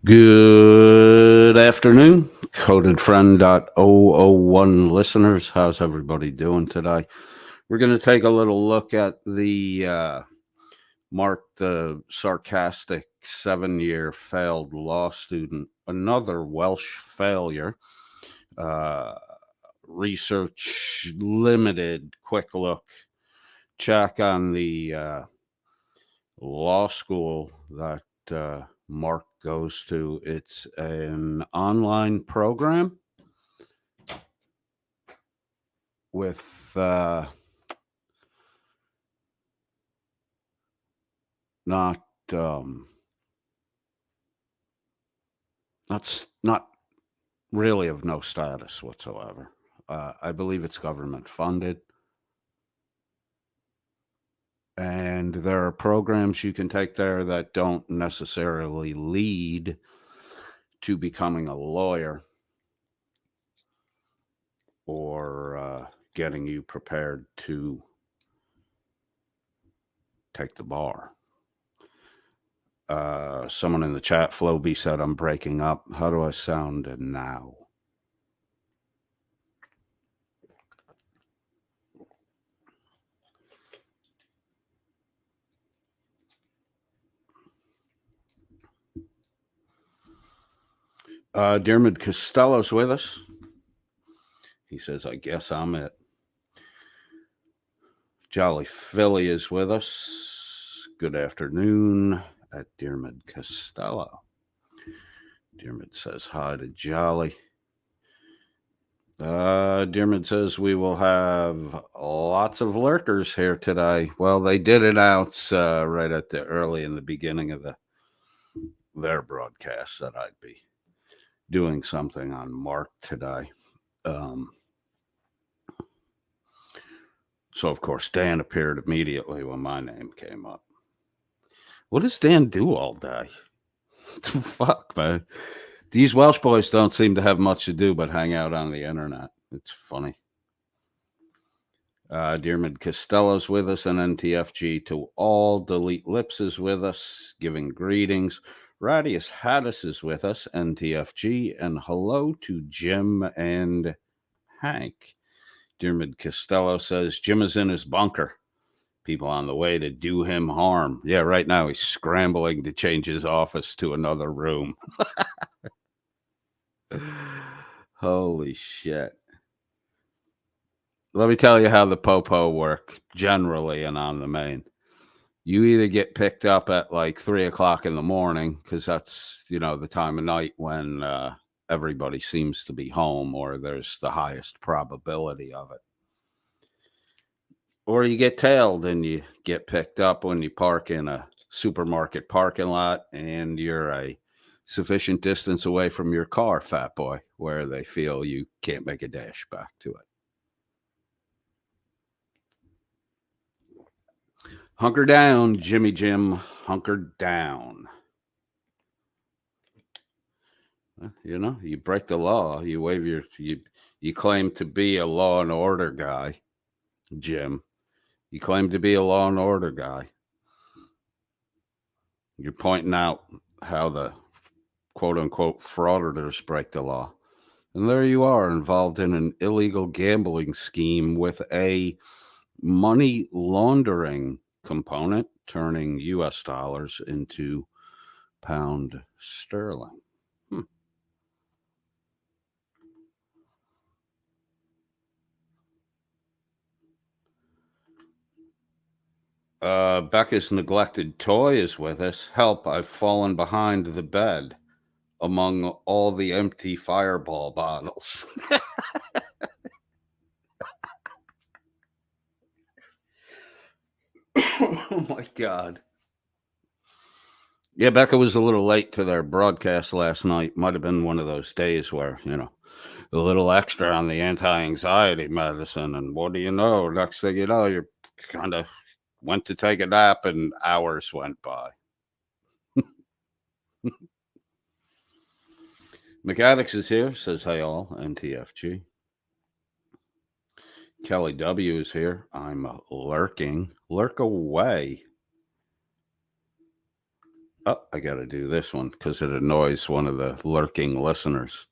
Good afternoon, codedfriend.001 listeners. How's everybody doing today? We're going to take a little look at the Mark, the sarcastic 7-year failed law student, another Welsh failure. Research limited, quick look, check on the law school that Mark goes to. It's an online program with not that's not really of no status whatsoever. I believe it's government funded, and there are programs you can take there that don't necessarily lead to becoming a lawyer or getting you prepared to take the bar. Someone in the chat, Floby, said I'm breaking up. How do I sound now? Dermot Costello's with us. He says, I guess I'm it. Jolly Philly is with us. Good afternoon at Dermot Costello. Dermot says hi to Jolly. Dermot says we will have lots of lurkers here today. Well, they did announce right at the early in the beginning of their broadcast that I'd be doing something on Mark today. So, of course, Dan appeared immediately when my name came up. What does Dan do all day? Fuck, man. These Welsh boys don't seem to have much to do but hang out on the internet. It's funny. Dermot Costello's with us, and NTFG to all. Delete Lips is with us, giving greetings. Radius Haddis is with us, NTFG, and hello to Jim and Hank. Dermot Costello says Jim is in his bunker. People on the way to do him harm. Yeah, right now he's scrambling to change his office to another room. Holy shit. Let me tell you how the popo work generally and on the main. You either get picked up at like 3 o'clock in the morning, because that's, the time of night when everybody seems to be home, or there's the highest probability of it. Or you get tailed and you get picked up when you park in a supermarket parking lot and you're a sufficient distance away from your car, fat boy, where they feel you can't make a dash back to it. Hunker down, Jimmy Jim, hunker down. You break the law, you wave you claim to be a law and order guy, Jim. You claim to be a law and order guy. You're pointing out how the quote unquote frauditors break the law. And there you are, involved in an illegal gambling scheme with a money laundering component, turning US dollars into pound sterling. Becca's neglected toy is with us. Help, I've fallen behind the bed among all the empty Fireball bottles. Oh my God. Yeah, Becca was a little late to their broadcast last night. Might have been one of those days where, a little extra on the anti-anxiety medicine. And what do you know? Next thing you know, you kind of went to take a nap and hours went by. McAddix is here, says hey all, NTFG. Kelly W is here. I'm lurking. Lurk away. Oh, I got to do this one because it annoys one of the lurking listeners.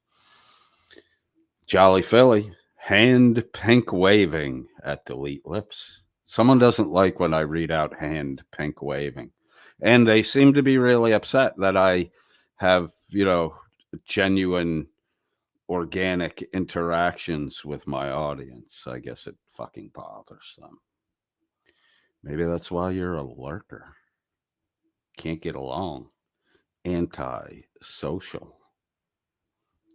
Jolly Philly, hand pink waving at delete lips. Someone doesn't like when I read out hand pink waving. And they seem to be really upset that I have, genuine organic interactions with my audience. I guess it fucking bothers them. Maybe that's why you're a lurker. Can't get along. Anti-social.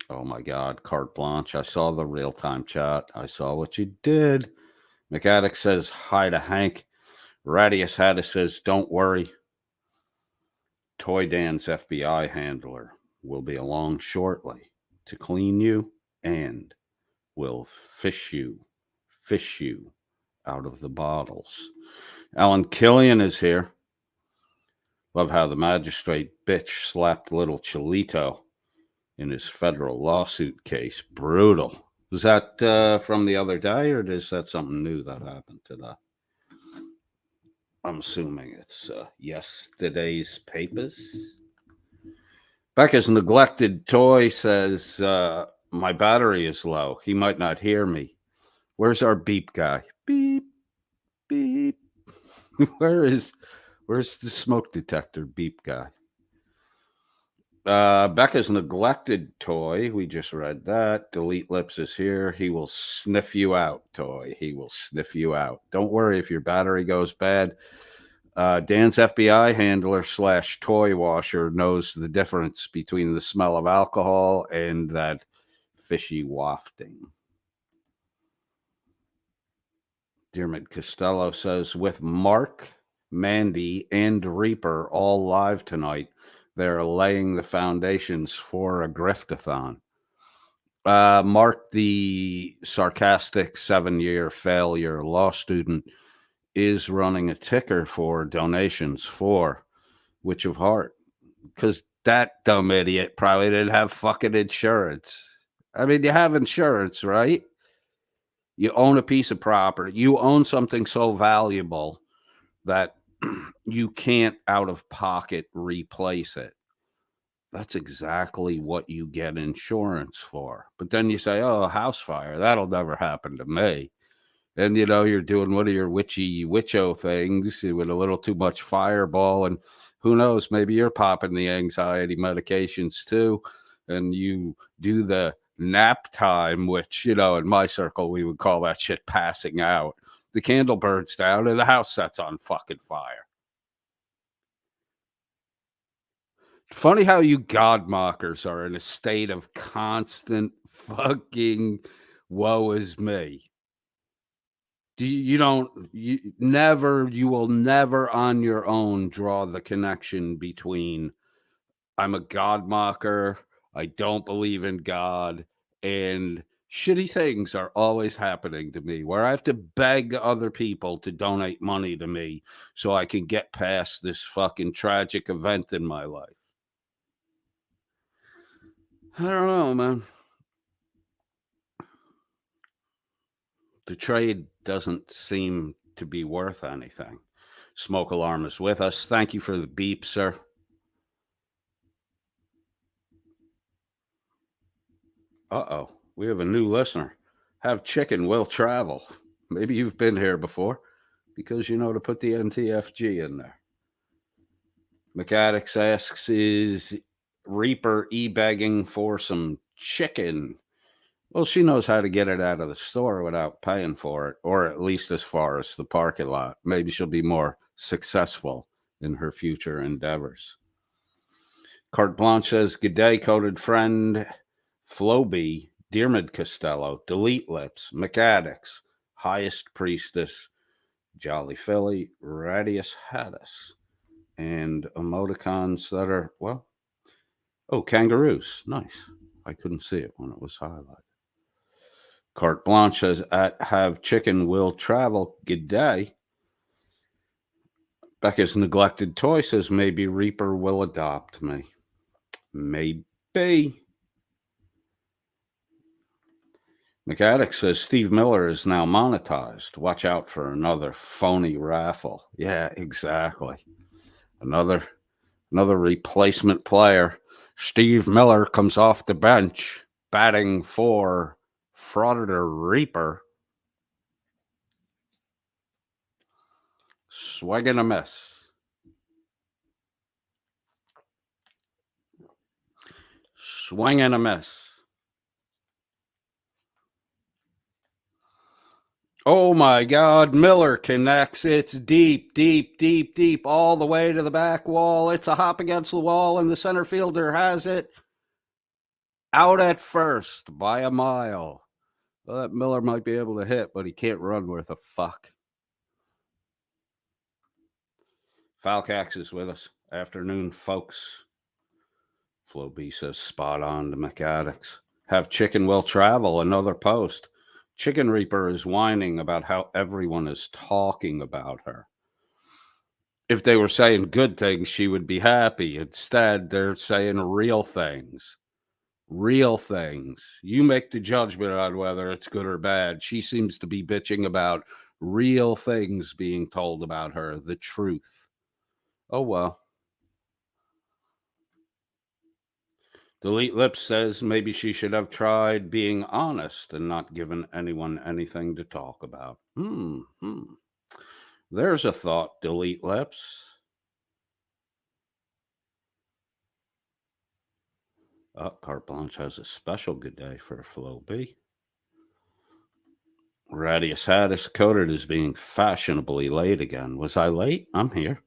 Oh my God, carte blanche. I saw the real time chat. I saw what you did. McAddick says hi to Hank. Radius Haddis says, don't worry. Toy Dan's FBI handler will be along shortly to clean you and will fish you out of the bottles. Alan Killian is here. Love how the magistrate bitch slapped little Cholito in his federal lawsuit case. Brutal. Was that from the other day, or is that something new that happened today? I'm assuming it's yesterday's papers. Becca's neglected toy says, my battery is low. He might not hear me. Where's our beep guy? Beep, beep. Where's the smoke detector beep guy? Becca's neglected toy. We just read that. Delete lips is here. He will sniff you out, toy. He will sniff you out. Don't worry if your battery goes bad. Dan's FBI handler / toy washer knows the difference between the smell of alcohol and that fishy wafting. Diarmid Costello says, with Mark, Mandy, and Reaper all live tonight, they're laying the foundations for a grift-a-thon. Mark, the sarcastic 7-year failure law student, is running a ticker for donations for Witch of Heart, because that dumb idiot probably didn't have fucking insurance. I mean, you have insurance, right? You own a piece of property. You own something so valuable that you can't out of pocket replace it. That's exactly what you get insurance for. But then you say, oh, a house fire, that'll never happen to me. And, you're doing one of your witcho things with a little too much fireball. And who knows, maybe you're popping the anxiety medications too. And you do the nap time, which, in my circle, we would call that shit passing out. The candle burns down and the house sets on fucking fire. Funny how you God mockers are in a state of constant fucking woe is me. You will never on your own draw the connection between I'm a God mocker, I don't believe in God, and shitty things are always happening to me where I have to beg other people to donate money to me so I can get past this fucking tragic event in my life. I don't know, man. The trade doesn't seem to be worth anything. Smoke alarm is with us. Thank you for the beep, sir. Uh-oh, we have a new listener. Have chicken will travel. Maybe you've been here before because you know to put the NTFG in there. McAddick asks, is Reaper e-begging for some chicken? Well, she knows how to get it out of the store without paying for it, or at least as far as the parking lot. Maybe she'll be more successful in her future endeavors. Carte Blanche says, good day, coded friend. Floby, Diarmid Costello, Delete Lips, McAddicks, Highest Priestess, Jolly Philly, Radius Haddis, and emoticons that are, kangaroos. Nice. I couldn't see it when it was highlighted. Carte Blanche says, at Have Chicken Will Travel, good day. Becca's Neglected Toy says, maybe Reaper will adopt me. Maybe. McAddick says Steve Miller is now monetized. Watch out for another phony raffle. Yeah, exactly. Another Another replacement player. Steve Miller comes off the bench, batting for Frauditor Reaper. Swing and a miss. Swing and a miss. Oh my God, Miller connects. It's deep, deep, deep, deep, all the way to the back wall. It's a hop against the wall, and the center fielder has it out at first by a mile. Well, that Miller might be able to hit, but he can't run worth a fuck. Falcax is with us. Afternoon, folks. Flo B says spot on to McAddicts. Have chicken will travel. Another post. Chicken Reaper is whining about how everyone is talking about her. If they were saying good things, she would be happy. Instead, they're saying real things. Real things. You make the judgment on whether it's good or bad. She seems to be bitching about real things being told about her, the truth. Oh, well. Delete Lips says maybe she should have tried being honest and not given anyone anything to talk about. There's a thought, Delete Lips. Carte Blanche has a special good day for Flo B. Radius Haddis coded as being fashionably late again. Was I late? I'm here.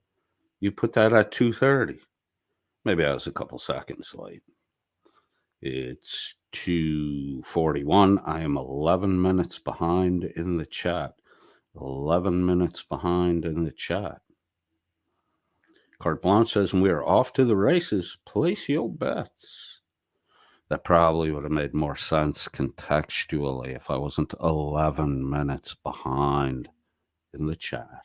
You put that at 2:30. Maybe I was a couple seconds late. It's 2:41. I am 11 minutes behind in the chat. 11 minutes behind in the chat. Carte Blanche says, we are off to the races. Place your bets. That probably would have made more sense contextually if I wasn't 11 minutes behind in the chat.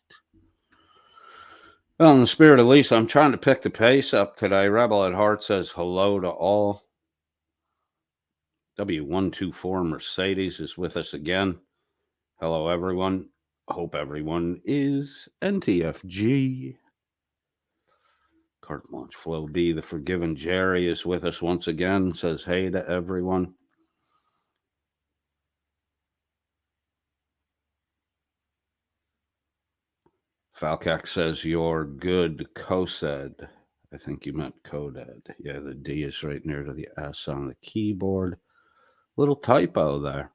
Well, in the spirit of Lisa, I'm trying to pick the pace up today. Rebel at Heart says hello to all. W124 Mercedes is with us again. Hello, everyone. Hope everyone is NTFG. Carte Blanche Flo B, the Forgiven Jerry, is with us once again. Says hey to everyone. Falcax says you're good, co-said. I think you meant coded. Yeah, the D is right near to the S on the keyboard. Little typo there.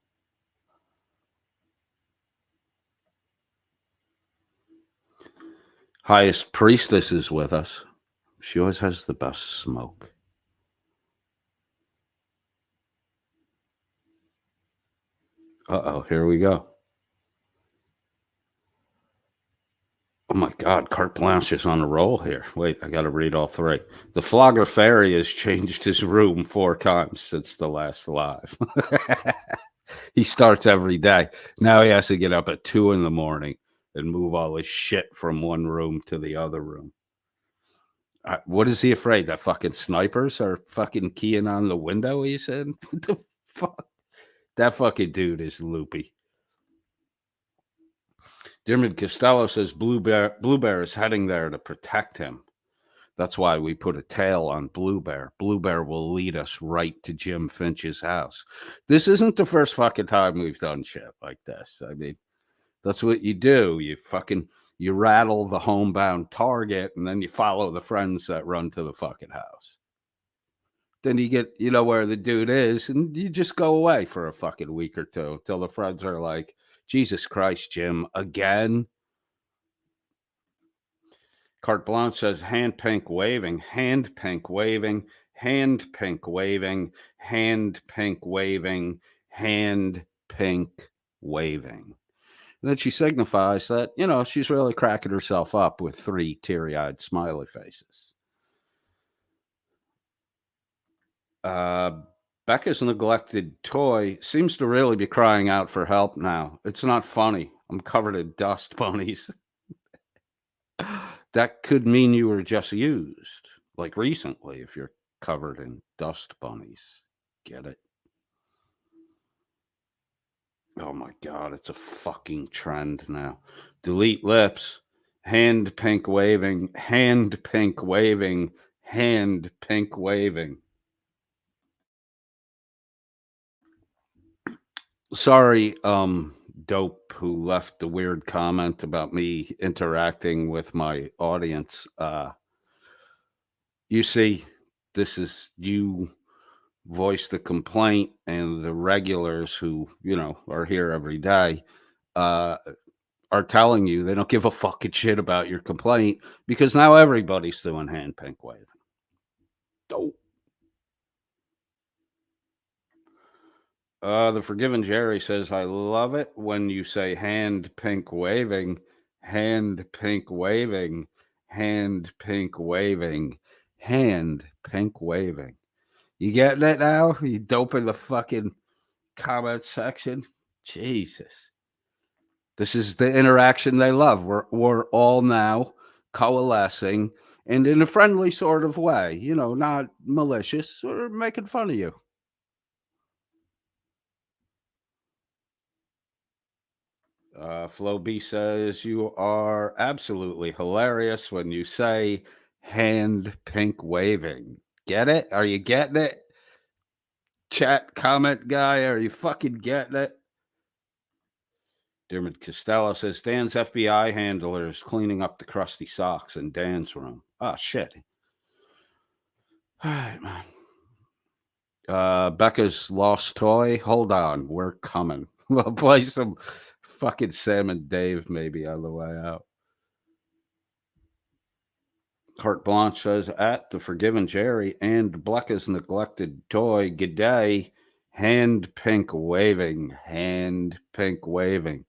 Highest Priestess is with us. She always has the best smoke. Uh-oh, here we go. Oh my God, Carte Blanche is on a roll here. Wait, I got to read all three. The Flogger Fairy has changed his room 4 times since the last live. He starts every day. Now he has to get up at 2 in the morning and move all his shit from one room to the other room. What is he afraid? That fucking snipers are fucking keying on the window, he said? What the fuck? That fucking dude is loopy. Dermot Costello says Blue Bear is heading there to protect him. That's why we put a tail on Blue Bear. Blue Bear will lead us right to Jim Finch's house. This isn't the first fucking time we've done shit like this. I mean, that's what you do. You rattle the homebound target, and then you follow the friends that run to the fucking house. Then you get, where the dude is, and you just go away for a fucking week or two until the friends are like, Jesus Christ, Jim, again? Carte Blanche says hand pink waving, hand pink waving, hand pink waving, hand pink waving, hand pink waving. And then she signifies that, she's really cracking herself up with 3 teary-eyed smiley faces. Becca's neglected toy seems to really be crying out for help now. It's not funny. I'm covered in dust bunnies. That could mean you were just used, like recently, if you're covered in dust bunnies. Get it? Oh my God, it's a fucking trend now. Delete Lips, hand pink waving, hand pink waving, hand pink waving. Sorry, Dope, who left the weird comment about me interacting with my audience. You see, this is you voice the complaint, and the regulars who, are here every day, uh, are telling you they don't give a fucking shit about your complaint because now everybody's doing hand pink waving. Dope. The Forgiven Jerry says, I love it when you say hand pink waving, hand pink waving, hand pink waving, hand pink waving. You getting it now? You dope in the fucking comment section? Jesus. This is the interaction they love. We're all now coalescing and in a friendly sort of way, not malicious or making fun of you. Flo B says, you are absolutely hilarious when you say hand pink waving. Get it? Are you getting it? Chat comment guy, are you fucking getting it? Dermot Costello says, Dan's FBI handler is cleaning up the crusty socks in Dan's room. Oh, shit. All right, man. Becca's lost toy. Hold on. We're coming. We'll play some fucking Sam and Dave maybe on the way out. Carte Blanche says, at the Forgiven Jerry and Becca's neglected toy. G'day. Hand pink waving. Hand pink waving.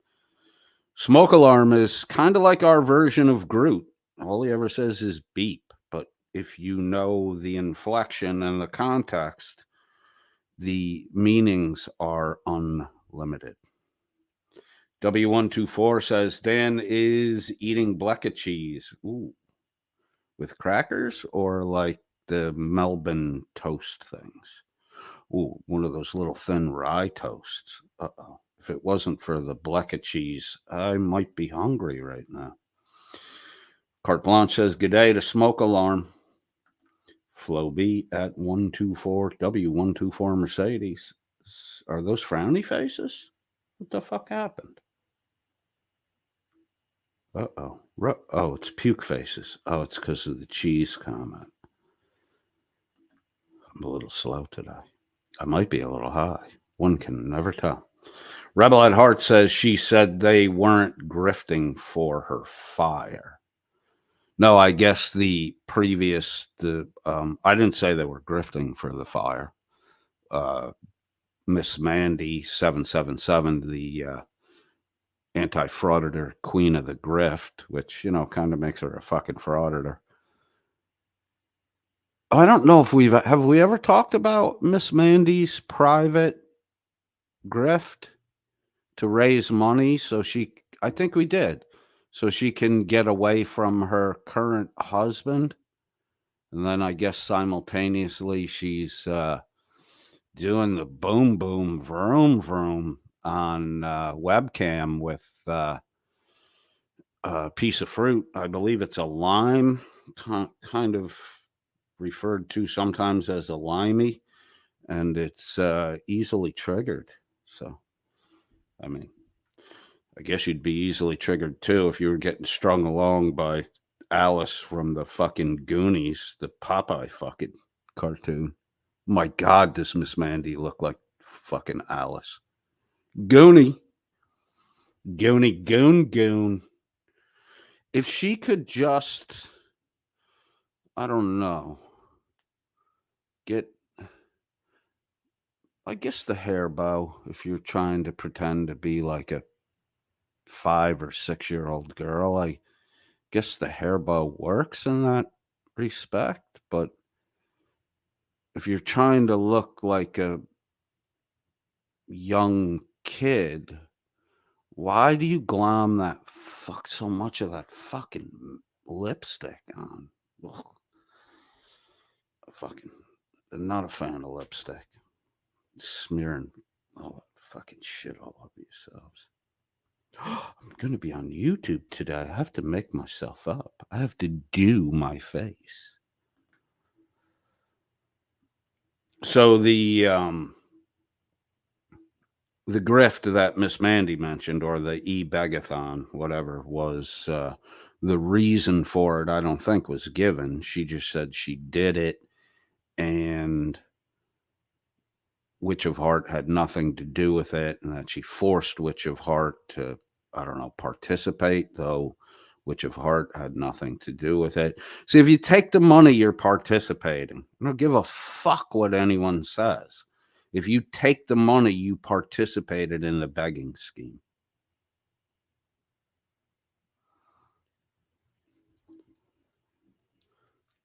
Smoke alarm is kind of like our version of Groot. All he ever says is beep. But if you know the inflection and the context, the meanings are unlimited. W124 says, Dan is eating Blecka cheese. Ooh. With crackers or like the Melbourne toast things? Ooh, one of those little thin rye toasts. Uh-oh. If it wasn't for the Blecka cheese, I might be hungry right now. Carte Blanche says, good day to Smoke Alarm. Flo B at 124 W124 Mercedes. Are those frowny faces? What the fuck happened? Uh-oh. Oh, it's puke faces. Oh, it's because of the cheese comment. I'm a little slow today. I might be a little high. One can never tell. Rebel at Heart says she said they weren't grifting for her fire. No, I guess I didn't say they were grifting for the fire. Miss Mandy 777, the anti-frauditor queen of the grift, which, kind of makes her a fucking frauditor. I don't know if have we ever talked about Miss Mandy's private grift to raise money I think we did, so she can get away from her current husband. And then I guess simultaneously she's doing the boom boom vroom vroom on webcam with a piece of fruit. I believe it's a lime, kind of referred to sometimes as a limey, and it's easily triggered. So, I mean, I guess you'd be easily triggered too if you were getting strung along by Alice from the fucking Goonies, the Popeye fucking cartoon. My God, does Miss Mandy look like fucking Alice? Goonie. Goon. If she could just, I don't know, get, I guess the hair bow, if you're trying to pretend to be like a 5 or 6-year-old girl, I guess the hair bow works in that respect. But if you're trying to look like a young kid, why do you glom so much of that fucking lipstick on? Ugh. Fucking, I'm not a fan of lipstick. Smearing all that fucking shit all over yourselves. I'm going to be on YouTube today. I have to make myself up. I have to do my face. So the grift that Miss Mandy mentioned, or the e-begathon, whatever, was the reason for it. I don't think was given. She just said she did it, and Witch of Heart had nothing to do with it, and that she forced Witch of Heart to, I don't know, participate, though Witch of Heart had nothing to do with it. See, if you take the money, you're participating. I don't give a fuck what anyone says. If you take the money, you participated in the begging scheme.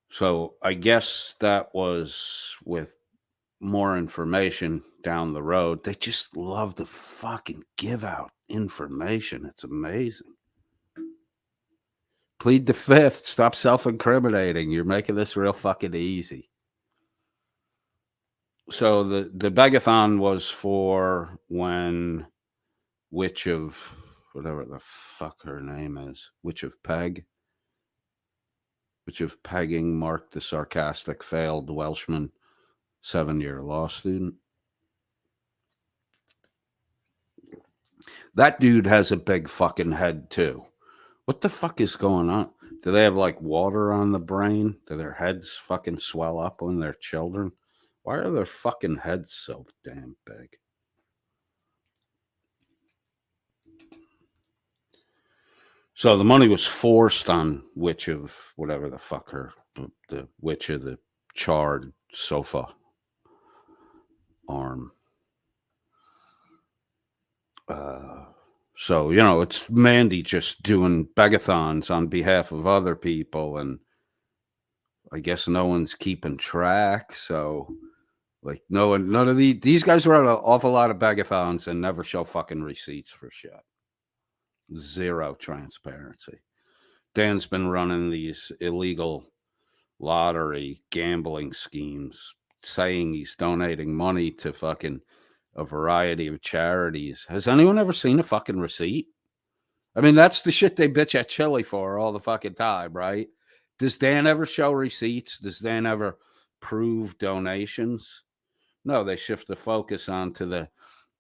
So I guess that was with more information down the road. They just love to fucking give out information. It's amazing. Plead the fifth. Stop self-incriminating. You're making this real fucking easy. So the begathon was for when Witch of whatever the fuck her name is, Witch of Pegging Mark the sarcastic failed Welshman 7-year law student. That dude has a big fucking head too. What the fuck is going on? Do they have like water on the brain? Do their heads fucking swell up when they're children? Why are their fucking heads so damn big? So the money was forced on Witch of whatever the fuck her, the Witch of the charred sofa arm. So, it's Mandy just doing begathons on behalf of other people, and I guess no one's keeping track. So, like, none of these guys run an awful lot of begathons and never show fucking receipts for shit. Zero transparency. Dan's been running these illegal lottery gambling schemes, saying he's donating money to fucking a variety of charities. Has anyone ever seen a fucking receipt? I mean, that's the shit they bitch at Chili for all the fucking time, right? Does Dan ever show receipts? Does Dan ever prove donations? No, they shift the focus onto the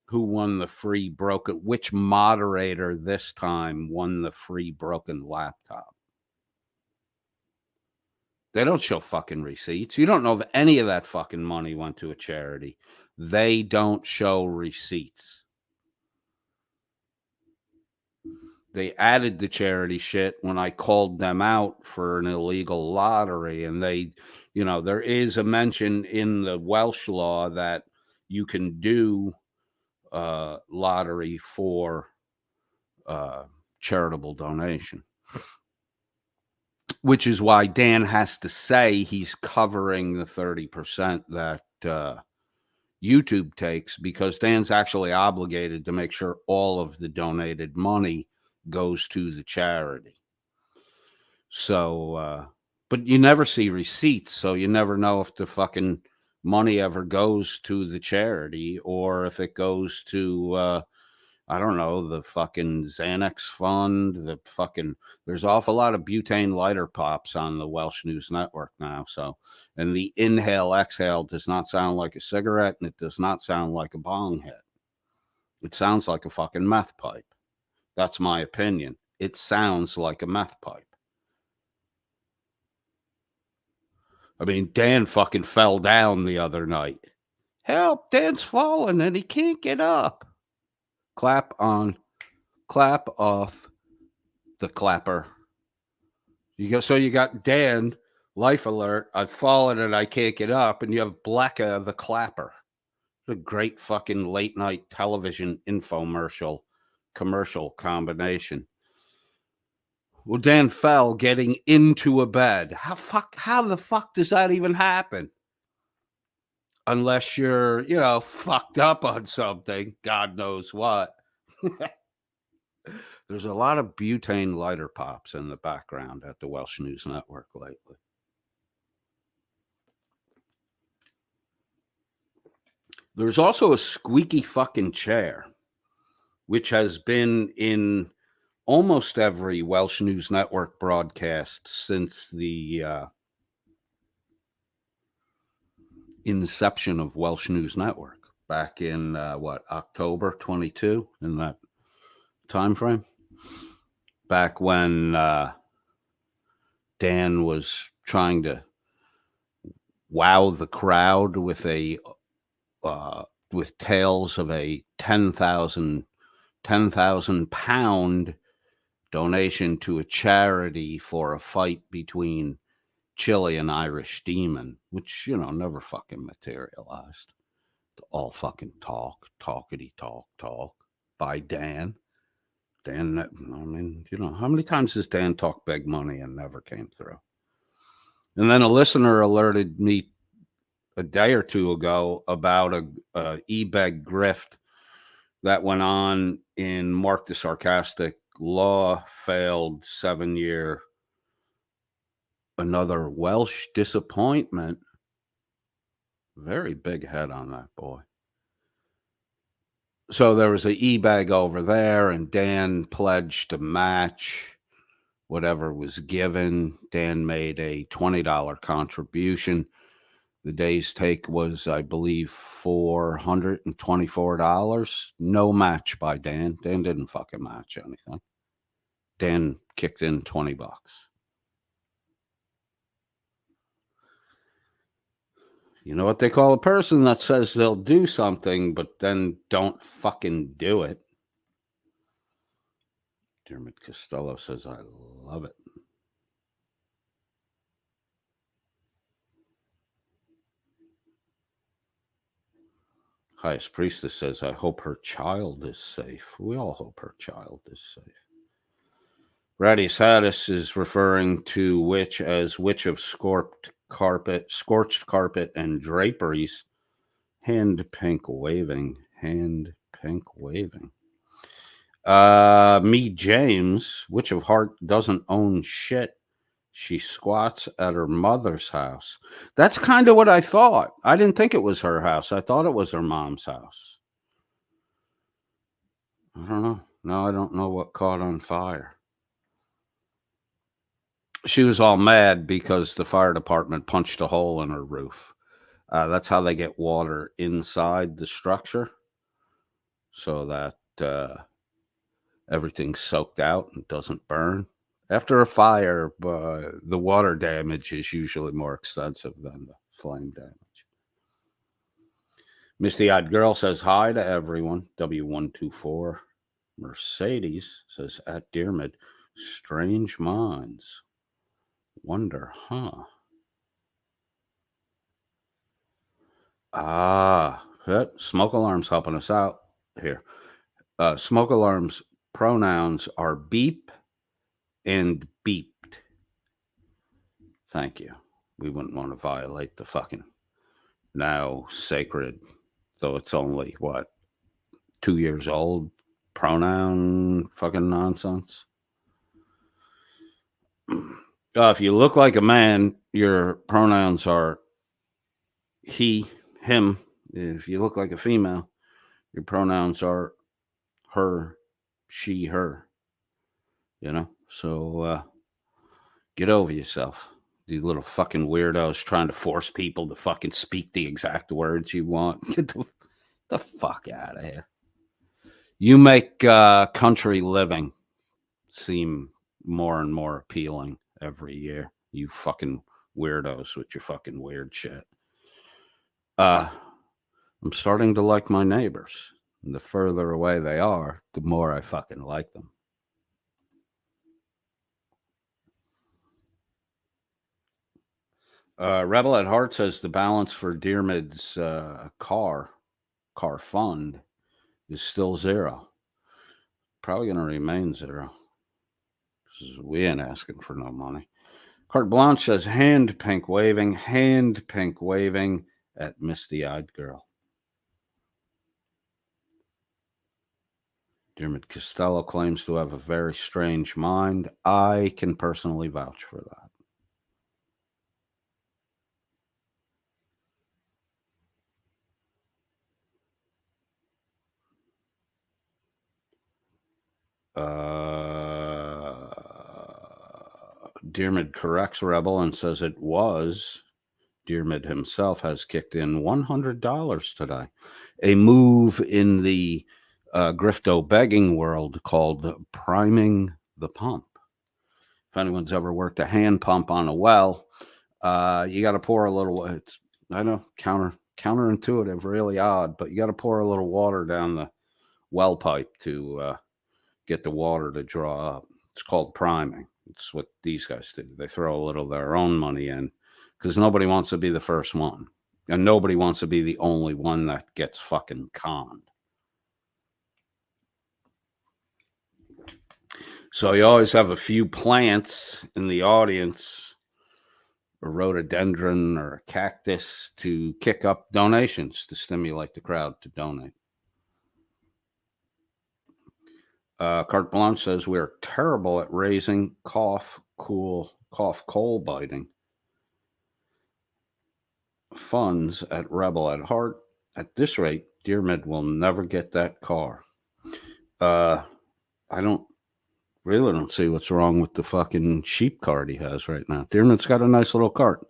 who won the free broken, which moderator this time won the free broken laptop. They don't show fucking receipts. You don't know if any of that fucking money went to a charity. They don't show receipts. They added the charity shit when I called them out for an illegal lottery. And there is a mention in the Welsh law that you can do lottery for charitable donation, which is why Dan has to say he's covering the 30% that YouTube takes, because Dan's actually obligated to make sure all of the donated money goes to the charity. So, but you never see receipts, so you never know if the fucking money ever goes to the charity or if it goes to, I don't know, the fucking Xanax fund, there's an awful lot of butane lighter pops on the Welsh News Network now. So, and the inhale exhale does not sound like a cigarette, and it does not sound like a bong hit. It sounds like a fucking meth pipe. That's my opinion. It sounds like a meth pipe. I mean, Dan fucking fell down the other night. Help, Dan's fallen and he can't get up. Clap on, clap off the clapper. So you got Dan, life alert, I've fallen and I can't get up, and you have Blecka the clapper. What a great fucking late night television infomercial commercial combination. Well, Dan fell getting into a bed. How the fuck does that even happen? Unless you're, fucked up on something, God knows what. There's a lot of butane lighter pops in the background at the Welsh News Network lately. There's also a squeaky fucking chair, which has been in almost every Welsh News Network broadcast since the inception of Welsh News Network back in October 22, in that time frame. Back when Dan was trying to wow the crowd with with tales of a 10,000 £10,000 donation to a charity for a fight between Chile and Irish Demon, which, never fucking materialized. All fucking talkity talk by Dan. Dan, I mean, how many times has Dan talked big money and never came through? And then a listener alerted me a day or two ago about a e-bag grift that went on in Mark the Sarcastic Law failed 7-year, another Welsh disappointment. Very big head on that boy. So there was an e-bag over there, and Dan pledged to match whatever was given. Dan made a $20 contribution. The day's take was, I believe, $424. No match by Dan. Dan didn't fucking match anything. Dan kicked in $20. You know what they call a person that says they'll do something, but then don't fucking do it? Dermot Costello says, I love it. Highest Priestess says, I hope her child is safe. We all hope her child is safe. Radius Haddis is referring to witch as witch of scorched carpet, and draperies. Hand pink waving. Me James, witch of heart doesn't own shit. She squats at her mother's house. That's kind of what I thought. I didn't think it was her house. I thought it was her mom's house. I don't know. Now I don't know what caught on fire. She was all mad because the fire department punched a hole in her roof. That's how they get water inside the structure, so that everything's soaked out and doesn't burn. After a fire, the water damage is usually more extensive than the flame damage. Misty-eyed girl says hi to everyone. W124. Mercedes says at Dearmid, strange minds. Wonder, huh? Smoke Alarm's helping us out here. Smoke Alarm's pronouns are beep and beeped. Thank you. We wouldn't want to violate the fucking now sacred, though it's only, 2 years old, pronoun fucking nonsense. If you look like a man, your pronouns are he, him. If you look like a female, your pronouns are her, she, her. So get over yourself. You little fucking weirdos trying to force people to fucking speak the exact words you want. Get the fuck out of here. You make country living seem more and more appealing every year. You fucking weirdos with your fucking weird shit. I'm starting to like my neighbors. And the further away they are, the more I fucking like them. Rebel at Heart says the balance for Dearmid's car fund is still zero. Probably going to remain zero. We ain't asking for no money. Carte Blanche says hand pink waving at misty-eyed girl. Dermot Costello claims to have a very strange mind. I can personally vouch for that. Dermot corrects Rebel and says it was Dearmid himself has kicked in $100 today. A move in the grifto begging world called priming the pump. If anyone's ever worked a hand pump on a well, you got to pour a little. I know counterintuitive, really odd, but you got to pour a little water down the well pipe to get the water to draw up. It's called priming. It's what these guys do. They throw a little of their own money in because nobody wants to be the first one, and nobody wants to be the only one that gets fucking conned. So you always have a few plants in the audience, a rhododendron or a cactus, to kick up donations to stimulate the crowd to donate. Carte Blanche says we are terrible at raising cough coal biting funds at Rebel at Heart. At this rate, Dearmid will never get that car. I really don't see what's wrong with the fucking sheep cart he has right now. Dearmid's got a nice little cart.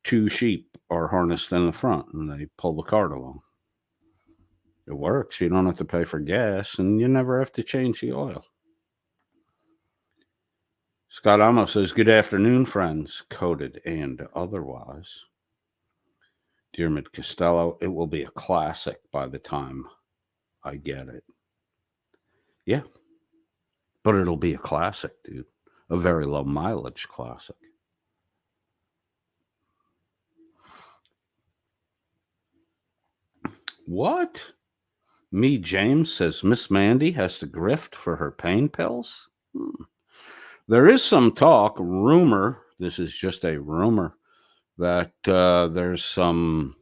2 sheep are harnessed in the front, and they pull the cart along. It works. You don't have to pay for gas, and you never have to change the oil. Scott Amos says, good afternoon, friends, coded and otherwise. Dearmid Costello, it will be a classic by the time I get it. Yeah. But it'll be a classic, dude. A very low mileage classic. What? Me James says Miss Mandy has to grift for her pain pills? There is some talk, rumor, this is just a rumor, that there's some,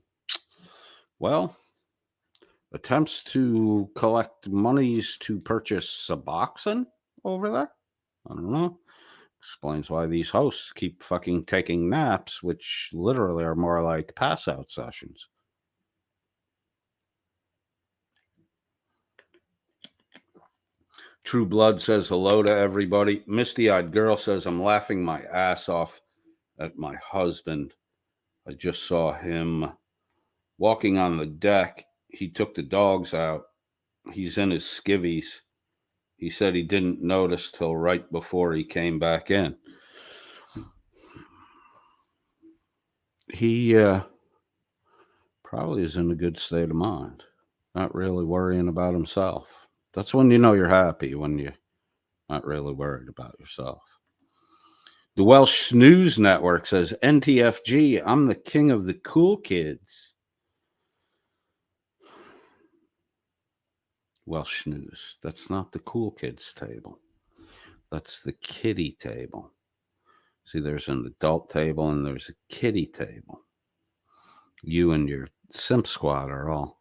attempts to collect monies to purchase Suboxone over there. I don't know. Explains why these hosts keep fucking taking naps, which literally are more like pass-out sessions. True Blood says hello to everybody. Misty-eyed girl says, I'm laughing my ass off at my husband. I just saw him walking on the deck. He took the dogs out. He's in his skivvies. He said he didn't notice till right before he came back in. He probably is in a good state of mind, not really worrying about himself. That's when you know you're happy, when you're not really worried about yourself. The Welsh News Network says, NTFG, I'm the king of the cool kids. Welsh News. That's not the cool kids table. That's the kiddie table. See, there's an adult table and there's a kiddie table. You and your simp squad are all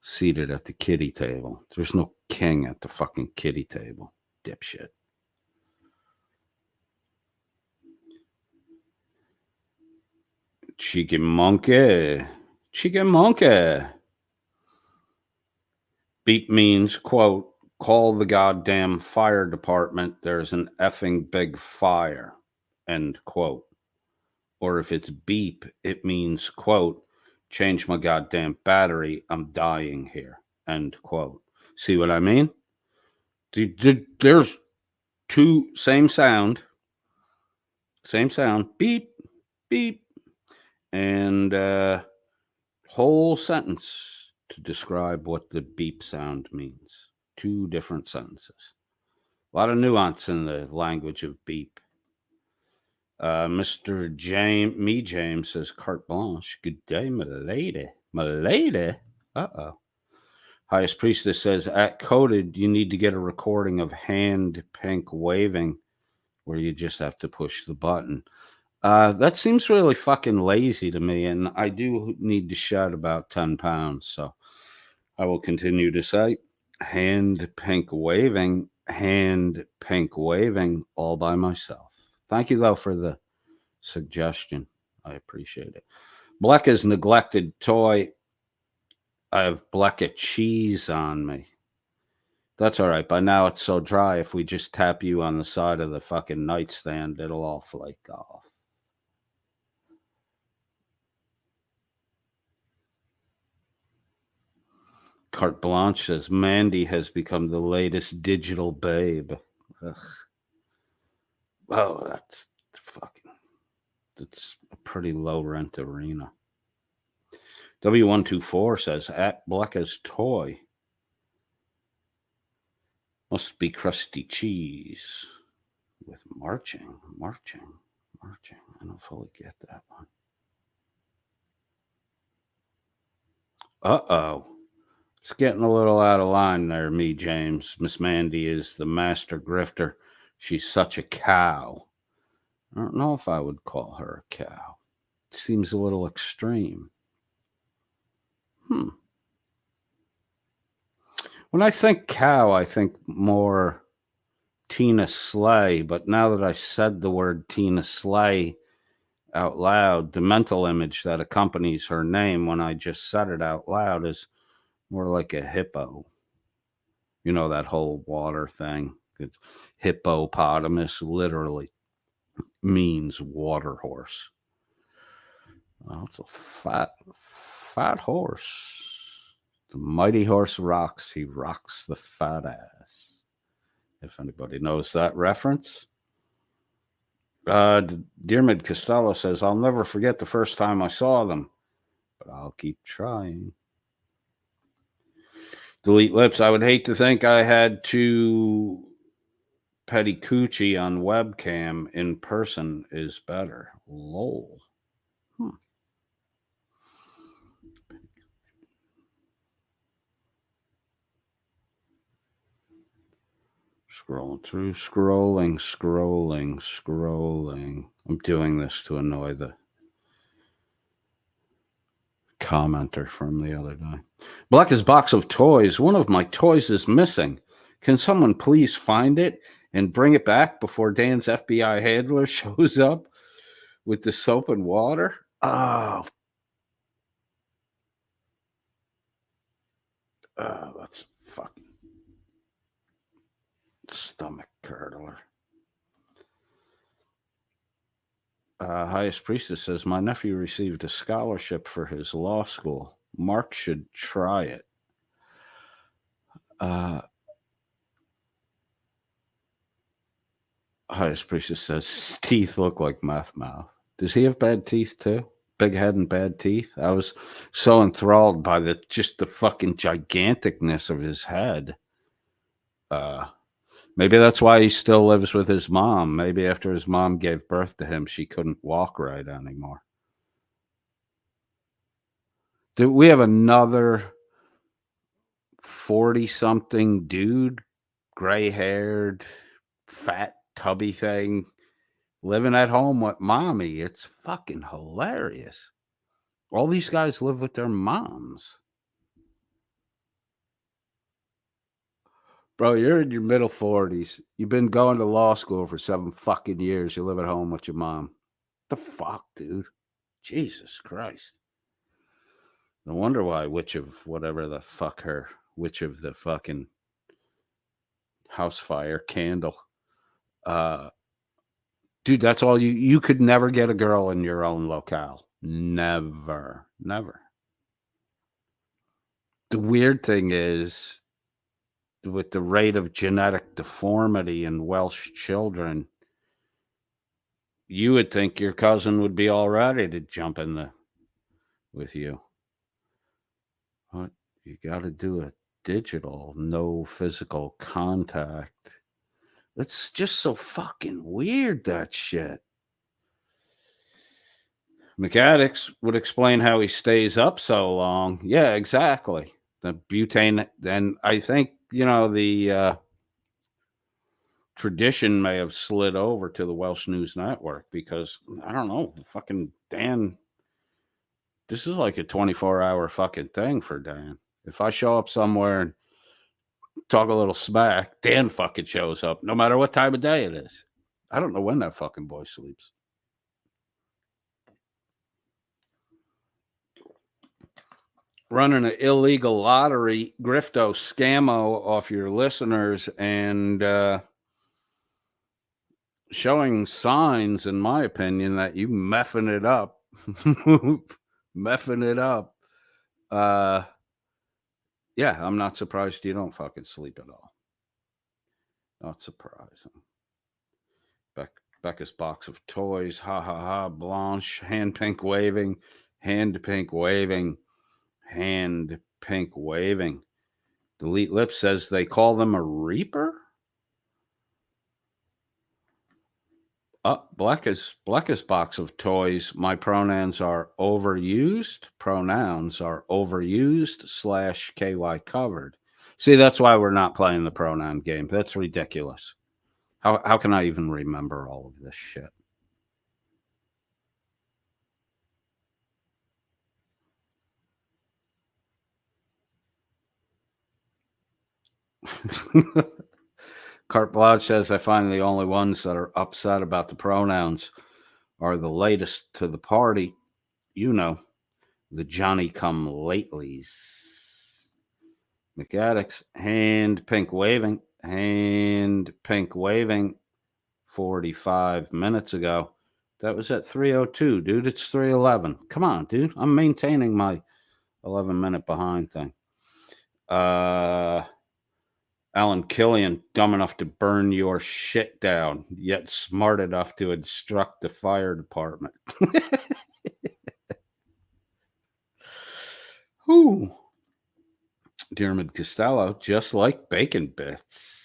seated at the kiddie table. There's no king at the fucking kiddie table, dipshit. Cheeky monkey. Cheeky monkey. Beep means, quote, call the goddamn fire department. There's an effing big fire, end quote. Or if it's beep, it means, quote, change my goddamn battery. I'm dying here, end quote. See what I mean? There's two, same sound, beep, beep, and whole sentence to describe what the beep sound means. 2 different sentences. A lot of nuance in the language of beep. Mr. James says, Carte Blanche, good day, my lady. My lady? Uh-oh. Highest Priestess says, at Coded, you need to get a recording of hand pink waving where you just have to push the button. That seems really fucking lazy to me, and I do need to shed about 10 pounds, so I will continue to say hand pink waving all by myself. Thank you, though, for the suggestion. I appreciate it. Blecka's neglected toy. I have Blecka cheese on me. That's all right. By now it's so dry, if we just tap you on the side of the fucking nightstand, it'll all flake off. Carte Blanche says Mandy has become the latest digital babe. Ugh. Oh, that's a pretty low rent arena. W124 says at Blecka's toy must be crusty cheese with marching. I don't fully get that one. Uh-oh. It's getting a little out of line there, me, James. Miss Mandy is the master grifter. She's such a cow. I don't know if I would call her a cow. It seems a little extreme. When I think cow, I think more Tina Slay, but now that I said the word Tina Slay out loud, the mental image that accompanies her name when I just said it out loud is more like a hippo. You know, that whole water thing. It's hippopotamus literally means water horse. Well, it's a fat horse. The mighty horse rocks. He rocks the fat ass. If anybody knows that reference. Dearmid Costello says, I'll never forget the first time I saw them, but I'll keep trying. Delete lips. I would hate to think I had to petty coochie on webcam. In person is better. Lol. Scrolling through, scrolling. I'm doing this to annoy the commenter from the other day. Black's box of toys. One of my toys is missing. Can someone please find it and bring it back before Dan's FBI handler shows up with the soap and water? Oh, that's fucking stomach curdler. Highest Priestess says, my nephew received a scholarship for his law school. Mark should try it. Highest Priestess says, his teeth look like meth mouth. Does he have bad teeth too? Big head and bad teeth? I was so enthralled by the fucking giganticness of his head. Maybe that's why he still lives with his mom. Maybe after his mom gave birth to him, she couldn't walk right anymore. Do we have another 40-something dude, gray-haired, fat, tubby thing, living at home with mommy? It's fucking hilarious. All these guys live with their moms. Bro, you're in your middle 40s. You've been going to law school for 7 fucking years. You live at home with your mom. The fuck, dude? Jesus Christ. No wonder why which of the fucking house fire candle. Dude, that's all you could never get a girl in your own locale. Never. The weird thing is, with the rate of genetic deformity in Welsh children, you would think your cousin would be all ready to jump in with you. What? You got to do a digital, no physical contact. It's just so fucking weird, that shit. McAddicts would explain how he stays up so long. Yeah, exactly. The butane, then I think, the tradition may have slid over to the Welsh News Network because, I don't know, fucking Dan, this is like a 24-hour fucking thing for Dan. If I show up somewhere and talk a little smack, Dan fucking shows up, no matter what time of day it is. I don't know when that fucking boy sleeps. Running an illegal lottery, grifto, scammo off your listeners and showing signs, in my opinion, that you meffing it up. Yeah, I'm not surprised you don't fucking sleep at all. Not surprising. Becca's box of toys. Ha ha ha. Blanche. Hand pink waving. Hand pink waving. Hand pink waving. Delete Lip says they call them a reaper. Becca's box of toys. My pronouns are overused. Pronouns are overused / KY covered. See, that's why we're not playing the pronoun game. That's ridiculous. How can I even remember all of this shit? Carte Blanche says, I find the only ones that are upset about the pronouns are the latest to the party. You know, the Johnny-come-latelys. McAddicts, hand pink waving. Hand pink waving 45 minutes ago. That was at 3:02, dude. It's 3:11. Come on, dude. I'm maintaining my 11-minute behind thing. Alan Killian, dumb enough to burn your shit down, yet smart enough to instruct the fire department. Whew. Diarmid Costello, just like bacon bits.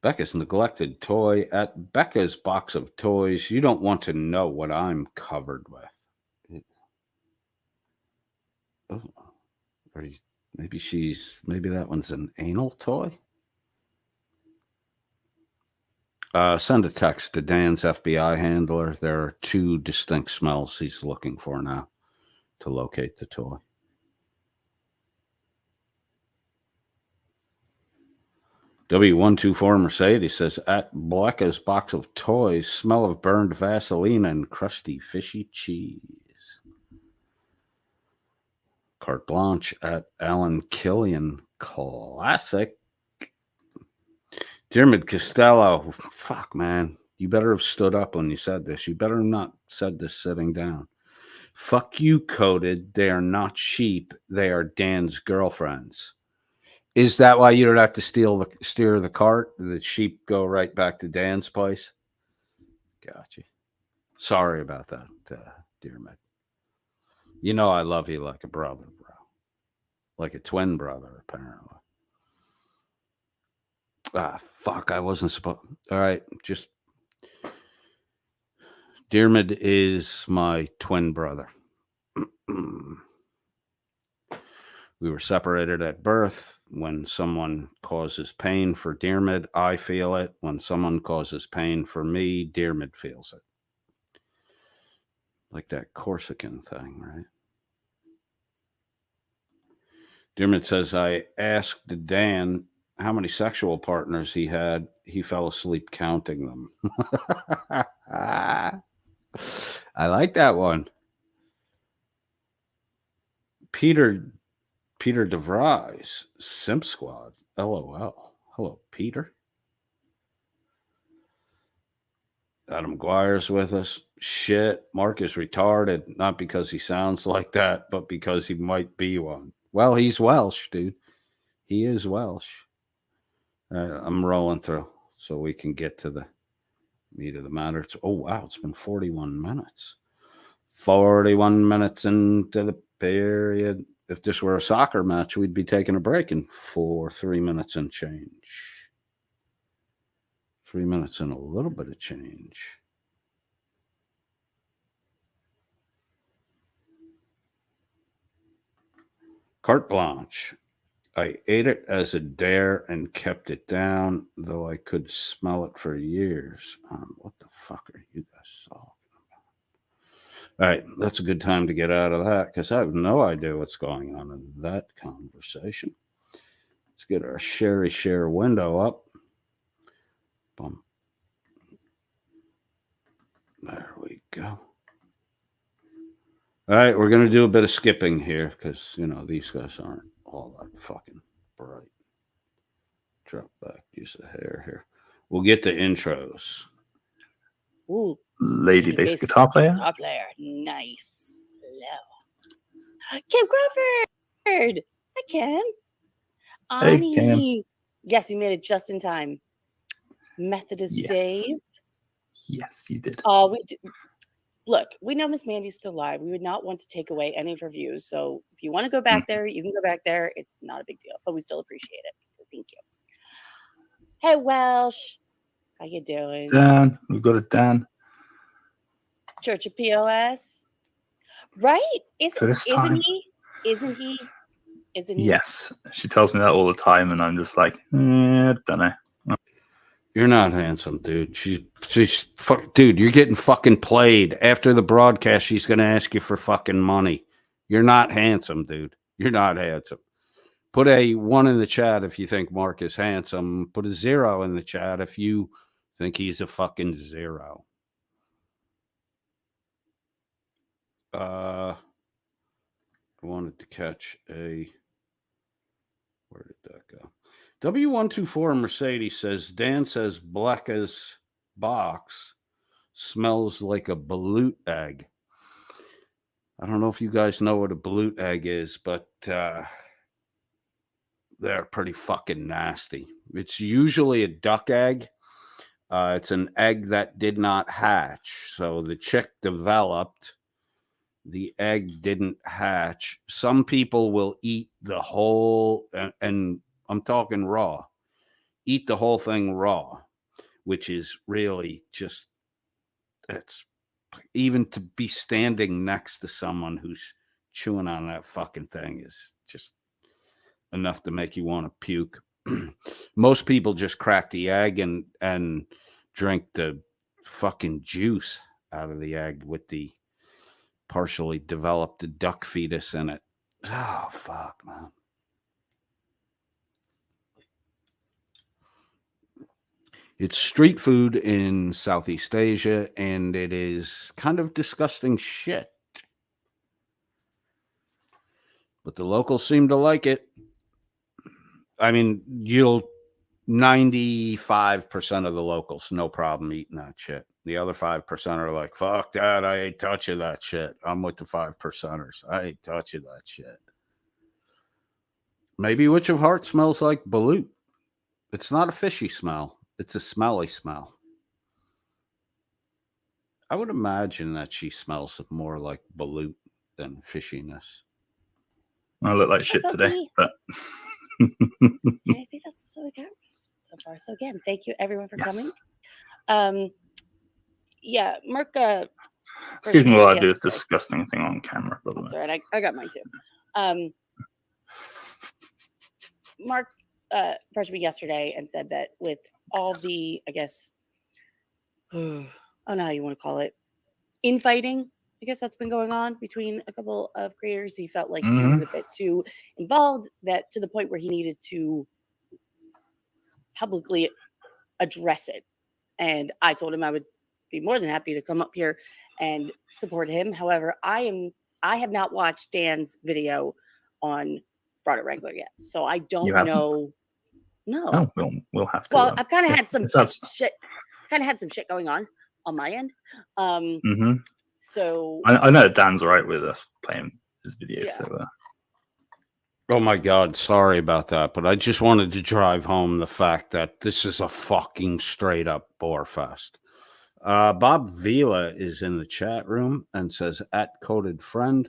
Becca's neglected toy. At Becca's box of toys, you don't want to know what I'm covered with. Oh, maybe that one's an anal toy. Send a text to Dan's FBI handler. There are 2 distinct smells he's looking for now to locate the toy. W124 Mercedes says, at Becca's box of toys, smell of burned Vaseline and crusty fishy cheese. Carte Blanche at Alan Killian, classic. Diarmid Costello, fuck, man. You better have stood up when you said this. You better not said this sitting down. Fuck you, Coded. They are not sheep. They are Dan's girlfriends. Is that why you don't have to steer the cart? The sheep go right back to Dan's place? Gotcha. Sorry about that, Diarmid. You know I love you like a brother, bro. Like a twin brother, apparently. Fuck, I wasn't supposed... All right, just... Diarmid is my twin brother. We were separated at birth. When someone causes pain for Diarmid, I feel it. When someone causes pain for me, Diarmid feels it. Like that Corsican thing, right? Diarmid says, I asked Dan how many sexual partners he had. He fell asleep counting them. I like that one. Peter DeVries, Simp Squad, LOL. Hello, Peter. Adam Guire's with us. Shit, Mark is retarded, not because he sounds like that, but because he might be one. Well, he's Welsh, dude. He is Welsh. I'm rolling through so we can get to the meat of the matter. Oh, wow, it's been 41 minutes. 41 minutes into the period. If this were a soccer match, we'd be taking a break for 3 minutes and change. 3 minutes and a little bit of change. Carte Blanche. I ate it as a dare and kept it down, though I could smell it for years. What the fuck are you guys talking about? All right, that's a good time to get out of that because I have no idea what's going on in that conversation. Let's get our share window up. Boom. There we go. All right, we're going to do a bit of skipping here because, you know, these guys aren't all that fucking bright. Drop back, use the hair here. We'll get to intros. Ooh, lady bass guitar player. Guitar player, nice. Hello. Kim Crawford. I can. Hey, Cam. Ani. Yes, you made it just in time. Methodist Yes. Dave. Yes, you did. Oh, look, we know Miss Mandy's still alive. We would not want to take away any of her views. So if you want to go back there, you can go back there. It's not a big deal, but we still appreciate it. So thank you. Hey, Welsh. How you doing? Dan, we've got a Dan. Church of POS. Right? For this time. Isn't he? Yes. She tells me that all the time, and I'm just like, don't know. You're not handsome, dude. She's fuck, dude. You're getting fucking played. After the broadcast, she's gonna ask you for fucking money. You're not handsome, dude. You're not handsome. Put a 1 in the chat if you think Mark is handsome. Put a 0 in the chat if you think he's a fucking 0. I wanted to catch a. Where did that go? W124 Mercedes says, Dan says Blacka's box smells like a balut egg. I don't know if you guys know what a balut egg is, but they're pretty fucking nasty. It's usually a duck egg. It's an egg that did not hatch. So the chick developed. The egg didn't hatch. Some people will eat the whole, and I'm talking raw, eat the whole thing raw, which is really just, it's even to be standing next to someone who's chewing on that fucking thing is just enough to make you want to puke. Most people just crack the egg and drink the fucking juice out of the egg with the partially developed duck fetus in it. Oh, fuck, man. It's street food in Southeast Asia, and it is kind of disgusting shit. But the locals seem to like it. I mean, 95% of the locals, no problem eating that shit. The other 5% are like, fuck that, I ain't touching that shit. I'm with the 5%ers. I ain't touching that shit. Maybe Witch of Heart smells like balut. It's not a fishy smell. It's a smelly smell. I would imagine that she smells more like balut than fishiness. I look like shit today, but I think that's so far. So again, thank you everyone for coming. Yeah, Mark. Excuse me while I do this disgusting thing on camera. By the way. That's all right. I got mine too. Mark approached me yesterday and said that with all the, I guess, I don't know how you want to call it, infighting, I guess that's been going on between a couple of creators. He felt like he was a bit too involved, that to the point where he needed to publicly address it. And I told him I would be more than happy to come up here and support him. However, I have not watched Dan's video on Broader Wrangler yet, so I don't know. No, we'll have to. Well, I've kind of had some shit. Kind of had some shit going on my end. So I know Dan's all right with us playing his videos. Yeah. So, oh my God, sorry about that, but I just wanted to drive home the fact that this is a fucking straight up bore fest. Bob Vila is in the chat room and says, @coded friend,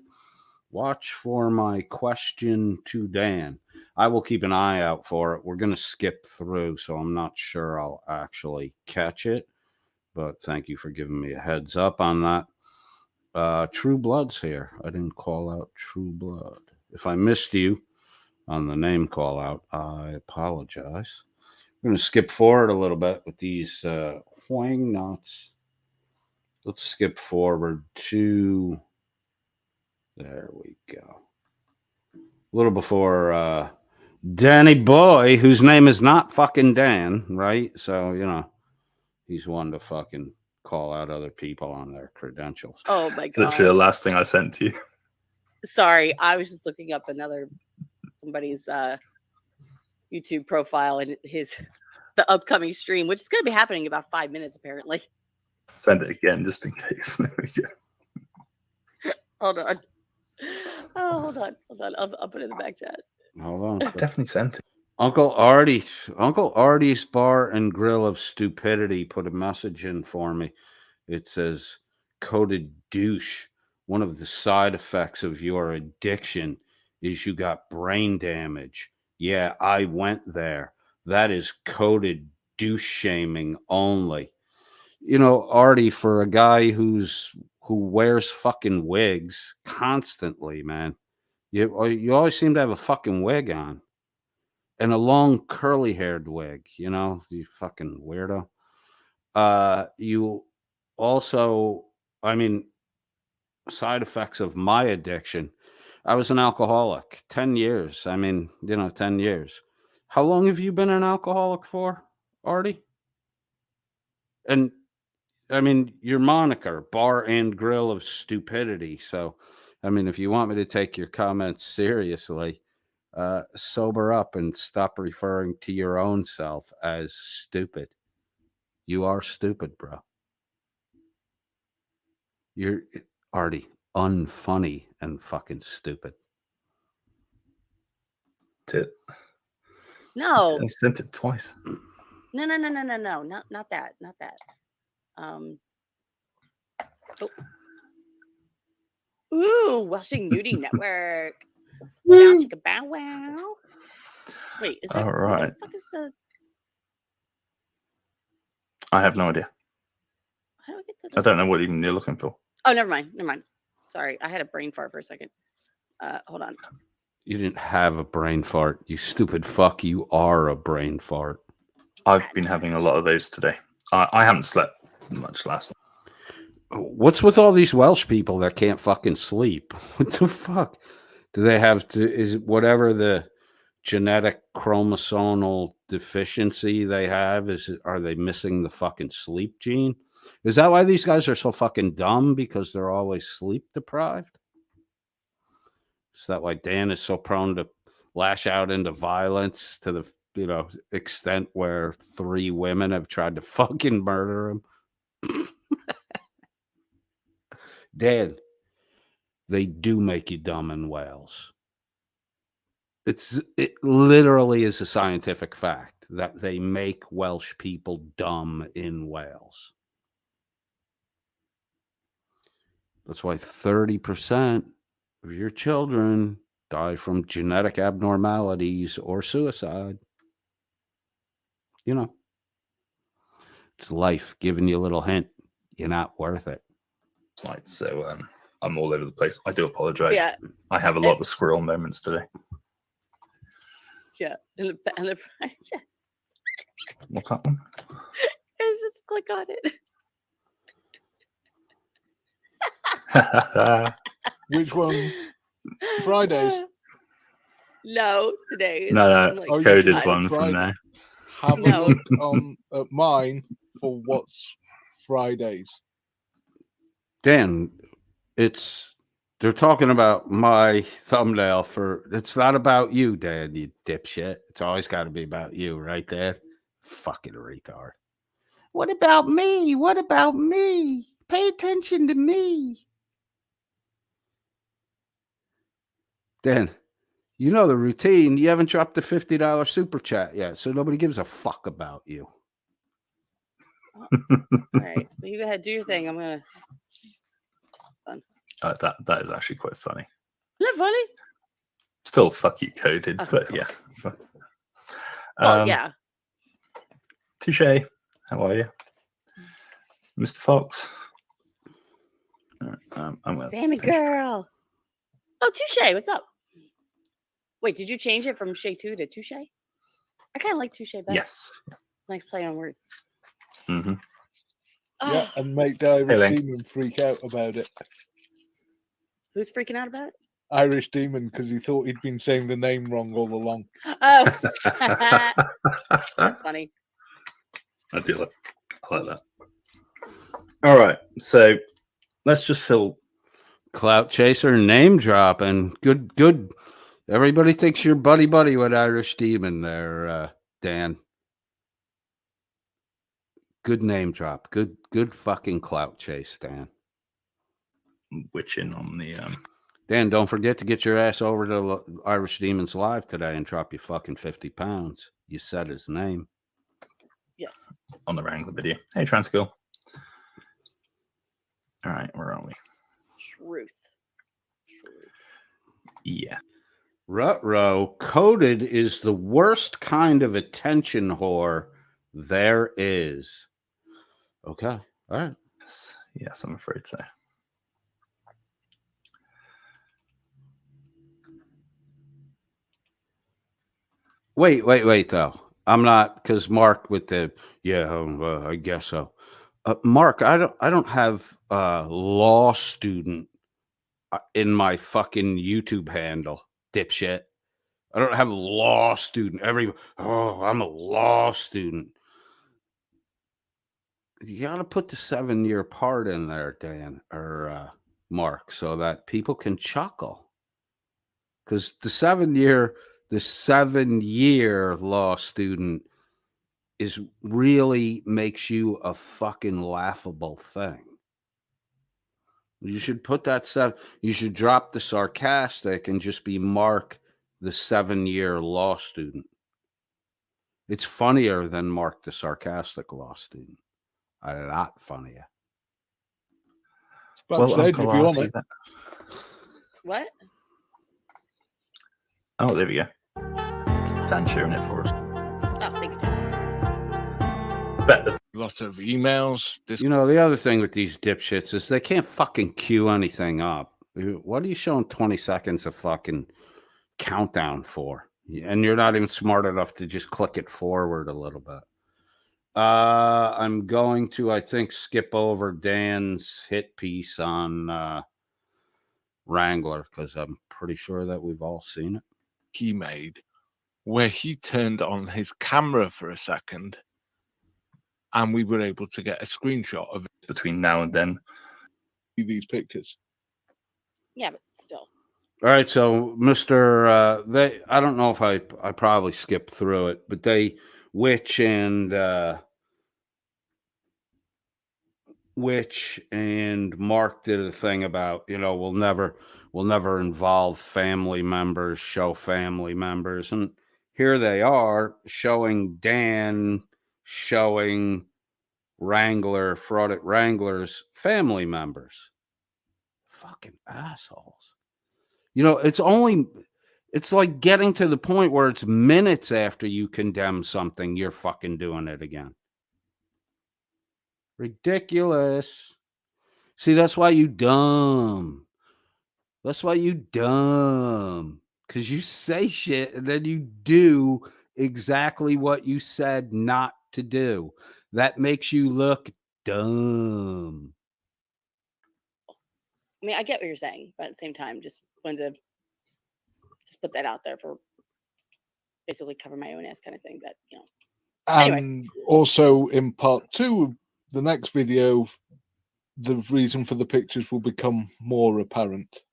watch for my question to Dan. I will keep an eye out for it. We're going to skip through, so I'm not sure I'll actually catch it, but thank you for giving me a heads up on that. True Blood's here. I didn't call out True Blood. If I missed you on the name call out, I apologize. We're going to skip forward a little bit with these Huang knots. Let's skip forward to, there we go, a little before Danny Boy, whose name is not fucking Dan, right? So, you know, he's one to fucking call out other people on their credentials. Oh my God. It's literally the last thing I sent to you. Sorry, I was just looking up somebody's YouTube profile and the upcoming stream, which is going to be happening in about 5 minutes, apparently. Send it again, just in case. There we go. Hold on. Oh, hold on. I'll put it in the back chat. Hold on. I've definitely sent it. Uncle Artie's Bar and Grill of Stupidity put a message in for me. It says, "Coded douche. One of the side effects of your addiction is you got brain damage. Yeah, I went there. That is coded douche shaming only." You know, Artie, for a guy who wears fucking wigs constantly, man, you always seem to have a fucking wig on. And a long curly haired wig, you know, you fucking weirdo. You also, I mean, side effects of my addiction. I was an alcoholic 10 years. I mean, 10 years. How long have you been an alcoholic for, Artie? And I mean, your moniker, Bar and Grill of Stupidity. So, I mean, if you want me to take your comments seriously, sober up and stop referring to your own self as stupid. You are stupid, bro. You're Artie, unfunny and fucking stupid. That's it. No. I sent it twice. No. Not that. Not that. Oh. Ooh, Washing Nudie Network. Bow chicka bow wow. Wait, is that All right. what the fuck is the? I have no idea. How do I get to I don't know what even you're looking for. Oh, never mind. Sorry, I had a brain fart for a second. Hold on. You didn't have a brain fart, you stupid fuck. You are a brain fart. I've been having a lot of those today. I haven't slept much last night. What's with all these Welsh people that can't fucking sleep? What the fuck? Do they have to? Is it whatever the genetic chromosomal deficiency they have? Are they missing the fucking sleep gene? Is that why these guys are so fucking dumb? Because they're always sleep deprived? Is that why Dan is so prone to lash out into violence to the extent where 3 women have tried to fucking murder him? Dan, they do make you dumb in Wales. It literally is a scientific fact that they make Welsh people dumb in Wales. That's why 30% of your children die from genetic abnormalities or suicide. You know, it's life giving you a little hint. You're not worth it. Like, so I'm all over the place. I do apologize. Yeah. I have a lot of squirrel moments today. Yeah. And the yeah. What's that one? It's just click on it. Which one? Fridays? No, today. No. Like, Oh, Coded just one Friday. from there. Have a No. look on at mine for what's Fridays. Dan, they're talking about my thumbnail for. It's not about you, Dan, you dipshit. It's always got to be about you, right, Dad? Fucking retard. What about me? What about me? Pay attention to me. Dan, you know the routine. You haven't dropped the $50 super chat yet, so nobody gives a fuck about you. All right. Well, you go ahead, do your thing. I'm gonna. That is actually quite funny. Isn't that funny? Still fuck you coded, Oh, but God. yeah. Well, yeah. Touche. How are you? Mr. Fox? I'm gonna Sammy girl. Oh, Touche. What's up? Wait, did you change it from Shay 2 to Touche? I kind of like Touche better. Yes. Nice play on words. Mm-hmm. Yeah, Oh, and make the Irish Link. Demon freak out about it. who's freaking out about it? Irish Demon, because he thought he'd been saying the name wrong all along. Oh, that's funny. I like that. All right, so let's just fill. Clout chaser name dropping. Good. Everybody thinks you're buddy with Irish Demon there, Dan. Good name drop. Good fucking clout chase, Dan. Witching on the Dan, don't forget to get your ass over to Irish Demons Live today and drop your fucking 50 pounds. You said his name. Yes. On the Wrangler video. Hey, Transkill. All right, where are we? Truth. Yeah. Ruh-roh, coded is the worst kind of attention whore there is. Okay. All right. Yes, I'm afraid so. Wait, though. I'm not, because Mark with the, I guess so. Mark, I don't have law student in my fucking YouTube handle, dipshit. I don't have law student. I'm a law student. You got to put the 7-year part in there, Dan or Mark, so that people can chuckle. Because the 7-year law student is really makes you a fucking laughable thing. You should put that you should drop the sarcastic and just be Mark, the 7-year law student. It's funnier than Mark, the sarcastic law student. A lot funnier. Backstage, if you want it. What? Oh, there we go. Dan sharing it for us. Oh, thank you. Bet Lots of emails. You know, the other thing with these dipshits is they can't fucking queue anything up. What are you showing 20 seconds of fucking countdown for? And you're not even smart enough to just click it forward a little bit. I'm going to, I think, skip over Dan's hit piece on Wrangler because I'm pretty sure that we've all seen it. He made where he turned on his camera for a second and we were able to get a screenshot of between now and then. these pictures. Yeah, but still. All right, so Mr. I don't know if I probably skipped through it, but Witch and Mark did a thing about, we'll never involve family members, show family members, and here they are showing Dan showing Fraud at Wrangler's family members. Fucking assholes. It's like getting to the point where it's minutes after you condemn something, you're fucking doing it again. Ridiculous. See, that's why you dumb. Because you say shit and then you do exactly what you said not to do. That makes you look dumb. I mean, I get what you're saying, but at the same time, just wanted to just put that out there for basically cover my own ass kind of thing. That And Anyway. also in part 2 of the next video, the reason for the pictures will become more apparent.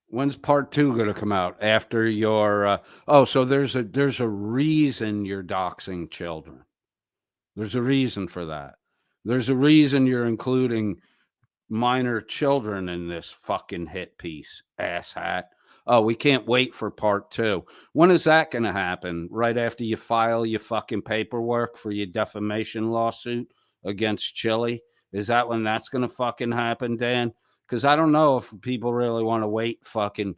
When's part 2 going to come out? After your so there's a reason you're doxing children. There's a reason for that. There's a reason you're including minor children in this fucking hit piece, asshat. Oh, we can't wait for part 2. When is that going to happen? Right after you file your fucking paperwork for your defamation lawsuit against Chili? Is that when that's going to fucking happen, Dan? Because I don't know if people really want to wait fucking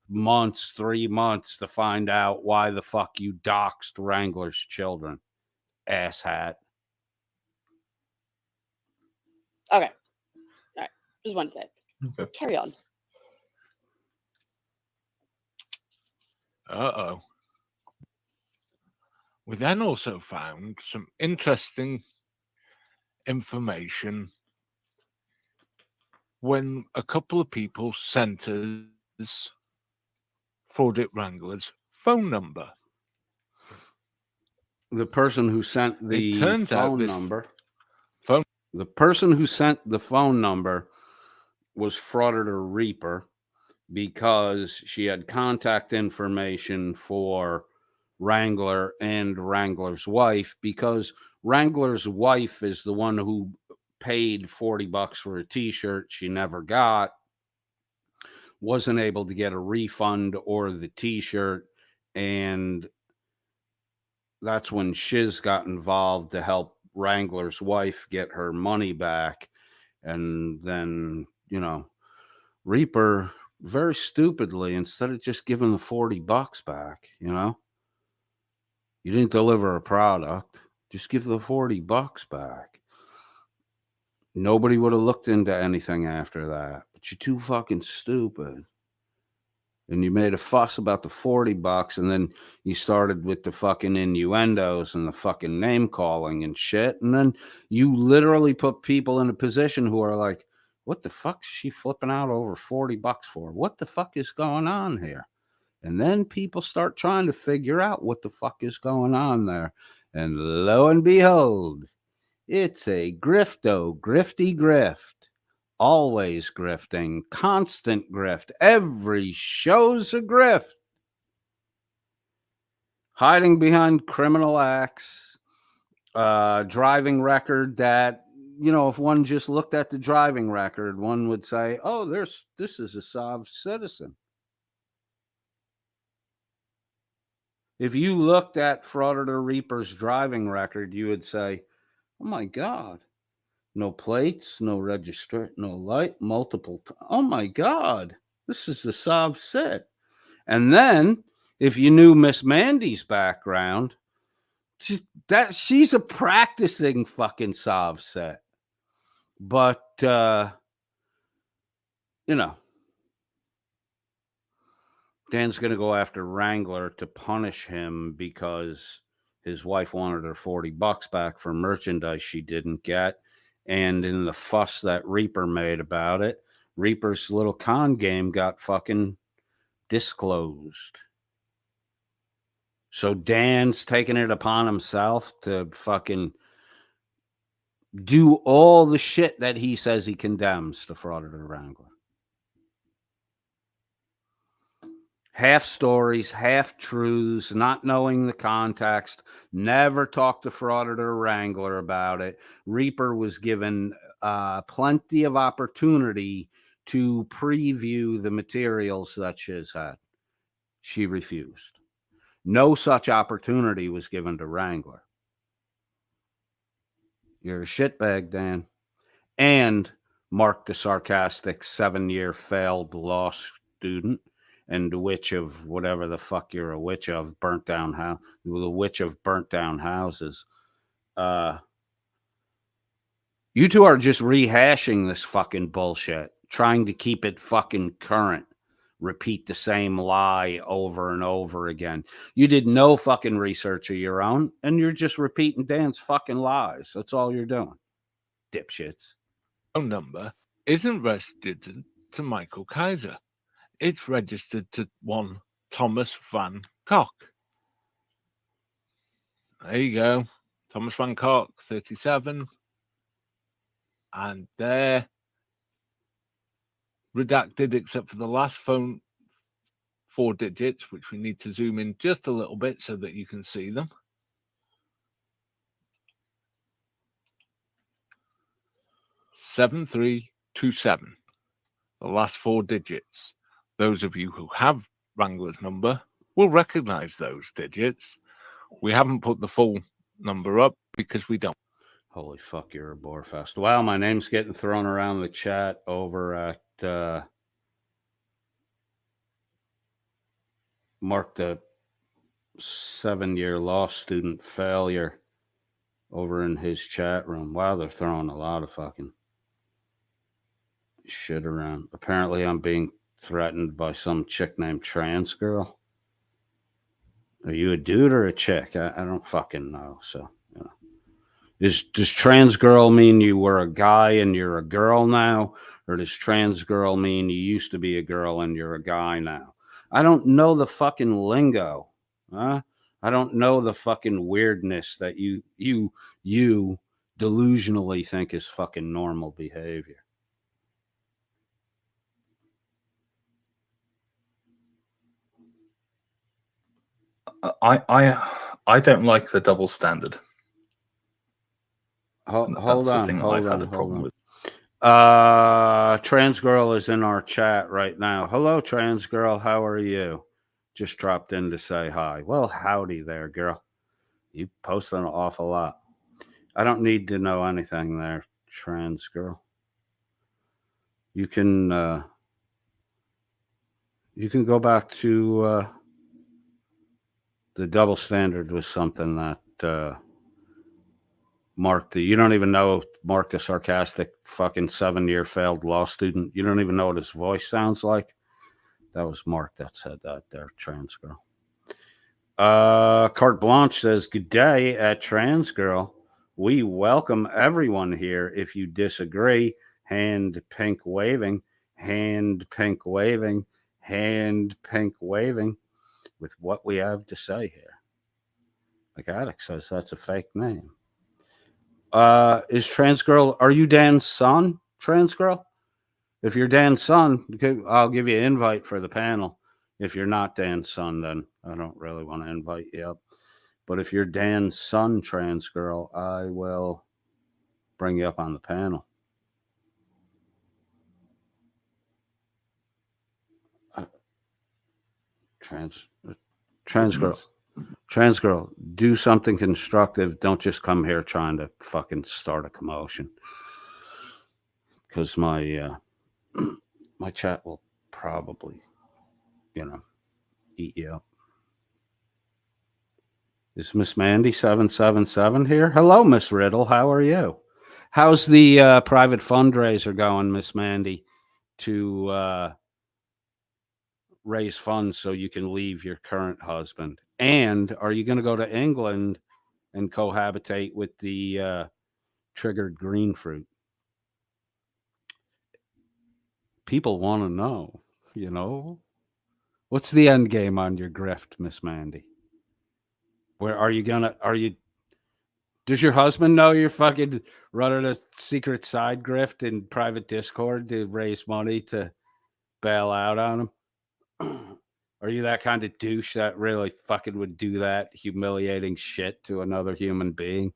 months, 3 months to find out why the fuck you doxed Wrangler's children, asshat. Okay. All right. Just wanted to say it. Okay. Carry on. Uh-oh. We then also found some interesting information when a couple of people sent us Fraud at Wrangler's phone number. The person who sent the turns out phone this number. phone- The person who sent the phone number was Frauditor Reaper because she had contact information for Wrangler and Wrangler's wife, because Wrangler's wife is the one who paid $40 for a t-shirt she never got. wasn't able to get a refund or the t-shirt, and that's when Shiz got involved to help Wrangler's wife get her money back. And then, you know, Reaper very stupidly, instead of just giving the $40 back, you know, you didn't deliver a product, just give the $40 back. Nobody would have looked into anything after that. But you're too fucking stupid. And you made a fuss about the $40, and then you started with the fucking innuendos and the fucking name calling and shit. And then you literally put people in a position who are like, what the fuck is she flipping out over $40 for? What the fuck is going on here? And then people start trying to figure out what the fuck is going on there. And lo and behold, it's a grifty grift. Always grifting, constant grift. Every show's a grift. Hiding behind criminal acts, driving record that, you know, if one just looked at the driving record, one would say, oh, this is a Sav citizen. If you looked at Frauditor Reaper's driving record, you would say, oh my God. No plates, no register, no light, multiple. Oh my God, this is the Sav set. And then, if you knew Miss Mandy's background, she's a practicing fucking Sav set. But you know, Dan's gonna go after Wrangler to punish him because his wife wanted her $40 back for merchandise she didn't get. And in the fuss that Reaper made about it, Reaper's little con game got fucking disclosed. So Dan's taking it upon himself to fucking do all the shit that he says he condemns to Frauditor Wrangler. Half stories, half truths, not knowing the context, never talked to Frauditor Wrangler about it. Reaper was given plenty of opportunity to preview the materials that Shiz had. She refused. No such opportunity was given to Wrangler. You're a shitbag, Dan. And Mark the sarcastic 7-year failed law student and the witch of whatever the fuck you're a witch of, burnt down house, the witch of burnt down houses. You two are just rehashing this fucking bullshit, trying to keep it fucking current. Repeat the same lie over and over again. You did no fucking research of your own, and you're just repeating Dan's fucking lies. That's all you're doing, dipshits. Phone number isn't registered to Michael Kaiser. It's registered to one Thomas Van Cock. There you go. Thomas Van Cock, 37. And there, redacted except for the last phone 4 digits, which we need to zoom in just a little bit so that you can see them. "7327." The last 4 digits. Those of you who have Wrangler's number will recognize those digits. We haven't put the full number up because we don't. Holy fuck, you're a borefest. Wow, my name's getting thrown around the chat over at Mark the 7-year law student failure over in his chat room. Wow, they're throwing a lot of fucking shit around. Apparently, I'm being threatened by some chick named Trans Girl. Are you a dude or a chick? I don't fucking know. So, you know. Does Trans Girl mean you were a guy and you're a girl now? Or does Trans Girl mean you used to be a girl and you're a guy now? I don't know the fucking lingo. Huh? I don't know the fucking weirdness that you delusionally think is fucking normal behavior. I don't like the double standard. Hold That's the on. thing Hold I've on. had a problem with. Trans girl is in our chat right now. Hello, trans girl. How are you? Just dropped in to say hi. Well, howdy there, girl. You posted an awful lot. I don't need to know anything there, trans girl. You can go back to the double standard was something that Mark, you don't even know Mark, the sarcastic fucking 7-year failed law student. You don't even know what his voice sounds like. That was Mark that said that there, trans girl. Carte Blanche says, good day at trans girl. We welcome everyone here. If you disagree, hand pink waving, hand pink waving, hand pink waving with what we have to say here. Like Alex says, that's a fake name. Is trans girl, are you Dan's son, trans girl? If you're Dan's son, I'll give you an invite for the panel. If you're not Dan's son, then I don't really want to invite you up. But if you're Dan's son, trans girl, I will bring you up on the panel. Trans girl, do something constructive. Don't just come here trying to fucking start a commotion. Because my my chat will probably, eat you up. Is Miss Mandy 777 here? Hello, Miss Riddle. How are you? How's the private fundraiser going, Miss Mandy, to raise funds so you can leave your current husband? And are you going to go to England and cohabitate with the triggered green fruit? People want to know, what's the end game on your grift, Miss Mandy? Where are you does your husband know you're fucking running a secret side grift in private Discord to raise money to bail out on him? Are you that kind of douche that really fucking would do that humiliating shit to another human being?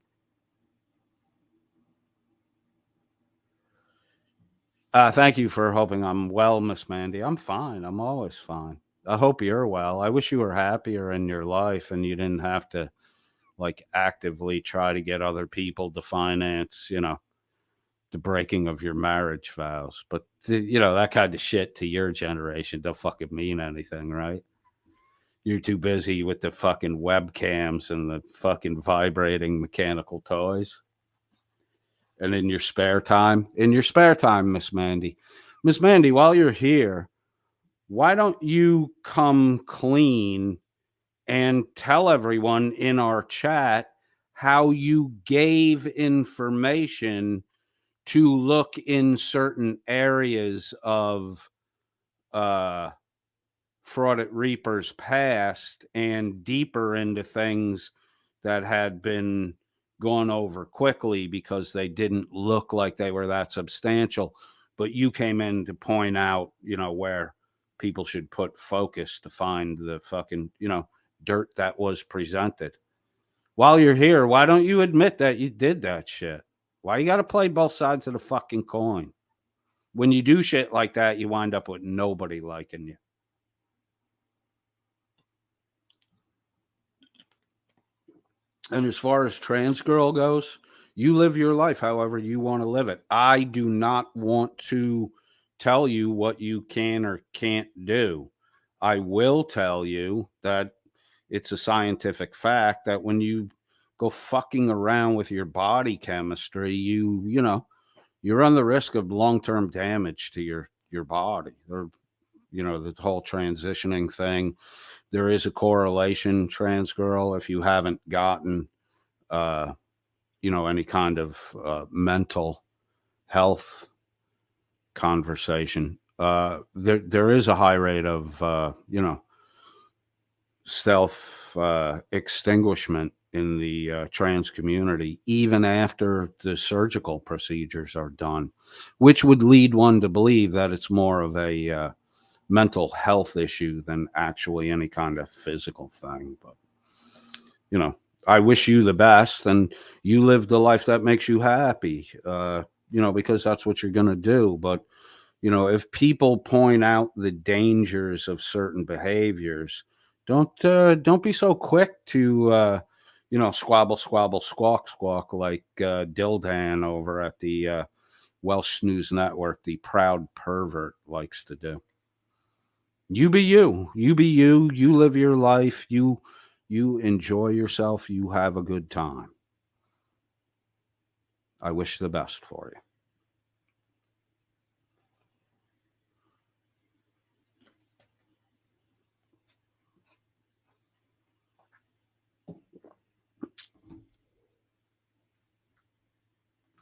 Thank you for hoping I'm well, Miss Mandy. I'm fine. I'm always fine. I hope you're well. I wish you were happier in your life and you didn't have to actively try to get other people to finance, the breaking of your marriage vows. But, that kind of shit to your generation don't fucking mean anything, right? You're too busy with the fucking webcams and the fucking vibrating mechanical toys. And in your spare time, Miss Mandy, while you're here, why don't you come clean and tell everyone in our chat how you gave information to look in certain areas of Fraud at Reaper's past and deeper into things that had been gone over quickly because they didn't look like they were that substantial. But you came in to point out, where people should put focus to find the fucking, dirt that was presented. While you're here, why don't you admit that you did that shit? Why you got to play both sides of the fucking coin? When you do shit like that, you wind up with nobody liking you. And as far as trans girl goes, you live your life however you want to live it. I do not want to tell you what you can or can't do. I will tell you that it's a scientific fact that when you go fucking around with your body chemistry, you run the risk of long-term damage to your body, or the whole transitioning thing. There is a correlation, trans girl, if you haven't gotten any kind of mental health conversation. There is a high rate of self extinguishment in the trans community, even after the surgical procedures are done, which would lead one to believe that it's more of a mental health issue than actually any kind of physical thing. But, I wish you the best and you live the life that makes you happy. because that's what you're going to do. But, if people point out the dangers of certain behaviors, don't be so quick to, squabble, squabble, squawk, squawk like Dildan over at the Welsh News Network, the proud pervert, likes to do. You be you. You be you. You live your life. You enjoy yourself. You have a good time. I wish the best for you.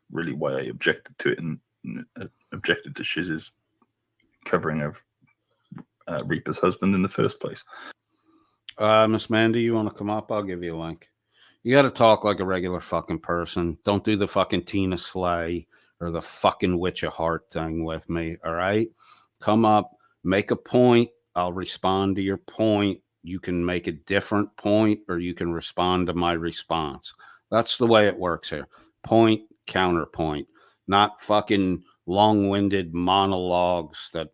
Really why I objected to it and objected to Shiz's covering of Reaper's husband in the first place. Miss Mandy, you want to come up? I'll give you a link. You got to talk like a regular fucking person. Don't do the fucking Tina Slay or the fucking Witch of Heart thing with me, all right? Come up, make a point. I'll respond to your point. You can make a different point or you can respond to my response. That's the way it works here. Point, counterpoint, not fucking long-winded monologues that,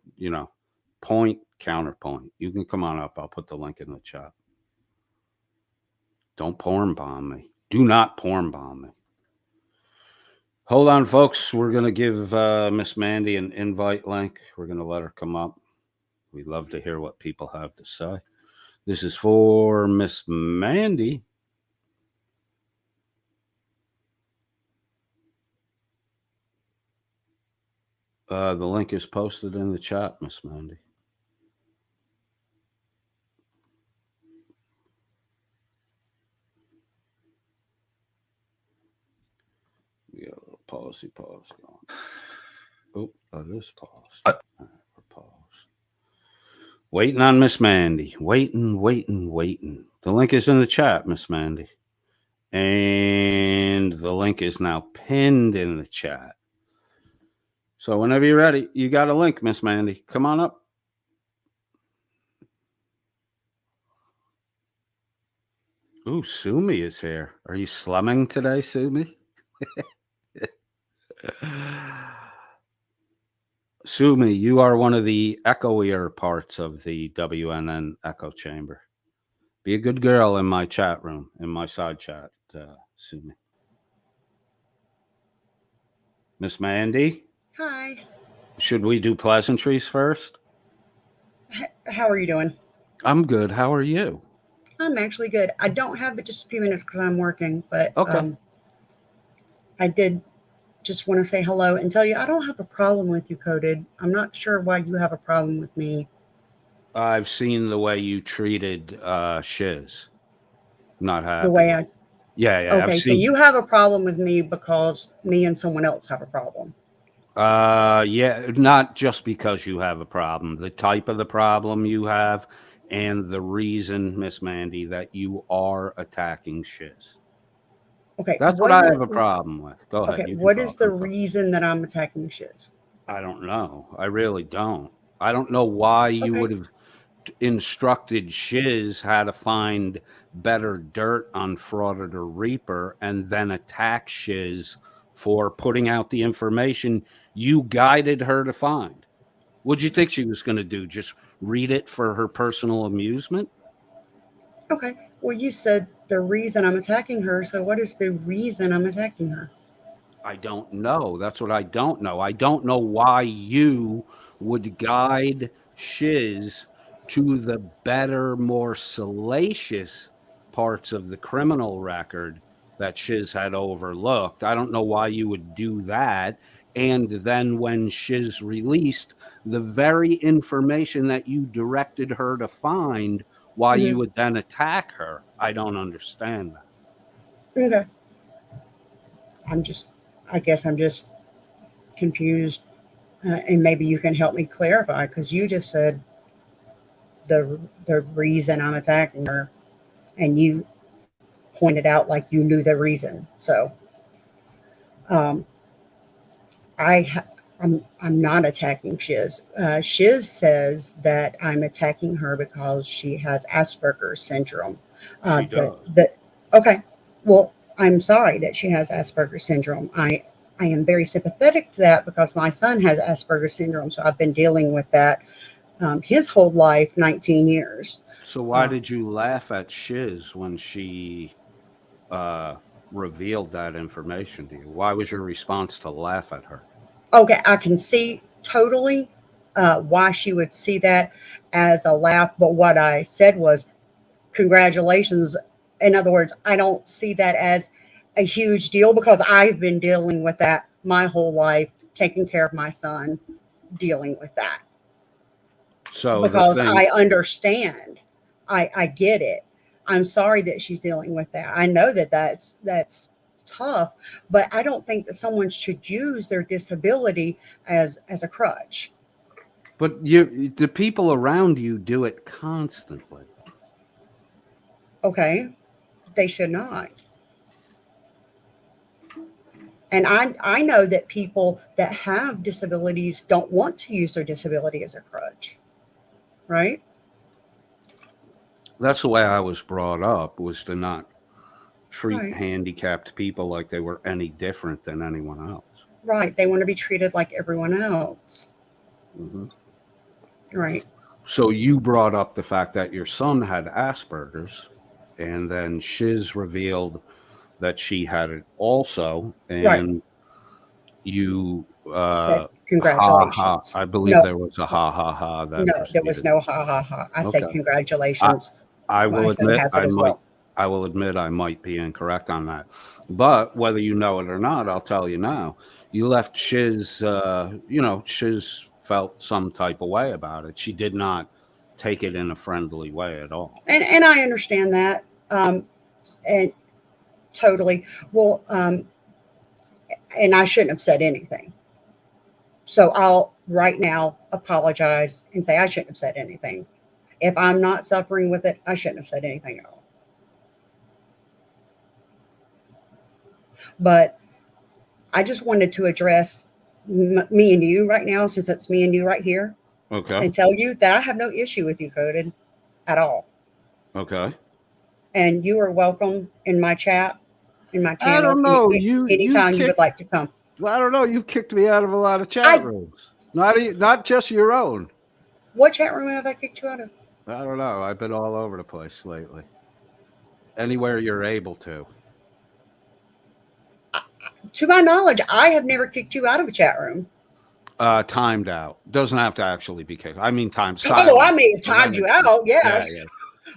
point, counterpoint. You can come on up. I'll put the link in the chat. Don't porn bomb me. Do not porn bomb me. Hold on, folks. We're going to give Miss Mandy an invite link. We're going to let her come up. We'd love to hear what people have to say. This is for Miss Mandy. The link is posted in the chat, Miss Mandy. We got a little pause going. Oh, that is paused. All right, we're paused. Waiting on Miss Mandy. Waiting. The link is in the chat, Miss Mandy. And the link is now pinned in the chat. So whenever you're ready, you got a link, Miss Mandy. Come on up. Ooh, Sumi is here. Are you slumming today, Sumi? Sumi, you are one of the echoier parts of the WNN echo chamber. Be a good girl in my chat room, in my side chat, Sumi. Miss Mandy? Hi. Should we do pleasantries first? How are you doing? I'm good. How are you? I'm actually good. I don't have but just a few minutes because I'm working, but okay. I did just want to say hello and tell you I don't have a problem with you, Coded. I'm not sure why you have a problem with me. I've seen the way you treated Shiz. Not happy. The way I... Yeah. Okay, so you have a problem with me because me and someone else have a problem. Yeah, not just because you have a problem. The type of the problem you have and the reason, Miss Mandy, that you are attacking Shiz. Okay. That's what I have a problem with. Go ahead. Okay, what is the reason that I'm attacking Shiz? I don't know. I really don't. I don't know why you would have instructed Shiz how to find better dirt on Frauditor Reaper and then attack Shiz for putting out the information you guided her to find. What'd you think she was going to do? Just read it for her personal amusement? Okay. Well, you said the reason I'm attacking her. So what is the reason I'm attacking her? I don't know. That's what I don't know. I don't know why you would guide Shiz to the better, more salacious parts of the criminal record that Shiz had overlooked. I don't know why you would do that. And then when Shiz released the very information that you directed her to find, why you would then attack her. I don't understand that. Okay. I guess I'm just confused. And maybe you can help me clarify, because you just said the reason I'm attacking her, and you pointed out like you knew the reason. So I'm not attacking Shiz. Shiz says that I'm attacking her because she has Asperger's syndrome. She does. Okay. Well, I'm sorry that she has Asperger's syndrome. I I am very sympathetic to that because my son has Asperger's syndrome. So I've been dealing with that his whole life, 19 years. So why did you laugh at Shiz when she revealed that information to you? Why was your response to laugh at her? Okay, I can see totally why she would see that as a laugh. But what I said was, congratulations. In other words, I don't see that as a huge deal because I've been dealing with that my whole life, taking care of my son, dealing with that. So Because I understand. I get it. I'm sorry that she's dealing with that. I know that that's tough, but I don't think that someone should use their disability as a crutch. But the people around you do it constantly. Okay, they should not. And I know that people that have disabilities don't want to use their disability as a crutch, right? That's the way I was brought up, was to not treat Right. handicapped people like they were any different than anyone else. Right. They want to be treated like everyone else. Mm-hmm. Right. So you brought up the fact that your son had Asperger's, and then Shiz revealed that she had it also, and Right. You said congratulations. Ha, ha. I believe No, there was a ha ha ha. That no, there was proceeded. no ha ha ha. I said Okay. congratulations. I My will son admit has it I as might. well. I will admit I might be incorrect on that, but whether you know it or not, I'll tell you now. You left Shiz. Shiz felt some type of way about it. She did not take it in a friendly way at all. And I understand that. And totally. Well, and I shouldn't have said anything. So I'll right now apologize and say I shouldn't have said anything. If I'm not suffering with it, I shouldn't have said anything at all. But I just wanted to address me and you right now, since it's me and you right here, Okay. and tell you that I have no issue with you, Coded, at all. Okay. And you are welcome in my chat, in my channel. I don't know. Anytime you would like to come. Well, I don't know. You've kicked me out of a lot of chat rooms. Not just your own. What chat room have I kicked you out of? I don't know. I've been all over the place lately. Anywhere you're able to. To my knowledge, I have never kicked you out of a chat room. Timed out. Doesn't have to actually be kicked. I mean, timed. Oh, I may have timed you out. Yeah. Yeah.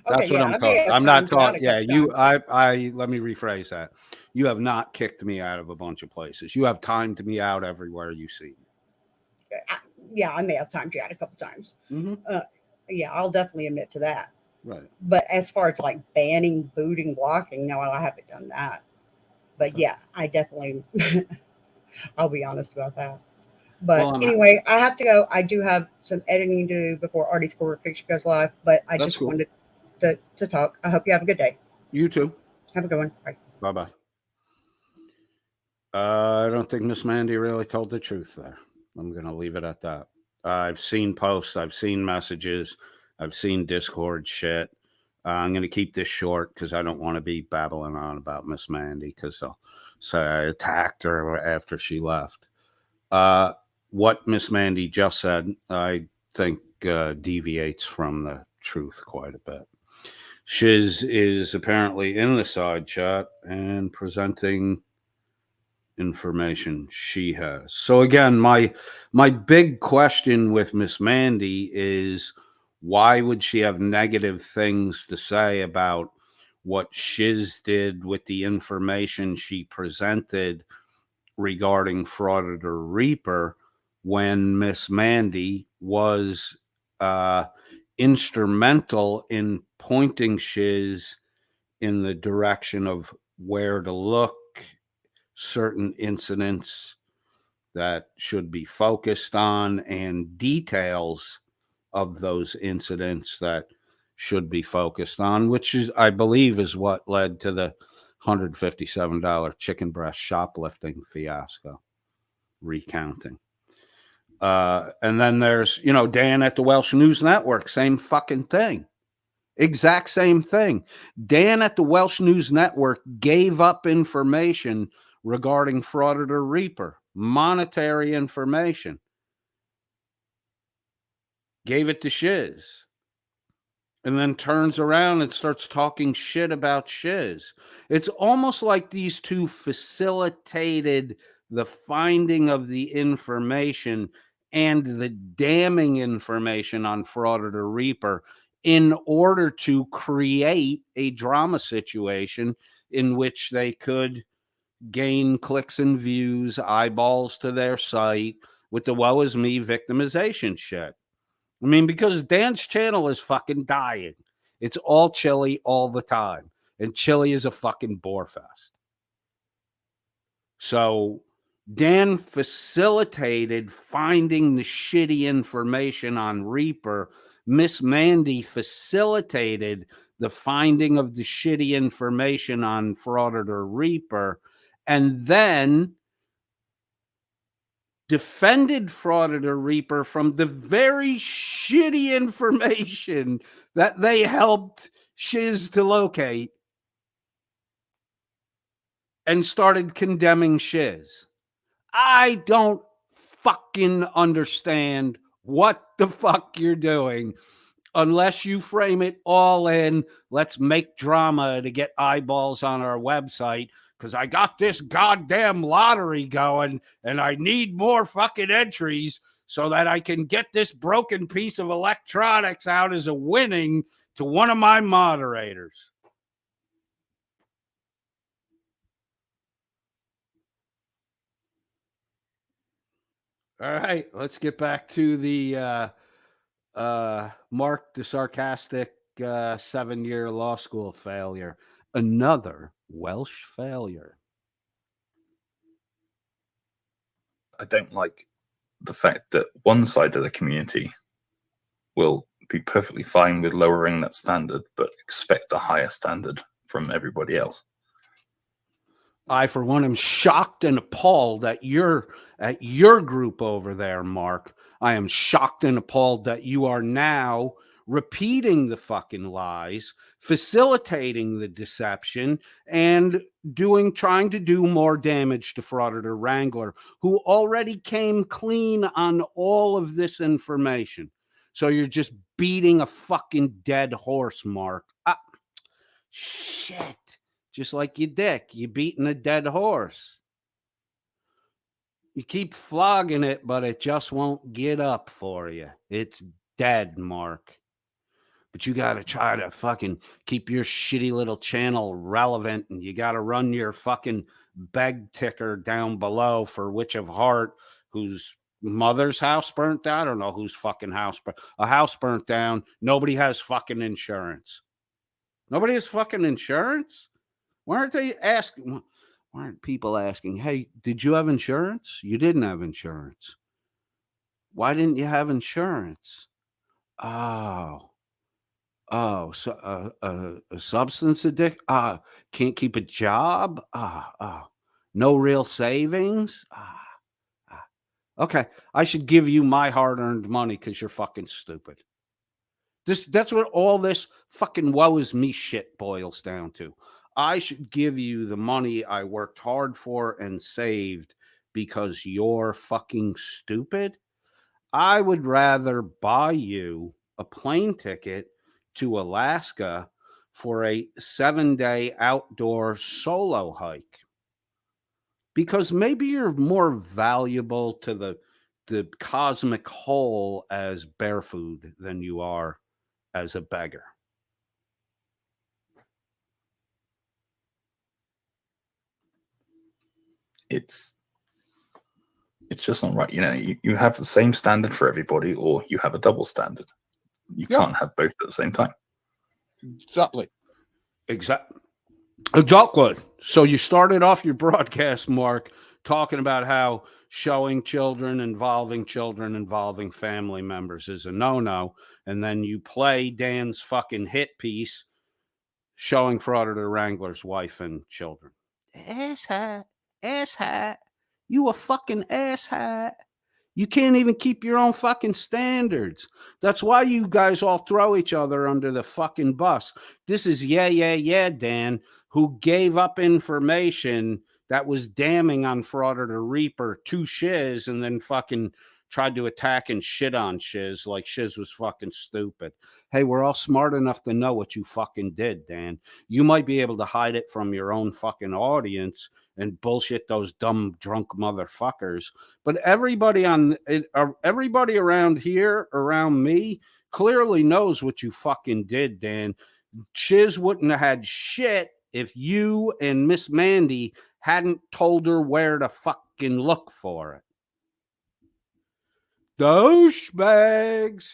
That's Okay, what yeah, I'm talking. I'm not talking. Yeah, you. I let me rephrase that. You have not kicked me out of a bunch of places. You have timed me out everywhere you see me. Yeah, I may have timed you out a couple times. Mm-hmm. Yeah, I'll definitely admit to that. Right. But as far as like banning, booting, blocking, no, I haven't done that. But yeah, I definitely, I'll be honest about that. But anyway, I have to go. I do have some editing to do before Artie's Corporate Fiction goes live. But I just wanted to talk. I hope you have a good day. You too. Have a good one. Bye. Bye-bye. I don't think Miss Mandy really told the truth there. I'm going to leave it at that. I've seen posts. I've seen messages. I've seen Discord shit. I'm going to keep this short because I don't want to be babbling on about Miss Mandy because they'll say I attacked her after she left. What Miss Mandy just said, I think deviates from the truth quite a bit. Shiz is apparently in the side chat and presenting information she has. So again, my big question with Miss Mandy is, why would she have negative things to say about what Shiz did with the information she presented regarding Frauditor Reaper when Miss Mandy was instrumental in pointing Shiz in the direction of where to look, certain incidents that should be focused on, and details of those incidents that should be focused on, which is, I believe, is what led to the $157 chicken breast shoplifting fiasco recounting. And then there's, Dan at the Welsh News Network, same fucking thing. Exact same thing. Dan at the Welsh News Network gave up information regarding Frauditor Reaper, monetary information. Gave it to Shiz. And then turns around and starts talking shit about Shiz. It's almost like these two facilitated the finding of the information and the damning information on Frauditor Reaper in order to create a drama situation in which they could gain clicks and views, eyeballs to their site with the woe is me victimization shit. I mean, because Dan's channel is fucking dying. It's all chili all the time. And chili is a fucking bore fest. So Dan facilitated finding the shitty information on Reaper. Miss Mandy facilitated the finding of the shitty information on Frauditor Reaper. And then defended Frauditor Reaper from the very shitty information that they helped Shiz to locate and started condemning Shiz. I don't fucking understand what the fuck you're doing unless you frame it all in, let's make drama to get eyeballs on our website because I got this goddamn lottery going and I need more fucking entries so that I can get this broken piece of electronics out as a winning to one of my moderators. All right, let's get back to the Mark the sarcastic 7-year law school failure. Another Welsh failure. I don't like the fact that one side of the community will be perfectly fine with lowering that standard, but expect a higher standard from everybody else. I, for one, am shocked and appalled at your group over there, Mark. I am shocked and appalled that you are now repeating the fucking lies, facilitating the deception, and trying to do more damage to Frauditor Wrangler, who already came clean on all of this information. So you're just beating a fucking dead horse, Mark. Shit. Just like your dick, you're beating a dead horse. You keep flogging it, but it just won't get up for you. It's dead, Mark. But you got to try to fucking keep your shitty little channel relevant, and you got to run your fucking beg ticker down below for Witch of Heart, whose mother's house burnt down. I don't know whose fucking house, but a house burnt down. Nobody has fucking insurance. Nobody has fucking insurance? Why aren't they asking? Why aren't people asking, hey, did you have insurance? You didn't have insurance. Why didn't you have insurance? So a substance addict? Can't keep a job? No real savings? Okay, I should give you my hard-earned money because you're fucking stupid. That's what all this fucking woe is me shit boils down to. I should give you the money I worked hard for and saved because you're fucking stupid. I would rather buy you a plane ticket to Alaska for a 7-day outdoor solo hike because maybe you're more valuable to the cosmic whole as bear food than you are as a beggar. It's just not right. You know, you have the same standard for everybody, or you have a double standard. You can't have both at the same time. Exactly. Exactly. So you started off your broadcast, Mark, talking about how showing children, involving family members is a no-no. And then you play Dan's fucking hit piece showing Frauditor Wrangler's wife and children. Asshat. You a fucking asshat. You can't even keep your own fucking standards. That's why you guys all throw each other under the fucking bus. This is Dan, who gave up information that was damning on Frauder the Reaper to Shiz, and then fucking tried to attack and shit on Shiz like Shiz was fucking stupid. Hey, we're all smart enough to know what you fucking did, Dan. You might be able to hide it from your own fucking audience and bullshit those dumb drunk motherfuckers, but everybody around here, around me, clearly knows what you fucking did, Dan. Shiz wouldn't have had shit if you and Miss Mandy hadn't told her where to fucking look for it. Douchebags.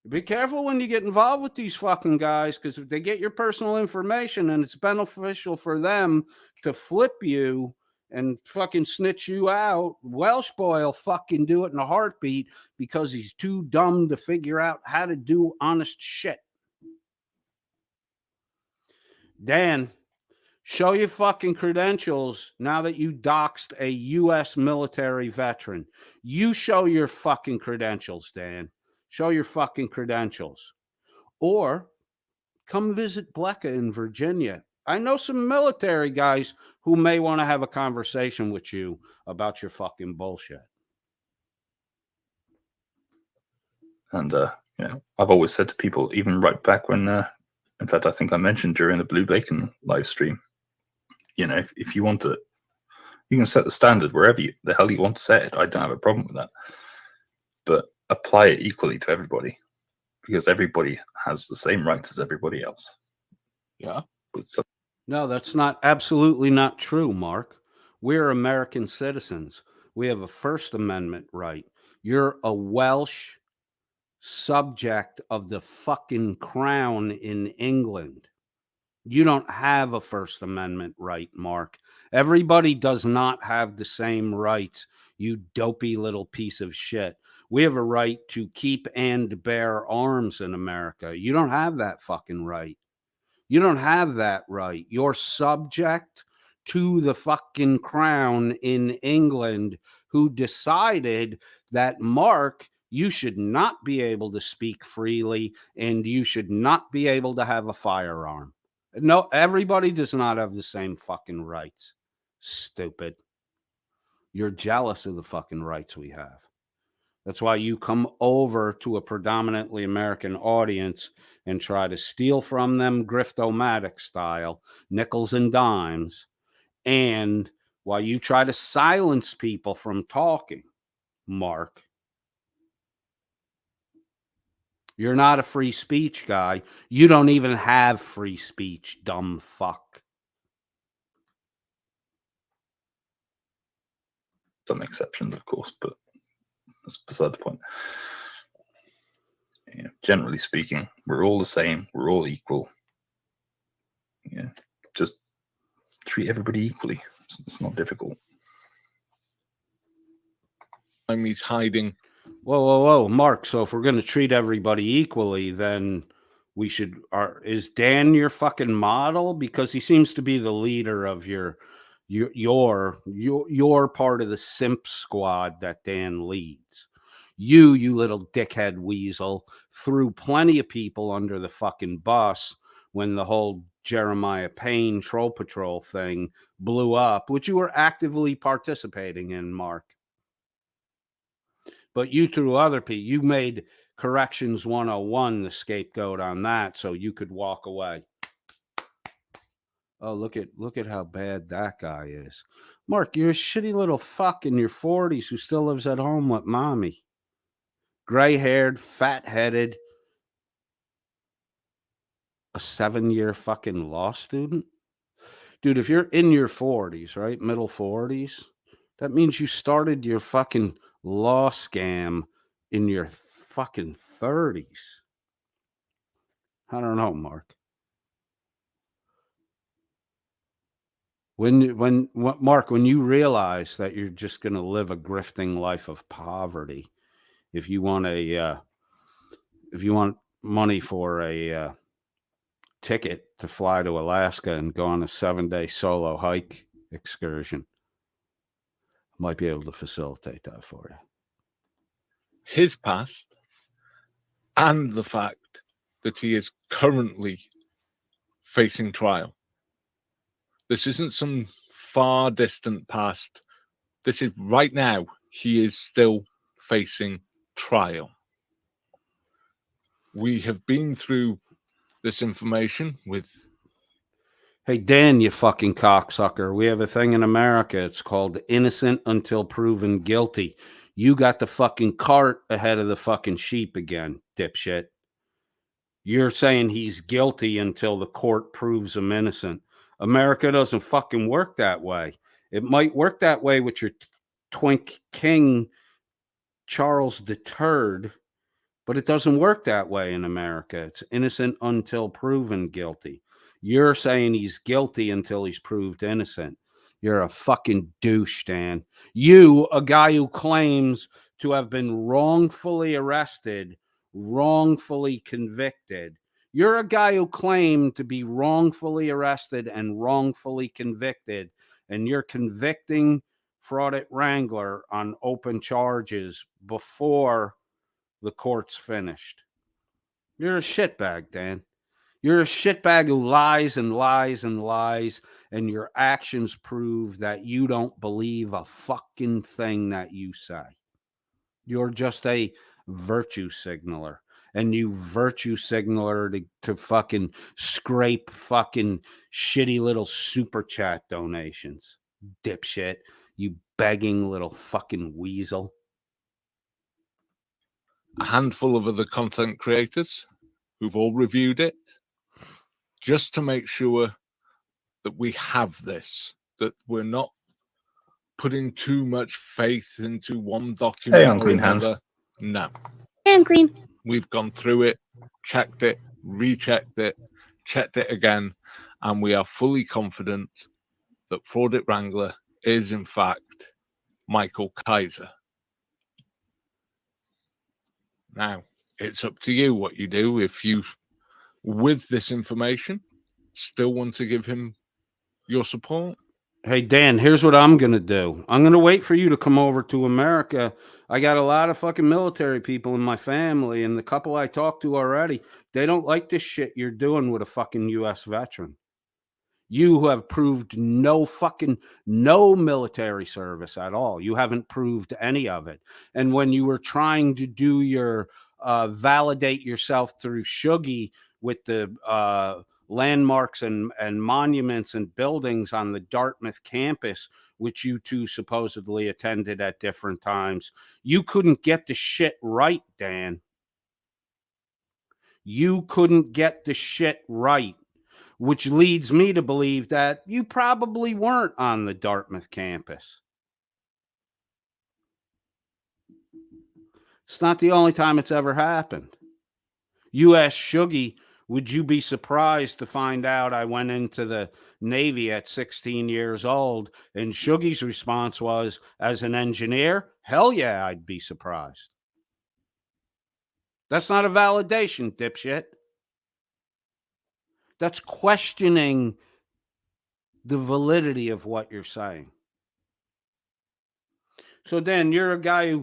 Be careful when you get involved with these fucking guys, because if they get your personal information and it's beneficial for them to flip you and fucking snitch you out, Welsh boy will fucking do it in a heartbeat because he's too dumb to figure out how to do honest shit. Dan, show your fucking credentials now that you doxed a U.S. military veteran. You show your fucking credentials, Dan. Show your fucking credentials. Or come visit Blecka in Virginia. I know some military guys who may want to have a conversation with you about your fucking bullshit. And, I've always said to people, even right back when, in fact, I think I mentioned during the Blue Bacon live stream, if you want to, you can set the standard wherever the hell you want to set it. I don't have a problem with that. But apply it equally to everybody, because everybody has the same rights as everybody else. Yeah. No, that's absolutely not true, Mark. We're American citizens. We have a First Amendment right. You're a Welsh subject of the fucking crown in England. You don't have a First Amendment right, Mark. Everybody does not have the same rights, you dopey little piece of shit. We have a right to keep and bear arms in America. You don't have that fucking right. You don't have that right. You're subject to the fucking crown in England, who decided that, Mark, you should not be able to speak freely and you should not be able to have a firearm. No, everybody does not have the same fucking rights. Stupid. You're jealous of the fucking rights we have. That's why you come over to a predominantly American audience and try to steal from them grift-o-matic style, nickels and dimes, and why you try to silence people from talking, Mark. You're not a free speech guy. You don't even have free speech, dumb fuck. Some exceptions, of course, but that's beside the point. Generally speaking, we're all the same. We're all equal. Just treat everybody equally. It's not difficult. He's hiding. Whoa, Mark. So if we're going to treat everybody equally, then we should. Is Dan your fucking model? Because he seems to be the leader of your part of the simp squad that Dan leads. You little dickhead weasel, threw plenty of people under the fucking bus when the whole Jeremiah Payne Troll Patrol thing blew up, which you were actively participating in, Mark. But you threw other people. You made Corrections 101 the scapegoat on that, so you could walk away. Oh, look at how bad that guy is. Mark, you're a shitty little fuck in your 40s who still lives at home with mommy. Gray-haired, fat-headed, a 7-year fucking law student. Dude, if you're in your 40s, right, middle 40s, that means you started your fucking law scam in your fucking 30s. I don't know, Mark. Mark, when you realize that you're just going to live a grifting life of poverty, if you want money for a ticket to fly to Alaska and go on a 7-day solo hike excursion, I might be able to facilitate that for you. His past and the fact that he is currently facing trial. This isn't some far distant past. This is right now. He is still facing trial. We have been through this information with. Hey, Dan, you fucking cocksucker. We have a thing in America. It's called innocent until proven guilty. You got the fucking cart ahead of the fucking sheep again, dipshit. You're saying he's guilty until the court proves him innocent. America doesn't fucking work that way. It might work that way with your twink king, Charles III, but it doesn't work that way in America. It's innocent until proven guilty. You're saying he's guilty until he's proved innocent. You're a fucking douche, Dan. You, a guy who claims to have been wrongfully arrested, wrongfully convicted. You're a guy who claimed to be wrongfully arrested and wrongfully convicted, and you're convicting Fraudit Wrangler on open charges before the court's finished. You're a shitbag, Dan. You're a shitbag who lies and lies and lies, and your actions prove that you don't believe a fucking thing that you say. You're just a virtue signaler, and you virtue signaler to fucking scrape fucking shitty little super chat donations. Dipshit. You begging little fucking weasel. A handful of other content creators who've all reviewed it just to make sure that we have this, that we're not putting too much faith into one document Hey, or unclean hands. another. No. And green. We've gone through it, checked it, rechecked it, checked it again, and we are fully confident that Fraudit Wrangler is, in fact, Michael Kaiser. Now, it's up to you what you do. If you, with this information, still want to give him your support. Hey, Dan, here's what I'm going to do. I'm going to wait for you to come over to America. I got a lot of fucking military people in my family, and the couple I talked to already, they don't like this shit you're doing with a fucking U.S. veteran. You who have proved no military service at all. You haven't proved any of it. And when you were trying to do your validate yourself through Shuggy with the landmarks and monuments and buildings on the Dartmouth campus, which you two supposedly attended at different times, you couldn't get the shit right, Dan. You couldn't get the shit right, which leads me to believe that you probably weren't on the Dartmouth campus. It's not the only time it's ever happened. You asked Shuggy, would you be surprised to find out I went into the Navy at 16 years old? And Shuggy's response was, as an engineer, hell yeah, I'd be surprised. That's not a validation, dipshit. That's questioning the validity of what you're saying. So then you're a guy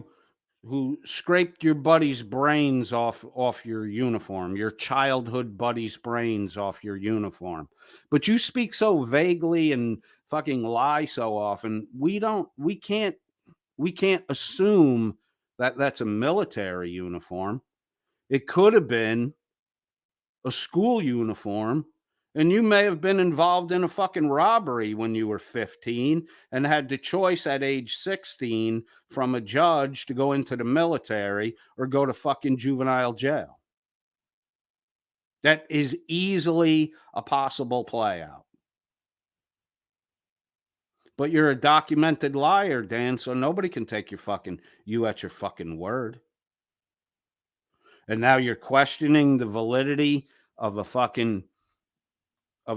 who scraped your buddy's brains off your uniform, your childhood buddy's brains off your uniform. But you speak so vaguely and fucking lie so often. We can't assume that that's a military uniform. It could have been a school uniform, and you may have been involved in a fucking robbery when you were 15 and had the choice at age 16 from a judge to go into the military or go to fucking juvenile jail. That is easily a possible play out. But you're a documented liar, Dan, so nobody can take you at your fucking word. And now you're questioning the validity of a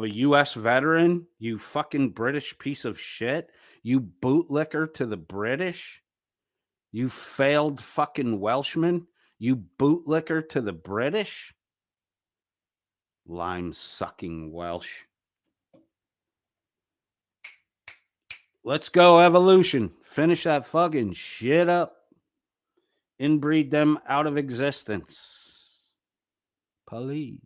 U.S. veteran, you fucking British piece of shit, you bootlicker to the British, you failed fucking Welshman, you bootlicker to the British, lime-sucking Welsh. Let's go, evolution. Finish that fucking shit up. Inbreed them out of existence. Please.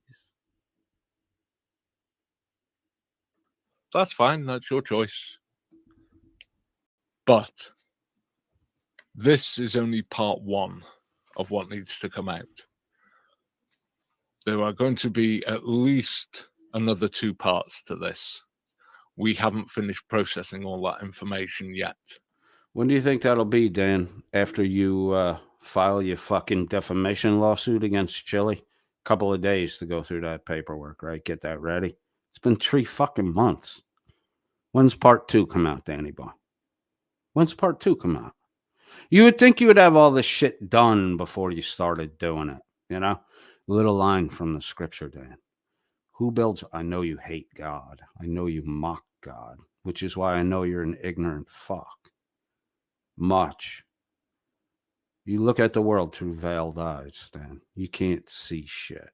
That's fine. That's your choice. But this is only part one of what needs to come out. There are going to be at least another 2 parts to this. We haven't finished processing all that information yet. When do you think that'll be, Dan? After you file your fucking defamation lawsuit against Chile? Couple of days to go through that paperwork, right? Get that ready. It's been 3 fucking months. When's part 2 come out, Danny Boy? When's part 2 come out? You would think you would have all this shit done before you started doing it, you know? Little line from the scripture, Dan. Who builds? I know you hate God. I know you mock God, which is why I know you're an ignorant fuck. Much. You look at the world through veiled eyes, Dan. You can't see shit.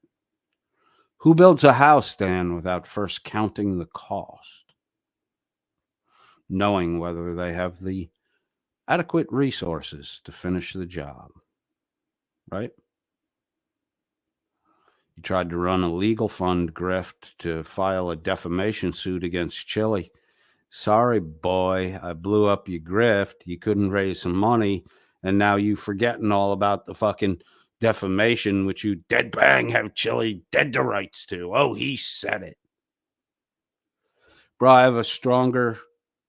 Who builds a house, Dan, without first counting the cost? Knowing whether they have the adequate resources to finish the job, right? You tried to run a legal fund grift to file a defamation suit against Chile. Sorry, boy, I blew up your grift. You couldn't raise some money, and now you forgetting all about the fucking defamation, which you dead bang have Chile dead to rights to. Oh, he said it. Bro, I have a stronger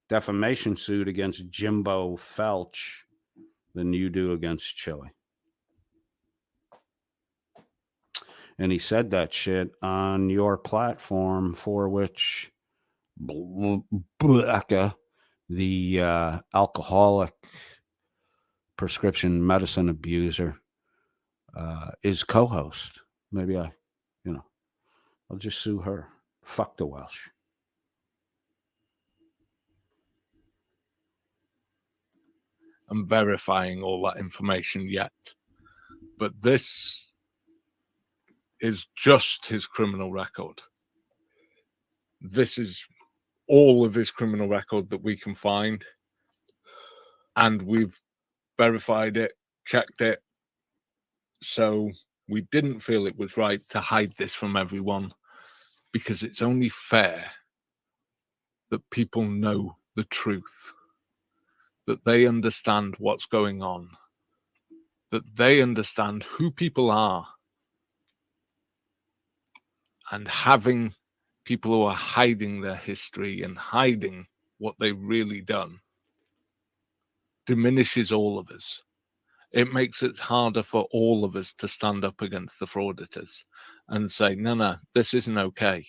defamation suit against Jimbo Felch than you do against Chile. And he said that shit on your platform, for which the alcoholic prescription medicine abuser is co-host. Maybe I'll just sue her. Fuck the Welsh. I'm verifying all that information yet. But this is just his criminal record. This is all of his criminal record that we can find. And we've verified it, checked it. So we didn't feel it was right to hide this from everyone, because it's only fair that people know the truth, that they understand what's going on, that they understand who people are. And having people who are hiding their history and hiding what they've really done diminishes all of us. It makes it harder for all of us to stand up against the frauditors and say, no, this isn't okay.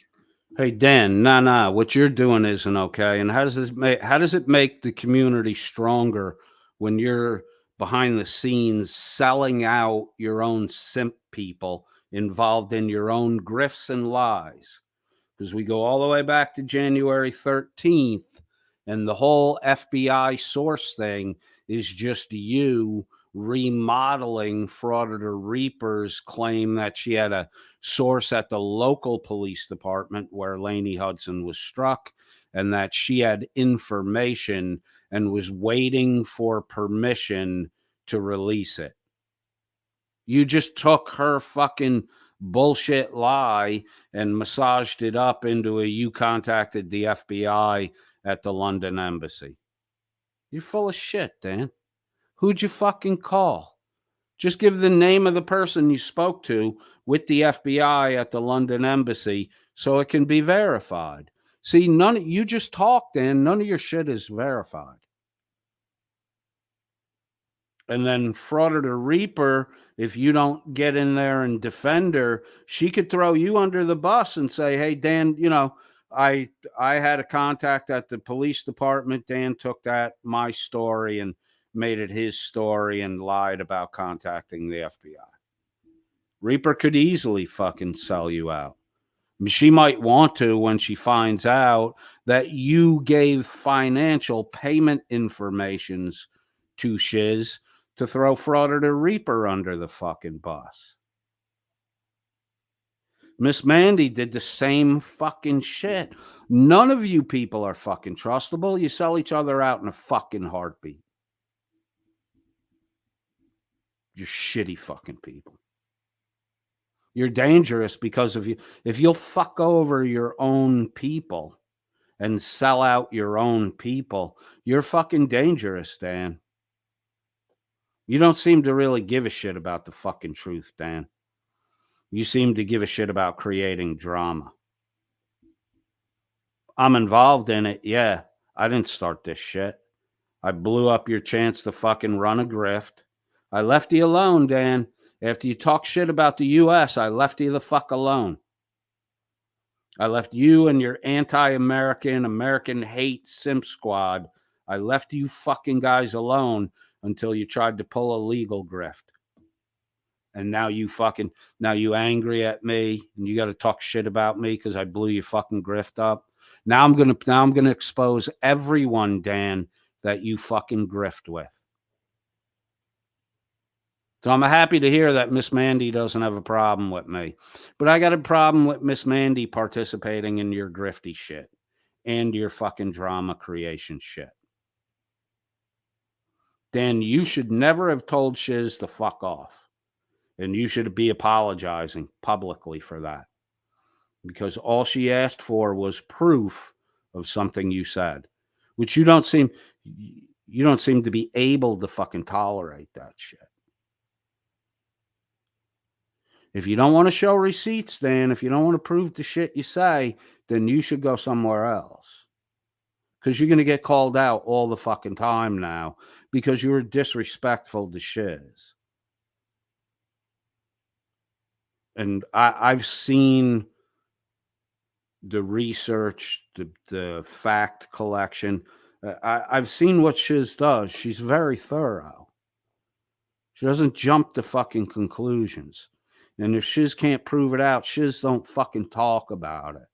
Hey, Dan, nah, what you're doing isn't okay. And how does it make the community stronger when you're behind the scenes selling out your own simp people involved in your own grifts and lies? Because we go all the way back to January 13th, and the whole FBI source thing is just you remodeling Frauditor Reaper's claim that she had a source at the local police department where Lainey Hudson was struck, and that she had information and was waiting for permission to release it. You just took her fucking bullshit lie and massaged it up into you contacted the FBI at the London embassy. You're full of shit, Dan. Who'd you fucking call? Just give the name of the person you spoke to with the FBI at the London embassy so it can be verified. See, you just talked, Dan. None of your shit is verified. And then Frauditor Reaper, if you don't get in there and defend her, she could throw you under the bus and say, hey, Dan, I had a contact at the police department. Dan took my story and made it his story and lied about contacting the FBI. Reaper could easily fucking sell you out. She might want to when she finds out that you gave financial payment informations to Shiz to throw Frauditor Reaper under the fucking bus. Miss Mandy did the same fucking shit. None of you people are fucking trustable. You sell each other out in a fucking heartbeat. You're shitty fucking people. You're dangerous because if you'll fuck over your own people and sell out your own people, you're fucking dangerous, Dan. You don't seem to really give a shit about the fucking truth, Dan. You seem to give a shit about creating drama. I'm involved in it, yeah. I didn't start this shit. I blew up your chance to fucking run a grift. I left you alone, Dan. After you talk shit about the U.S., I left you the fuck alone. I left you and your anti-American, American hate simp squad. I left you fucking guys alone until you tried to pull a legal grift. And now you angry at me and you got to talk shit about me because I blew your fucking grift up. Now I'm gonna expose everyone, Dan, that you fucking grift with. So I'm happy to hear that Miss Mandy doesn't have a problem with me. But I got a problem with Miss Mandy participating in your grifty shit and your fucking drama creation shit. Dan, you should never have told Shiz to fuck off. And you should be apologizing publicly for that. Because all she asked for was proof of something you said, which you don't seem to be able to fucking tolerate that shit. If you don't want to show receipts, Dan, if you don't want to prove the shit you say, then you should go somewhere else. Because you're going to get called out all the fucking time now because you were disrespectful to Shiz. And I've seen the research, the fact collection. I've seen what Shiz does. She's very thorough. She doesn't jump to fucking conclusions. And if Shiz can't prove it out, Shiz don't fucking talk about it.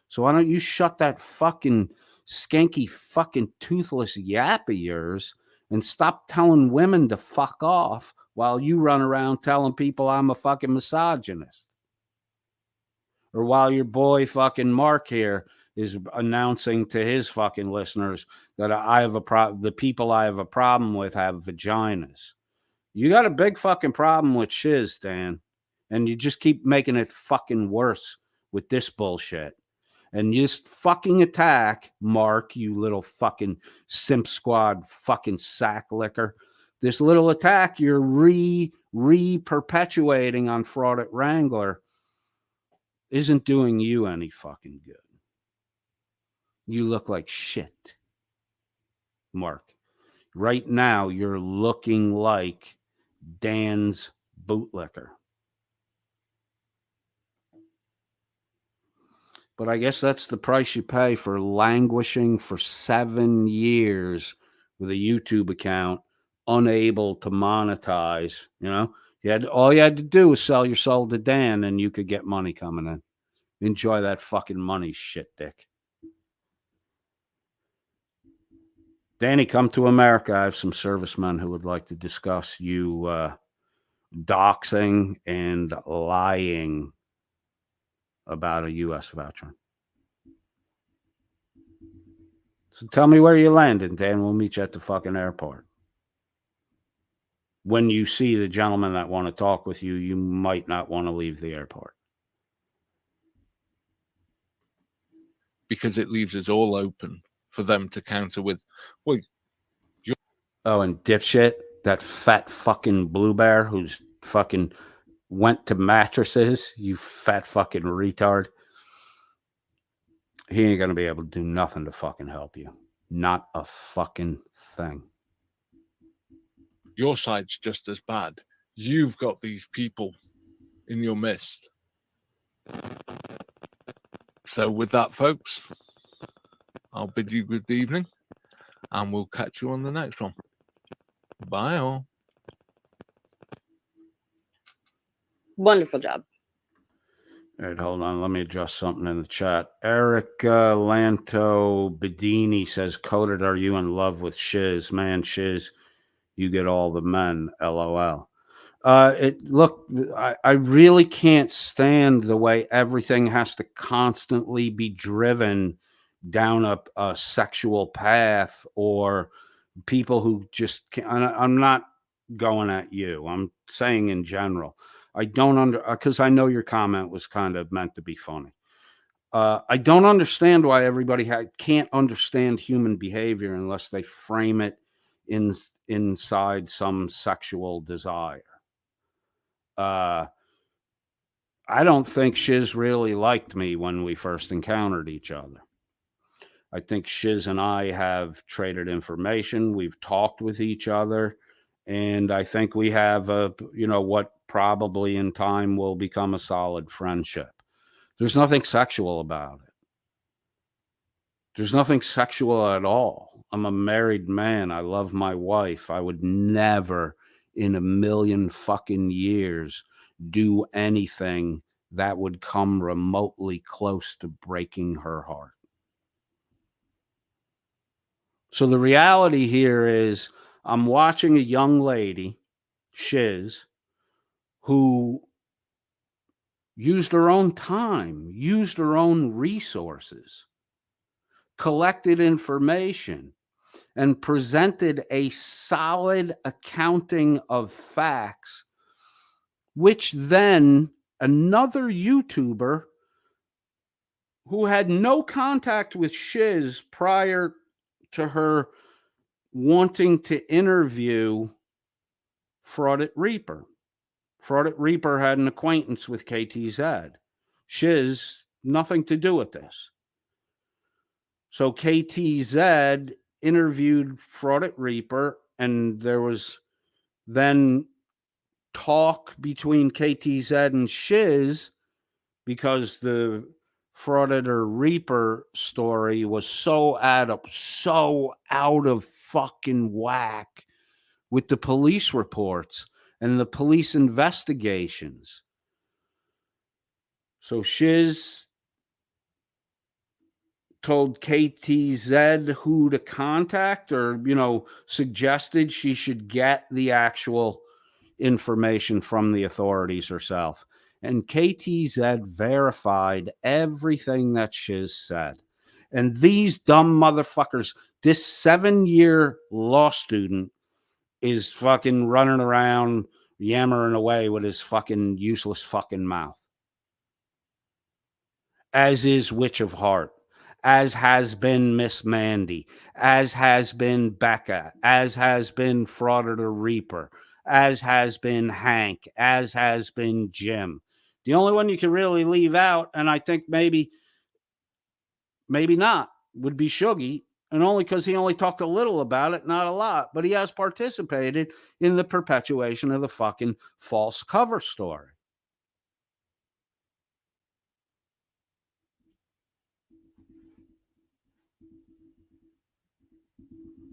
So why don't you shut that fucking skanky fucking toothless yap of yours and stop telling women to fuck off while you run around telling people I'm a fucking misogynist. Or while your boy fucking Mark here is announcing to his fucking listeners that I have the people I have a problem with have vaginas. You got a big fucking problem with Shiz, Dan. And you just keep making it fucking worse with this bullshit. And you just fucking attack Mark, you little fucking simp squad fucking sack licker. This little attack you're re-perpetuating on Fraud at Wrangler isn't doing you any fucking good. You look like shit, Mark. Right now, you're looking like Dan's bootlicker. But I guess that's the price you pay for languishing for 7 years with a YouTube account, unable to monetize. You know, all you had to do was sell your soul to Dan, and you could get money coming in. Enjoy that fucking money, shit dick. Danny, come to America. I have some servicemen who would like to discuss you doxing and lying about a U.S. veteran. So tell me where you're landing, Dan. We'll meet you at the fucking airport. When you see the gentlemen that want to talk with you, you might not want to leave the airport. Because it leaves us all open for them to counter with, well, oh, and dipshit, that fat fucking blue bear who's fucking went to mattresses, you fat fucking retard. He ain't gonna be able to do nothing to fucking help you. Not a fucking thing. your side's just as bad. You've got these people in your midst. So with that, folks, I'll bid you good evening, and we'll catch you on the next one. Bye all. Wonderful job. All right, hold on. Let me adjust something in the chat. Erica Lanto Bedini says, "Coded, are you in love with Shiz? Man, Shiz, you get all the men. LOL." Look, I really can't stand the way everything has to constantly be driven down a sexual path, or people who just can't. I'm not going at you. I'm saying in general. I don't because I know your comment was kind of meant to be funny. I don't understand why everybody can't understand human behavior unless they frame it inside some sexual desire. I don't think Shiz really liked me when we first encountered each other. I think Shiz and I have traded information. We've talked with each other. And I think we have what probably in time will become a solid friendship. There's nothing sexual about it. There's nothing sexual at all. I'm a married man. I love my wife. I would never in a million fucking years do anything that would come remotely close to breaking her heart. So the reality here is I'm watching a young lady, Shiz, who used her own time, used her own resources, collected information, and presented a solid accounting of facts, which then another YouTuber who had no contact with Shiz prior to her wanting to interview Fraudit Reaper. Fraudit Reaper had an acquaintance with KTZ. Shiz, nothing to do with this. So KTZ interviewed Fraudit Reaper, and there was then talk between KTZ and Shiz because the Frauditor Reaper story was so out of fucking whack with the police reports and the police investigations. So Shiz told KTZ who to contact, or, suggested she should get the actual information from the authorities herself. And KTZ verified everything that Shiz said. And these dumb motherfuckers, this 7-year law student is fucking running around yammering away with his fucking useless fucking mouth. As is Witch of Heart, as has been Miss Mandy, as has been Becca, as has been Frauditor Reaper, as has been Hank, as has been Jim. The only one you can really leave out, and I think maybe not, would be Shuggy, and only because he only talked a little about it, not a lot, but he has participated in the perpetuation of the fucking false cover story.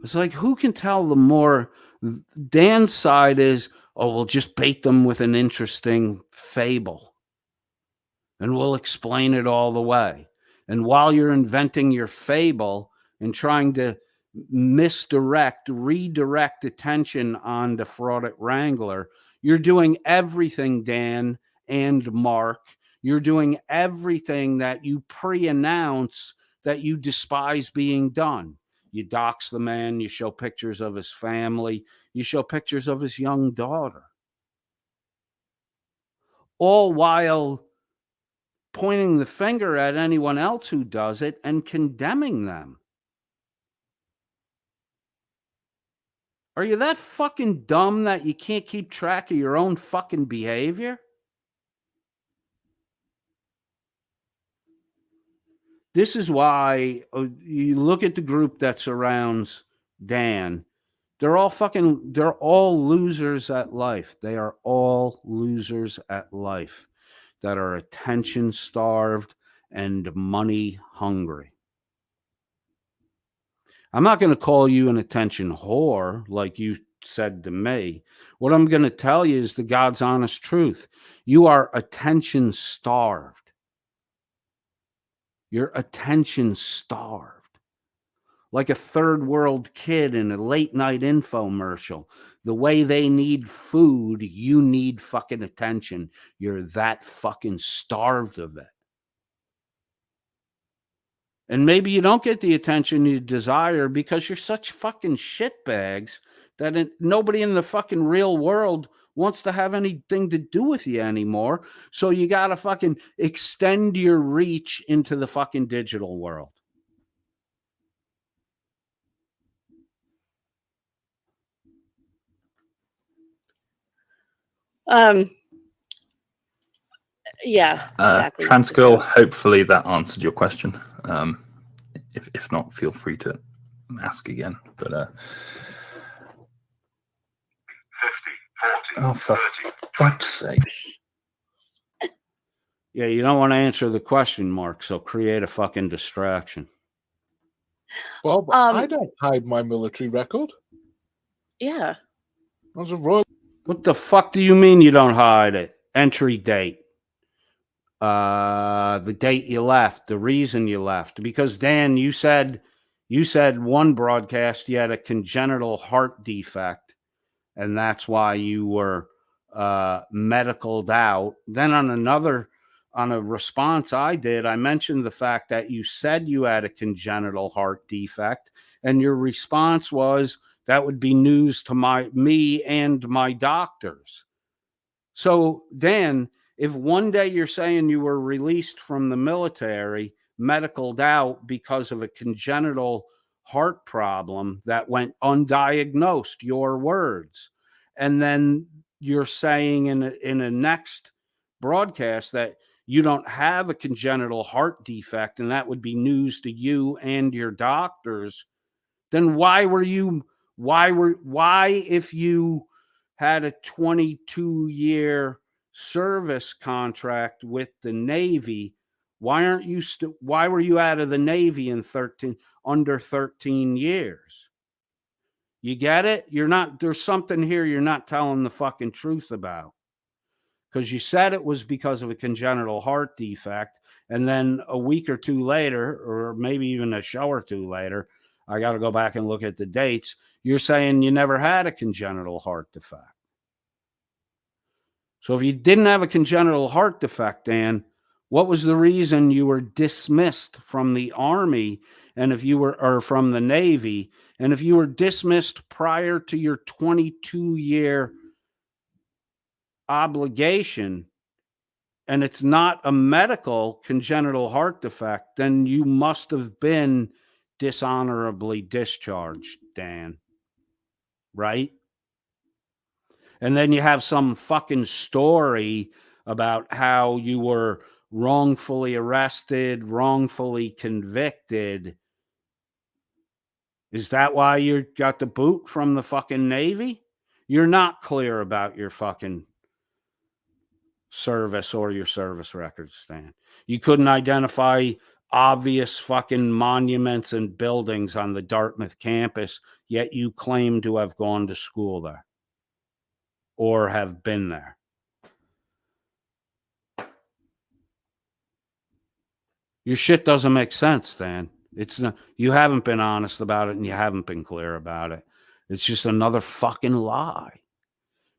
It's like, who can tell the more? Dan's side is, oh, we'll just bait them with an interesting fable and we'll explain it all the way. And while you're inventing your fable and trying to redirect attention on the Fraudit Wrangler, you're doing everything, Dan and Mark. You're doing everything that you pre-announce that you despise being done. You dox the man, you show pictures of his family, you show pictures of his young daughter. All while pointing the finger at anyone else who does it and condemning them. Are you that fucking dumb that you can't keep track of your own fucking behavior? This is why you look at the group that surrounds Dan. They're all losers at life. They are all losers at life that are attention starved and money hungry. I'm not going to call you an attention whore like you said to me. What I'm going to tell you is the God's honest truth. You are attention starved. You're attention starved. Like a third world kid in a late night infomercial. The way they need food, you need fucking attention. You're that fucking starved of it. And maybe you don't get the attention you desire because you're such fucking shitbags that nobody in the fucking real world wants to have anything to do with you anymore. So you got to fucking extend your reach into the fucking digital world. Yeah, exactly. Trans girl, So- hopefully that answered your question. If not, feel free to ask again. But 50, 40, oh, for 30. fuck's sake. Yeah, you don't want to answer the question, Mark, so create a fucking distraction. Well, but I don't hide my military record. Yeah. I was a royal. What the fuck do you mean you don't hide it? Entry date. The date you left, the reason you left. Because Dan, you said one broadcast you had a congenital heart defect, and that's why you were medicaled out. Then on a response I did, I mentioned the fact that you said you had a congenital heart defect, and your response was that would be news to me and my doctors. So Dan, if one day you're saying you were released from the military, medicaled out because of a congenital heart problem that went undiagnosed, your words, and then you're saying in a next broadcast that you don't have a congenital heart defect and that would be news to you and your doctors, then why if you had a 22-year service contract with the Navy, why were you out of the Navy in under 13 years? You get it? There's something here you're not telling the fucking truth about. Because you said it was because of a congenital heart defect, and then a week or two later, or maybe even a show or two later, I got to go back and look at the dates, you're saying you never had a congenital heart defect. So if you didn't have a congenital heart defect, Dan, what was the reason you were dismissed from the Army or from the Navy? And if you were dismissed prior to your 22-year obligation, and it's not a medical congenital heart defect, then you must have been dishonorably discharged, Dan. Right? And then you have some fucking story about how you were wrongfully arrested, wrongfully convicted. Is that why you got the boot from the fucking Navy? You're not clear about your fucking service or your service records, Stan. You couldn't identify obvious fucking monuments and buildings on the Dartmouth campus, yet you claim to have gone to school there or have been there. Your shit doesn't make sense, Stan. It's not, you haven't been honest about it and you haven't been clear about it. It's just another fucking lie.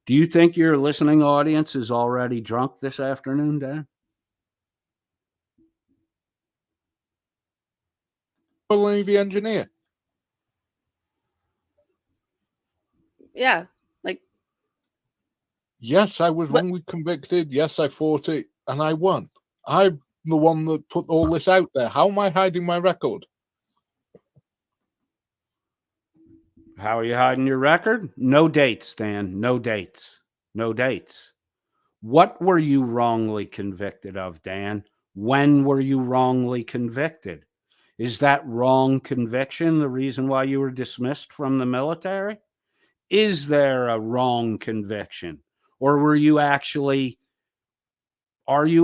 Do you think your listening audience is already drunk this afternoon, Dan? Navy engineer. Yeah. Like, yes, I was wrongly convicted. Yes, I fought it and I won. I'm the one that put all this out there. How am I hiding my record? How are you hiding your record? No dates, Dan. No dates. No dates. What were you wrongly convicted of, Dan? When were you wrongly convicted? Is that wrong conviction the reason why you were dismissed from the military? Is there a wrong conviction? Or are you a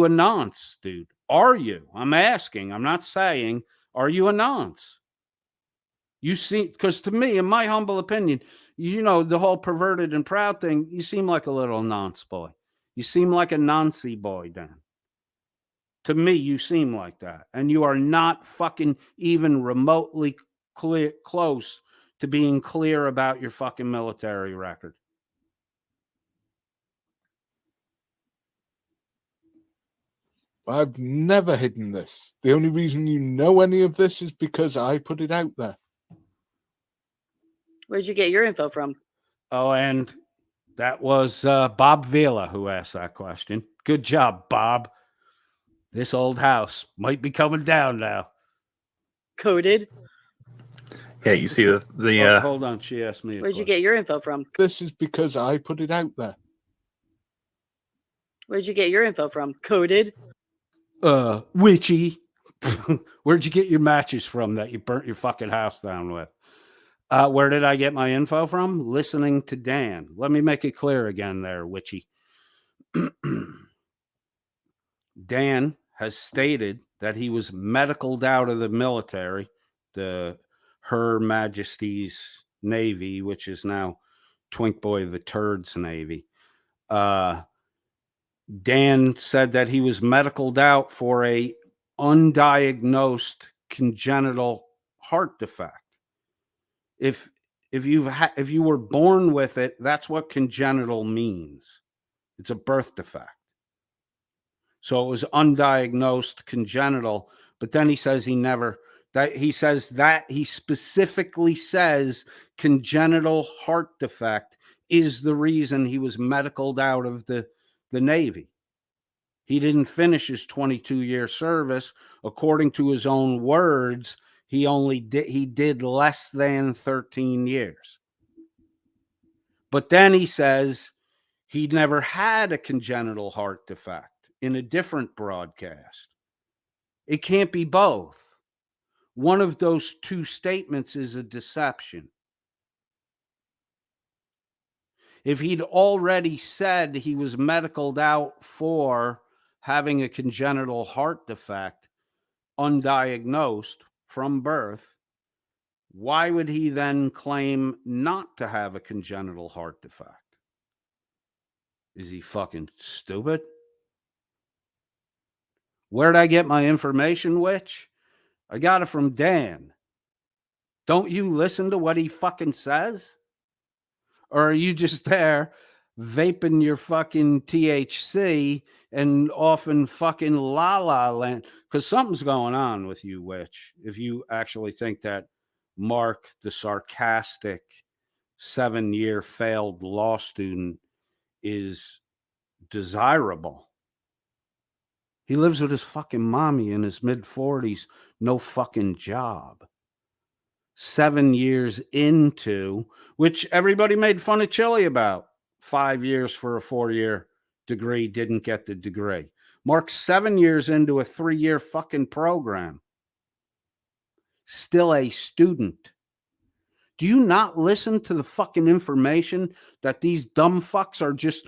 nonce, dude? Are you? I'm asking. I'm not saying, are you a nonce? You see, because to me, in my humble opinion, you know, the whole perverted and proud thing, you seem like a little nonce boy. You seem like a noncy boy, Dan. To me, you seem like that. And you are not fucking even remotely close to being clear about your fucking military record. I've never hidden this. The only reason you know any of this is because I put it out there. where'd you get your info from? Oh, and That was Bob Vila who asked that question. Good job, Bob. This old house might be coming down now. Coded. Yeah, you see Oh, hold on. She asked me. Where'd you get your info from? This is because I put it out there. Where'd you get your info from? Coded. Witchy. Where'd you get your matches from that you burnt your fucking house down with? Where did I get my info from? Listening to Dan. Let me make it clear again there, Witchy. Dan has stated that he was medicaled out of the military, Her Majesty's Navy, which is now Twink Boy the Turd's Navy. Dan said that he was medicaled out for a undiagnosed congenital heart defect. If you were born with it, that's what congenital means. It's a birth defect. So it was undiagnosed congenital, but then he says he specifically says congenital heart defect is the reason he was medicaled out of the Navy. He didn't finish his 22-year service. According to his own words, he did less than 13 years. But then he says he never had a congenital heart defect in a different broadcast. It can't be both. One of those two statements is a deception. If he'd already said he was medicaled out for having a congenital heart defect, undiagnosed from birth, why would he then claim not to have a congenital heart defect? Is he fucking stupid? Where'd I get my information, Witch? I got it from Dan. Don't you listen to what he fucking says? Or are you just there vaping your fucking THC and often fucking la land? Because something's going on with you, Witch. If you actually think that Mark, the sarcastic 7-year failed law student, is desirable. He lives with his fucking mommy in his mid-40s, no fucking job. 7 years into, which everybody made fun of Chili about. 5 years for a 4-year degree, didn't get the degree. Mark's 7 years into a 3-year fucking program. Still a student. Do you not listen to the fucking information that these dumb fucks are just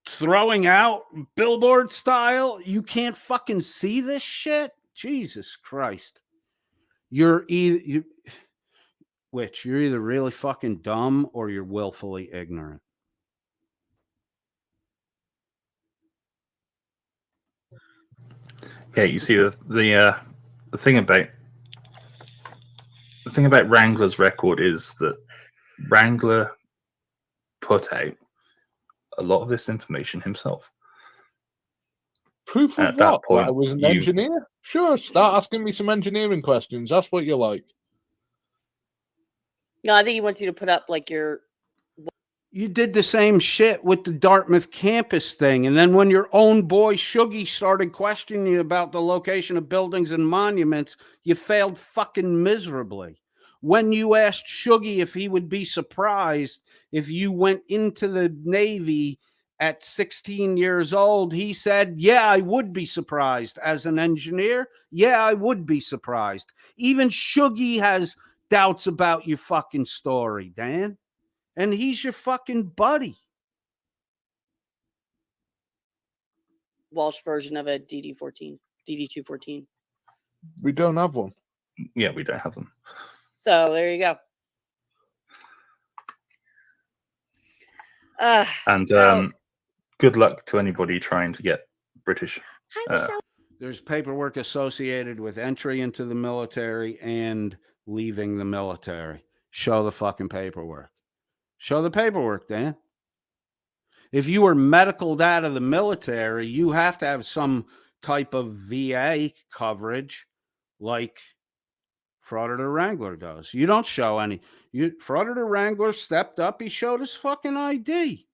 throwing out billboard style? You can't fucking see this shit? Jesus Christ. You're either really fucking dumb or you're willfully ignorant. Yeah, you see the thing about Wrangler's record is that Wrangler put out a lot of this information himself. Proof of At that what? point, That I was an engineer? Sure, start asking me some engineering questions. That's what you like. No, I think he wants you to put up like your. You did the same shit with the Dartmouth campus thing. And then when your own boy Shuggy started questioning you about the location of buildings and monuments, you failed fucking miserably. When you asked Shuggy if he would be surprised if you went into the Navy at 16 years old, he said, yeah, I would be surprised. As an engineer, yeah, I would be surprised. Even Shuggy has doubts about your fucking story, Dan. And he's your fucking buddy. Welsh version of a DD214. We don't have one. Yeah, we don't have them. So there you go. And good luck to anybody trying to get British. There's paperwork associated with entry into the military and leaving the military. Show the fucking paperwork. Show the paperwork, Dan. If you were medicaled out of the military, you have to have some type of VA coverage like Frauditor Wrangler does. You don't show any. Frauditor Wrangler stepped up. He showed his fucking ID.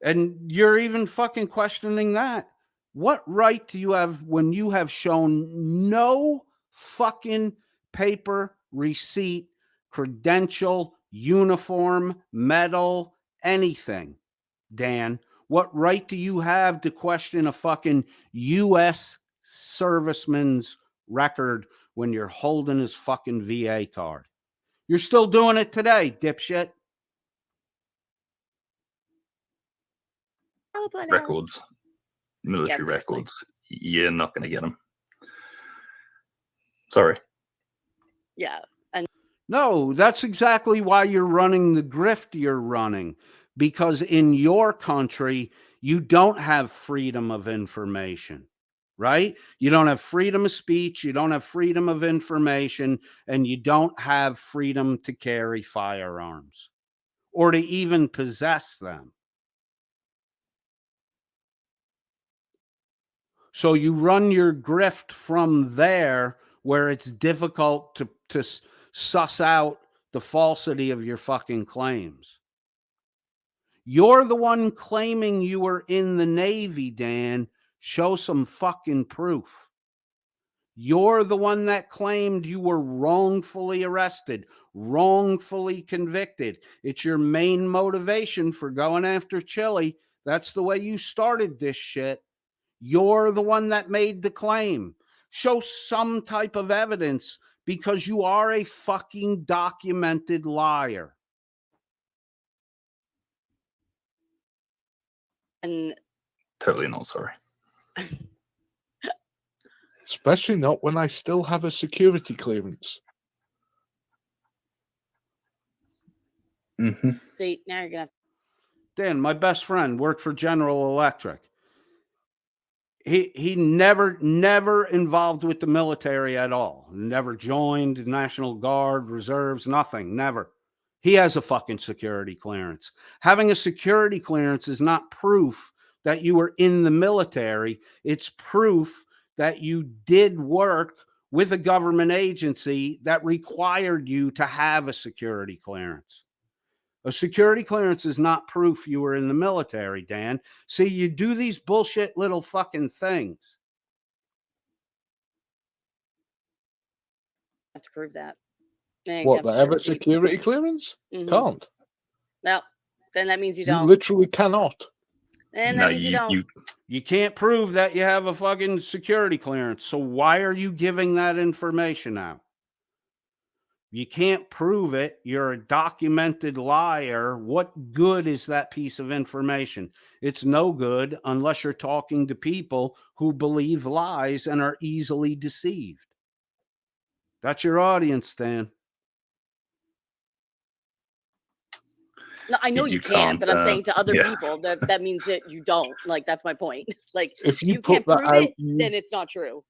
And you're even fucking questioning that. What right do you have when you have shown no fucking paper, receipt, credential, uniform, medal, anything, Dan? What right do you have to question a fucking U.S. serviceman's record when you're holding his fucking VA card? You're still doing it today, dipshit. Oh, but, Records, military seriously. records, you're not going to get them. Sorry. Yeah. No, that's exactly why you're running the grift you're running. Because in your country, you don't have freedom of information, right? You don't have freedom of speech, you don't have freedom of information, and you don't have freedom to carry firearms or to even possess them. So you run your grift from there where it's difficult to suss out the falsity of your fucking claims. You're the one claiming you were in the Navy, Dan. Show some fucking proof. You're the one that claimed you were wrongfully arrested, wrongfully convicted. It's your main motivation for going after Chile. That's the way you started this shit. You're the one that made the claim. Show some type of evidence because you are a fucking documented liar. And Totally not sorry. Especially not when I still have a security clearance. Mm-hmm. see, now you're gonna. Dan, my best friend, worked for General Electric. He never involved with the military at all. Never joined National Guard, reserves, nothing, never. He has a fucking security clearance. Having a security clearance is not proof that you were in the military. It's proof that you did work with a government agency that required you to have a security clearance. A security clearance is not proof you were in the military, Dan. See, you do these bullshit little fucking things. Have to prove that. Then you What, have they to have show a receipts. security clearance? Mhm. Can't. Well, then that means you You don't. literally cannot. And No, that means you don't. You can't prove that you have a fucking security clearance. So why are you giving that information out? You can't prove it. You're a documented liar. What good is that piece of information? It's no good unless you're talking to people who believe lies and are easily deceived. That's your audience, Dan. No, I know You you can't, can't, but I'm saying to other yeah. people that means that you don't. Like, that's my point. Like, If you you put can't that prove out, it, then it's not true.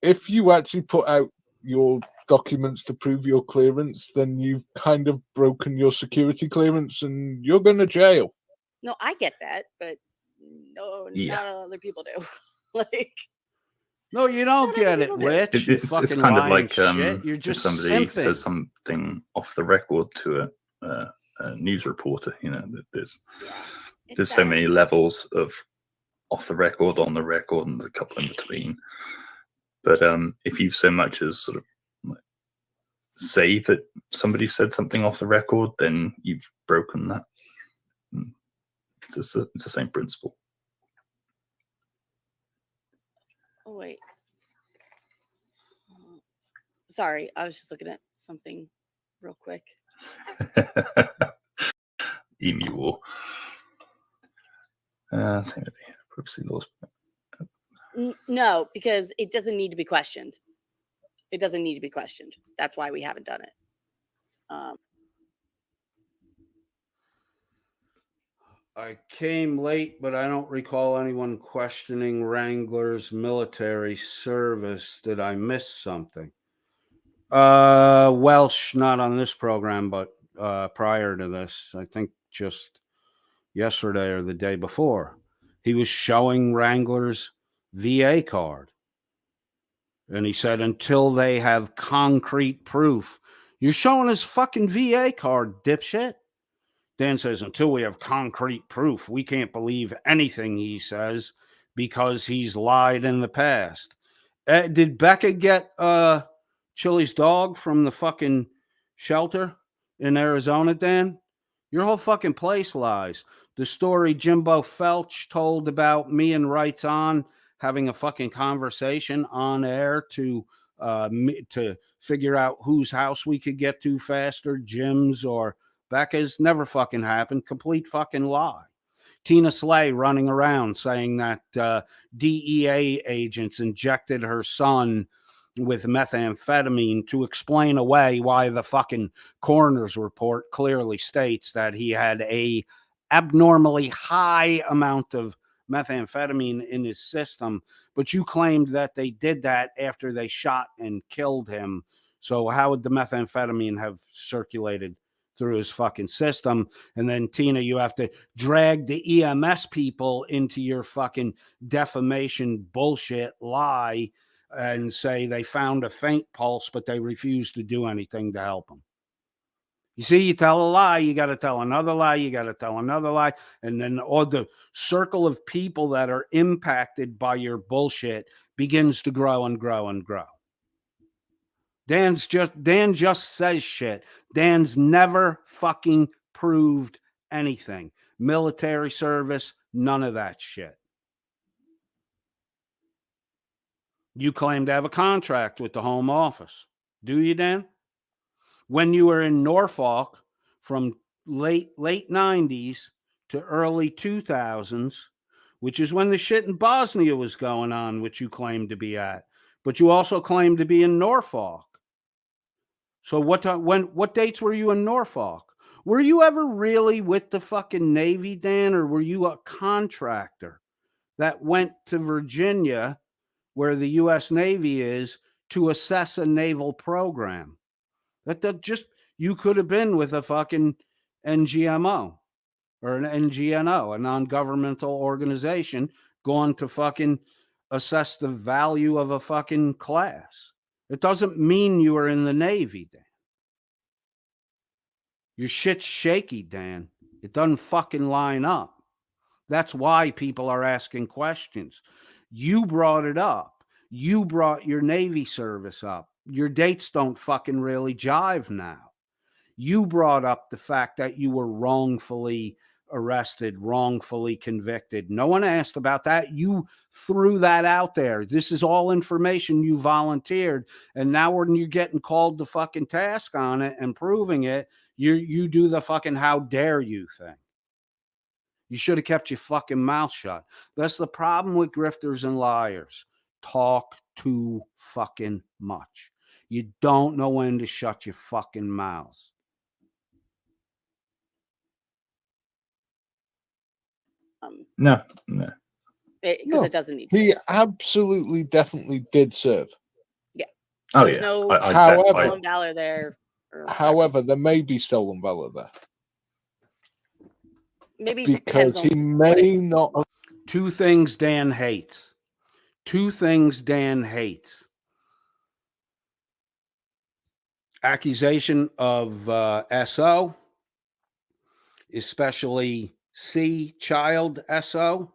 if you actually put out your documents to prove your clearance, then you've kind of broken your security clearance and you're going to jail. No, I get that, but no, Yeah. not other people do. Like, No, you don't Not get other it, people do. Witch. You It's fucking kind of lying like shit. You're if just somebody simping. says something off the record to a news reporter. You know, there's it's so bad. many levels of off the record, on the record, and there's a couple in between. But if you've so much as sort of say that somebody said something off the record, then you've broken that. It's the same principle. Oh, wait. Sorry, I was just looking at something real quick. Emu War. Same with the privacy laws. No, because it doesn't need to be questioned. It doesn't need to be questioned. That's why we haven't done it. I came late, but I don't recall anyone questioning Wrangler's military service. Did I miss something? Welsh, not on this program, but prior to this, I think just yesterday or the day before, he was showing Wrangler's VA card. And he said, until they have concrete proof You're showing his fucking VA card, dipshit. Dan says, until we have concrete proof, we can't believe anything he says because he's lied in the past. Did Becca get Chili's dog from the fucking shelter in Arizona, Dan? Your whole fucking place lies. The story Jimbo Felch told about me and Rights On having a fucking conversation on air to figure out whose house we could get to faster, Jim's or Becca's, never fucking happened. Complete fucking lie. Tina Slay running around saying that DEA agents injected her son with methamphetamine to explain away why the fucking coroner's report clearly states that he had a abnormally high amount of methamphetamine in his system. But you claimed that they did that after they shot and killed him. So how would the methamphetamine have circulated through his fucking system? And then, Tina, you have to drag the EMS people into your fucking defamation bullshit lie and say they found a faint pulse, but they refused to do anything to help him. You see, you tell a lie, you got to tell another lie, you got to tell another lie. And then all the circle of people that are impacted by your bullshit begins to grow and grow and grow. Dan just says shit. Dan's never fucking proved anything. Military service, none of that shit. You claim to have a contract with the Home Office. Do you, Dan? When you were in Norfolk from late 90s to early 2000s, which is when the shit in Bosnia was going on, which you claimed to be at, but you also claimed to be in Norfolk. So what dates were you in Norfolk? Were you ever really with the fucking Navy, Dan, or were you a contractor that went to Virginia, where the U.S. Navy is, to assess a naval program? You could have been with a fucking NGMO or an NGNO, a non-governmental organization, gone to fucking assess the value of a fucking class. It doesn't mean you were in the Navy, Dan. Your shit's shaky, Dan. It doesn't fucking line up. That's why people are asking questions. You brought it up. You brought your Navy service up. Your dates don't fucking really jive now. You brought up the fact that you were wrongfully arrested, wrongfully convicted. No one asked about that. You threw that out there. This is all information you volunteered. And now when you're getting called to fucking task on it and proving it, you do the fucking how dare you thing. You should have kept your fucking mouth shut. That's the problem with grifters and liars. Talk too fucking much. You don't know when to shut your fucking mouths. No. Because it doesn't need to. He absolutely, definitely did serve. Yeah. Oh, There's yeah. no However, valor there. However, there may be stolen valor there. Maybe because he may not have. Two things Dan hates. Two things Dan hates. Accusation of SO, especially C child SO.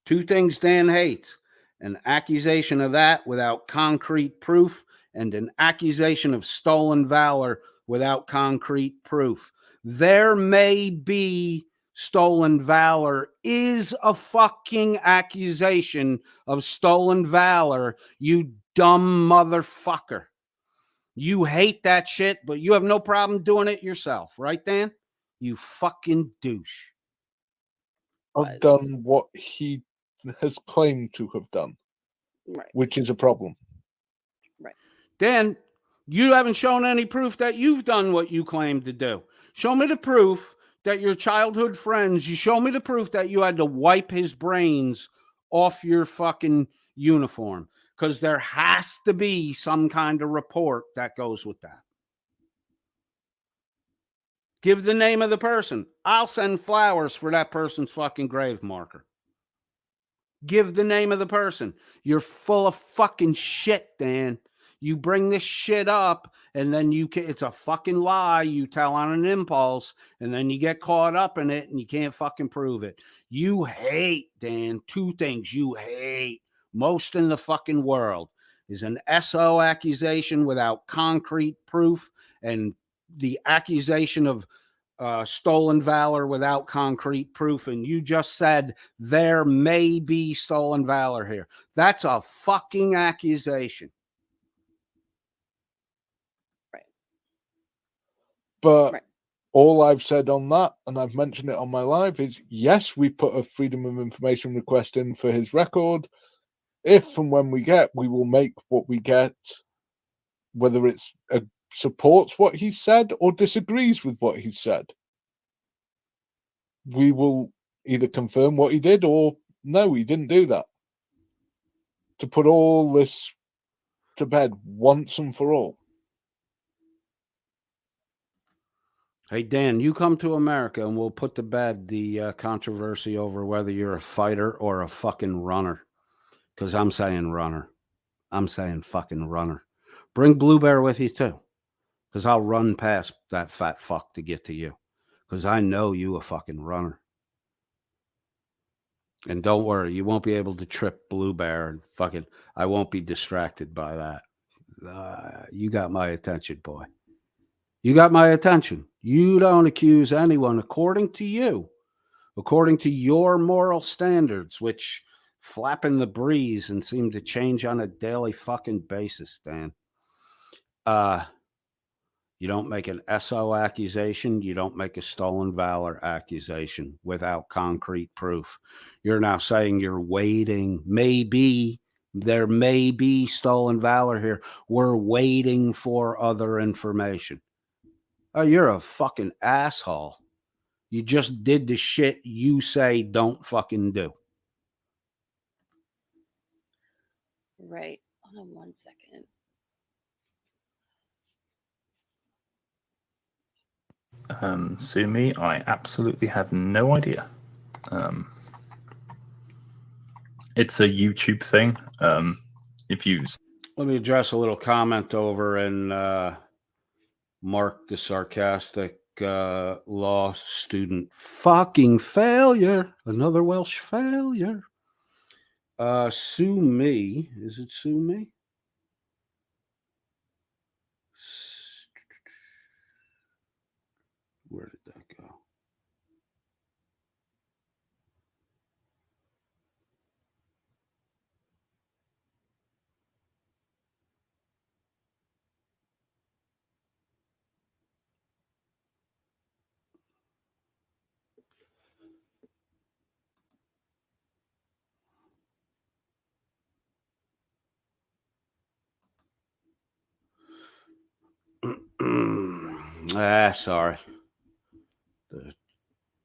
Two things Dan hates. An accusation of that without concrete proof, and an accusation of stolen valor without concrete proof. There may be stolen valor is a fucking accusation of stolen valor, you dumb motherfucker. You hate that shit, but you have no problem doing it yourself, right, Dan? You fucking douche. Have done what he has claimed to have done, right, which is a problem. Right. Dan, you haven't shown any proof that you've done what you claim to do. Show me the proof that your childhood friends, you show me the proof that you had to wipe his brains off your fucking uniform, because there has to be some kind of report that goes with that. Give the name of the person. I'll send flowers for that person's fucking grave marker. Give the name of the person. You're full of fucking shit, Dan. You bring this shit up, and then it's a fucking lie you tell on an impulse, and then you get caught up in it, and you can't fucking prove it. You hate, Dan, two things you hate most in the fucking world is an SO accusation without concrete proof, and the accusation of stolen valor without concrete proof. And you just said there may be stolen valor here. That's a fucking accusation. Right. But Right. all I've said on that, and I've mentioned it on my live, is yes, we put a Freedom of Information request in for his record. If and when we will make what we get, whether it's supports what he said or disagrees with what he said. We will either confirm what he did or no, he didn't do that. To put all this to bed once and for all. Hey, Dan, you come to America and we'll put to bed the controversy over whether you're a fighter or a fucking runner. Because I'm saying runner. I'm saying fucking runner. Bring Blue Bear with you too. Because I'll run past that fat fuck to get to you. Because I know you a fucking runner. And don't worry, you won't be able to trip Blue Bear and fucking, I won't be distracted by that. You got my attention, boy. You got my attention. You don't accuse anyone according to you, according to your moral standards, which flap in the breeze and seem to change on a daily fucking basis, Dan. You don't make an SO accusation. You don't make a stolen valor accusation without concrete proof. You're now saying you're waiting. Maybe there may be stolen valor here. We're waiting for other information. Oh, you're a fucking asshole. You just did the shit you say don't fucking do. Right. Hold on 1 second. Sue me, I absolutely have no idea. It's a YouTube thing. If you Let me address a little comment over in Mark the Sarcastic law student. Fucking failure. Another Welsh failure. Sue me. Is it Sue me? Where did that go? Sorry. The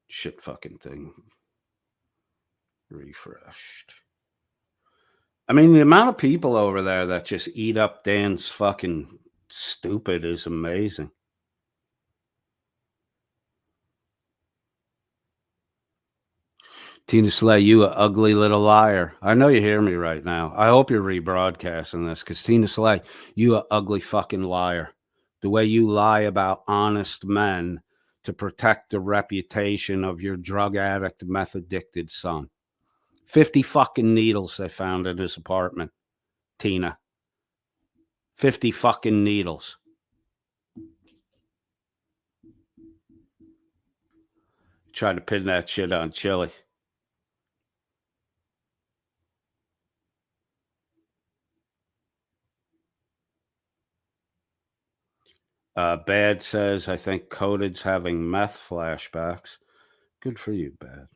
shit fucking thing refreshed. I mean, the amount of people over there that just eat up Dan's fucking stupid is amazing. Tina Slay, you a ugly little liar. I know you hear me right now. I hope you're rebroadcasting this because Tina Slay, you a ugly fucking liar. The way you lie about honest men to protect the reputation of your drug addict, meth addicted son. 50 fucking needles they found in his apartment, Tina. 50 fucking needles. Tried to pin that shit on Chili. Bad says, I think Coded's having meth flashbacks. Good for you, Bad.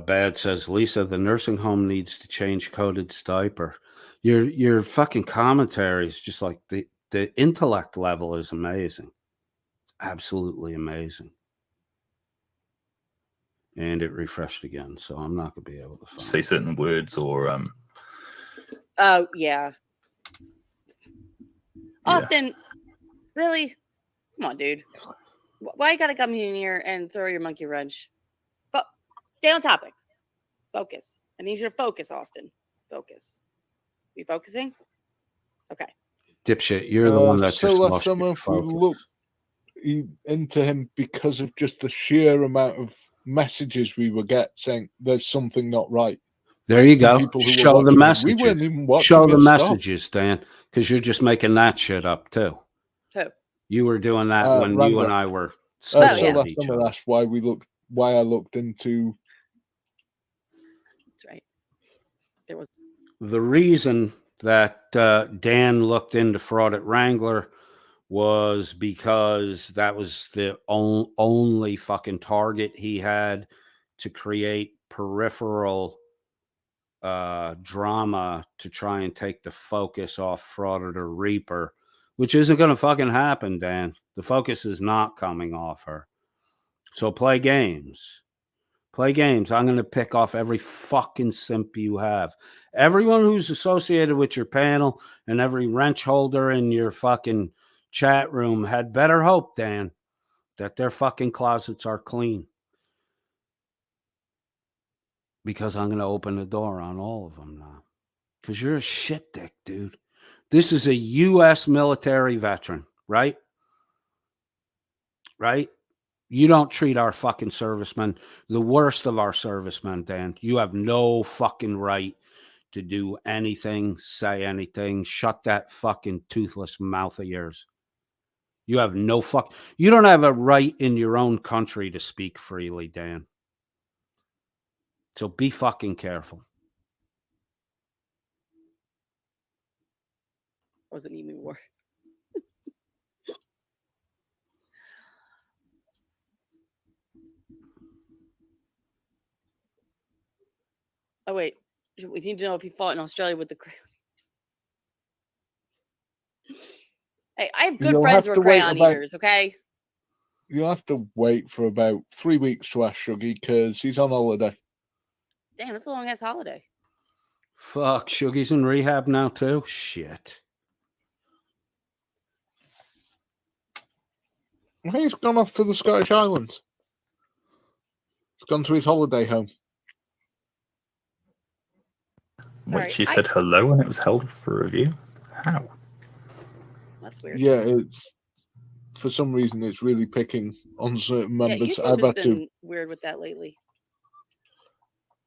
Bad says, Lisa, the nursing home needs to change Coded's diaper. Your fucking commentary is just like the intellect level is amazing. Absolutely amazing. And it refreshed again, so I'm not going to be able to find say certain words or Oh, yeah. Austin, really? Come on, dude. Why you gotta come in here and throw your monkey wrench? Stay on topic. Focus. I need you to focus, Austin. Focus. You focusing? Okay. Dipshit, you're the one that so just last lost summer your we focus. looked into him because of just the sheer amount of messages we would get saying there's something not right. There you from go. people who were Show the watching him. messages. We weren't even watching Show the his stuff. messages, Dan, because you're just making that shit up too. Who? You were doing that when you Wrangler. and I were So yeah. spitting at last each summer, other. that's why I looked into. That's right. There was The reason that Dan looked into fraud at Wrangler was because that was the only fucking target he had to create peripheral drama to try and take the focus off Frauditor Reaper, which isn't going to fucking happen, Dan. The focus is not coming off her. So play games. Play games. I'm going to pick off every fucking simp you have. Everyone who's associated with your panel and every wrench holder in your fucking chat room had better hope, Dan, that their fucking closets are clean. Because I'm going to open the door on all of them now. Because you're a shit dick, dude. This is a U.S. military veteran, right? Right? You don't treat our fucking servicemen, the worst of our servicemen, Dan. You have no fucking right to do anything, say anything. Shut that fucking toothless mouth of yours. You have no you don't have a right in your own country to speak freely, Dan. So be fucking careful. wasn't even war. Oh wait, we need to know if he fought in Australia with the crayons. Hey, I have good You'll friends have who are to wait crayon about- eaters. Okay. You'll have to wait for about 3 weeks to ask Shuggy because he's on holiday. Damn, it's a long ass holiday. Fuck, Shuggy's in rehab now too? Shit. He's gone off to the Scottish Islands. He's gone to his holiday home. Sorry, Wait, she said hello and it was held for review? How? That's weird. Yeah, it's for some reason it's really picking on certain Yeah, members. YouTube I've has had been to. weird with that lately.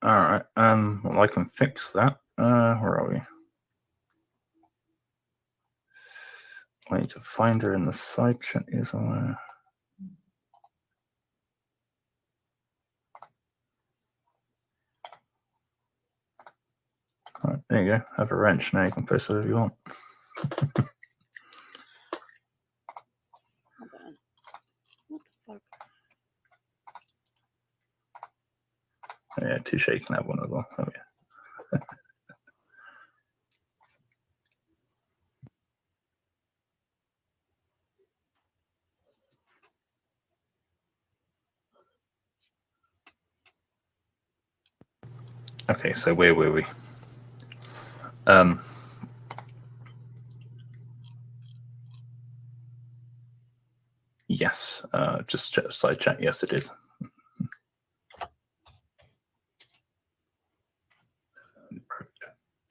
Alright, well, I can fix that. Where are we? I need to find her in the side chat here somewhere. Right, there you go. Have a wrench. Now you can post whatever you want. Hold on. What the fuck? Oh, yeah, Touche can have one as well. Oh, yeah. Okay, so where were we? Yes, just side chat. Yes, it is.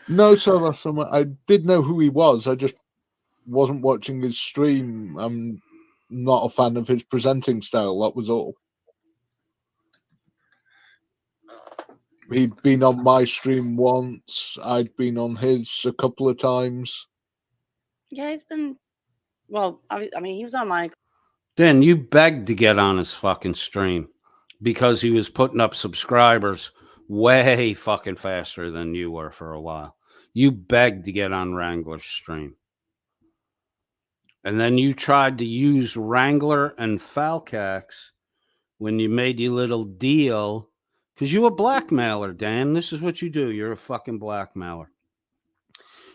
No, so last summer I did know who he was. I just wasn't watching his stream. I'm not a fan of his presenting style. That was all. He'd been on my stream once. I'd been on his a couple of times. Yeah, he's been. Well, I mean, he was on mine. Then you begged to get on his fucking stream because he was putting up subscribers way fucking faster than you were for a while. You begged to get on Wrangler's stream. And then you tried to use Wrangler and Falcax when you made your little deal. Because you a blackmailer, Dan. This is what you do. You're a fucking blackmailer.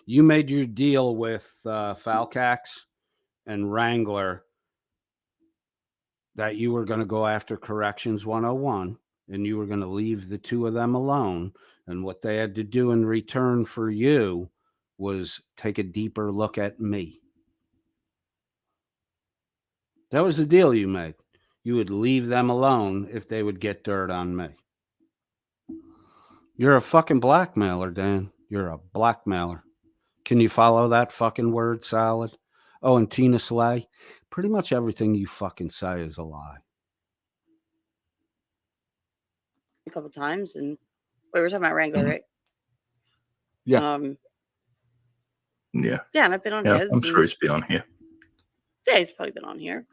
You made your deal with Falcax and Wrangler that you were going to go after Corrections 101 and you were going to leave the two of them alone. And what they had to do in return for you was take a deeper look at me. That was the deal you made. You would leave them alone if they would get dirt on me. You're a fucking blackmailer, Dan. You're a blackmailer. Can you follow that fucking word salad? Oh, and Tina Slay. Pretty much everything you fucking say is a lie. A couple times, and we were talking about Wrangler, right? Yeah. Yeah. Yeah, and I've been on Yeah. his. I'm sure he's been on here. Yeah, he's probably been on here.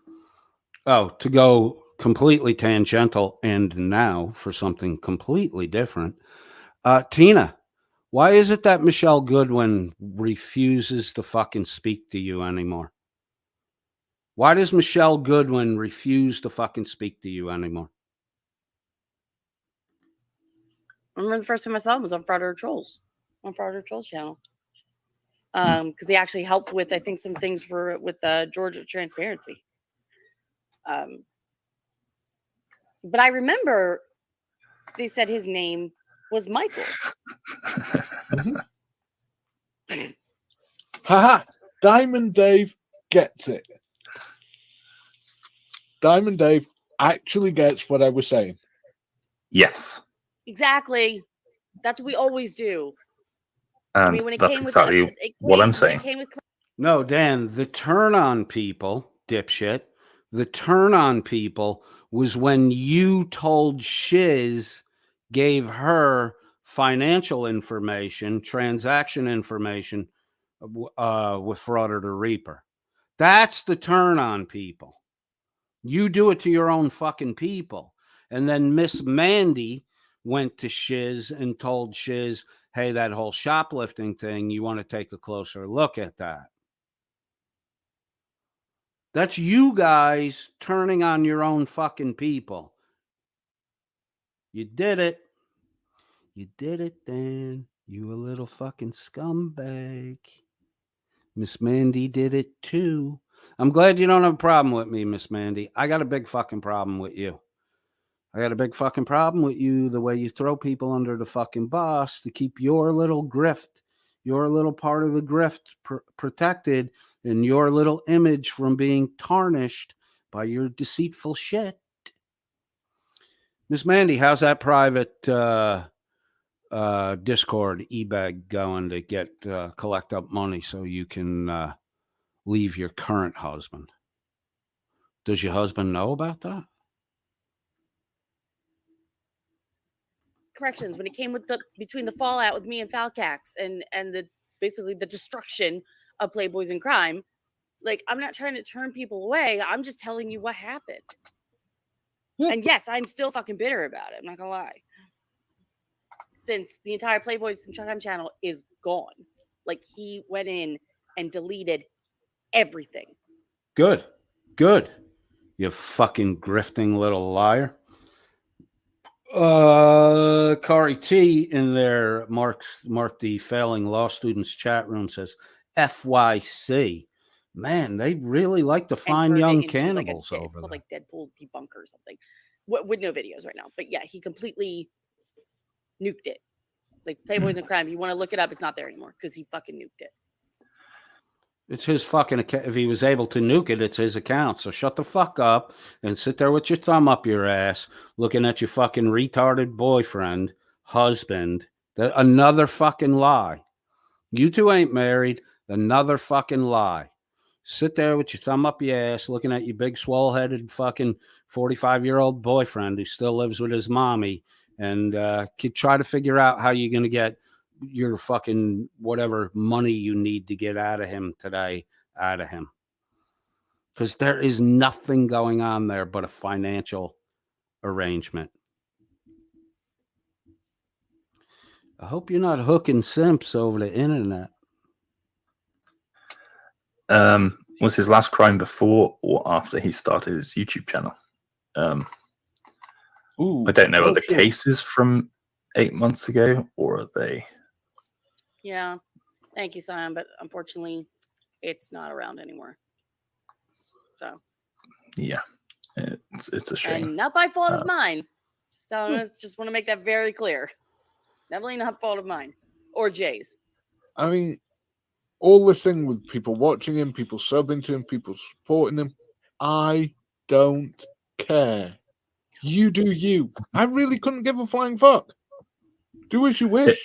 Oh, to go completely tangential and now for something completely different. Tina, why is it that Michelle Goodwin refuses to fucking speak to you anymore? Why does Michelle Goodwin refuse to fucking speak to you anymore? I remember the first time I saw him was on Fraud Trolls, on Fraud Trolls channel. Because he actually helped with, I think, some things with Georgia Transparency. But I remember they said his name was Michael. Haha, Diamond Dave gets it. Diamond Dave actually gets what I was saying. Yes. Exactly. That's what we always do. And I mean, when it that's came exactly with what I'm saying. No, Dan, the turn on people, dipshit, the turn on people was when you told Shiz, gave her financial information, transaction information with Fraud or Reaper. That's the turn on people. You do it to your own fucking people. And then Miss Mandy went to Shiz and told Shiz, hey, that whole shoplifting thing, you want to take a closer look at that. That's you guys turning on your own fucking people. You did it. You did it, Dan. You a little fucking scumbag. Miss Mandy did it too. I'm glad you don't have a problem with me, Miss Mandy. I got a big fucking problem with you. I got a big fucking problem with you, the way you throw people under the fucking bus to keep your little grift, your little part of the grift protected, and your little image from being tarnished by your deceitful shit. Miss Mandy, how's that private Discord eBay going to get collect up money so you can leave your current husband? Does your husband know about that? Corrections when it came with between the fallout with me and Falcax and the basically the destruction of Playboys in Crime. Like, I'm not trying to turn people away. I'm just telling you what happened. Yeah. And yes, I'm still fucking bitter about it. I'm not gonna lie. Since the entire Playboys in Crime channel is gone, like he went in and deleted everything. Good, good. You fucking grifting little liar. Kari T in there, Mark the failing law students chat room says FYC. Man, they really like to find young cannibals over it's called there. Like Deadpool Debunker or something, with no videos right now. But yeah, he completely nuked it. Like Playboys in Crime, you want to look it up, it's not there anymore because he fucking nuked it. It's his fucking account. If he was able to nuke it, it's his account. So shut the fuck up and sit there with your thumb up your ass, looking at your fucking retarded boyfriend, husband. Another fucking lie. You two ain't married. Another fucking lie. Sit there with your thumb up your ass, looking at your big swole-headed fucking 45-year-old boyfriend who still lives with his mommy, and try to figure out how you're going to get your fucking whatever money you need to get out of him today out of him. Because there is nothing going on there but a financial arrangement. I hope you're not hooking simps over the internet. Was his last crime before or after he started his YouTube channel? I don't know. Are the cases from 8 months ago, or are they? Yeah, thank you, Simon. But unfortunately, it's not around anymore. So. Yeah, it's a shame. And not by fault of mine. So I just want to make that very clear. Definitely not fault of mine or Jay's. I mean, all the thing with people watching him, people subbing to him, people supporting him, I don't care. You do you. I really couldn't give a flying fuck. Do as you wish.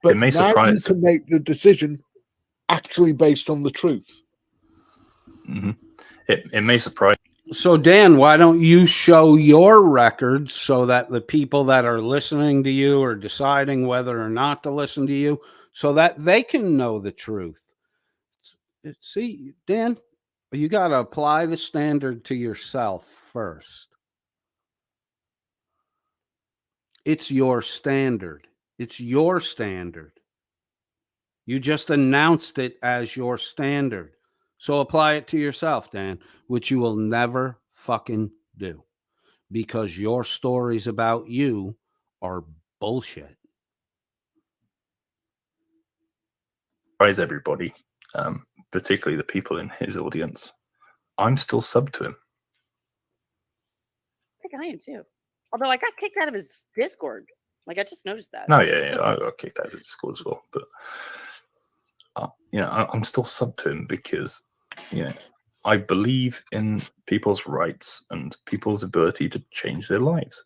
But may now you surprise- can make the decision actually based on the truth. hmm It may surprise. So, Dan, why don't you show your records so that the people that are listening to you are deciding whether or not to listen to you so that they can know the truth? See, Dan, you got to apply the standard to yourself first. It's your standard. It's your standard. You just announced it as your standard. So apply it to yourself, Dan, which you will never fucking do because your stories about you are bullshit. Surprise everybody, particularly the people in his audience. I'm still sub to him. I think I am too. Although I got kicked out of his Discord. Like I just noticed that. No, yeah, I got kicked out of Discord as well. But I'm still sub to him because I believe in people's rights and people's ability to change their lives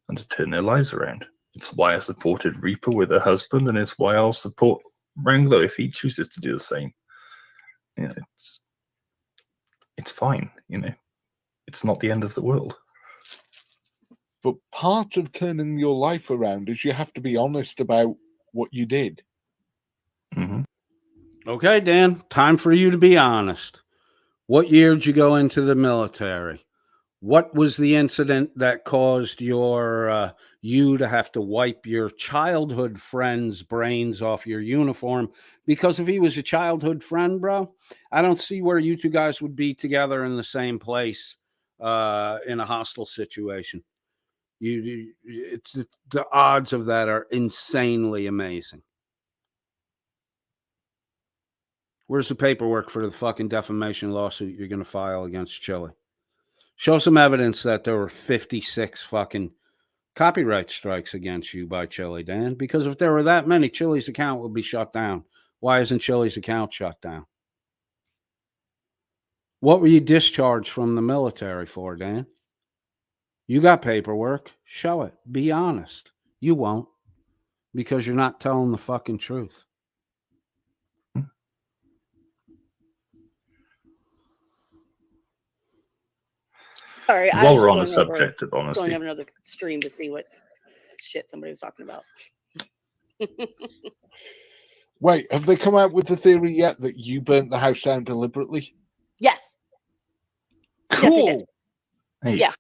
and to turn their lives around. It's why I supported Reaper with her husband, and it's why I'll support Wrangler if he chooses to do the same. It's fine. It's not the end of the world. But part of turning your life around is you have to be honest about what you did. Mm-hmm. Okay, Dan, time for you to be honest. What year did you go into the military? What was the incident that caused you to have to wipe your childhood friend's brains off your uniform? Because if he was a childhood friend, bro, I don't see where you two guys would be together in the same place in a hostile situation. It's the odds of that are insanely amazing. Where's the paperwork for the fucking defamation lawsuit you're going to file against Chili? Show some evidence that there were 56 fucking copyright strikes against you by Chili, Dan. Because if there were that many, Chili's account would be shut down. Why isn't Chili's account shut down? What were you discharged from the military for, Dan? You got paperwork. Show it. Be honest. You won't because you're not telling the fucking truth. Sorry, I While was we're on the just going subject of going honesty, over another stream to see what shit somebody was talking about. Wait, have they come out with the theory yet that you burnt the house down deliberately? Yes. Yes, they Cool. did. hey, Yeah.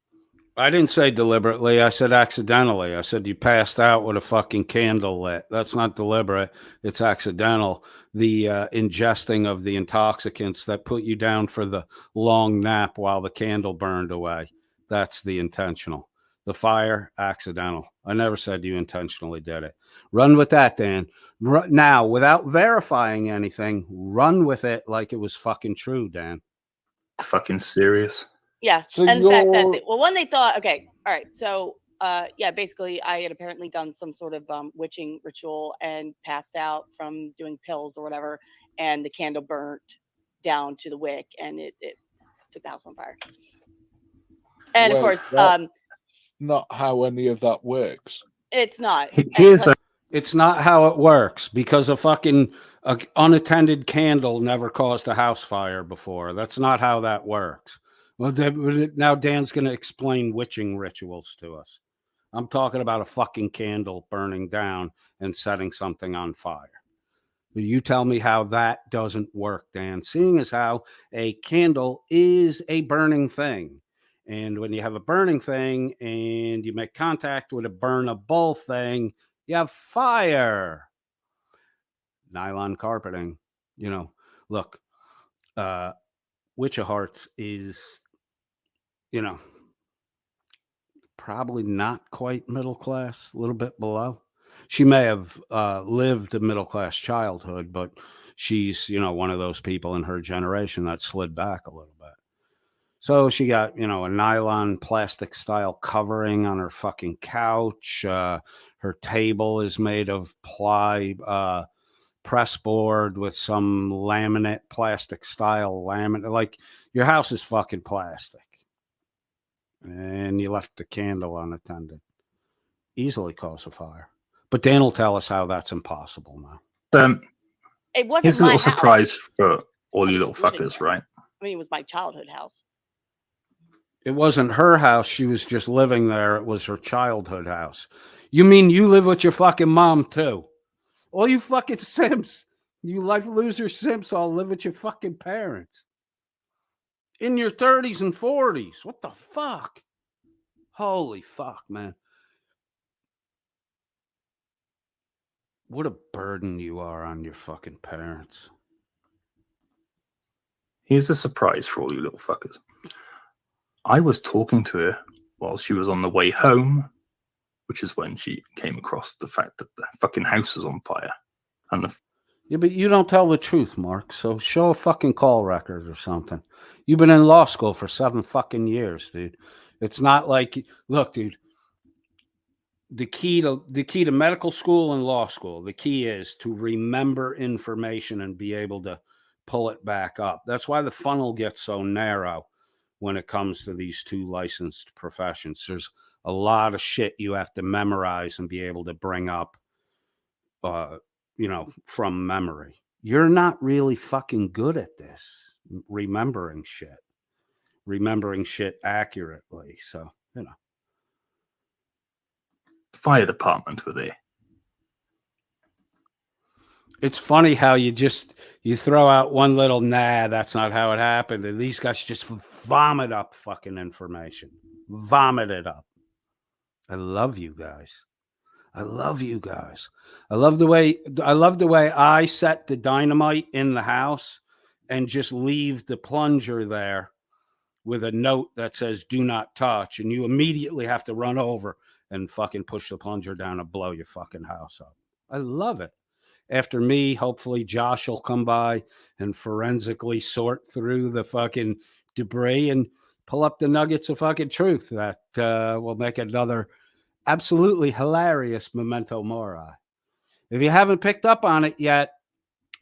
I didn't say deliberately. I said accidentally. I said you passed out with a fucking candle lit. That's not deliberate. It's accidental. The ingesting of the intoxicants that put you down for the long nap while the candle burned away. That's the intentional. The fire, accidental. I never said you intentionally did it. Run with that, Dan. Now, without verifying anything, run with it like it was fucking true, Dan. fucking serious. Yeah. So and the fact that you're- well, when they thought, okay, all right, so yeah, basically I had apparently done some sort of witching ritual and passed out from doing pills or whatever, and the candle burnt down to the wick and it took the house on fire. And of Wait, course, that- not how any of that works. it's not. Here's And It's not how it works because a fucking unattended candle never caused a house fire before. That's not how that works. Well, now Dan's going to explain witching rituals to us. I'm talking about a fucking candle burning down and setting something on fire. You tell me how that doesn't work, Dan, seeing as how a candle is a burning thing. And when you have a burning thing and you make contact with a burnable thing, you have fire. Nylon carpeting, look, Witch of Hearts is, probably not quite middle class, a little bit below. She may have lived a middle class childhood, but she's, one of those people in her generation that slid back a little bit. So she got, a nylon plastic style covering on her fucking couch. Her table is made of ply press board with some laminate, plastic style laminate. Like your house is fucking plastic. And you left the candle unattended. Easily cause a fire. But Dan will tell us how that's impossible now. It wasn't Here's a my little house. surprise for all I you was little living fuckers, there. right? I mean, it was my childhood house. It wasn't her house. She was just living there. It was her childhood house. You mean you live with your fucking mom too? All you fucking simps, you life loser simps all live with your fucking parents. In your 30s and 40s. What the fuck? Holy fuck, man. What a burden you are on your fucking parents. Here's a surprise for all you little fuckers. I was talking to her while she was on the way home, which is when she came across the fact that the fucking house is on fire. And Yeah, but you don't tell the truth, Mark. So show a fucking call record or something. You've been in law school for 7 fucking years, dude. It's not like, look, dude, the key to medical school and law school, the key is to remember information and be able to pull it back up. That's why the funnel gets so narrow when it comes to these two licensed professions. There's a lot of shit you have to memorize and be able to bring up, from memory. You're not really fucking good at this, remembering shit accurately. So, fire department were there. It's funny how you throw out one little, nah, that's not how it happened. And these guys just vomit up fucking information. Vomit it up. I love you guys. I love you guys. I love the way I set the dynamite in the house and just leave the plunger there with a note that says do not touch, and you immediately have to run over and fucking push the plunger down and blow your fucking house up. I love it. After me, hopefully Josh will come by and forensically sort through the fucking debris and pull up the nuggets of fucking truth that will make another absolutely hilarious memento mori. If you haven't picked up on it yet,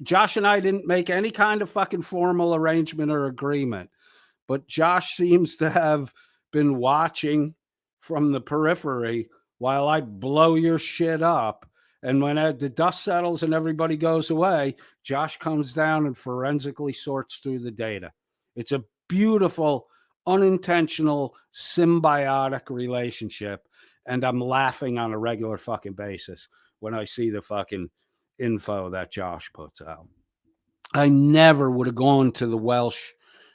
Josh and I didn't make any kind of fucking formal arrangement or agreement, but Josh seems to have been watching from the periphery while I blow your shit up. And when the dust settles and everybody goes away, Josh comes down and forensically sorts through the data. It's a beautiful, unintentional, symbiotic relationship. And I'm laughing on a regular fucking basis when I see the fucking info that Josh puts out. I never would have gone to the Welsh.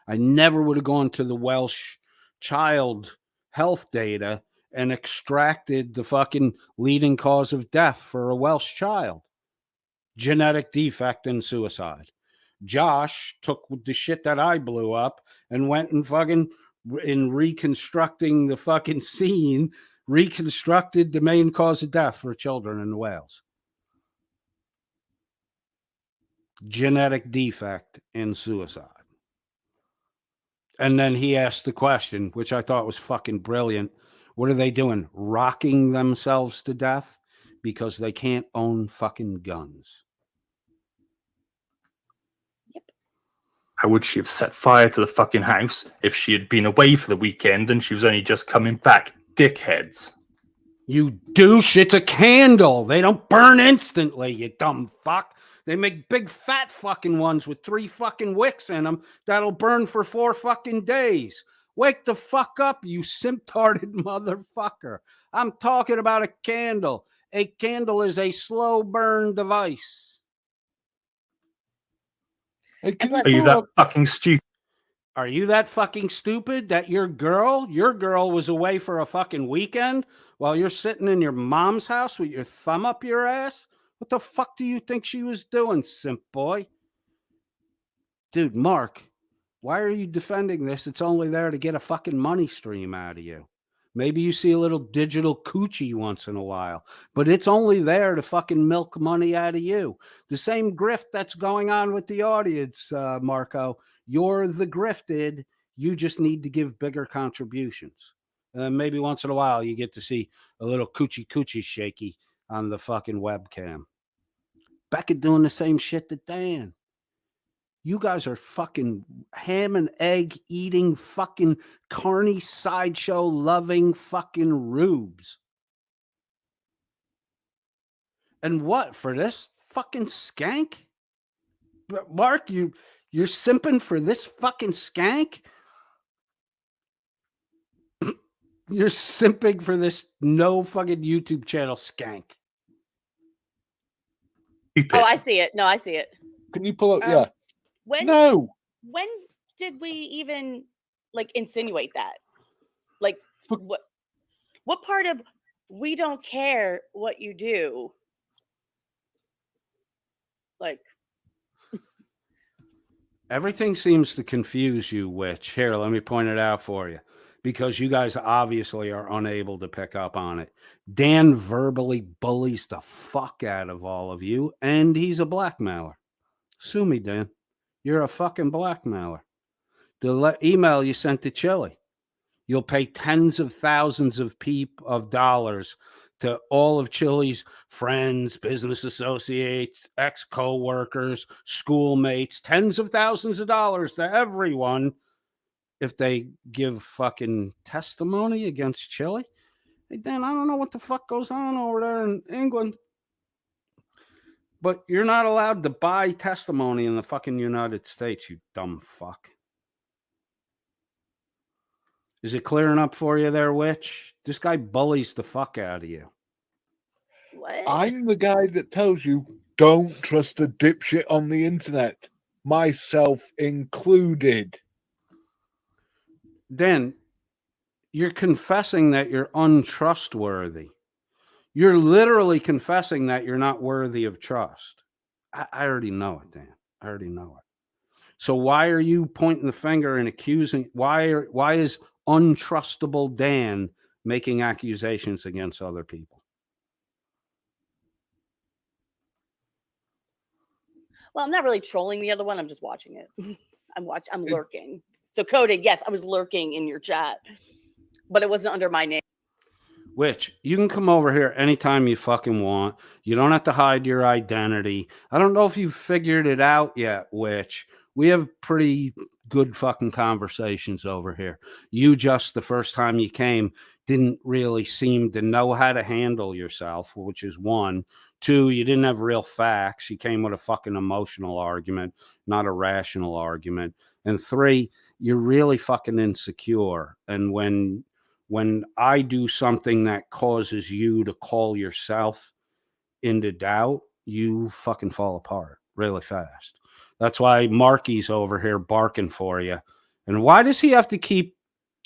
I never would have gone to the Welsh child health data and extracted the fucking leading cause of death for a Welsh child. Genetic defect and suicide. Josh took the shit that I blew up and went and fucking, in reconstructing the fucking scene, reconstructed the main cause of death for children in Wales. Genetic defect and suicide. And then he asked the question, which I thought was fucking brilliant. What are they doing? Rocking themselves to death because they can't own fucking guns. Yep. How would she have set fire to the fucking house if she had been away for the weekend and she was only just coming back? Dickheads. You douche, it's a candle. They don't burn instantly, you dumb fuck. They make big fat fucking ones with 3 fucking wicks in them that'll burn for 4 fucking days. Wake the fuck up, you simp-tarded motherfucker. I'm talking about a candle. A candle is a slow burn device. Hey, can plus- Are you pull that up- fucking stupid? Are you that fucking stupid that your girl was away for a fucking weekend while you're sitting in your mom's house with your thumb up your ass? What the fuck do you think she was doing, simp boy? Dude, Mark, why are you defending this? It's only there to get a fucking money stream out of you. Maybe you see a little digital coochie once in a while, but it's only there to fucking milk money out of you. The same grift that's going on with the audience, Marco. You're the grifted. You just need to give bigger contributions. Maybe once in a while you get to see a little coochie shaky on the fucking webcam. Becca doing the same shit that Dan. You guys are fucking ham and egg eating fucking carny sideshow loving fucking rubes. And what for this fucking skank? Mark, you're simping for this fucking skank? You're simping for this no fucking YouTube channel skank. Keep Oh, it. I see it. No, I see it. Can you pull up? Um, Yeah. When No. when did we even like insinuate that? Like For- what part of we don't care what you do? Like, Everything seems to confuse you, Witch. Here, let me point it out for you. Because you guys obviously are unable to pick up on it. Dan verbally bullies the fuck out of all of you, and he's a blackmailer. Sue me, Dan. You're a fucking blackmailer. The email you sent to Chile, you'll pay tens of thousands of dollars to all of Chile's friends, business associates, ex-co-workers, schoolmates, tens of thousands of dollars to everyone if they give fucking testimony against Chile. Hey, Dan, I don't know what the fuck goes on over there in England, but you're not allowed to buy testimony in the fucking United States, you dumb fuck. Is it clearing up for you there, Witch? This guy bullies the fuck out of you. what? I'm the guy that tells you don't trust a dipshit on the internet, myself included. Dan, you're confessing that you're untrustworthy. You're literally confessing that you're not worthy of trust. I already know it, Dan. I already know it. So why are you pointing the finger and accusing? Why is untrustable Dan making accusations against other people? Well, I'm not really trolling the other one. I'm just watching it. I'm lurking. So coded, yes, I was lurking in your chat, but it wasn't under my name. Which you can come over here anytime you fucking want. You don't have to hide your identity. I don't know if you've figured it out yet, Which we have pretty good fucking conversations over here. You just the first time you came didn't really seem to know how to handle yourself, which is one. Two, you didn't have real facts. You came with a fucking emotional argument, not a rational argument. And three, you're really fucking insecure. And when I do something that causes you to call yourself into doubt, you fucking fall apart really fast. That's why Marky's over here barking for you. And why does he have to keep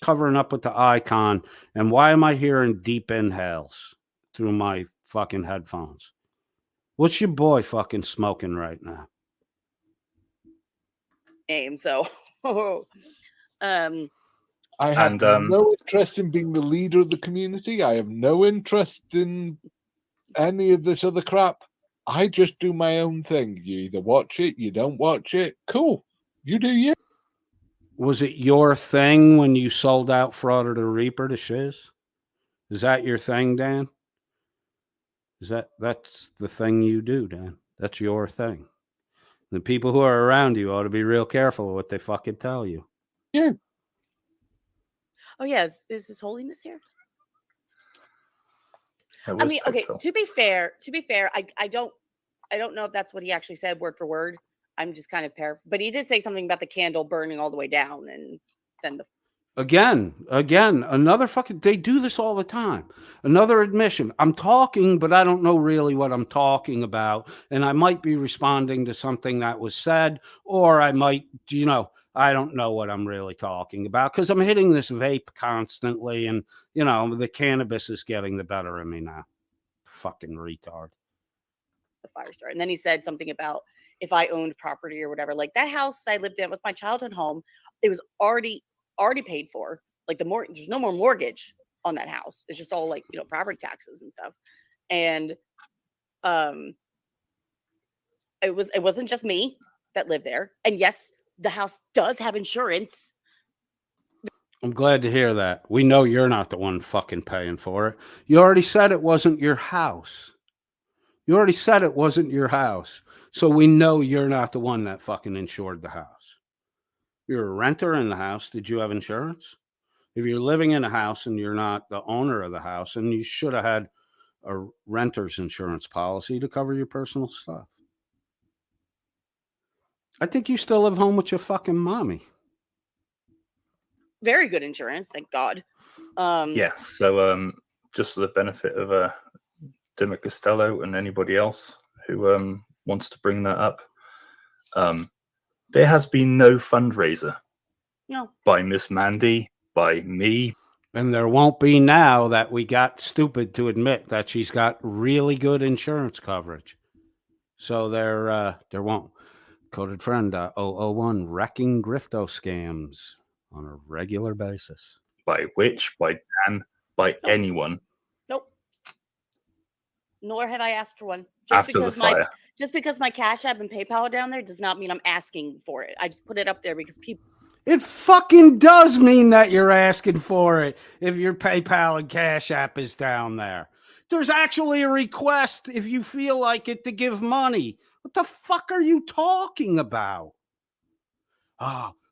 covering up with the icon? And why am I hearing deep inhales through my fucking headphones? What's your boy fucking smoking right now? Name. So, I have And, no interest in being the leader of the community. I have no interest in any of this other crap. I just do my own thing. You either watch it, you don't watch it. Cool. You do you. Was it your thing when you sold out Fraud of the Reaper to Shiz? Is that your thing, Dan? That's the thing you do, Dan? That's your thing. The people who are around you ought to be real careful of what they fucking tell you. Yeah. oh yes, is His Holiness here? it I was mean, okay. Pigtail. To be fair, I don't know if that's what he actually said word for word. I'm just kind of but he did say something about the candle burning all the way down, and then the Again, another fucking, they do this all the time. Another admission. I'm talking, but I don't know really what I'm talking about. And I might be responding to something that was said, or I might, I don't know what I'm really talking about because I'm hitting this vape constantly. And, the cannabis is getting the better of me now. Fucking retard. fire started. And then he said something about if I owned property or whatever. Like that house I lived in was my childhood home. It was already paid for. Like there's no more mortgage on that house. It's just all like, property taxes and stuff. And it wasn't just me that lived there. And yes, the house does have insurance. I'm glad to hear that. We know you're not the one fucking paying for it. You already said it wasn't your house. So we know you're not the one that fucking insured the house. You're a renter in the house. Did you have insurance? If you're living in a house and you're not the owner of the house, and you should have had a renter's insurance policy to cover your personal stuff. I think you still live home with your fucking mommy. Very good insurance, thank God. Yes. So, just for the benefit of Dimmer Costello and anybody else who wants to bring that up, there has been no fundraiser No. by Miss Mandy, by me. And there won't be now that we got stupid to admit that she's got really good insurance coverage. So there won't. Coded friend 001 wrecking grifto scams on a regular basis. By which? By Dan? By anyone? Nope. Nor have I asked for one. After the fire. Just because my Cash App and PayPal are down there does not mean I'm asking for it. I just put it up there because people. It fucking does mean that you're asking for it if your PayPal and Cash App is down there. There's actually a request if you feel like it to give money. What the fuck are you talking about?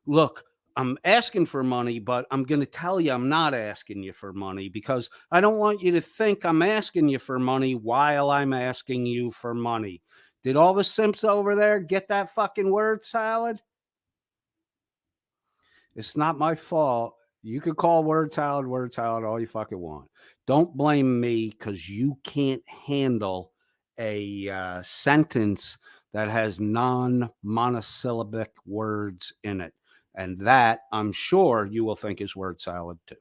Look, I'm asking for money, but I'm going to tell you I'm not asking you for money because I don't want you to think I'm asking you for money while I'm asking you for money. Did all the simps over there get that fucking word salad? It's not my fault. You could call word salad all you fucking want. Don't blame me because you can't handle a sentence that has non-monosyllabic words in it. And that, I'm sure, you will think is word salad too.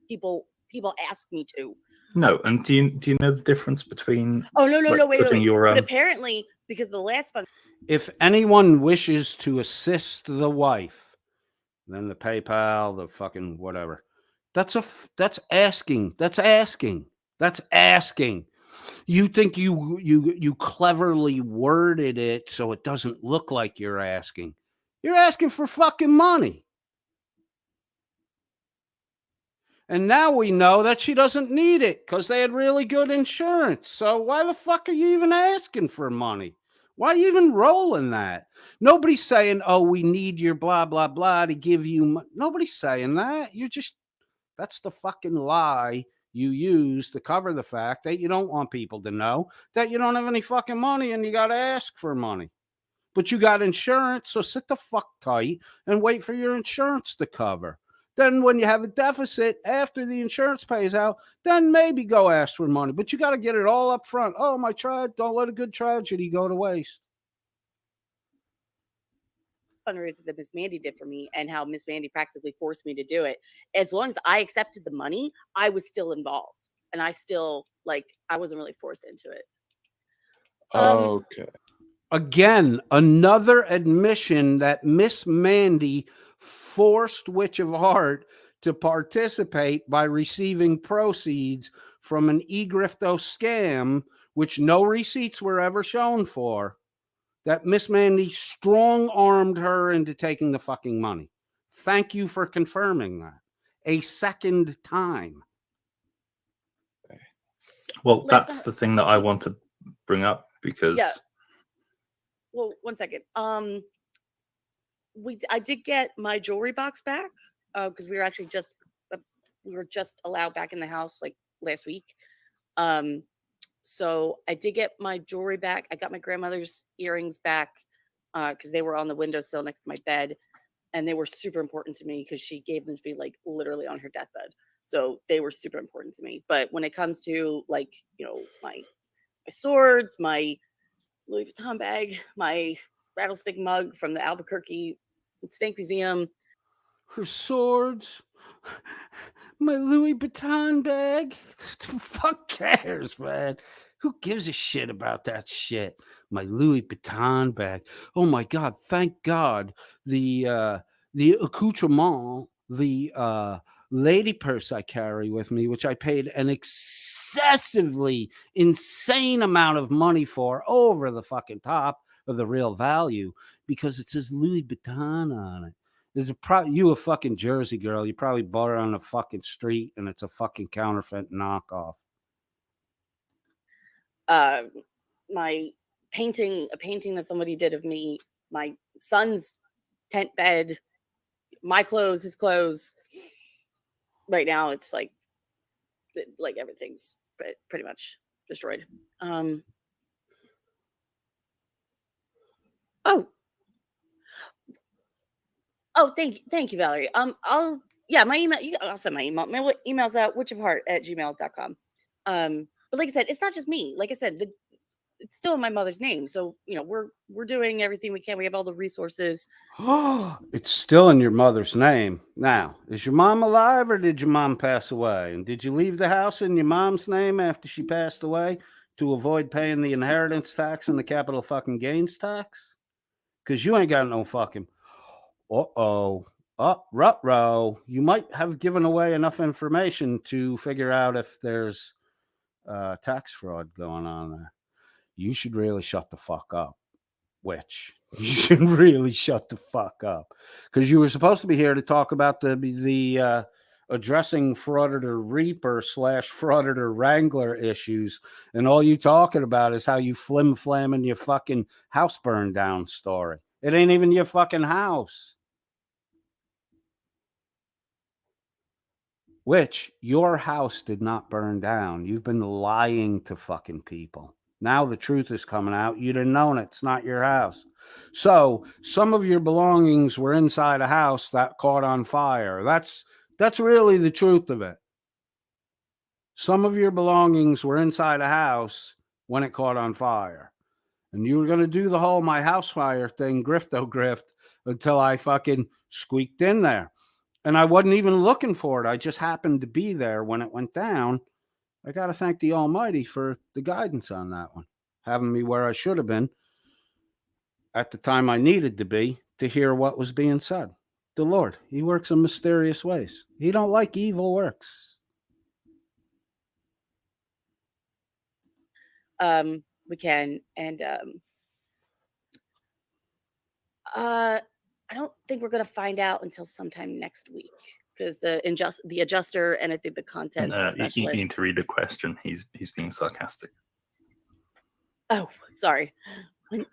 People ask me to. No, and do you know the difference between? Oh no, wait. Your, but apparently, because the last fund. If anyone wishes to assist the wife, then the PayPal, the fucking whatever. That's asking. That's asking. That's asking. You think you cleverly worded it so it doesn't look like you're asking. You're asking for fucking money. And now we know that she doesn't need it because they had really good insurance. So why the fuck are you even asking for money? Why are you even rolling that? Nobody's saying, oh, we need your blah, blah, blah to give you. Nobody's saying that. That's the fucking lie you use to cover the fact that you don't want people to know that you don't have any fucking money and you got to ask for money. But you got insurance, so sit the fuck tight and wait for your insurance to cover. Then when you have a deficit after the insurance pays out, then maybe go ask for money. But you got to get it all up front. Oh, my don't let a good tragedy go to waste. Fundraiser that Miss Mandy did for me and how Miss Mandy practically forced me to do it. As long as I accepted the money, I was still involved. And I still, I wasn't really forced into it. Okay. Again, another admission that Miss Mandy forced Witch of Heart to participate by receiving proceeds from an e-grifto scam, which no receipts were ever shown for, that Miss Mandy strong-armed her into taking the fucking money. Thank you for confirming that a second time. Well, that's the thing that I want to bring up because... Yeah. Well, 1 second. I did get my jewelry box back because we were just allowed back in the house last week. So I did get my jewelry back. I got my grandmother's earrings back because they were on the windowsill next to my bed, and they were super important to me because she gave them to me literally on her deathbed. So they were super important to me. But when it comes to my swords, my Louis Vuitton bag, my rattlesnake mug from the Albuquerque Snake Museum. Her swords, my Louis Vuitton bag. Fuck cares, man? Who gives a shit about that shit? My Louis Vuitton bag. Oh my God! Thank God the accoutrement, the lady purse I carry with me, which I paid an excessively insane amount of money for, over the fucking top of the real value, because it says Louis Vuitton on it. There's you a fucking Jersey girl. You probably bought it on the fucking street, and it's a fucking counterfeit knockoff. My painting, a painting that somebody did of me, my son's tent bed, my clothes, his clothes. Right now, it's like everything's pretty much destroyed. Thank you, Valerie. I'll my email. I'll send my email. My email's at witchofheart@gmail.com. But like I said, it's not just me. Like I said, it's still in my mother's name. So we're doing everything we can. We have all the resources. It's still in your mother's name. Now, is your mom alive or did your mom pass away? And did you leave the house in your mom's name after she passed away to avoid paying the inheritance tax and the capital fucking gains tax? Because you ain't got no fucking. Ruh-roh. You might have given away enough information to figure out if there's tax fraud going on there. You should really shut the fuck up, witch. You should really shut the fuck up. Because you were supposed to be here to talk about the addressing frauditor reaper / frauditor wrangler issues, and all you talking about is how you flim-flamming your fucking house burned down story. It ain't even your fucking house. Which your house did not burn down. You've been lying to fucking people. Now the truth is coming out. You'd have known it's not your house. So some of your belongings were inside a house that caught on fire. That's really the truth of it. Some of your belongings were inside a house when it caught on fire. And you were going to do the whole my house fire thing, grift until I fucking squeaked in there. And I wasn't even looking for it. I just happened to be there when it went down. I got to thank the Almighty for the guidance on that one, having me where I should have been at the time I needed to be to hear what was being said. The Lord, he works in mysterious ways. He don't like evil works. We can, and I don't think we're going to find out until sometime next week because the adjuster and I think the content specialist. You need to read the question. He's being sarcastic. Oh, sorry. When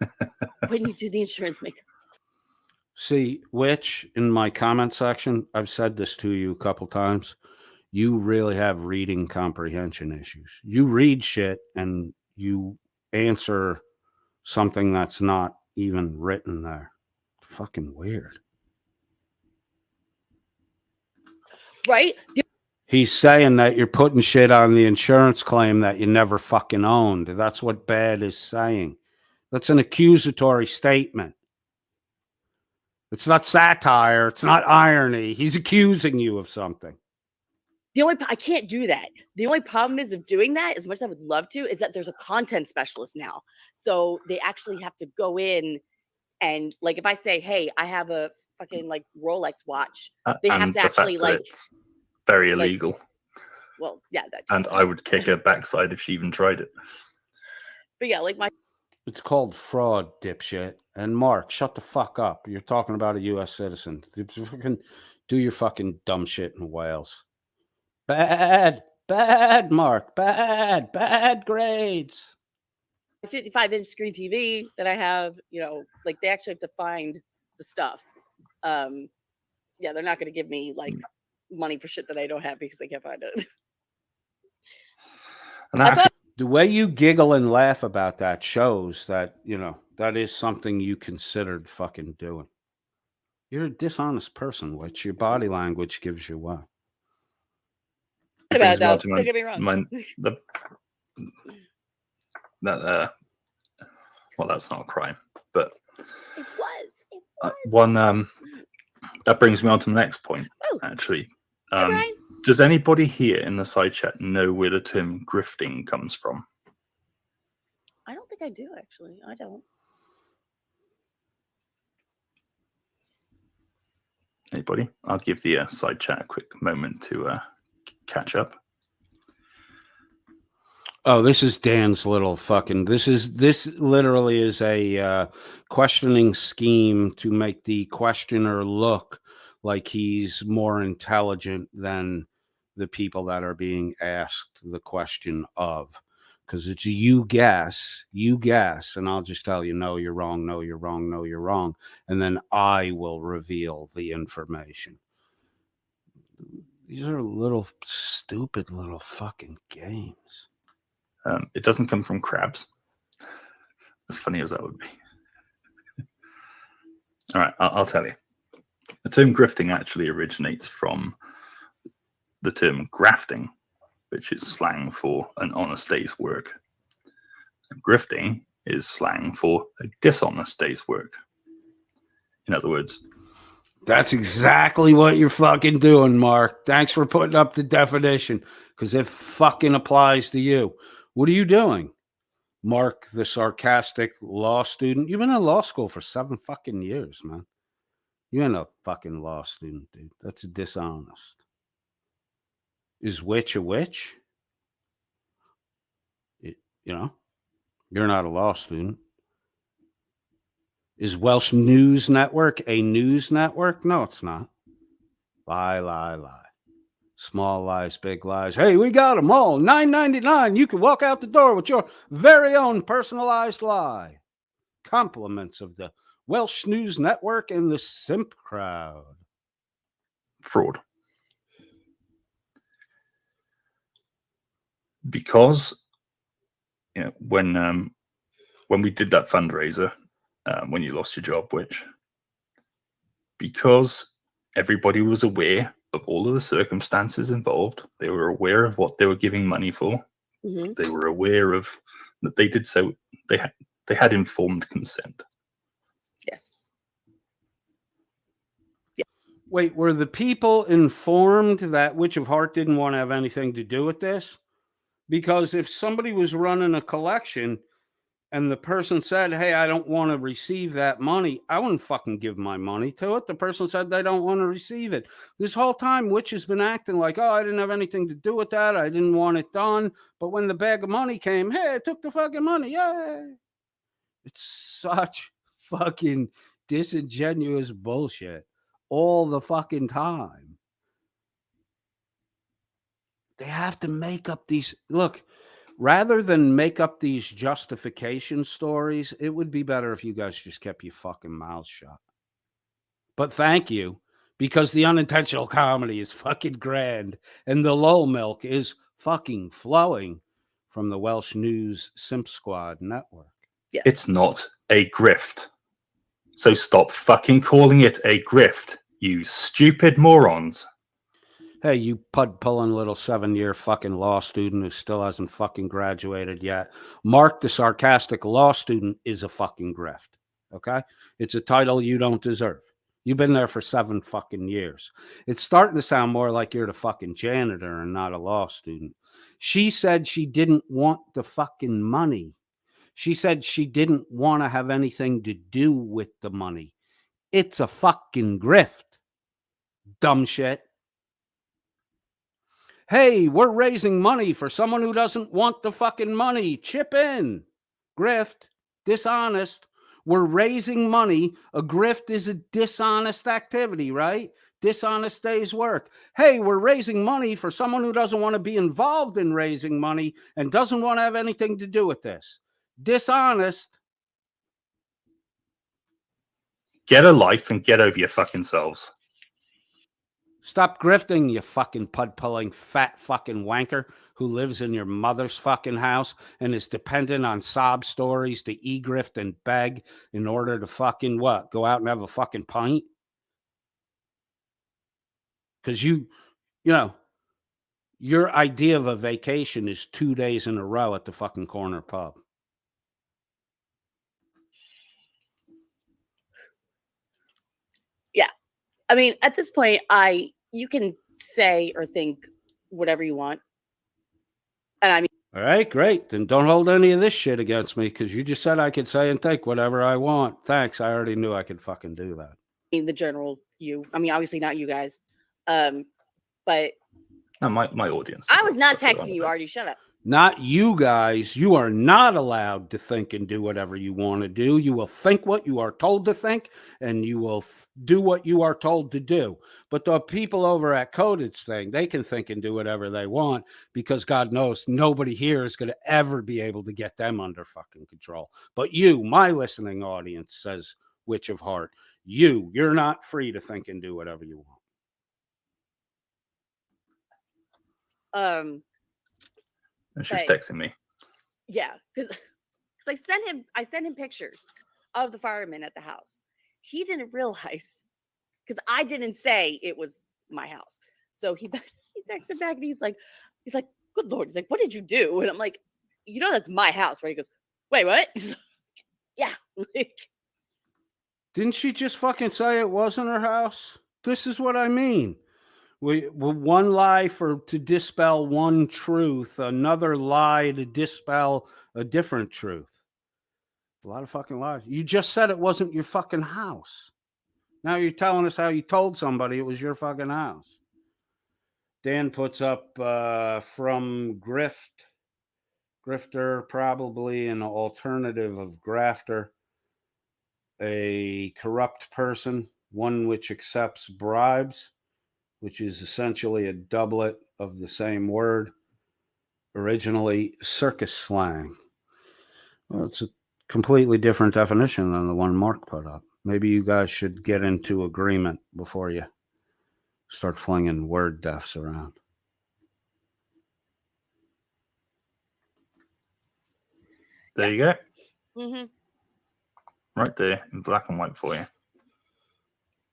you do the insurance make. See, which in my comment section, I've said this to you a couple times. You really have reading comprehension issues. You read shit and you answer something that's not even written there. Fucking weird. Right? He's saying that you're putting shit on the insurance claim that you never fucking owned. That's what Bad is saying. That's an accusatory statement. It's not satire. It's not irony. He's accusing you of something. I can't do that. The only problem is of doing that, as much as I would love to, is that there's a content specialist now. So they actually have to go in and like if I say, hey, I have a fucking like Rolex watch, they have to actually like it's very illegal. Well, yeah, that and I would kick her backside if she even tried it. But yeah, like it's called fraud, dipshit. And Mark, shut the fuck up. You're talking about a U.S. citizen. Do your fucking dumb shit in Wales. Bad, Mark. Bad grades. 55-inch screen TV that I have, like they actually have to find the stuff. Yeah, they're not going to give me like money for shit that I don't have because they can't find it. And the way you giggle and laugh about that shows that, that is something you considered fucking doing. You're a dishonest person, which your body language gives you away. Don't get me wrong. Well, that's not a crime, but it was. One that brings me on to the next point. Actually, does anybody here in the side chat know where the term grifting comes from? I don't think I do, actually. I don't. Anybody? I'll give the side chat a quick moment to catch up. Oh, this is Dan's little fucking. This literally is a questioning scheme to make the questioner look like he's more intelligent than the people that are being asked the question of. Because it's you guess, and I'll just tell you, no, you're wrong, no, you're wrong, no, you're wrong. And then I will reveal the information. These are little stupid little fucking games. It doesn't come from crabs. As funny as that would be. All right, I'll tell you. The term grifting actually originates from the term grafting, which is slang for an honest day's work. Grifting is slang for a dishonest day's work. In other words, that's exactly what you're fucking doing, Mark. Thanks for putting up the definition, because it fucking applies to you. What are you doing? Mark, the sarcastic law student. You've been in law school for 7 fucking years, man. You ain't a fucking law student, dude. That's dishonest. Is witch a witch? You know, you're not a law student. Is Welsh News Network a news network? No, it's not. Lie, lie, lie. Small lies, big lies. Hey, we got them all. $9.99. You can walk out the door with your very own personalized lie. Compliments of the Welsh News Network and the simp crowd. Fraud. Because when we did that fundraiser, when you lost your job, which because everybody was aware of all of the circumstances involved, they were aware of what they were giving money for. Mm-hmm. They were aware of that they did so. They had informed consent. Yes. Wait, were the people informed that Witch of Heart didn't want to have anything to do with this? Because if somebody was running a collection and the person said, hey, I don't want to receive that money, I wouldn't fucking give my money to it. The person said they don't want to receive it. This whole time, Witch has been acting like, oh, I didn't have anything to do with that. I didn't want it done. But when the bag of money came, hey, I took the fucking money. Yay. It's such fucking disingenuous bullshit all the fucking time. They have to make up these. Look, rather than make up these justification stories, it would be better if you guys just kept your fucking mouths shut. But thank you, because the unintentional comedy is fucking grand and the lol milk is fucking flowing from the Welsh News Simp Squad network. Yes. It's not a grift. So stop fucking calling it a grift, you stupid morons. Hey, you pud-pulling little 7-year fucking law student who still hasn't fucking graduated yet. Mark, the sarcastic law student, is a fucking grift, okay? It's a title you don't deserve. You've been there for 7 fucking years. It's starting to sound more like you're the fucking janitor and not a law student. She said she didn't want the fucking money. She said she didn't want to have anything to do with the money. It's a fucking grift. Dumb shit. Hey, we're raising money for someone who doesn't want the fucking money. Chip in. Grift. Dishonest. We're raising money. A grift is a dishonest activity, right? Dishonest day's work. Hey, we're raising money for someone who doesn't want to be involved in raising money and doesn't want to have anything to do with this. Dishonest. Get a life and get over your fucking selves. Stop grifting, you fucking pud-pulling fat fucking wanker who lives in your mother's fucking house and is dependent on sob stories to e-grift and beg in order to fucking what? Go out and have a fucking pint? Because you know, your idea of a vacation is 2 days in a row at the fucking corner pub. Yeah. I mean, at this point, you can say or think whatever you want. And I mean, all right, great. Then don't hold any of this shit against me, because you just said I could say and think whatever I want. Thanks. I already knew I could fucking do that. the general you. I mean, obviously not you guys. But No, my audience. I was not texting you, Artie. Shut up. Not you guys. You are not allowed to think and do whatever you want to do. You will think what you are told to think, and you will do what you are told to do. But the people over at Coded's thing, they can think and do whatever they want, because God knows nobody here is going to ever be able to get them under fucking control. But you, my listening audience, says Witch of Heart, you're not free to think and do whatever you want. And she was But- texting me. Yeah, because I sent him pictures of the firemen at the house. He didn't realize because I didn't say it was my house. So he texted back and he's like, good Lord. He's like, what did you do? And I'm like, you know, that's my house, right? He goes, wait, what? Yeah. Like, Didn't she just fucking say it wasn't her house? This is what I mean. One lie to dispel one truth, another lie to dispel a different truth. A lot of fucking lies. You just said it wasn't your fucking house. Now you're telling us how you told somebody it was your fucking house. Dan puts up from grifter, probably an alternative of grafter, a corrupt person, one which accepts bribes, which is essentially a doublet of the same word, originally circus slang. Well, it's a completely different definition than the one Mark put up. Maybe you guys should get into agreement before you start flinging word defs around. There you go. mm-hmm. Right there in black and white for you.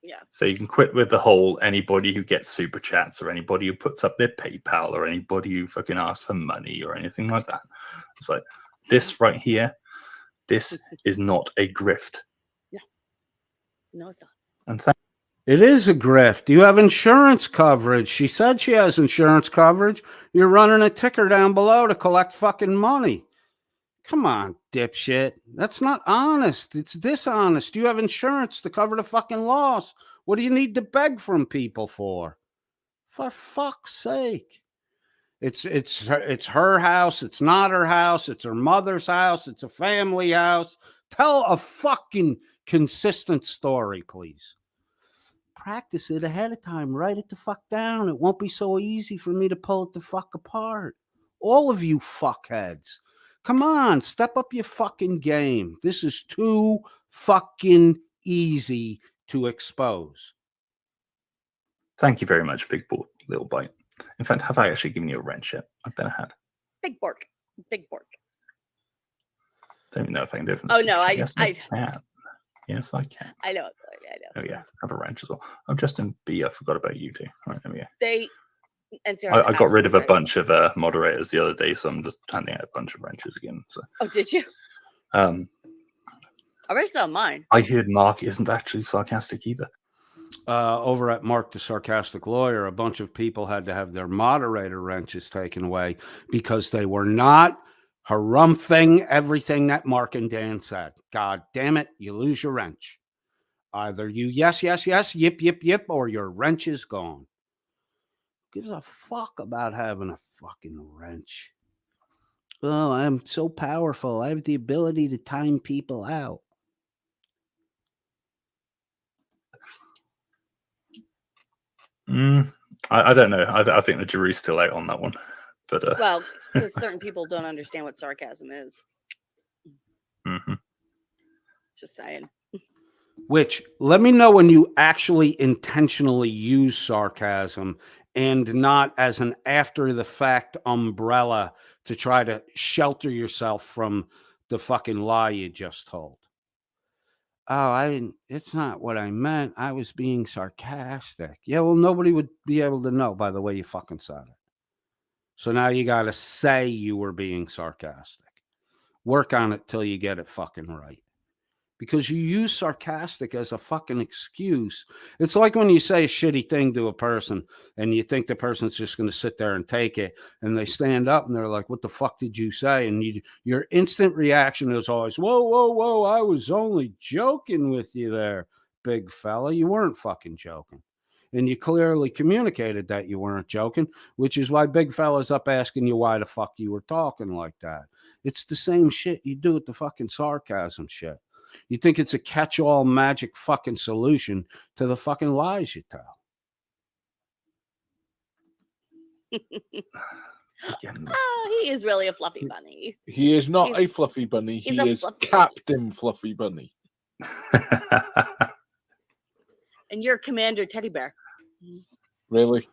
Yeah. So you can quit with the whole anybody who gets super chats or anybody who puts up their PayPal or anybody who fucking asks for money or anything like that. It's like this right here. This is not a grift. No, it's not. And It is a grift. You have insurance coverage. She said she has insurance coverage. You're running a ticker down below to collect fucking money. Come on, dipshit. That's not honest. It's dishonest. You have insurance to cover the fucking loss. What do you need to beg from people for? For fuck's sake. It's her house. It's not her house. It's her mother's house. It's a family house. Tell a fucking consistent story, please. Practice it ahead of time. Write it the fuck down. It won't be so easy for me to pull it the fuck apart. All of you fuckheads. Come on, step up your fucking game. This is too fucking easy to expose. thank you very much, Big Little Bite. In fact, have I actually given you a wrench yet? I bet I had. Big Bork. Big Bork. Don't even know if I can do it. Oh, no, Yes, I can. Yes, I can. I know. I know. Oh, yeah. Have a wrench as well. Oh, Justin B, I forgot about you too. All right, there we go. They NCR. I got rid of a bunch of moderators the other day, so I'm just handing out a bunch of wrenches again. So. Oh, did you? I already saw mine. I heard Mark isn't actually sarcastic either. Over at Mark the Sarcastic Lawyer, a bunch of people had to have their moderator wrenches taken away because they were not harumphing everything that Mark and Dan said. God damn it, you lose your wrench. Either you yes, yip, yip, yip, or your wrench is gone. Who gives a fuck about having a fucking wrench? Oh, I'm so powerful. I have the ability to time people out. I don't know. I think the jury's still out on that one. But well, because certain people don't understand what sarcasm is. Just saying. Which, let me know when you actually intentionally use sarcasm and not as an after-the-fact umbrella to try to shelter yourself from the fucking lie you just told. Oh, it's not what I meant. I was being sarcastic. Yeah, well, nobody would be able to know by the way you fucking said it. So now you got to say you were being sarcastic. Work on it till you get it fucking right. Because you use sarcastic as a fucking excuse. It's like when you say a shitty thing to a person and you think the person's just going to sit there and take it, and they stand up and they're like, what the fuck did you say? And your instant reaction is always, whoa, I was only joking with you there, big fella. You weren't fucking joking. And you clearly communicated that you weren't joking, which is why big fella's up asking you why the fuck you were talking like that. It's the same shit you do with the fucking sarcasm shit. You think it's a catch-all magic fucking solution to the fucking lies you tell. Oh, he is really a fluffy bunny. He is not a fluffy bunny. He is Captain Fluffy Bunny. And you're Commander Teddy Bear. Really?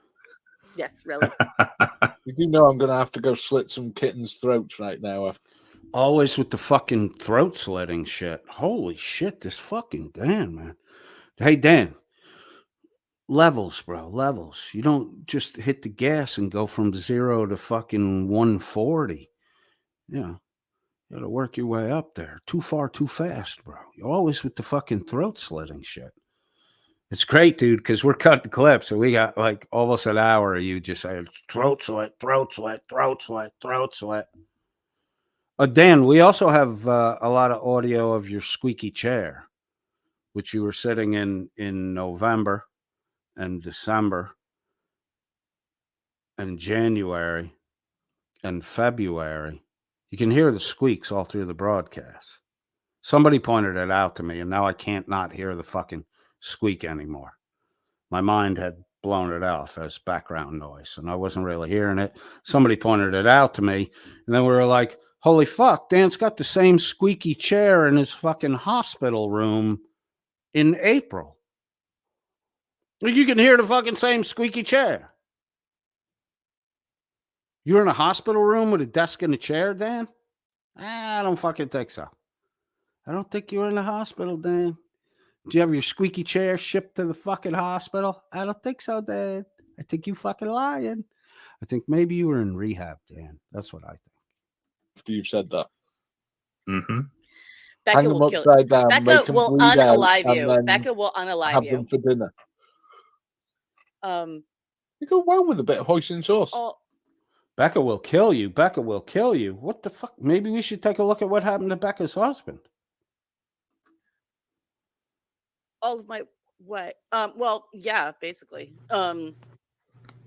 Yes, really. You do know I'm going to have to go slit some kittens' throats right now. Always with the fucking throat slitting shit. Holy shit, this fucking Dan, man. Hey, Dan. Levels, bro. Levels. You don't just hit the gas and go from 0 to fucking 140. You know, you gotta work your way up there. Too far, too fast, bro. You're always with the fucking throat slitting shit. It's great, dude, because we're cutting clips, so we got like almost an hour of you just saying throat slit, throat slit, throat slit, throat slit. Dan, we also have a lot of audio of your squeaky chair, which you were sitting in November and December and January and February. You can hear the squeaks all through the broadcast. Somebody pointed it out to me, and now I can't not hear the fucking squeak anymore. My mind had blown it off as background noise, and I wasn't really hearing it. Somebody pointed it out to me, and then we were like, holy fuck, Dan's got the same squeaky chair in his fucking hospital room in April. You can hear the fucking same squeaky chair. You're in a hospital room with a desk and a chair, Dan? I don't fucking think so. I don't think you were in the hospital, Dan. Did you have your squeaky chair shipped to the fucking hospital? I don't think so, Dan. I think you fucking lying. I think maybe you were in rehab, Dan. That's what I think. After you've said that. Mm-hmm. Becca Hang them will kill upside down, make Becca them will bleed out, unalive and you. then Becca will unalive have you. them for dinner. You go well with a bit of hoisin sauce. All, Becca will kill you. Becca will kill you. What the fuck? Maybe we should take a look at what happened to Becca's husband. all of my what? Well, yeah, basically.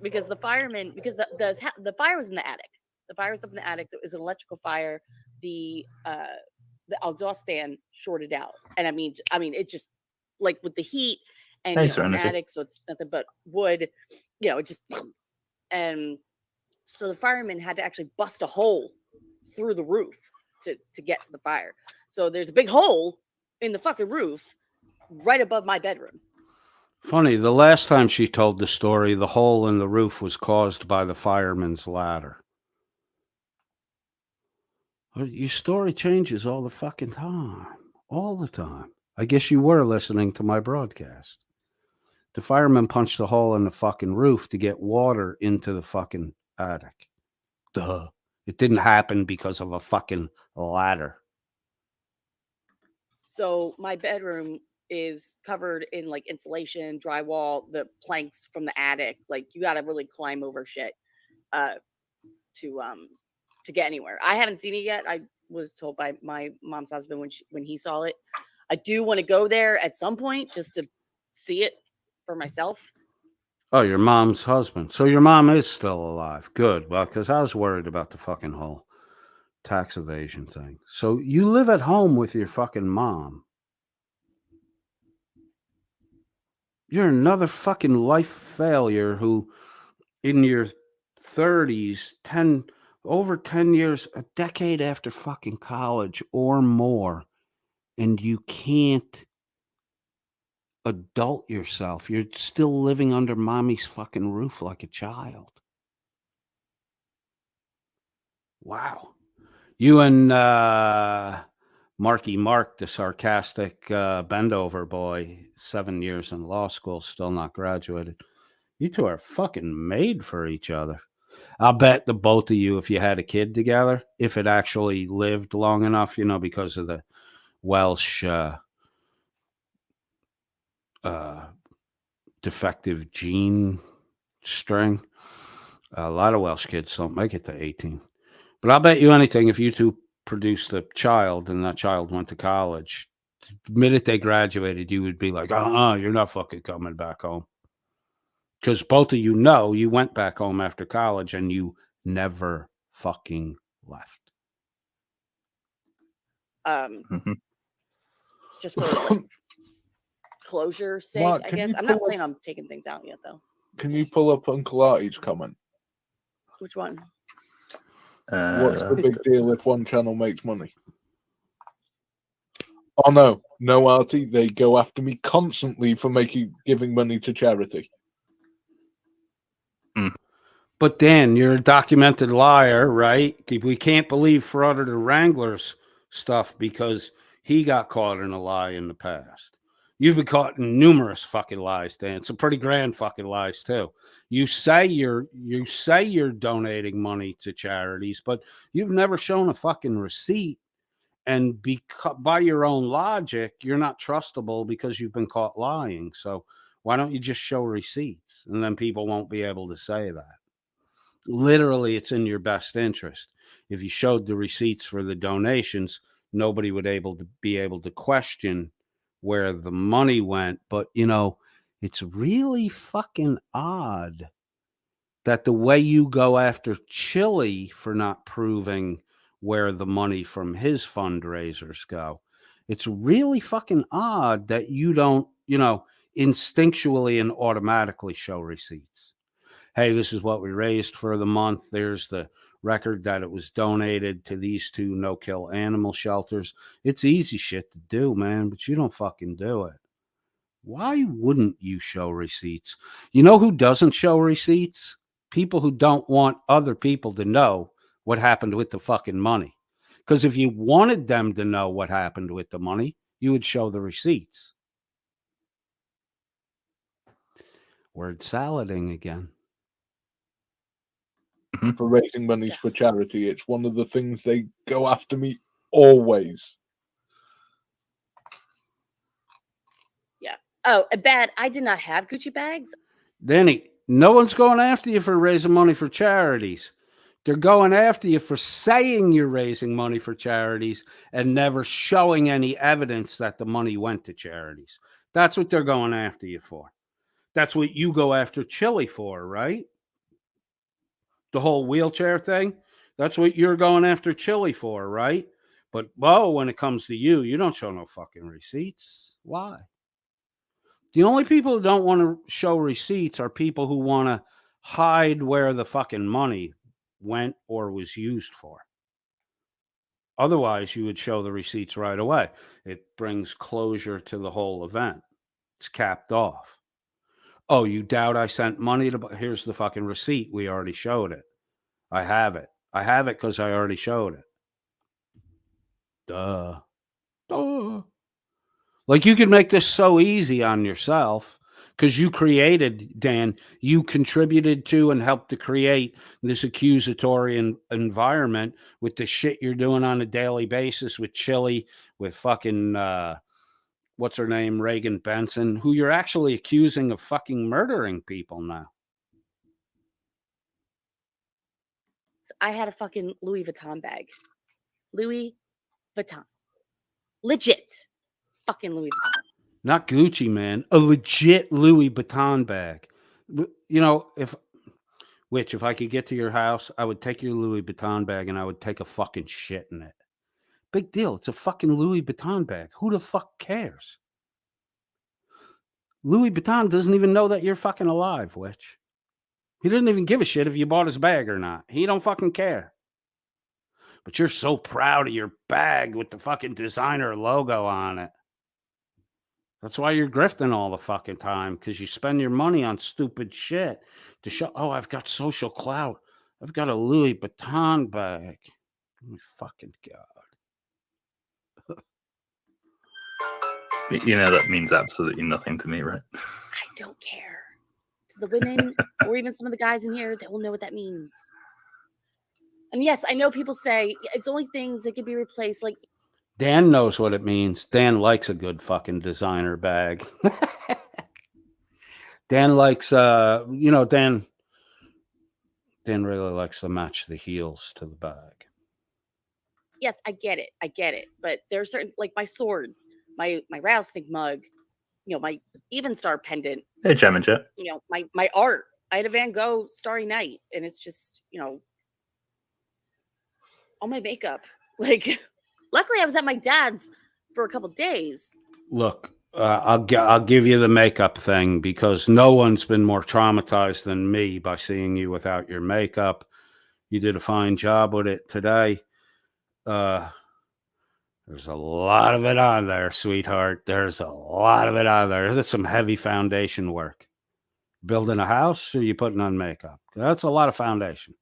Because the firemen, because the fire was in the attic. The fire was up in the attic. It was an electrical fire. The exhaust fan shorted out, and I mean, it just like with the heat and Hey, it's an Serenity. attic, so it's nothing but wood. You know, it just and so the firemen had to actually bust a hole through the roof to get to the fire. So there's a big hole in the fucking roof right above my bedroom. Funny, the last time she told the story, the hole in the roof was caused by the fireman's ladder. Your story changes all the fucking time. All the time. I guess you were listening to my broadcast. The fireman punched a hole in the fucking roof to get water into the fucking attic. Duh. It didn't happen because of a fucking ladder. So my bedroom is covered in like insulation, drywall, the planks from the attic. Like you got to really climb over shit to get anywhere. I haven't seen it yet. I was told by my mom's husband when he saw it. I do want to go there at some point just to see it for myself. Oh, your mom's husband. So your mom is still alive. Good. Well, because I was worried about the fucking whole tax evasion thing. So you live at home with your fucking mom. You're another fucking life failure who, in your 30s, over 10 years, a decade after fucking college or more, and you can't adult yourself. You're still living under mommy's fucking roof like a child. Wow. You and Marky Mark, the sarcastic bend-over boy, 7 years in law school, still not graduated. You two are fucking made for each other. I'll bet the both of you, if you had a kid together, if it actually lived long enough, you know, because of the Welsh defective gene string, a lot of Welsh kids don't make it to 18. But I'll bet you anything, if you two produced a child and that child went to college, the minute they graduated, you would be like, you're not fucking coming back home. Because both of you know you went back home after college and you never fucking left. Just for like, closure's sake, Mark, I can guess. you I'm not pull planning on taking things out yet, though. Can you pull up Uncle Artie's comment? Which one? What's the big deal if one channel makes money? Oh no, Artie. They go after me constantly for giving money to charity. But Dan, you're a documented liar, right? We can't believe Frauder the Wrangler's stuff because he got caught in a lie in the past. You've been caught in numerous fucking lies, Dan. Some pretty grand fucking lies too. You say you're donating money to charities, but you've never shown a fucking receipt. And by your own logic, you're not trustable because you've been caught lying. So why don't you just show receipts, and then people won't be able to say that? Literally, it's in your best interest. If you showed the receipts for the donations, nobody would be able to question where the money went. But it's really fucking odd that the way you go after Chili for not proving where the money from his fundraisers go, it's really fucking odd that you don't instinctually and automatically show receipts. Hey, this is what we raised for the month. There's the record that it was donated to these 2 no-kill animal shelters. It's easy shit to do, man, but you don't fucking do it. Why wouldn't you show receipts? You know who doesn't show receipts? People who don't want other people to know what happened with the fucking money. Because if you wanted them to know what happened with the money, you would show the receipts. Word salading again. For raising monies for charity. It's one of the things they go after me always. Yeah. Oh, bad. I did not have Gucci bags. Danny, no one's going after you for raising money for charities. They're going after you for saying you're raising money for charities and never showing any evidence that the money went to charities. That's what they're going after you for. That's what you go after Chili for, right? The whole wheelchair thing. That's what you're going after Chili for, right? But, when it comes to you, you don't show no fucking receipts. Why? The only people who don't want to show receipts are people who want to hide where the fucking money went or was used for. Otherwise, you would show the receipts right away. It brings closure to the whole event. It's capped off. Oh, you doubt I sent money to... Here's the fucking receipt. We already showed it. I have it. I have it because I already showed it. Duh. Like, you could make this so easy on yourself because you created, Dan, you contributed to and helped to create this accusatory environment with the shit you're doing on a daily basis with Chili, with fucking, what's her name, Reagan Benson, who you're actually accusing of fucking murdering people now. I had a fucking Louis Vuitton bag. Louis Vuitton. Legit. Fucking Louis Vuitton. Not Gucci, man. A legit Louis Vuitton bag. If I could get to your house, I would take your Louis Vuitton bag and I would take a fucking shit in it. Big deal. It's a fucking Louis Vuitton bag. Who the fuck cares? Louis Vuitton doesn't even know that you're fucking alive, Witch. He doesn't even give a shit if you bought his bag or not. He don't fucking care. But you're so proud of your bag with the fucking designer logo on it. That's why you're grifting all the fucking time, because you spend your money on stupid shit to show, I've got social clout. I've got a Louis Vuitton bag. Oh my fucking God. That means absolutely nothing to me, right? I don't care. To the women or even some of the guys in here, they will know what that means. And yes, I know people say it's only things that can be replaced. Like, Dan knows what it means. Dan likes a good fucking designer bag. Dan likes, Dan really likes to match the heels to the bag. Yes, I get it. But there are certain, like my swords, my rattlesnake mug, my Even Star pendant. Hey, Gem and Jet. My art. I had a Van Gogh Starry Night, and it's just, all my makeup. Like, luckily I was at my dad's for a couple days. Look, I'll give you the makeup thing because no one's been more traumatized than me by seeing you without your makeup. You did a fine job with it today. There's a lot of it on there, sweetheart. There's a lot of it on there. There's some heavy foundation work. Building a house, or you putting on makeup? That's a lot of foundation.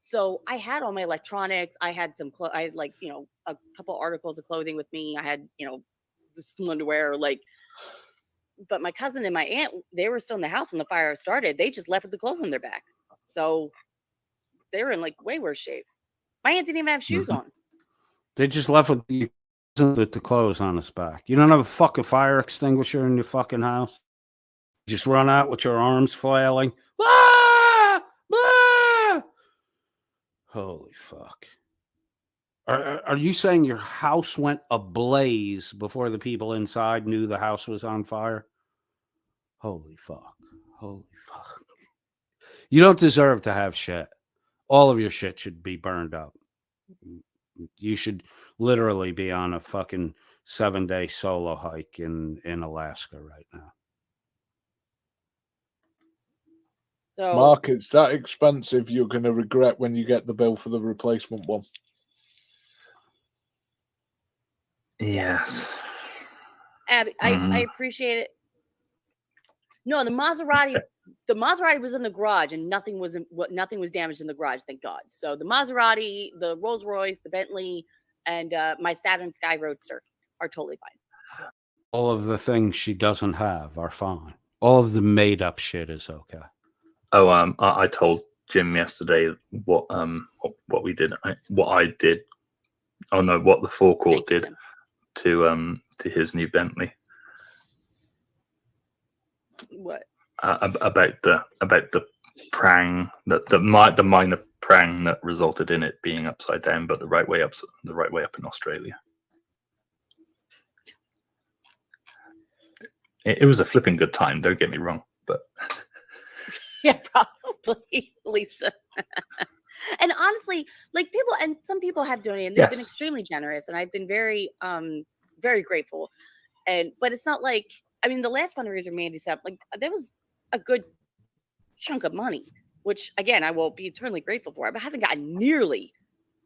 So I had all my electronics. I had I had like, a couple articles of clothing with me. I had, some underwear, but my cousin and my aunt, they were still in the house when the fire started. They just left with the clothes on their back. So they were in like way worse shape. My aunt didn't even have shoes on. They just left with the clothes on his back. You don't have a fucking fire extinguisher in your fucking house? Just run out with your arms flailing. Ah! Ah! Holy fuck. Are you saying your house went ablaze before the people inside knew the house was on fire? Holy fuck. Holy fuck. You don't deserve to have shit. All of your shit should be burned up. You should literally be on a fucking 7-day solo hike in Alaska right now. So Mark, it's that expensive. You're going to regret when you get the bill for the replacement one. Yes. Abby, I appreciate it. No, the Maserati was in the garage, and nothing was damaged in the garage, thank God. So the Maserati, the Rolls Royce, the Bentley, and my Saturn Sky Roadster are totally fine. All of the things she doesn't have are fine. All of the made up shit is okay. Oh, I told Jim yesterday what we did, what I did. Oh no, what the forecourt did to his new Bentley. What? About the prang, the minor prang that resulted in it being upside down, but the right way up in Australia. It was a flipping good time. Don't get me wrong, but Yeah, probably, Lisa. And honestly, like some people have donated, and they've been extremely generous, and I've been very, very grateful. But it's not like, I mean, the last fundraiser Mandy set, like, there was a good chunk of money, which again I will be eternally grateful for. I haven't gotten nearly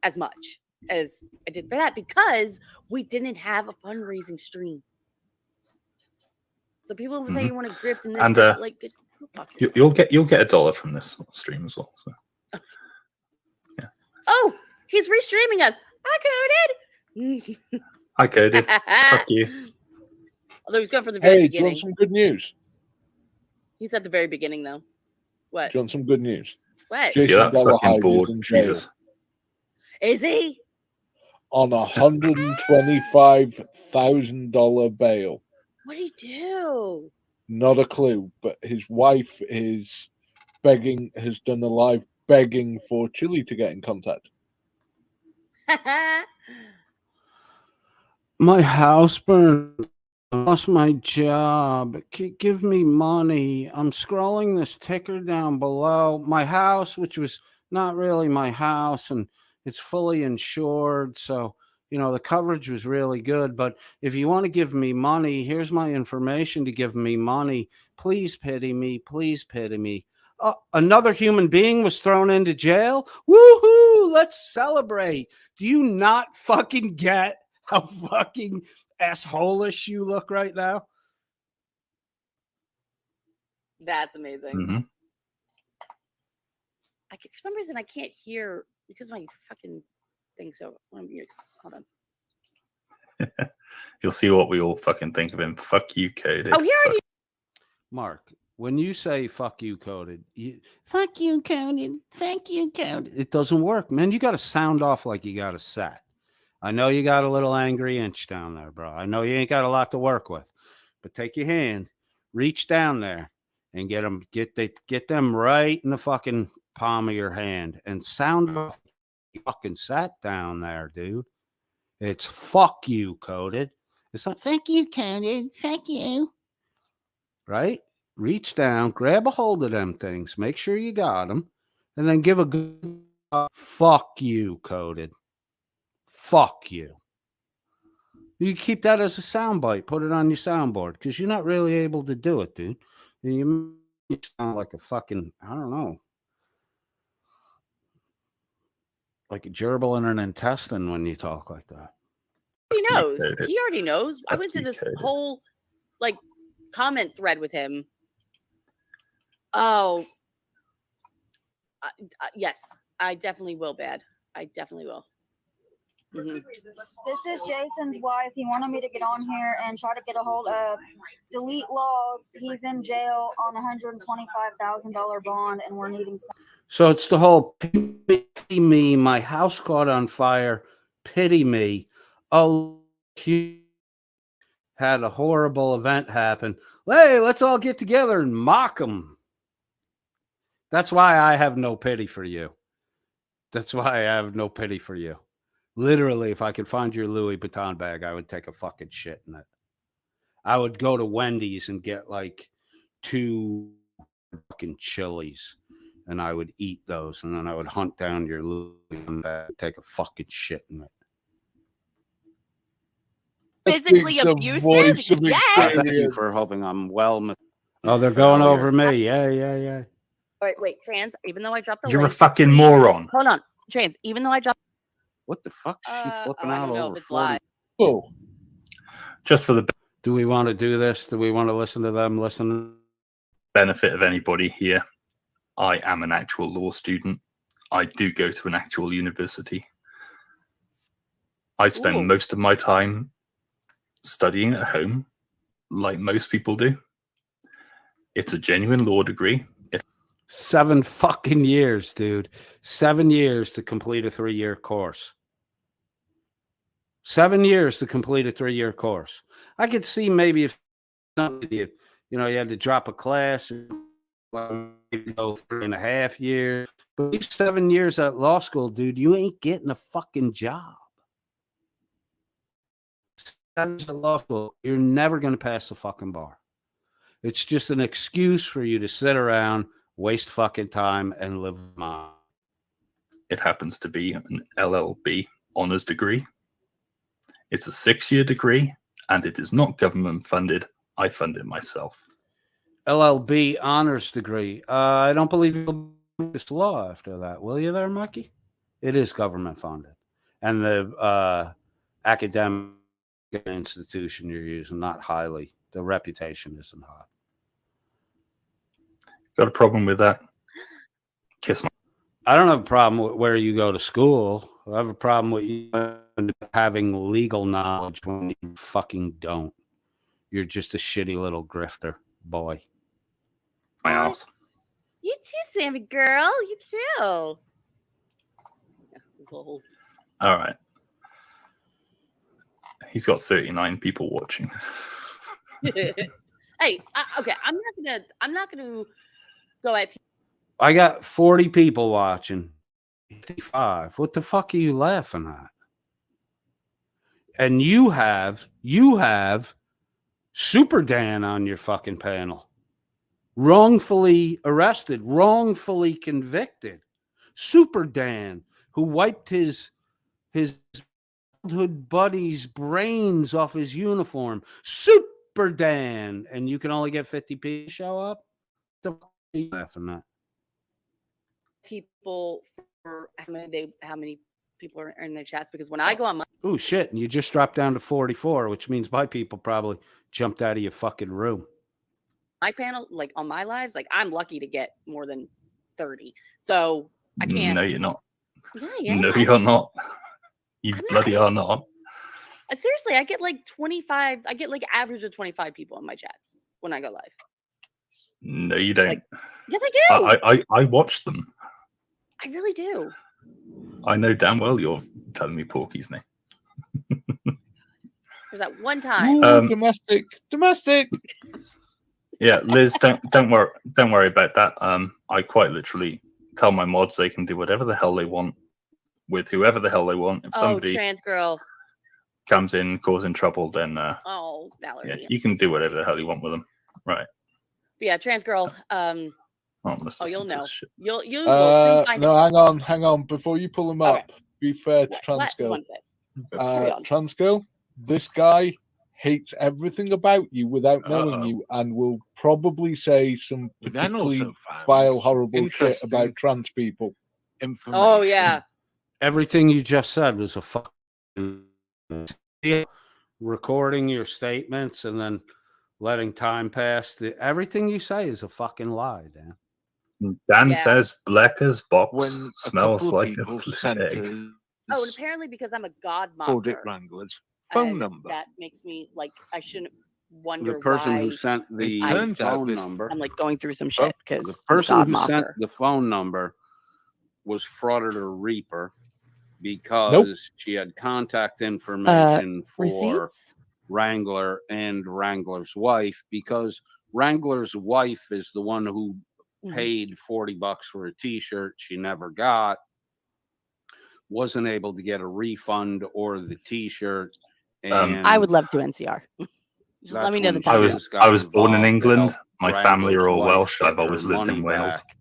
as much as I did for that because we didn't have a fundraising stream. So people will say you want to grift and this, like, you'll get $1 from this stream as well. So yeah. Oh, he's restreaming us. I coded. I coded. Fuck you. Although he's going from the very Hey, beginning. do you want some good news? He's at the very beginning though. What? Do you want some good news? What? Jason Yeah, that fucking Dollarhide bored. is in jail Jesus. Is he? on $125,000 bail. What did he do? Not a clue, but his wife is has done a live begging for Chile to get in contact. My house burned. I lost my job. Give me money. I'm scrolling this ticker down below. My house, which was not really my house, and it's fully insured. So, the coverage was really good. But if you want to give me money, here's my information to give me money. Please pity me. Please pity me. Another human being was thrown into jail. Woohoo! Let's celebrate. Do you not fucking get how fucking asshole-ish you look right now? That's amazing. Mm-hmm. For some reason, I can't hear because of my fucking thing. So hold on. You'll see what we all fucking think of him. Fuck you, Coded. Oh, here already. Mark, when you say fuck you, Coded, fuck you, Coded, thank you, Coded, it doesn't work, man. You got to sound off like you got a set. I know you got a little angry inch down there, bro. I know you ain't got a lot to work with, but take your hand, reach down there, and get them right in the fucking palm of your hand, and sound off. You fucking sat down there, dude. It's fuck you, Coded. It's not thank you, Coded. Thank you. Right? Reach down, grab a hold of them things, make sure you got them, and then give a good fuck you, Coded. Fuck you. You keep that as a soundbite. Put it on your soundboard because you're not really able to do it, dude. And you sound like a fucking, I don't know, like a gerbil in an intestine when you talk like that. He knows. He already knows. I went to this whole comment thread with him. Oh, yes, I definitely will, Bad. I definitely will. Mhm. This is Jason's wife. He wanted me to get on here and try to get a hold of delete laws. He's in jail on $125,000 bond, and we're needing some. So it's the whole pity me, my house caught on fire, pity me. Oh, you had a horrible event happen. Hey, let's all get together and mock them. That's why I have no pity for you. That's why I have no pity for you. Literally, if I could find your Louis Vuitton bag, I would take a fucking shit in it. I would go to Wendy's and get like 2 fucking chilies, and I would eat those, and then I would hunt down your Louis Vuitton bag and take a fucking shit in it. Physically Speaks the abusive? voice of Yes. Thank you experience. for hoping I'm well. Oh, they're going over me. Yeah. Wait, Trans, even though I dropped the You're a link, fucking moron. hold on. Trans, even though I dropped What the fuck is she flipping I out don't know over if it's 40? live. Oh, Just for the Do we want to do this? Do we want to listen to them listen? benefit of anybody here, I am an actual law student. I do go to an actual university. I spend Ooh. most of my time studying at home, like most people do. It's a genuine law degree. 7 fucking years, dude. 7 years to complete a 3-year course. 7 years to complete a 3-year course. I could see maybe if you had to drop a class and go 3.5 years. But 7 years at law school, dude, you ain't getting a fucking job. 7 years at law school, you're never going to pass the fucking bar. It's just an excuse for you to sit around, waste fucking time, and live on. It happens to be an LLB honors degree. It's a 6-year degree, and it is not government funded. I fund it myself. LLB honors degree. I don't believe you'll do this law after that, will you there, Mikey? It is government funded. And the academic institution you're using, not highly. The reputation isn't high. Got a problem with that? Kiss my. I don't have a problem with where you go to school. I have a problem with you having legal knowledge when you fucking don't. You're just a shitty little grifter, boy. My ass. You too, Sammy girl. You too. All right. He's got 39 people watching. Hey, okay. I'm not gonna go at. I got 40 people watching. 55. What the fuck are you laughing at? And you have Super Dan on your fucking panel. Wrongfully arrested, wrongfully convicted. Super Dan, who wiped his childhood buddy's brains off his uniform. Super Dan. And you can only get 50 people to show up? What the fuck are you laughing at? People for how many people are in their chats, because when I go on my Oh shit, and you just dropped down to 44, which means my people probably jumped out of your fucking room. panel, like on my lives, like I'm lucky to get more than 30. So I can't. No, you're not. Yeah. No, you're not. You bloody are not. Seriously, I get like 25. I get like average of 25 people in my chats when I go live. No, you don't. Yes, I do. I watch them. I really do. I know damn well you're telling me Porky's name. There's that one time. Ooh, domestic. Yeah, Liz, don't worry about that. I quite literally tell my mods they can do whatever the hell they want with whoever the hell they want. If somebody Trans girl comes in causing trouble, then Valerie, yeah, you can do whatever the hell you want with them, right? But yeah, trans girl. You'll know. You'll soon find no, out. hang on. Before you pull them up, be fair to trans girl. Trans girl, this guy hates everything about you without knowing you, and will probably say some particularly vile, horrible shit about trans people. Oh yeah. Everything you just said was a fucking recording your statements and then letting time pass. Everything you say is a fucking lie, Dan. Dan Yeah. says Blecker's box When a smells couple of like a people sent plague. us Oh, and apparently because I'm a god Ford mocker, Wranglers phone and number. that makes me like I shouldn't The wonder person why who sent the turns out phone this- number, I'm like going through some Oh, shit the because I'm a person god who sent mocker. the phone number was Frauditor Reaper because she had contact information for Receipts? Wrangler and Wrangler's wife, because Wrangler's wife is the one who Mhm. paid $40 for a t-shirt she never got, wasn't able to get a refund or the t-shirt. And I would love to NCR. Just let that's me know the when time. Shiz got I was born in involved to England. help My family are all Wrangler's wife Welsh. I've get her always lived in money Wales. back.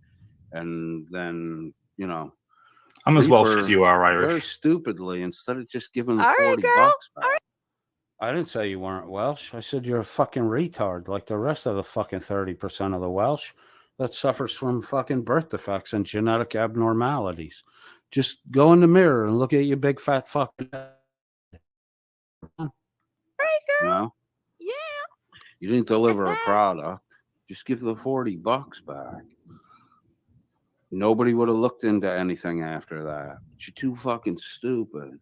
And then, you know, I'm as Welsh as Reaper you are very Irish. stupidly, instead of just giving All the right, $40 girl. back. I didn't say you weren't Welsh. I said you're a fucking retard, like the rest of the fucking 30% of the Welsh that suffers from fucking birth defects and genetic abnormalities. Just go in the mirror and look at your big fat fucking head. All right, You girl. know? Yeah. You didn't deliver a product. Just give the $40 back. Nobody would have looked into anything after that. You're too fucking stupid.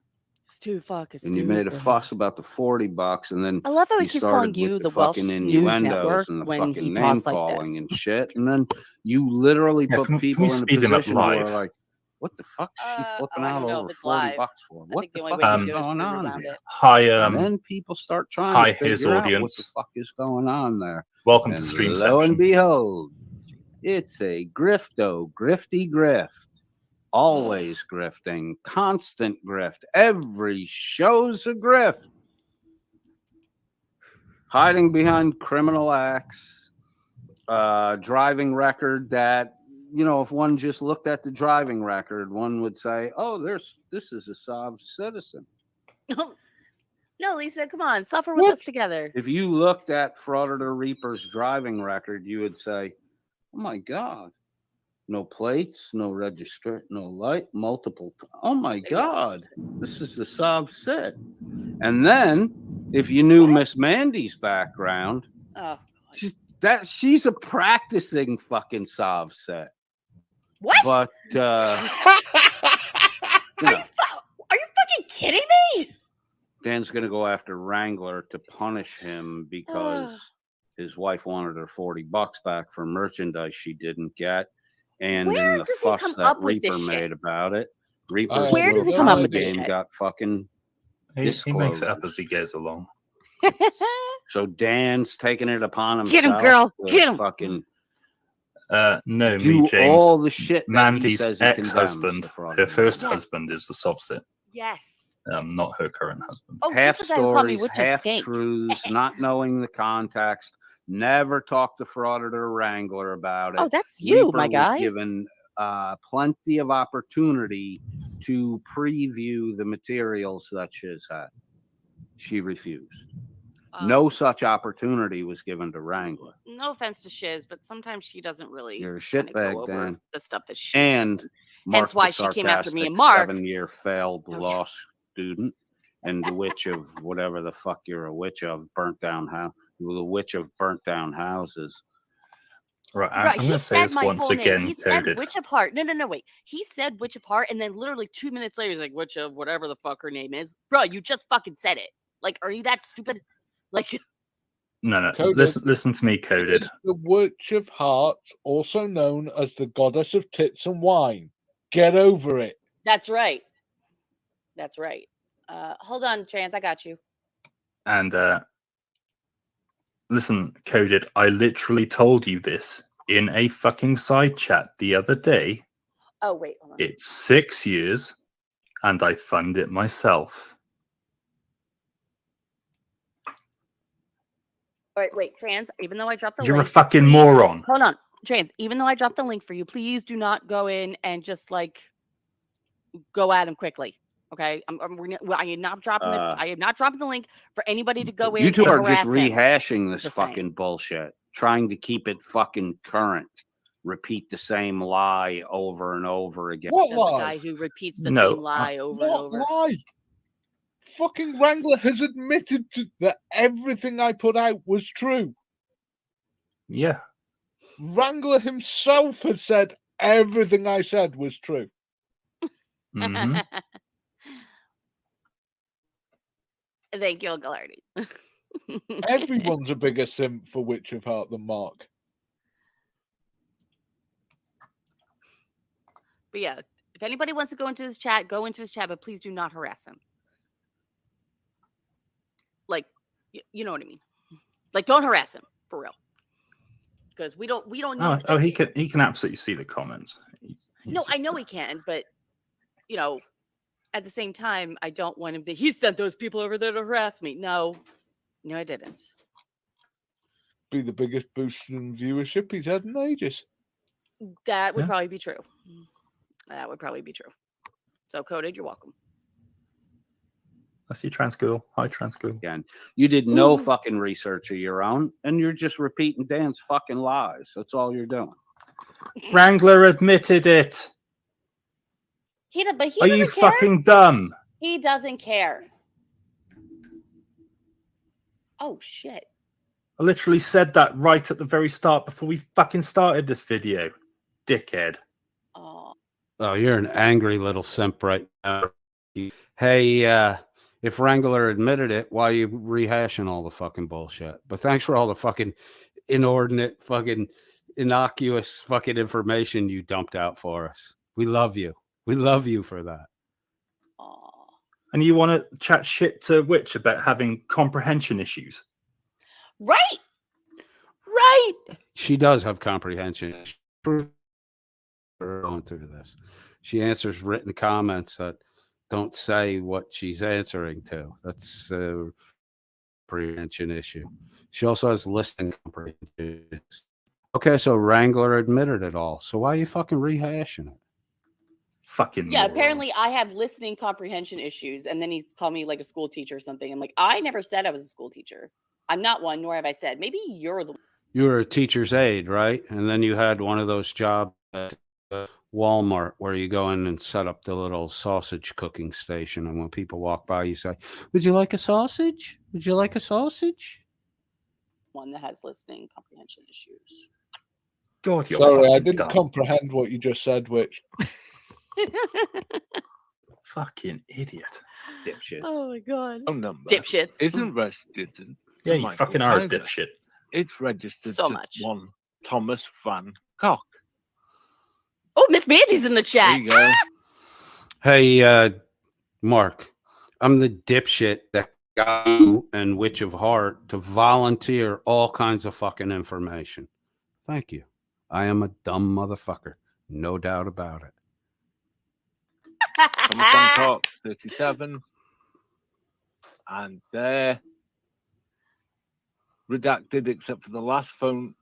It's too fucking And stupid. you made a fuss about the $40, and then I love how he you keeps calling started you with the Welsh fucking News innuendos Network and the when fucking he name talks like calling this. and shit, and then you literally Yeah, put can we people in a speed him up position where live? like, what the fuck is she flipping I out don't know over if it's $40 live. for? I What think the the only fuck way you is can do it is going move on around here? it. Hi, And then people start trying hi, to his figure out what the audience. fuck is going on there. Welcome And to Stream lo and Section. behold, it's a grifty grift. Always grifting, constant grift. Every show's a grift. Hiding behind criminal acts, driving record that, you know, if one just looked at the driving record, one would say, oh, this is a sob citizen. No, Lisa, come on, suffer with us together. If you looked at Frauditor Reaper's driving record, you would say, oh my God. No plates, no register, no light, multiple. Oh my God, this is the sob sit. And then, if you knew Miss Mandy's background, Oh, she's a practicing fucking sob set. what? But you know, Are you fucking kidding me? Dan's gonna go after Wrangler to punish him because his wife wanted her $40 back for merchandise she didn't get. And Where in the does he fuss come that up with Reaper this shit? made about it, Reaper's Where does he little come up tongue with this game shit? got fucking He makes disclosed. it up as he goes along. So Dan's taking it upon himself. Get him, girl. to Get him. Fucking No, do me, James. all the shit that he Mandy's says he condemns ex-husband, the fraud her of first the Yes. husband, is the soft sit. Yes. Not her current husband. Oh, half just the guy who called me stories, witch of half stink. truths, not knowing the context. Never talked to Frauditor Wrangler about it. Oh, that's you, Reaper my was guy. given plenty of opportunity to preview the materials that Shiz had. She refused. No such opportunity was given to Wrangler. No offense to Shiz, but sometimes she doesn't really You're a kinda go shitbag, over Dan. the stuff that she's And doing. Mark Hence why the she came after me and sarcastic Mark. 7-year failed Oh, yeah. law student and the witch of whatever the fuck you're a witch of, burnt down house. The witch of burnt down houses. Right, Right, I'm he going to say said this my once full name. again, He said coded. witch of heart. No, wait. He said witch of heart, and then literally 2 minutes later, he's like, witch of whatever the fuck her name is. Bro, you just fucking said it. Like, are you that stupid? Like, No, Coded. listen to me, coded. Is the Witch of Hearts, also known as the Goddess of Tits and Wine. Get over it. that's right. That's right. Hold on, Chance. I got you. And listen, coded. I literally told you this in a fucking side chat the other day. Oh, wait. Hold on. It's 6 years, and I fund it myself. All right, wait. Trans, even though I dropped the You're a link. fucking please- moron. Hold on. Trans, even though I dropped the link for you, please do not go in and just like go at him quickly. Okay, I am not dropping I am not dropping the link for anybody to go in. You two and are just harass him. rehashing this Just fucking saying. bullshit, trying to keep it fucking current. Repeat the same lie over and over again. What Says the lie? guy who repeats the No, same lie over and What over. lie? Fucking Wrangler has admitted that everything I put out was true. Yeah. Wrangler himself has said everything I said was true. Mhm. Thank you, Uncle Artie. Everyone's a bigger simp for Witch of Heart than Mark. But yeah, if anybody wants to go into his chat, go into his chat, but please do not harass him. Like, you know what I mean? Like, don't harass him for real. Because we don't need. Oh, he can absolutely see the comments. No, I know he can, but you know, at the same time, I don't want him to. He sent those people over there to harass me. No, I didn't. Be the biggest boost in viewership he's had in ages. That would Yeah. probably be true. That would probably be true. So, Coded, you're welcome. I see trans girl. Hi, trans girl. Again, you did no Ooh. fucking research of your own, and you're just repeating Dan's fucking lies. That's all you're doing. Wrangler admitted it. But he Are doesn't you care. fucking dumb? He doesn't care. Oh shit! I literally said that right at the very start before we fucking started this video. Dickhead. Oh, Oh, you're an angry little simp right now. Hey, if Wrangler admitted it, why are you rehashing all the fucking bullshit? But thanks for all the fucking inordinate, fucking innocuous fucking information you dumped out for us. We love you. We love you for that. oh. And you want to chat shit to Witch about having comprehension issues? Right. She does have comprehension. Going through this, she answers written comments that don't say what she's answering to. That's a comprehension issue. She also has listening comprehension. Okay, so Wrangler admitted it all. So why are you fucking rehashing it? Fucking Yeah, moron. apparently I have listening comprehension issues, and then he's called me like a school teacher or something. I'm like, I never said I was a school teacher. I'm not one, nor have I said. Maybe you're the one. You were a teacher's aide, right? And then you had one of those jobs at Walmart where you go in and set up the little sausage cooking station. And when people walk by, you say, "Would you like a sausage? Would you like a sausage?" One that has listening comprehension issues. God, you're Sorry, I fucking didn't dumb. comprehend what you just said, Witch. Fucking idiot. Dipshit. Oh my god. Phone number Dipshits. isn't registered. to Yeah, you Michael fucking are a either. dipshit. It's registered So to much. one Thomas Van Cock. Oh, Miss Mandy's in the There chat. you go. Hey, Mark, I'm the dipshit that got you and Witch of Heart to volunteer all kinds of fucking information. Thank you. I am a dumb motherfucker. No doubt about it. Thomas Van Cock, 37. And there. Redacted except for the last phone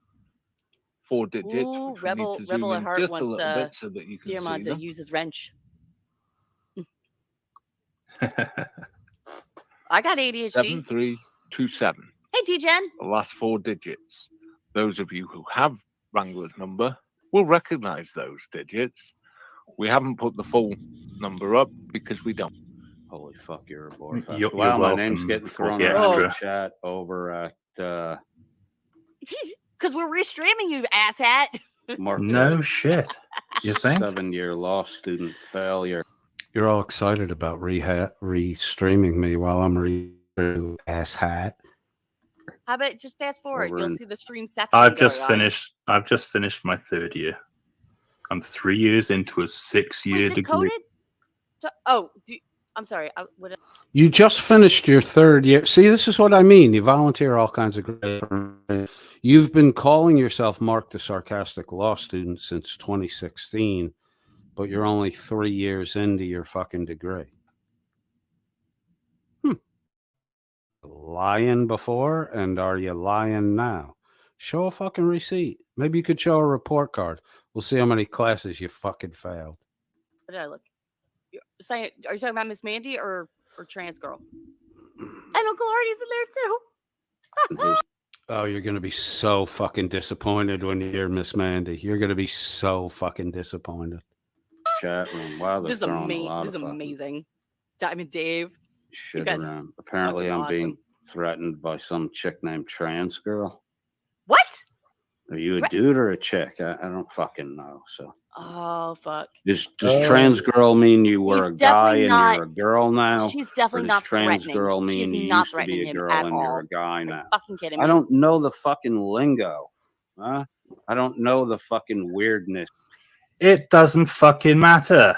4 digits. Ooh, which we need to zoom Rebel at in Heart just a wants, little bit so that you can Dear see Monza them. uses wrench. I got ADHD. 7327. Hey, D-Gen. The last 4 digits. Those of you who have Wrangler's number will recognize those digits. We haven't put the full number up because we don't. Holy fuck, you're a bore fest. You're Wow, my name's welcome getting for thrown the around in extra. chat over at Because we're restreaming you, asshat. Mark. No shit. You think? 7-year law student failure. You're all excited about re-streaming me while I'm ass hat. How about just fast forward? Over You'll in- see the stream section. I've just going on. finished. I've just finished my 3rd year. I'm 3 years into a 6-year Wait, did degree. Coded? I'm sorry. You just finished your 3rd year. See, this is what I mean. You volunteer all kinds of great. You've been calling yourself Mark the Sarcastic Law Student since 2016, but you're only 3 years into your fucking degree. Lying before, and are you lying now? Show a fucking receipt. Maybe you could show a report card. We'll see how many classes you fucking failed. Where did I look? Are you talking about Miss Mandy or trans girl? And Uncle Artie's in there too. Oh, you're going to be so fucking disappointed when you hear Miss Mandy. You're going to be so fucking disappointed. Chat room. Wow, This is amazing. Diamond Dave. Shit guys around. Apparently, fucking I'm being awesome. threatened by some chick named Trans Girl. What? Are you a dude or a chick? I don't fucking know. So Oh fuck. does trans girl mean you were a He's guy definitely and not- you're a girl now? She's Or definitely does not trans threatening. girl She's mean you not used to be threatening a him girl at and you're all. a guy Are you now? fucking kidding me? I don't know the fucking lingo. Huh? I don't know the fucking weirdness. It doesn't fucking matter.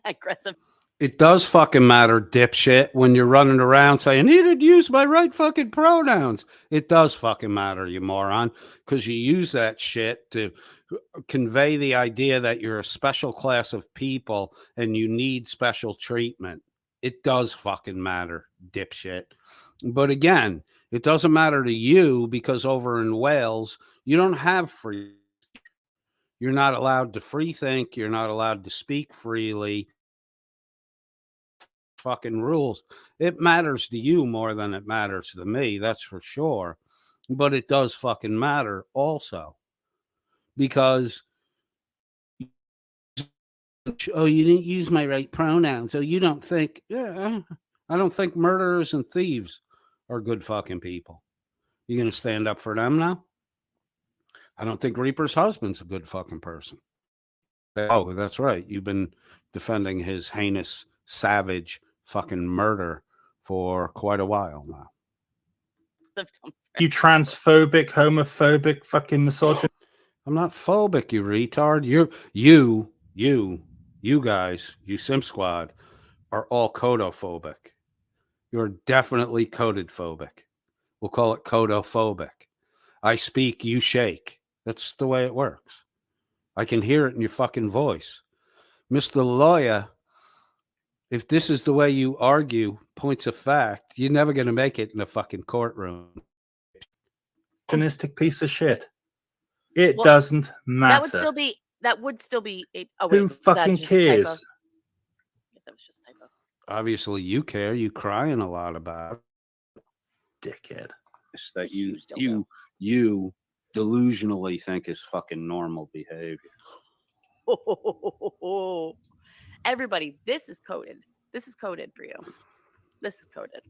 Aggressive. It does fucking matter, dipshit, when you're running around saying, "He didn't use my right fucking pronouns." It does fucking matter, you moron, because you use that shit to convey the idea that you're a special class of people and you need special treatment. It does fucking matter, dipshit. But again, it doesn't matter to you because over in Wales, you don't have free. You're not allowed to free think. You're not allowed to speak freely. Fucking rules. It matters to you more than it matters to me, that's for sure. But it does fucking matter also because oh, you didn't use my right pronouns, so you don't think, yeah, I don't think murderers and thieves are good fucking people. You gonna stand up for them now? I don't think Reaper's husband's a good fucking person. Oh, that's right. You've been defending his heinous, savage fucking murder for quite a while now. You transphobic, homophobic, fucking misogynist. I'm not phobic, you retard. You guys, you Simp Squad, are all codophobic. You're definitely coded phobic. We'll call it codophobic. I speak, you shake. That's the way it works. I can hear it in your fucking voice. Mr. Lawyer, if this is the way you argue points of fact, you're never going to make it in a fucking courtroom. Piece of shit. It Well, doesn't matter. That would still be a oh, Who wait, was that fucking just a typo? cares? I guess that was just a typo. Obviously, you care. You crying a lot about it. Dickhead. It's that Huge dildo. you delusionally think is fucking normal behavior. Everybody, this is coded. This is coded for you. This is coded.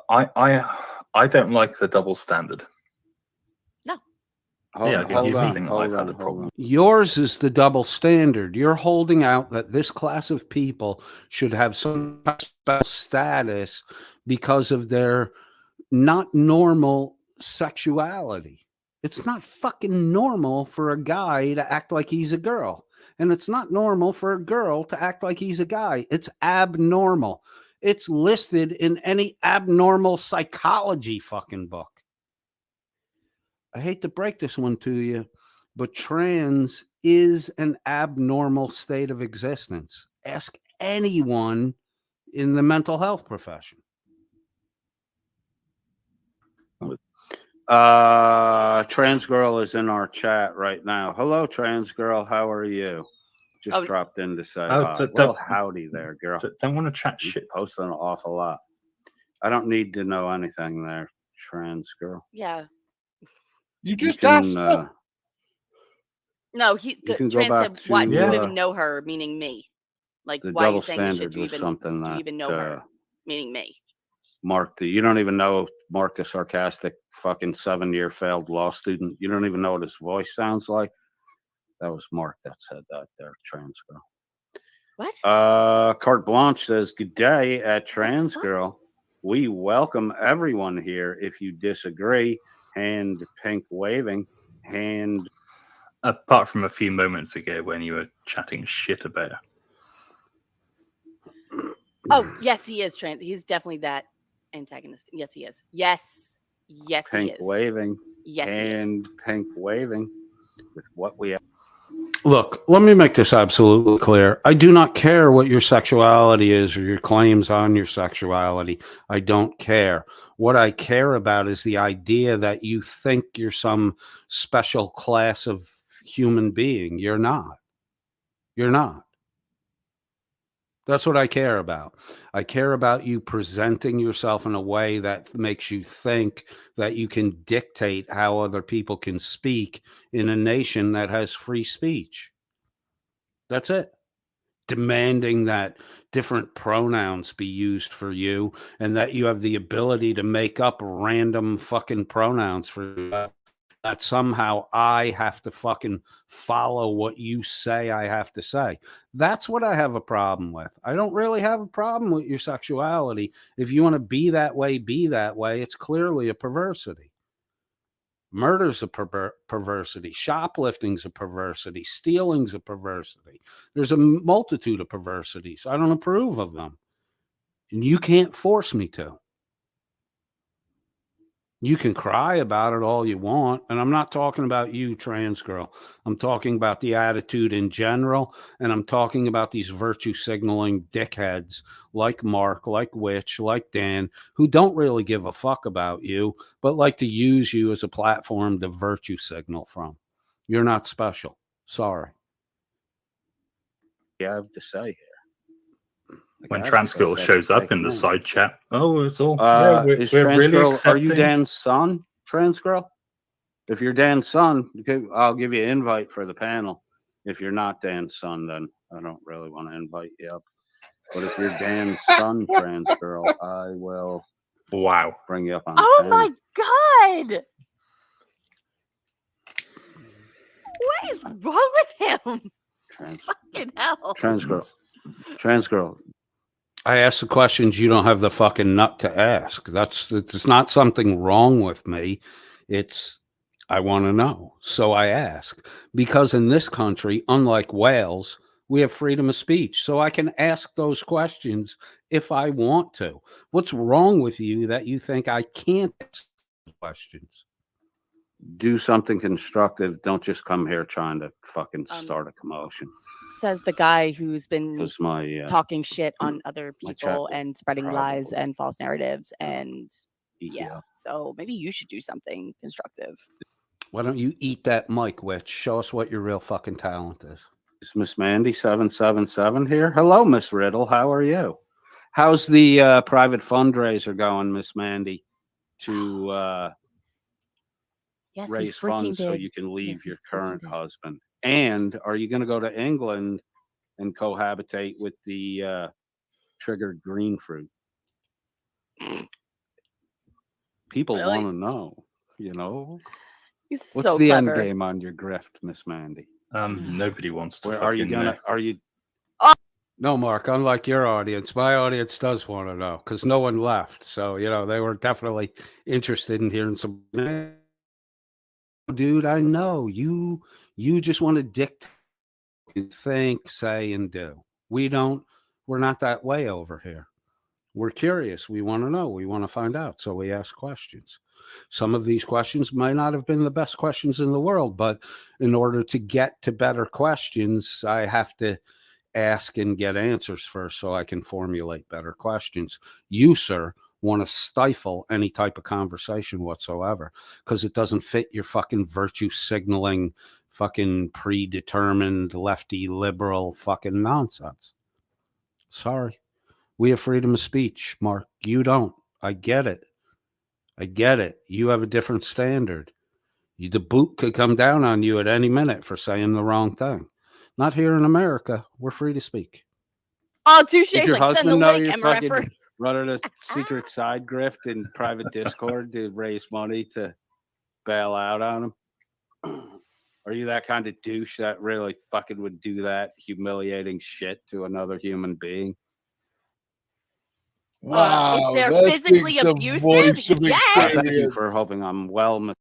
I don't like the double standard. No. Hold on. Yours is the double standard. You're holding out that this class of people should have some special status because of their not normal sexuality. It's not fucking normal for a guy to act like he's a girl. And it's not normal for a girl to act like he's a guy. It's abnormal. It's listed in any abnormal psychology fucking book. I hate to break this one to you, but trans is an abnormal state of existence. Ask anyone in the mental health profession. Trans girl is in our chat right now. Hello, trans girl. How are you? Just dropped in to say hi. Well, howdy there, girl. Don't want to chat shit. Posting an awful lot. I don't need to know anything there, trans girl. Yeah. You just asked. No, can trans go said, back "Why do you to, even know her?" Meaning me. Like, The why are you double saying this shit? standard Do you was even something do you that even know her? Meaning me. Mark, you don't even know Mark, the sarcastic fucking 7-year failed law student. You don't even know what his voice sounds like. That was Mark that said that there, trans girl. What? Carte Blanche says, "Good day at trans girl. We welcome everyone here. If you disagree, hand pink waving, hand." Apart from a few moments ago when you were chatting shit about her. Oh, yes, he is trans. He's definitely that antagonist. Yes, he is. Yes, pink he is. waving. Yes, and pink waving with what we have. Look, let me make this absolutely clear. I do not care what your sexuality is or your claims on your sexuality. I don't care. What I care about is the idea that you think you're some special class of human being. You're not. You're not. That's what I care about. I care about you presenting yourself in a way that makes you think that you can dictate how other people can speak in a nation that has free speech. That's it. Demanding that different pronouns be used for you and that you have the ability to make up random fucking pronouns for you. that somehow I have to fucking follow what you say I have to say. That's what I have a problem with. I don't really have a problem with your sexuality. If you want to be that way, be that way. It's clearly a perversity. Murder's a perversity. Shoplifting's a perversity. Stealing's a perversity. There's a multitude of perversities. I don't approve of them. And you can't force me to. You can cry about it all you want. And I'm not talking about you, trans girl. I'm talking about the attitude in general. And I'm talking about these virtue signaling dickheads like Mark, like Witch, like Dan, who don't really give a fuck about you, but like to use you as a platform to virtue signal from. You're not special. Sorry. I have to say here. When Okay, trans girl because shows that's up in the taken side chat, oh, it's all yeah, is we're trans really girl, accepting. Are you Dan's son, trans girl? If you're Dan's son, I'll give you an invite for the panel. If you're not Dan's son, then I don't really want to invite you up. But if you're Dan's son, trans girl, I will bring you up on the Oh panel. my God. What is wrong with him? Fucking hell. Trans girl. I ask the questions you don't have the fucking nut to ask. It's not something wrong with me. It's I want to know. So I ask. Because in this country, unlike Wales, we have freedom of speech. So I can ask those questions if I want to. What's wrong with you that you think I can't ask questions? Do something constructive. Don't just come here trying to fucking start a commotion. Says the guy who's been Because my talking shit on other people chat and spreading lies probably. and false narratives. And Yeah. so maybe you should do something constructive. Why don't you eat that mic, Witch? Show us what your real fucking talent is. Is Miss Mandy 777 here? Hello, Miss Riddle. How are you? How's the private fundraiser going, Miss Mandy, to Yes, raise funds so you can leave your current husband? And are you going to go to England and cohabitate with the triggered green fruit? People Really? want to know, you know. He's What's so the clever. end game on your grift, Miss Mandy? Nobody wants to. Where are you gonna? Are you? No, Mark, unlike your audience, my audience does want to know because no one left. So, you know, they were definitely interested in hearing some. Dude, I know you just want to dictate, think, say, and do. We're not that way over here. We're curious. We want to know. We want to find out. So we ask questions. Some of these questions might not have been the best questions in the world, but in order to get to better questions, I have to ask and get answers first so I can formulate better questions. You, sir, want to stifle any type of conversation whatsoever because it doesn't fit your fucking virtue signaling, fucking predetermined lefty liberal fucking nonsense. Sorry. We have freedom of speech, Mark. You don't. I get it. You have a different standard. The boot could come down on you at any minute for saying the wrong thing. Not here in America. We're free to speak. Oh, touche. Did your Like, send the husband know link, you're MRF. fucking running a secret side grift in private Discord to raise money to bail out on him? Are you that kind of douche that really fucking would do that humiliating shit to another human being? Wow, if they're there physically speaks a abusive, voice of yes. Thank you experience. for hoping I'm well. Get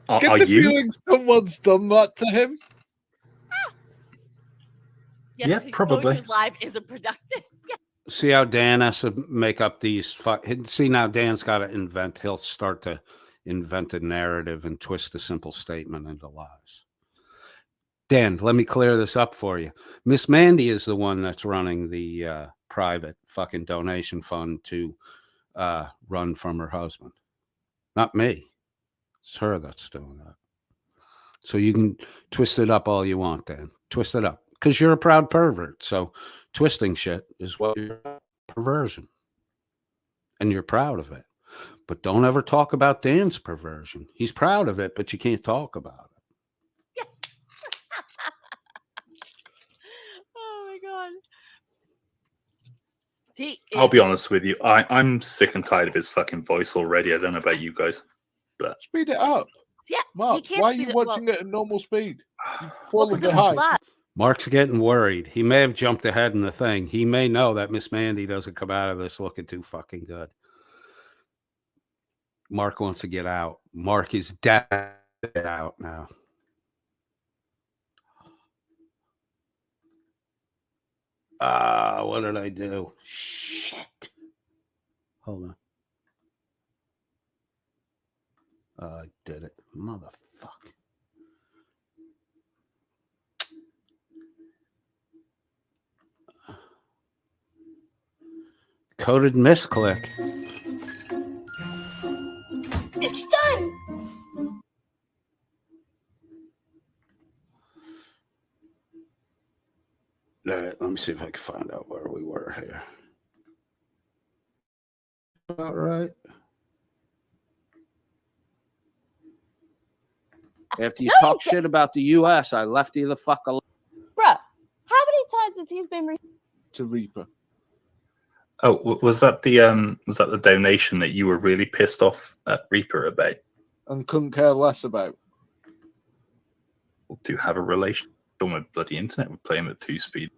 Are the you? feeling someone's done that to him? Yes, Yeah, probably. His life isn't productive. See how Dan has to make up these. See, now Dan's got to invent. He'll start to invent a narrative and twist a simple statement into lies. Dan, let me clear this up for you. Miss Mandy is the one that's running the private fucking donation fund to run from her husband. Not me. It's her that's doing that. So you can twist it up all you want, Dan. Twist it up. Because you're a proud pervert. So twisting shit is what you're perversion. And you're proud of it. But don't ever talk about Dan's perversion. He's proud of it, but you can't talk about it. Oh my God. I'll be honest with you. I'm sick and tired of his fucking voice already. I don't know about you guys. But Speed it up. Yeah, Mark, can't why are speed you it- well- watching it at normal speed? You've well, fallen 'cause it was behind. live. Mark's getting worried. He may have jumped ahead in the thing. He may know that Miss Mandy doesn't come out of this looking too fucking good. Mark wants to get out. Mark is dead out now. What did I do? Shit. Hold on. I did it. Motherfuck. Coded misclick. It's done. All right, let me see if I can find out where we were here. All right. After you talk shit about the U.S., I left you the fuck alone. Bruh, how many times has he been To Reaper. oh, was that the donation that you were really pissed off at Reaper about? And couldn't care less about. To have a relation on my bloody internet, we play him at 2 speed.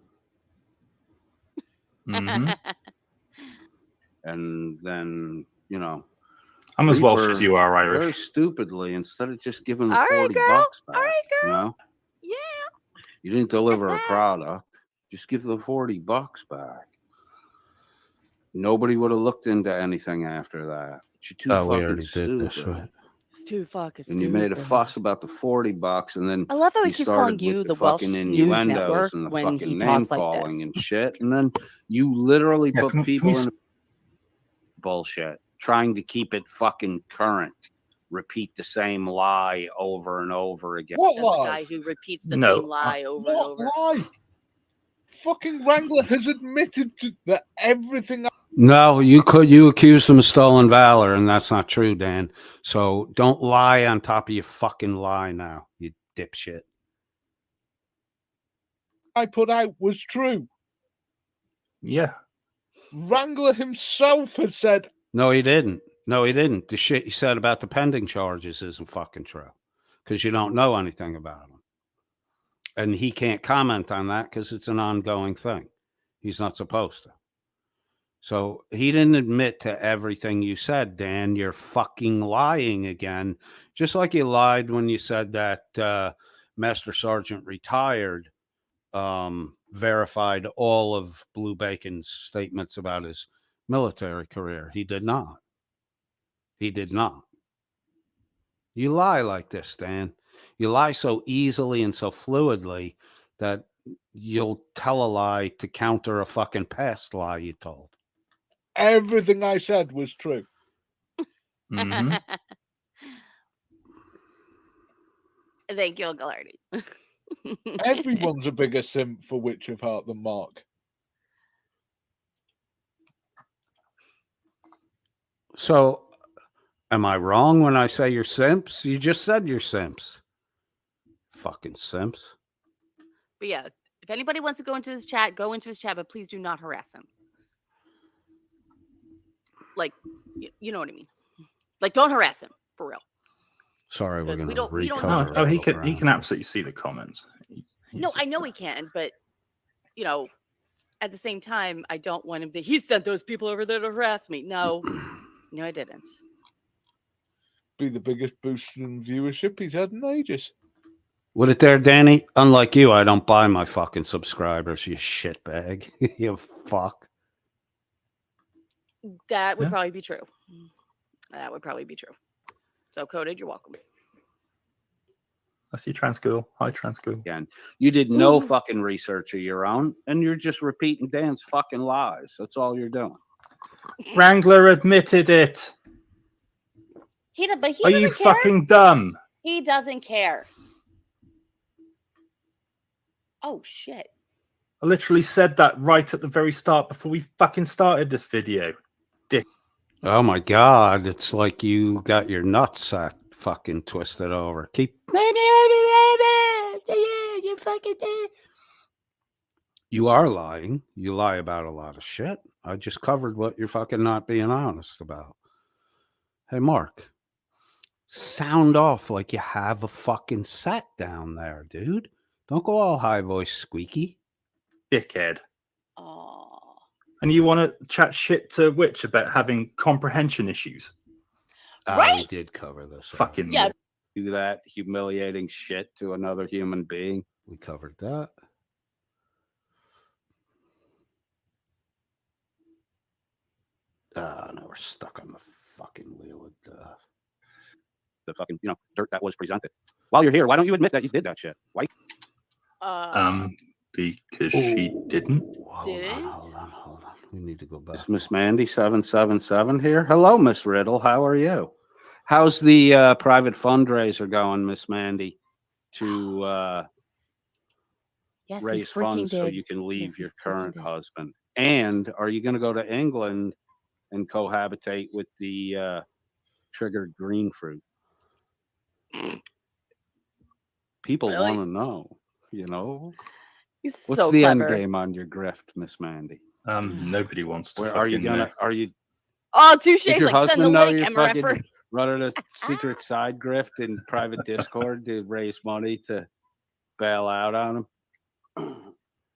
Mhm. And then, you know, I'm as Welsh Reaper as you are very Irish. stupidly, instead of just giving the All right, 40 girl. bucks back, All right, you girl. know, Yeah. you didn't deliver a product, just give the 40 bucks back. Nobody would have looked into anything after that. But you're too fucking stupid. It's too fucking And stupid. you made a fuss about the 40 bucks, and then I love how he you keeps calling started you with the Welsh fucking News innuendos Network and the when fucking he name talks like calling this. and shit, and then you literally Yeah, put can people we in bullshit, trying to keep it fucking current. Repeat the same lie over and over again. What As the lie? guy who repeats the No, same lie over and What over. lie? Fucking Wrangler has admitted to that everything. No, you accused him of stolen valor, and that's not true, Dan. So don't lie on top of your fucking lie now, you dipshit. I put out was true. Yeah. Wrangler himself had said, No, he didn't. No, he didn't. The shit you said about the pending charges isn't fucking true, because you don't know anything about them. And he can't comment on that because it's an ongoing thing. He's not supposed to. So he didn't admit to everything you said, Dan. You're fucking lying again. Just like you lied when you said that Master Sergeant retired, verified all of Blue Bacon's statements about his military career. He did not. He did not. You lie like this, Dan. You lie so easily and so fluidly that you'll tell a lie to counter a fucking past lie you told. everything I said was true. Mhm. Thank you, Uncle Artie. Everyone's a bigger simp for Witch of Heart than Mark. So, am I wrong when I say you're simps? You just said you're simps. Fucking simps. But yeah, if anybody wants to go into his chat, go into his chat, but please do not harass him. Like, you know what I mean? Like, don't harass him for real. Sorry, we're Because going we to don't No, know. oh, he can absolutely see the comments. No, I know he can, but you know, at the same time, I don't want him to. He sent those people over there to harass me. No, no, I didn't. Be the biggest boost in viewership he's had in ages. Would it there, Danny? Unlike you, I don't buy my fucking subscribers, you shitbag. You fuck. That would Yeah. probably be true. That would probably be true. So, Coded, you're welcome. I see trans girl. Hi, trans girl. Again, you did no fucking research of your own, and you're just repeating Dan's fucking lies. That's all you're doing. Wrangler admitted it. But he Are doesn't you care. fucking dumb? He doesn't care. Oh shit! I literally said that right at the very start before we fucking started this video. Oh my God. It's like you got your nutsack fucking twisted over. Keep. You fucking did. You are lying. You lie about a lot of shit. I just covered what you're fucking not being honest about. Hey, Mark. sound off like you have a fucking set down there, dude. Don't go all high voice squeaky. Dickhead. Oh. And you want to chat shit to Witch about having comprehension issues? We Right. did cover this. Fucking Yeah. Do that humiliating shit to another human being. We covered that. No, we're stuck on the fucking wheel of the fucking, dirt that was presented. While you're here, why don't you admit that you did that shit? Why? Because she didn't. Hold on. We need to go back. Is Miss Mandy 777 here? Hello, Miss Riddle. How are you? How's the private fundraiser going, Miss Mandy, to Yes, raise funds so you can leave your current husband? And are you going to go to England and cohabitate with the triggered green fruit? People Really? want to know, He's What's so the clever. end game on your grift, Miss Mandy? Nobody wants to. Where are you gonna? Are you? Oh, touche. Does your Like, send the husband know link, you're MRF. fucking running a secret side grift in private Discord to raise money to bail out on him?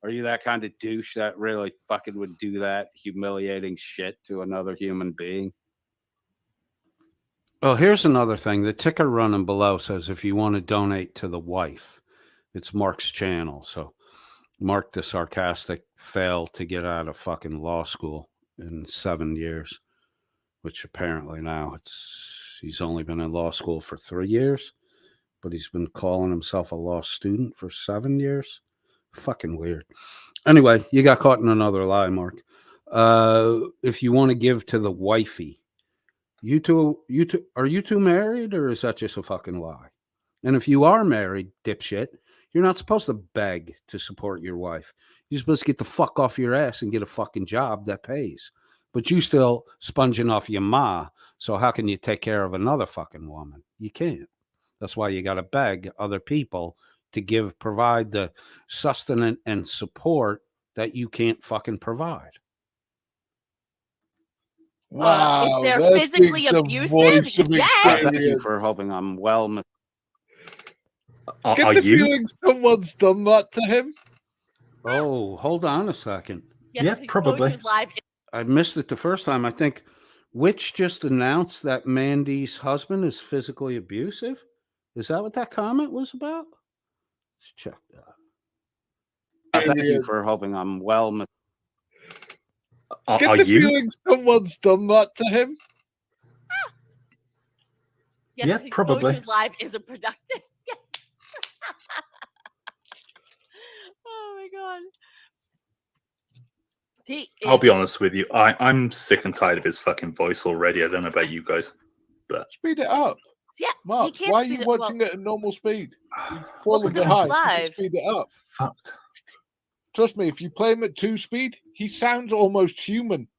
Are you that kind of douche that really fucking would do that humiliating shit to another human being? Oh, here's another thing. The ticker running below says if you want to donate to the wife, it's Mark's channel. So Mark the Sarcastic failed to get out of fucking law school in 7 years, which apparently now he's only been in law school for 3 years, but he's been calling himself a law student for 7 years. Fucking weird. Anyway, you got caught in another lie, Mark. If you want to give to the wifey, are you two married, or is that just a fucking lie? And if you are married, dipshit, you're not supposed to beg to support your wife. You're supposed to get the fuck off your ass and get a fucking job that pays. But you still sponging off your ma. So how can you take care of another fucking woman? You can't. That's why you got to beg other people to provide the sustenance and support that you can't fucking provide. Wow, if they're there physically speaks a abusive, voice of yes. Thank you experience. for hoping I'm well. Get Are the you? feeling someone's done that to him? Oh, hold on a second. Yes, Yeah, his probably. coach was live. I missed it the first time. I think Witch just announced that Mandy's husband is physically abusive. Is that what that comment was about? Let's check that. Thank you for hoping I'm well. Get Are the you? feeling someone's done that to him? Yes, Yeah, his probably. coach was live isn't productive. Oh my god. I'll be honest with you. I'm sick and tired of his fucking voice already. I don't know about you guys, but Speed it up. Yeah, Mark, can't why are speed you it- watching well- it at normal speed? You're Well, falling 'cause it was behind. You can live. speed it up. fucked. Trust me, if you play him at 2 speed, he sounds almost human.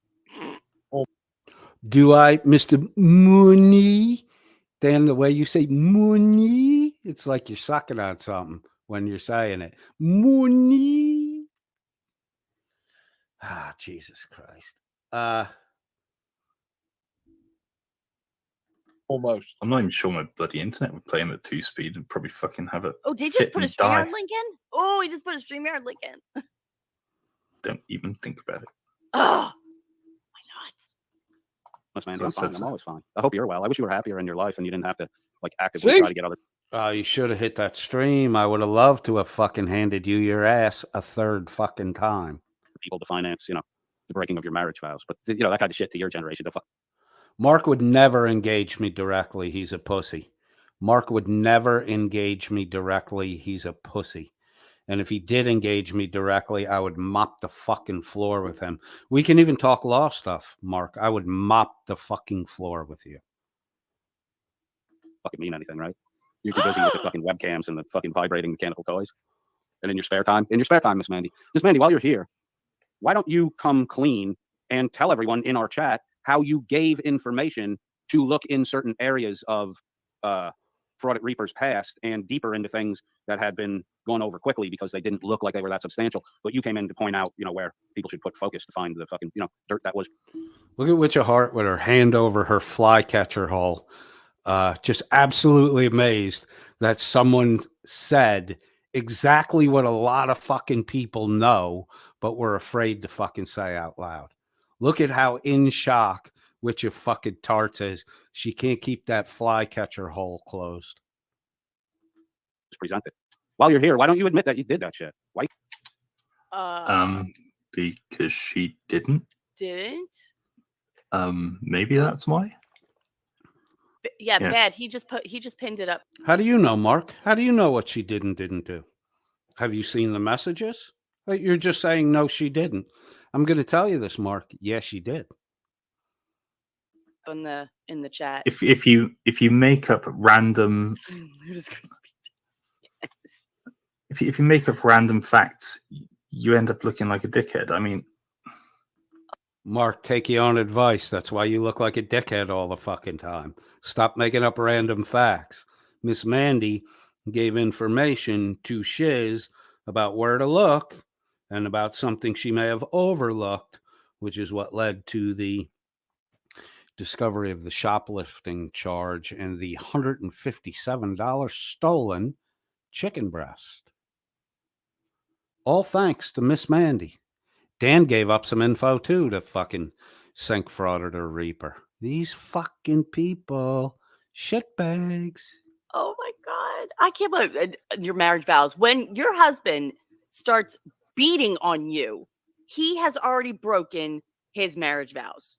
Do I, Mr. Mooney? Dan, the way you say Mooney, it's like you're sucking on something when you're saying it. Mooney. Ah, Jesus Christ. Almost. I'm not even sure my bloody internet would play him at 2 speed and probably fucking have it. Oh, did he fit just put a and die. StreamYard link in? Oh, he just put a StreamYard link in. Don't even think about it. Oh, why not? Miss Mandy, I'm That's fine. it. I'm always fine. I hope you're well. I wish you were happier in your life and you didn't have to actively See? try to get other You should have hit that stream. I would have loved to have fucking handed you your ass a third fucking time. people to finance, the breaking of your marriage vows. But that kind of shit to your generation. Mark would never engage me directly. He's a pussy. Mark would never engage me directly. He's a pussy. And if he did engage me directly, I would mop the fucking floor with him. We can even talk law stuff, Mark. I would mop the fucking floor with you. Fucking mean anything, right? You're too busy with the fucking webcams and the fucking vibrating mechanical toys. And in your spare time, Miss Mandy, while you're here, why don't you come clean and tell everyone in our chat how you gave information to look in certain areas of Fraud at Reaper's past and deeper into things that had been gone over quickly because they didn't look like they were that substantial. But you came in to point out, where people should put focus to find the fucking, dirt that was. Look at Witch of Heart with her hand over her flycatcher hole. Just absolutely amazed that someone said exactly what a lot of fucking people know, but were afraid to fucking say out loud. Look at how in shock which your fucking tarts is. She can't keep that flycatcher hole closed. Just present it. While you're here, why don't you admit that you did that shit? Why? Because she didn't. Didn't? Maybe that's why. Yeah, Yeah. bad. He just pinned it up. How do you know, Mark? How do you know what she did and didn't do? Have you seen the messages? You're just saying no, she didn't. I'm going to tell you this, Mark. Yes, she did. in the chat. If you make up random if you make up random facts, you end up looking like a dickhead. I mean, Mark, take your own advice. That's why you look like a dickhead all the fucking time. Stop making up random facts. Miss Mandy gave information to Shiz about where to look and about something she may have overlooked, which is what led to the discovery of the shoplifting charge and the $157 stolen chicken breast. All thanks to Miss Mandy. Dan gave up some info too to fucking sink frauditor Reaper. These fucking people, shitbags. Oh my God. I can't believe your marriage vows. When your husband starts beating on you, he has already broken his marriage vows.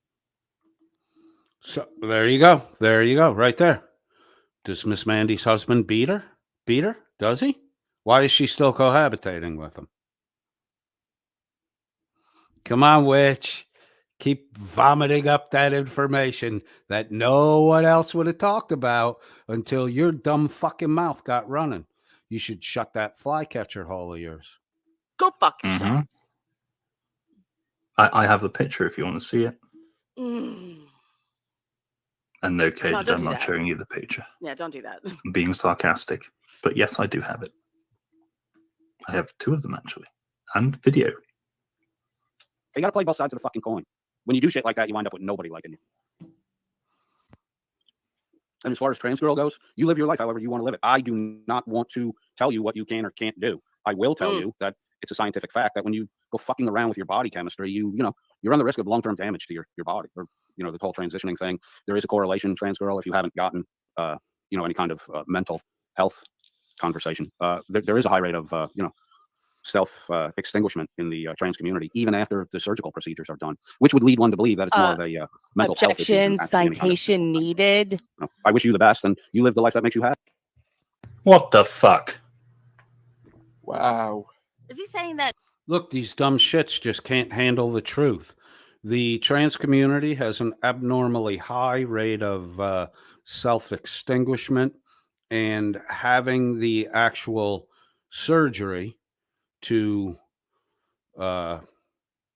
So there you go. There you go. Right there. Does Miss Mandy's husband beat her? Beat her? Does he? Why is she still cohabitating with him? Come on, witch. Keep vomiting up that information that no one else would have talked about until your dumb fucking mouth got running. You should shut that flycatcher hole of yours. Go fuck yourself. I have the picture if you want to see it. And no, Cage, No, don't I'm do not that. showing you the picture. Yeah, don't do that. I'm being sarcastic. But yes, I do have it. I have two of them, actually. And video. You got to play both sides of the fucking coin. When you do shit like that, you wind up with nobody liking you. And as far as trans girl goes, you live your life however you want to live it. I do not want to tell you what you can or can't do. I will tell you that it's a scientific fact that when you go fucking around with your body chemistry, you run the risk of long-term damage to your body, or the whole transitioning thing. There is a correlation, trans girl, if you haven't gotten any kind of mental health conversation. There is a high rate of self-extinguishment in the trans community, even after the surgical procedures are done, which would lead one to believe that it's more of a mental health issue. Objection, citation needed. I wish you the best, and you live the life that makes you happy. What the fuck? Wow. Is he saying that? Look, these dumb shits just can't handle the truth. The trans community has an abnormally high rate of self-extinguishment, and having the actual surgery to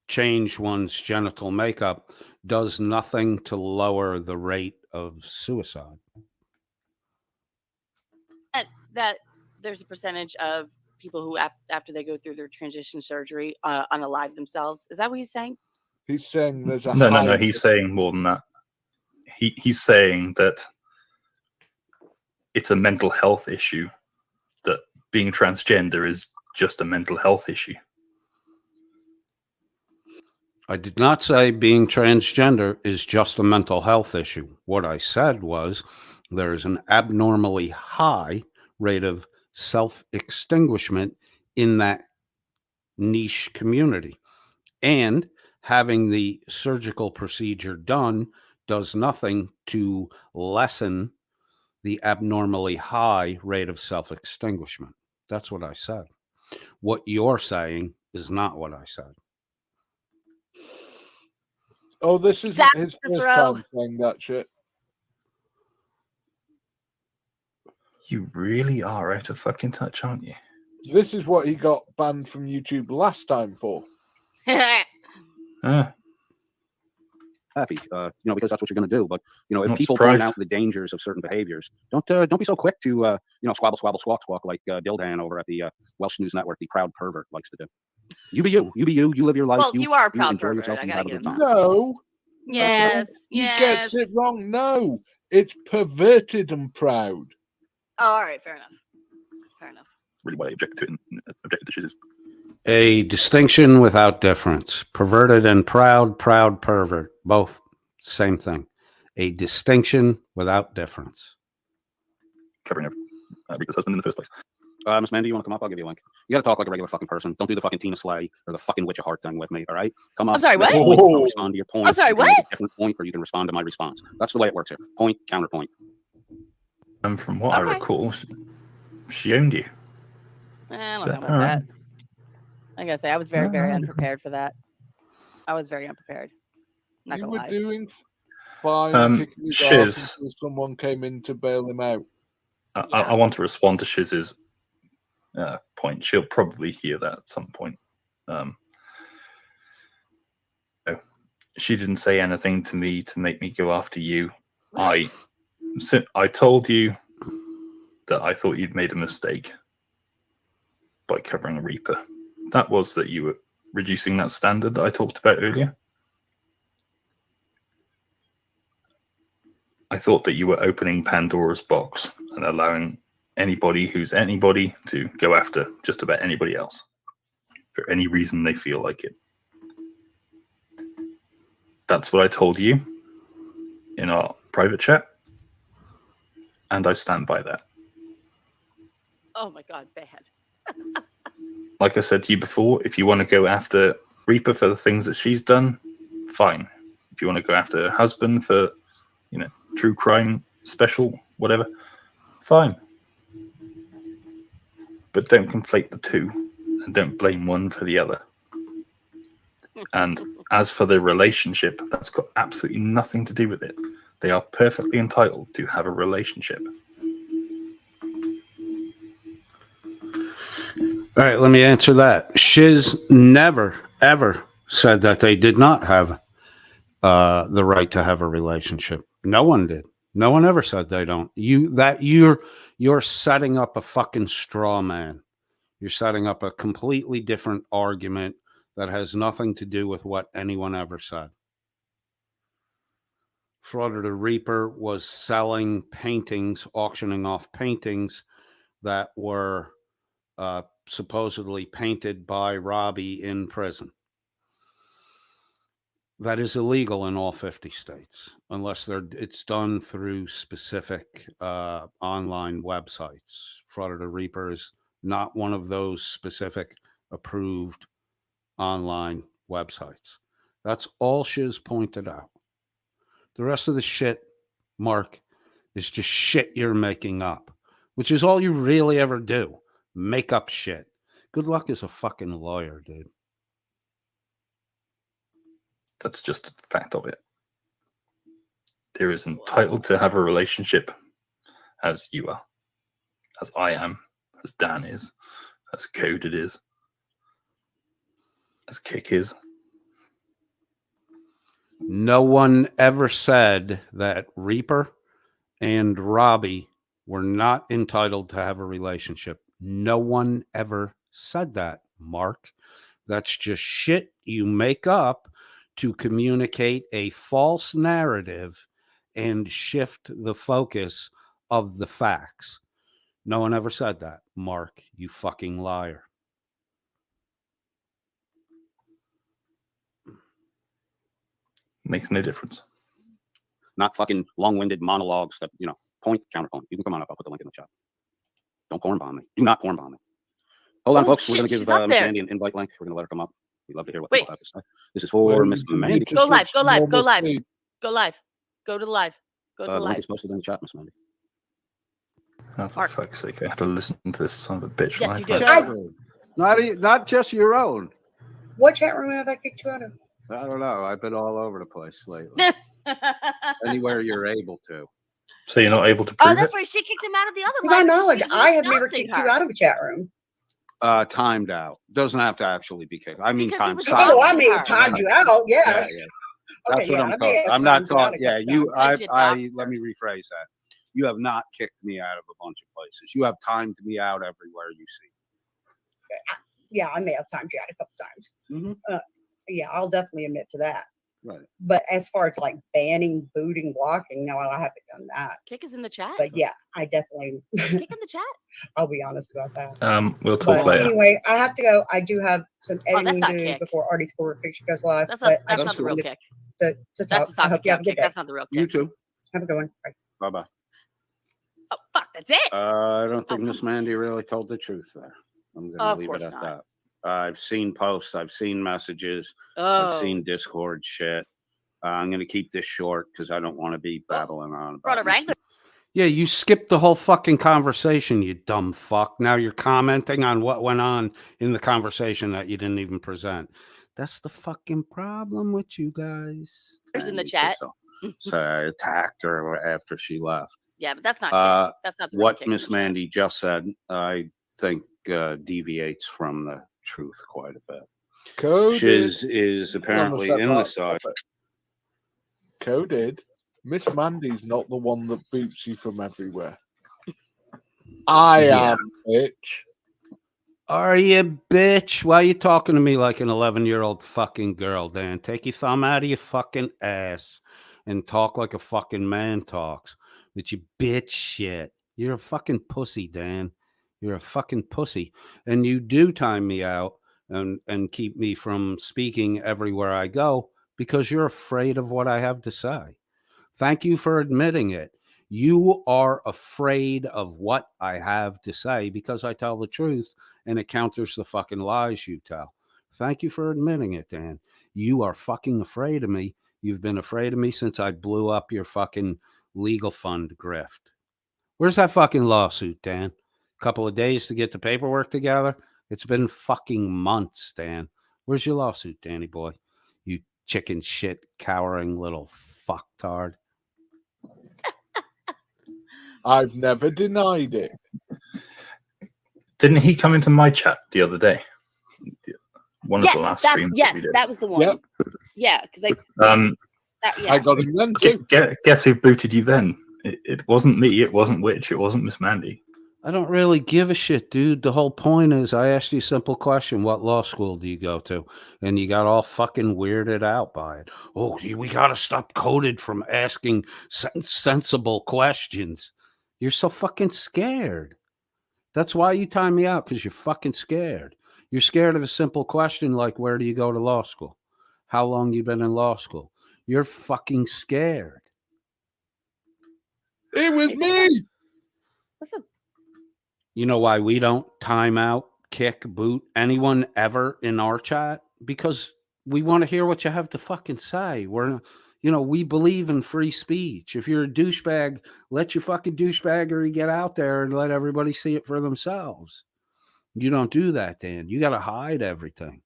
change one's genital makeup does nothing to lower the rate of suicide. That there's a percentage of people who, after they go through their transition surgery, unalive themselves. Is that what he's saying? He's saying there's a No. He's saying more than that. He's saying that it's a mental health issue. That being transgender is just a mental health issue. I did not say being transgender is just a mental health issue. What I said was there's an abnormally high rate of self-extinguishment in that niche community. And having the surgical procedure done does nothing to lessen the abnormally high rate of self-extinguishment. That's what I said. What you're saying is not what I said. Oh, this isn't Zach his first Cicero. time saying that shit. You really are out of fucking touch, aren't you? This is what he got banned from YouTube last time for. Happy, because that's what you're going to do. But if Not people surprised. point out the dangers of certain behaviors, don't be so quick to squabble, squabble, squawk, squawk like Dildan over at the Welsh News Network, the proud pervert, likes to do. You be you. You be you. You live your life. Well, you are a proud enjoy pervert. yourself I and gotta have a give good him time. No. Yes. He gets it wrong. No. It's perverted and proud. Oh, all right, fair enough. Fair enough. Really why I objected to it and objected to shizzes. A distinction without difference. Perverted and proud, proud pervert. Both same thing. A distinction without difference. Covering Rita's husband in the first place. Miss Mandy, you want to come up? I'll give you a link. You got to talk like a regular fucking person. Don't do the fucking Tina Slay or the fucking Witch of Heart thing with me, all right? Come up. I'm sorry, make a what? point, I'll respond to your point. I'm sorry, You can make what? a different point, or you can respond to my response. That's the way it works here. Point, counterpoint. And from what I Okay. recall, she owned you. I don't know about All right. that. I gotta say, I was very, very Alright. unprepared for that. I was very unprepared. Not You gonna were lie. doing fine, kicking his Shiz. ass until someone came in to bail him out. I want to respond to Shiz's point. She'll probably hear that at some point. She didn't say anything to me to make me go after you. I told you that I thought you'd made a mistake by covering a Reaper. That was that you were reducing that standard that I talked about earlier. I thought that you were opening Pandora's box and allowing anybody who's anybody to go after just about anybody else for any reason they feel like it. That's what I told you in our private chat, and I stand by that. Oh my god, bad. Like I said to you before, if you want to go after Reaper for the things that she's done, fine. If you want to go after her husband for, true crime special, whatever, fine. But don't conflate the two and don't blame one for the other. And as for the relationship, that's got absolutely nothing to do with it. They are perfectly entitled to have a relationship. All right, let me answer that. Shiz never, ever said that they did not have the right to have a relationship. No one did. No one ever said they don't. You're setting up a fucking straw man. You're setting up a completely different argument that has nothing to do with what anyone ever said. Frauder the Reaper was selling paintings, auctioning off paintings that were supposedly painted by Robbie in prison. That is illegal in all 50 states, unless it's done through specific online websites. Frauder the Reaper is not one of those specific approved online websites. That's all Shiz pointed out. The rest of the shit, Mark, is just shit you're making up, which is all you really ever do. Make up shit. Good luck as a fucking lawyer, dude. That's just a fact of it. There is entitled to have a relationship as you are, as I am, as Dan is, as Coded is, as Kick is. No one ever said that Reaper and Robbie were not entitled to have a relationship. No one ever said that, Mark. That's just shit you make up to communicate a false narrative and shift the focus of the facts. No one ever said that, Mark, you fucking liar. Makes no difference. Not fucking long-winded monologues that, point, counterpoint. You can come on up. I'll put the link in the chat. Don't porn bomb me. Do not porn bomb me. Hold on, Oh, folks. We're shit, going to give she's up Miss there. Mandy an invite link. We're going to let her come up. We'd love to hear what Wait. people have to say. This is for Well, Miss you Mandy. need to Go live, switch go to live, go normal live. speed. Go live. Go to the live. Go to The the link live. is posted in the chat, Miss Mandy. Oh, for Mark. fuck's sake, I had to listen to this son of a bitch. Yes, live. you do. Chat room. Not just your own. What chat room have I kicked you out of? I don't know. I've been all over the place lately. Anywhere you're able to. So you're not able to Oh, prove that's it? right. She kicked him out of the other To my live because knowledge, she was I have never doxing kicked her. you out of a chat room. Timed out. Doesn't have to actually be kicked. I mean, Because he time was silent. Oh, I may have her. timed you out. Yeah. Yeah. That's Okay, what yeah, I'm I may talking. have I'm not timed you out talking. a Yeah, couple you. times. Because you I. doxed Let her. me rephrase that. You have not kicked me out of a bunch of places. You have timed me out everywhere you see. Yeah, I may have timed you out a couple times. Mhm. Yeah, I'll definitely admit to that. Right. But as far as like banning, booting, blocking, no, I haven't done that. Kick is in the chat. But yeah, I definitely, Kick in the chat. I'll be honest about that. We'll talk But later. anyway, I have to go. I do have some Oh, editing that's to not do Kick. before Artie's Forward Fiction goes live. That's but not. I That's just not the real wanted Kick. to talk. That's the I soccer hope you have a Kick. good day. That's not the real You Kick. too. Have a good one. Bye. Bye-bye. Oh fuck, that's it. I don't think Oh, Miss Mandy really told the truth there. I'm going to Of leave it course at not. that. I've seen posts. I've seen messages. Oh, I've seen Discord shit. I'm going to keep this short because I don't want to be babbling on brought a about Miss Wrangler. Yeah, you skipped the whole fucking conversation, you dumb fuck. Now you're commenting on what went on in the conversation that you didn't even present. That's the fucking problem with you guys. There's in the Mandy, chat. So I attacked her after she left. Yeah, but that's not Kick. That's not the real What Kick in Miss the chat. Mandy just said, I think deviates from the truth quite a bit. Shiz is apparently in the side. Coded. Miss Mandy's not the one that boots you from everywhere. I am, bitch. Are you, bitch? Why are you talking to me like an 11-year-old fucking girl, Dan? Take your thumb out of your fucking ass and talk like a fucking man talks with your bitch shit. You're a fucking pussy, Dan. You're a fucking pussy. And you do time me out and keep me from speaking everywhere I go because you're afraid of what I have to say. Thank you for admitting it. You are afraid of what I have to say because I tell the truth and it counters the fucking lies you tell. Thank you for admitting it, Dan. You are fucking afraid of me. You've been afraid of me since I blew up your fucking legal fund grift. Where's that fucking lawsuit, Dan? A couple of days to get the paperwork together? It's been fucking months, Dan. Where's your lawsuit, Danny boy? You chicken shit, cowering little fucktard. I've never denied it. Didn't he come into my chat the other day? One of the last streams. Yes, that was the one. Yep. Yeah, because I got him then too. Guess who booted you then? It wasn't me. It wasn't Witch. It wasn't Miss Mandy. I don't really give a shit, dude. The whole point is I asked you a simple question. What law school do you go to? And you got all fucking weirded out by it. Oh, we got to stop Coded from asking sensible questions. You're so fucking scared. That's why you time me out, because you're fucking scared. You're scared of a simple question like, where do you go to law school? How long you been in law school? You're fucking scared. It was me. Listen. You know why we don't time out, kick, boot anyone ever in our chat? Because we want to hear what you have to fucking say. We believe in free speech. If you're a douchebag, let your fucking douchebaggery get out there and let everybody see it for themselves. You don't do that, Dan. You got to hide everything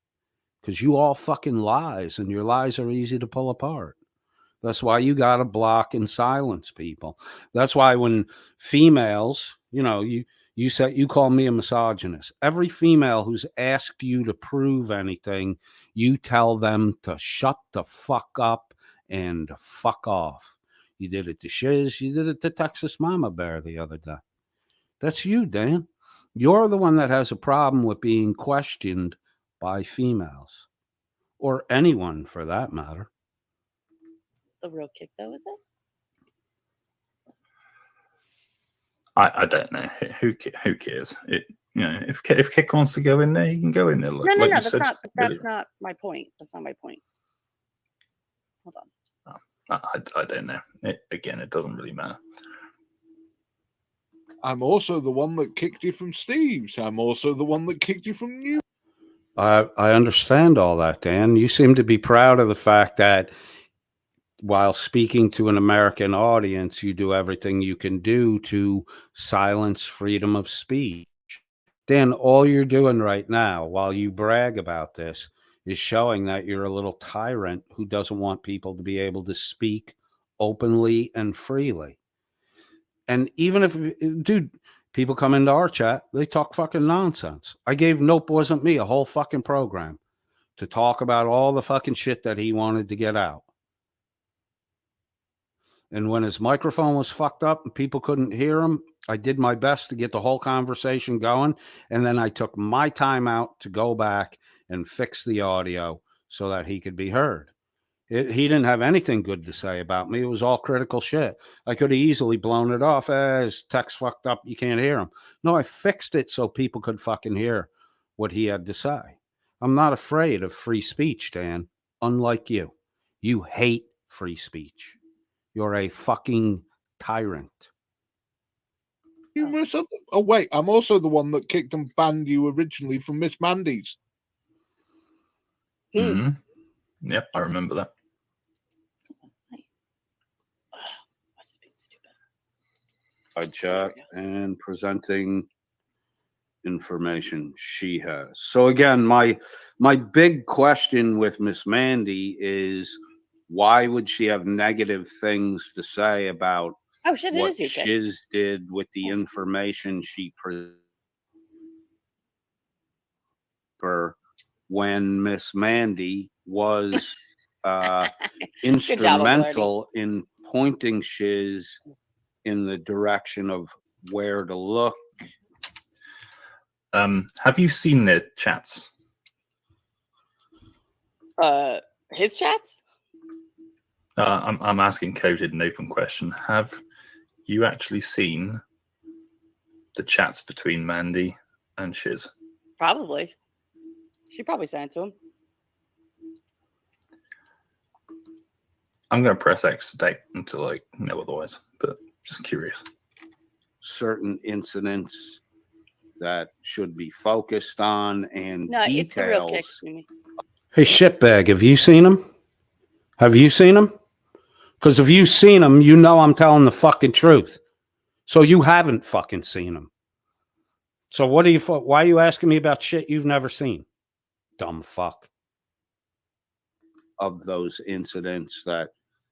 because you all fucking lies, and your lies are easy to pull apart. That's why you got to block and silence people. That's why when females, you said you call me a misogynist. Every female who's asked you to prove anything, you tell them to shut the fuck up and fuck off. You did it to Shiz. You did it to Texas Mama Bear the other day. That's you, Dan. You're the one that has a problem with being questioned by females or anyone for that matter. The real Kick, though, is it? I don't know. Who cares? If Kick wants to go in there, he can go in there. No. That's not my point. That's not my point. Hold on. I don't know. It doesn't really matter. I'm also the one that kicked you from Steve's. I'm also the one that kicked you from you. I understand all that, Dan. You seem to be proud of the fact that while speaking to an American audience, you do everything you can do to silence freedom of speech. Dan, all you're doing right now, while you brag about this, is showing that you're a little tyrant who doesn't want people to be able to speak openly and freely. And even if, dude, people come into our chat, they talk fucking nonsense. I gave Nope Wasn't Me a whole fucking program to talk about all the fucking shit that he wanted to get out. And when his microphone was fucked up and people couldn't hear him, I did my best to get the whole conversation going. And then I took my time out to go back and fix the audio so that he could be heard. He didn't have anything good to say about me. It was all critical shit. I could have easily blown it off as text fucked up. You can't hear him. No, I fixed it so people could fucking hear what he had to say. I'm not afraid of free speech, Dan. Unlike you, you hate free speech. You're a fucking tyrant. Numerous other. Oh wait, I'm also the one that kicked and banned you originally from Miss Mandy's. Hmm. Yep, I remember that. Must have been stupid. I chat and presenting information she has. So again, my big question with Miss Mandy is, why would she have negative things to say about Oh shit! It what is you, kid. Shiz did with the information she presented when Miss Mandy was instrumental in pointing Shiz in the direction of where to look? Have you seen their chats? His chats? I'm asking coded and open question. Have you actually seen the chats between Mandy and Shiz? Probably. She probably sent it to him. I'm going to press X to date until I know otherwise, but just curious. Certain incidents that should be focused on and No, details. it's the real kick, Sweeney. Hey, shitbag, have you seen him? Have you seen him? Because if you've seen him, you know I'm telling the fucking truth. So you haven't fucking seen him. So what are you? Why are you asking me about shit you've never seen? Dumb fuck. Of those incidents that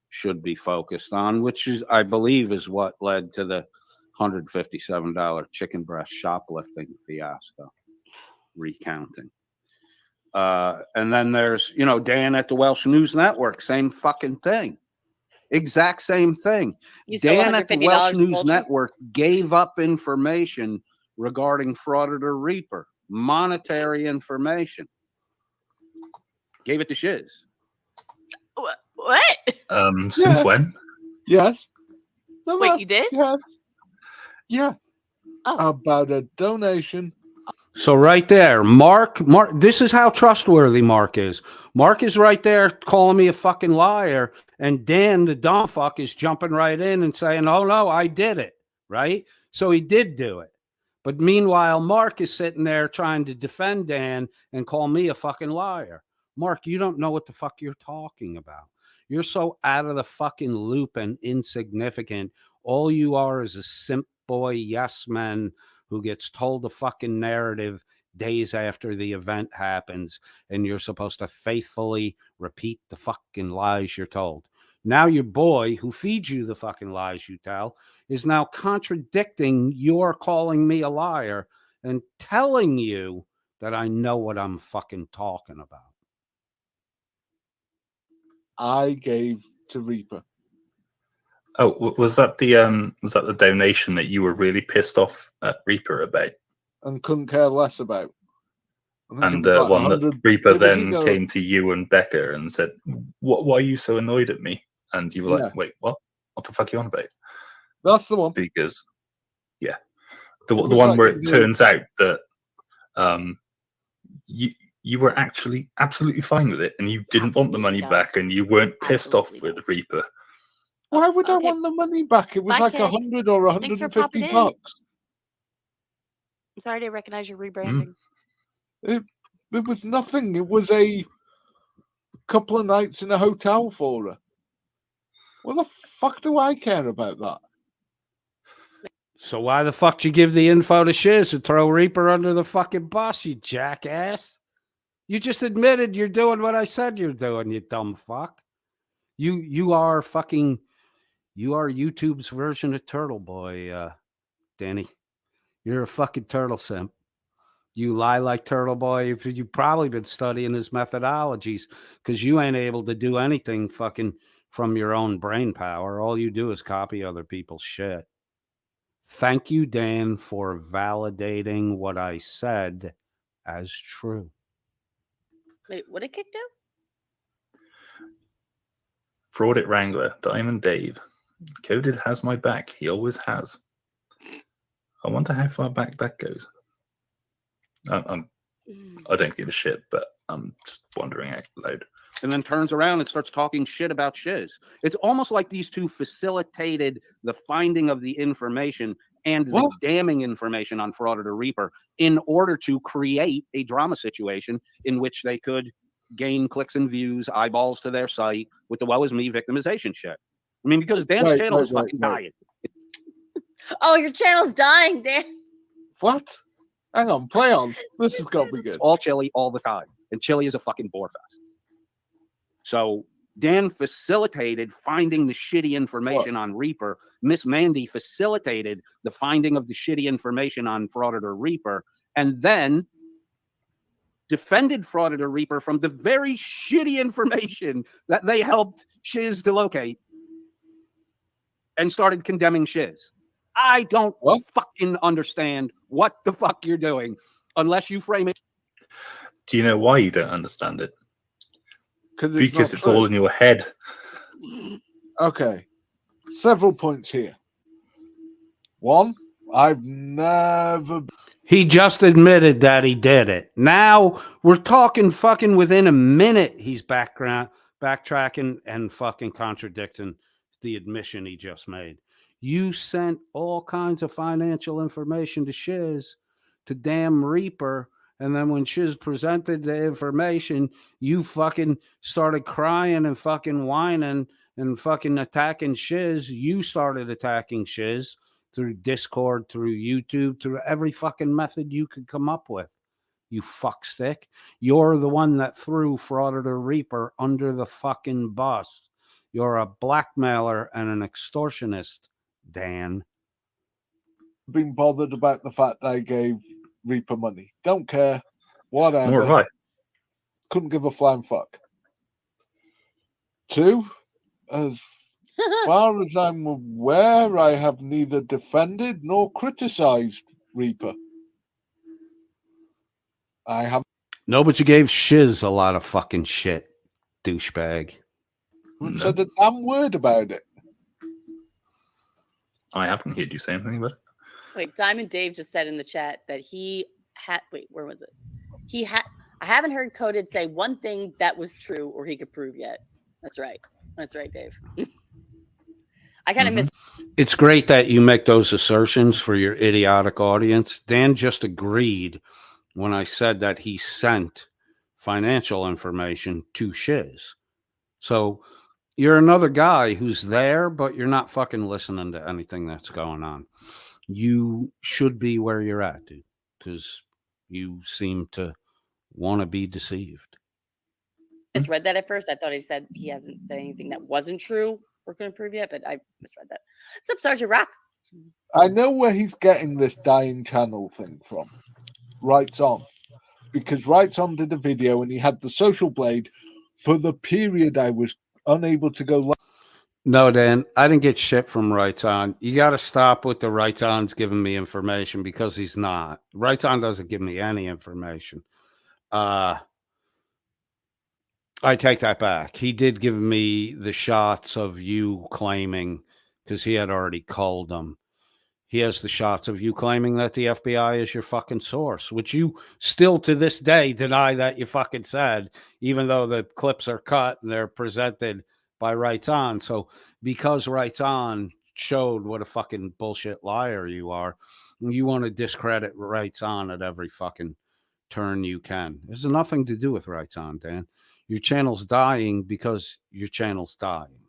should be focused on, which is, I believe, is what led to the $157 chicken breast shoplifting fiasco. Recounting. And then there's, Dan at the Welsh News Network, same fucking thing. Exact same thing. You stole Dan at the Welsh $150 News poultry? Network gave up information regarding Frauditor Reaper, monetary information. Gave it to Shiz. What? Since Yeah. when? Yes. No, Wait, no, you did? Yes. Yeah. Oh. About a donation. So right there, Mark, this is how trustworthy Mark is. Mark is right there calling me a fucking liar, and Dan, the dumb fuck, is jumping right in and saying, oh no, I did it, right? So he did do it. But meanwhile, Mark is sitting there trying to defend Dan and call me a fucking liar. Mark, you don't know what the fuck you're talking about. You're so out of the fucking loop and insignificant. All you are is a simp boy yes man who gets told the fucking narrative days after the event happens, and you're supposed to faithfully repeat the fucking lies you're told. Now your boy, who feeds you the fucking lies you tell, is now contradicting your calling me a liar and telling you that I know what I'm fucking talking about. I gave to Reaper. Oh, was that the donation that you were really pissed off at Reaper about? And couldn't care less about. And the one that Reaper then either came to you and Becca and said, why are you so annoyed at me? And you were like, wait, what? What the fuck are you on about? That's the one. Because, yeah. The one where it turns out that you were actually absolutely fine with it and you didn't want the money back and you weren't pissed off with Reaper. Why would I want the money back? It was like 100 or 150 bucks. I'm sorry to recognize your rebranding. It was nothing. It was a couple of nights in a hotel for her. What the fuck do I care about that? So why the fuck did you give the info to Shiz to throw Reaper under the fucking bus, you jackass? You just admitted you're doing what I said you're doing, you dumb fuck. You are YouTube's version of Turtle Boy, Danny. You're a fucking turtle simp. You lie like Turtle Boy. You've probably been studying his methodologies because you ain't able to do anything fucking from your own brain power. All you do is copy other people's shit. Thank you, Dan, for validating what I said as true. Wait, what did Kick do? Fraudit Wrangler, Diamond Dave. Coded has my back. He always has. I wonder how far back that goes. I don't give a shit, but I'm just wondering out loud. And then turns around and starts talking shit about Shiz. It's almost like these two facilitated the finding of the information and the damning information on Frauditor Reaper in order to create a drama situation in which they could gain clicks and views, eyeballs to their site with the woe is me victimization shit. I mean, because Dan's channel is fucking dying. Oh, your channel's dying, Dan. What? Hang on, play on. This has got to be good. All chili all the time. And chili is a fucking bore fest. So Dan facilitated finding the shitty information on Reaper. Miss Mandy facilitated the finding of the shitty information on Frauditor Reaper, and then defended Frauditor Reaper from the very shitty information that they helped Shiz to locate and started condemning Shiz. I don't fucking understand what the fuck you're doing unless you frame it. Do you know why you don't understand it? Because it's true. all in your head. Okay. Several points here. One, I've never... He just admitted that he did it. Now we're talking fucking within a minute. He's backtracking and fucking contradicting the admission he just made. You sent all kinds of financial information to Shiz, to damn Reaper. And then when Shiz presented the information, you fucking started crying and fucking whining and fucking attacking Shiz. You started attacking Shiz through Discord, through YouTube, through every fucking method you could come up with. You fuckstick. You're the one that threw Frauditor Reaper under the fucking bus. You're a blackmailer and an extortionist, Dan. Been bothered about the fact I gave Reaper money. Don't care. Whatever. More right. Couldn't give a flying fuck. Two, as far as I'm aware, I have neither defended nor criticized Reaper. I have. No, but you gave Shiz a lot of fucking shit, douchebag. Said a damn word about it. I haven't heard you say anything about it. Wait, Diamond Dave just said in the chat that he had. Wait, where was it? He had. I haven't heard Coded say one thing that was true or he could prove yet. That's right. That's right, Dave. I kind of miss. It's great that you make those assertions for your idiotic audience. Dan just agreed when I said that he sent financial information to Shiz. So you're another guy who's there, but you're not fucking listening to anything that's going on. You should be where you're at, dude, because you seem to want to be deceived. I misread that at first. I thought he said he hasn't said anything that wasn't true or couldn't prove yet, but I misread that. What's up, Sergeant Rock? I know where he's getting this dying channel thing from. Rights On. Because Rights On did a video and he had the social blade for the period I was unable to go live. No, Dan, I didn't get shit from Rights On. You got to stop with the Rights On's giving me information because he's not. Rights On doesn't give me any information. I take that back. He did give me the shots of you claiming, because he had already called them. He has the shots of you claiming that the FBI is your fucking source, which you still to this day deny that you fucking said, even though the clips are cut and they're presented by Rights On. So because Rights On showed what a fucking bullshit liar you are, you want to discredit Rights On at every fucking turn you can. There's nothing to do with Rights On, Dan. Your channel's dying because your channel's dying.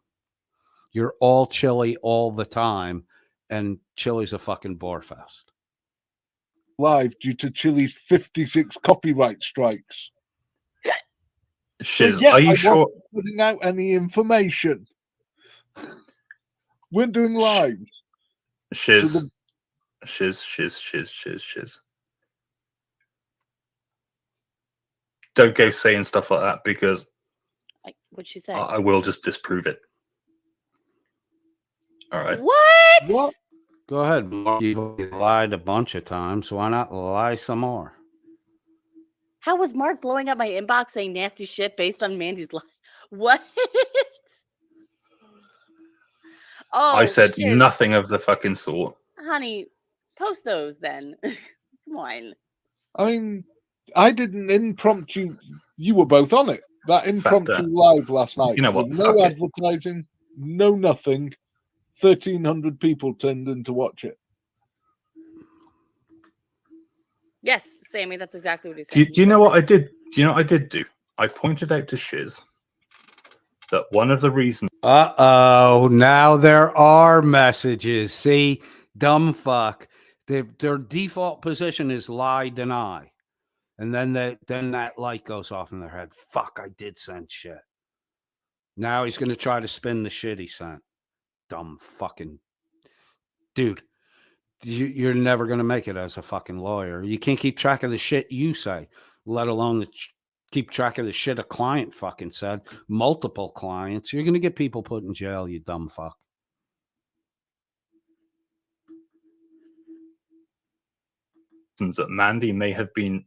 You're all chilly all the time, and Chili's a fucking bore fest. Live due to Chili's 56 copyright strikes. Shiz, So, are you I sure? wasn't putting out any information. We're doing live. Shiz, So shiz. Don't go saying stuff like that because Like, what'd she say? I will just disprove it. All right. What? Go ahead. Mark. You've lied a bunch of times. Why not lie some more? How was Mark blowing up my inbox saying nasty shit based on Mandy's lie? What? Oh, I said shiz. nothing of the fucking sort. Honey, post those then. Come on. I mean, I did an impromptu. You were both on it. That impromptu that- live last night. You know what? With Fuck no it. advertising, no nothing. 1,300 people turned in to watch it. Yes, Sammy, that's exactly what he said. Do you know what I did? Do you know what I did do? I pointed out to Shiz that one of the reasons Uh-oh, now there are messages. See, dumb fuck. Their default position is lie, deny. And then that light goes off in their head. Fuck, I did send shit. Now he's going to try to spin the shit he sent. Dumb fucking dude. You're never going to make it as a fucking lawyer. You can't keep track of the shit you say, let alone keep track of the shit a client fucking said. Multiple clients. You're going to get people put in jail, you dumb fuck. that Mandy may have been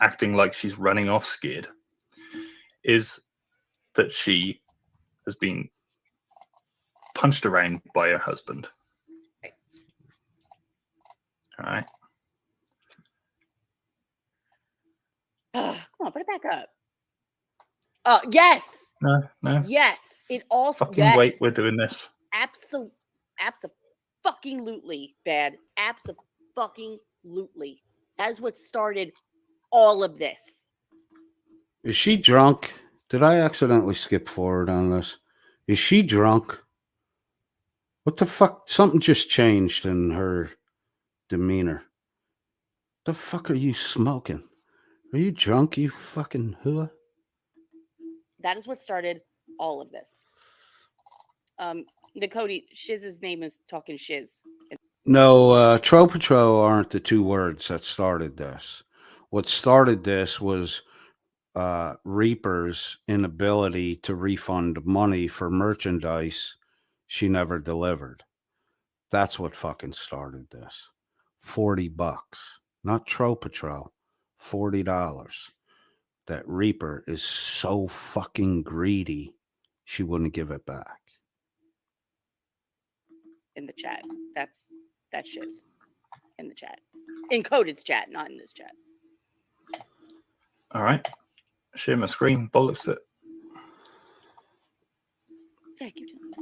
acting like she's running off scared is that she has been punched around by her husband. All right. Come on, put it back up. Oh, yes. No. Yes. It all Fucking yes. wait, we're doing this. Absolutely bad. Absolutely. That's what started all of this. Is she drunk? Did I accidentally skip forward on this? Is she drunk? What the fuck? Something just changed in her demeanor. The fuck are you smoking? Are you drunk, you fucking hua? That is what started all of this. Cody, Shiz's name is talking shiz. No, tro patro aren't the two words that started this. What started this was Reaper's inability to refund money for merchandise she never delivered. That's what fucking started this. $40, not tro patro, $40. That Reaper is so fucking greedy, she wouldn't give it back. In the chat. That's shiz. In the chat. In Coded's chat, not in this chat. All right. Share my screen. Bollocks it. Yeah, keep doing that.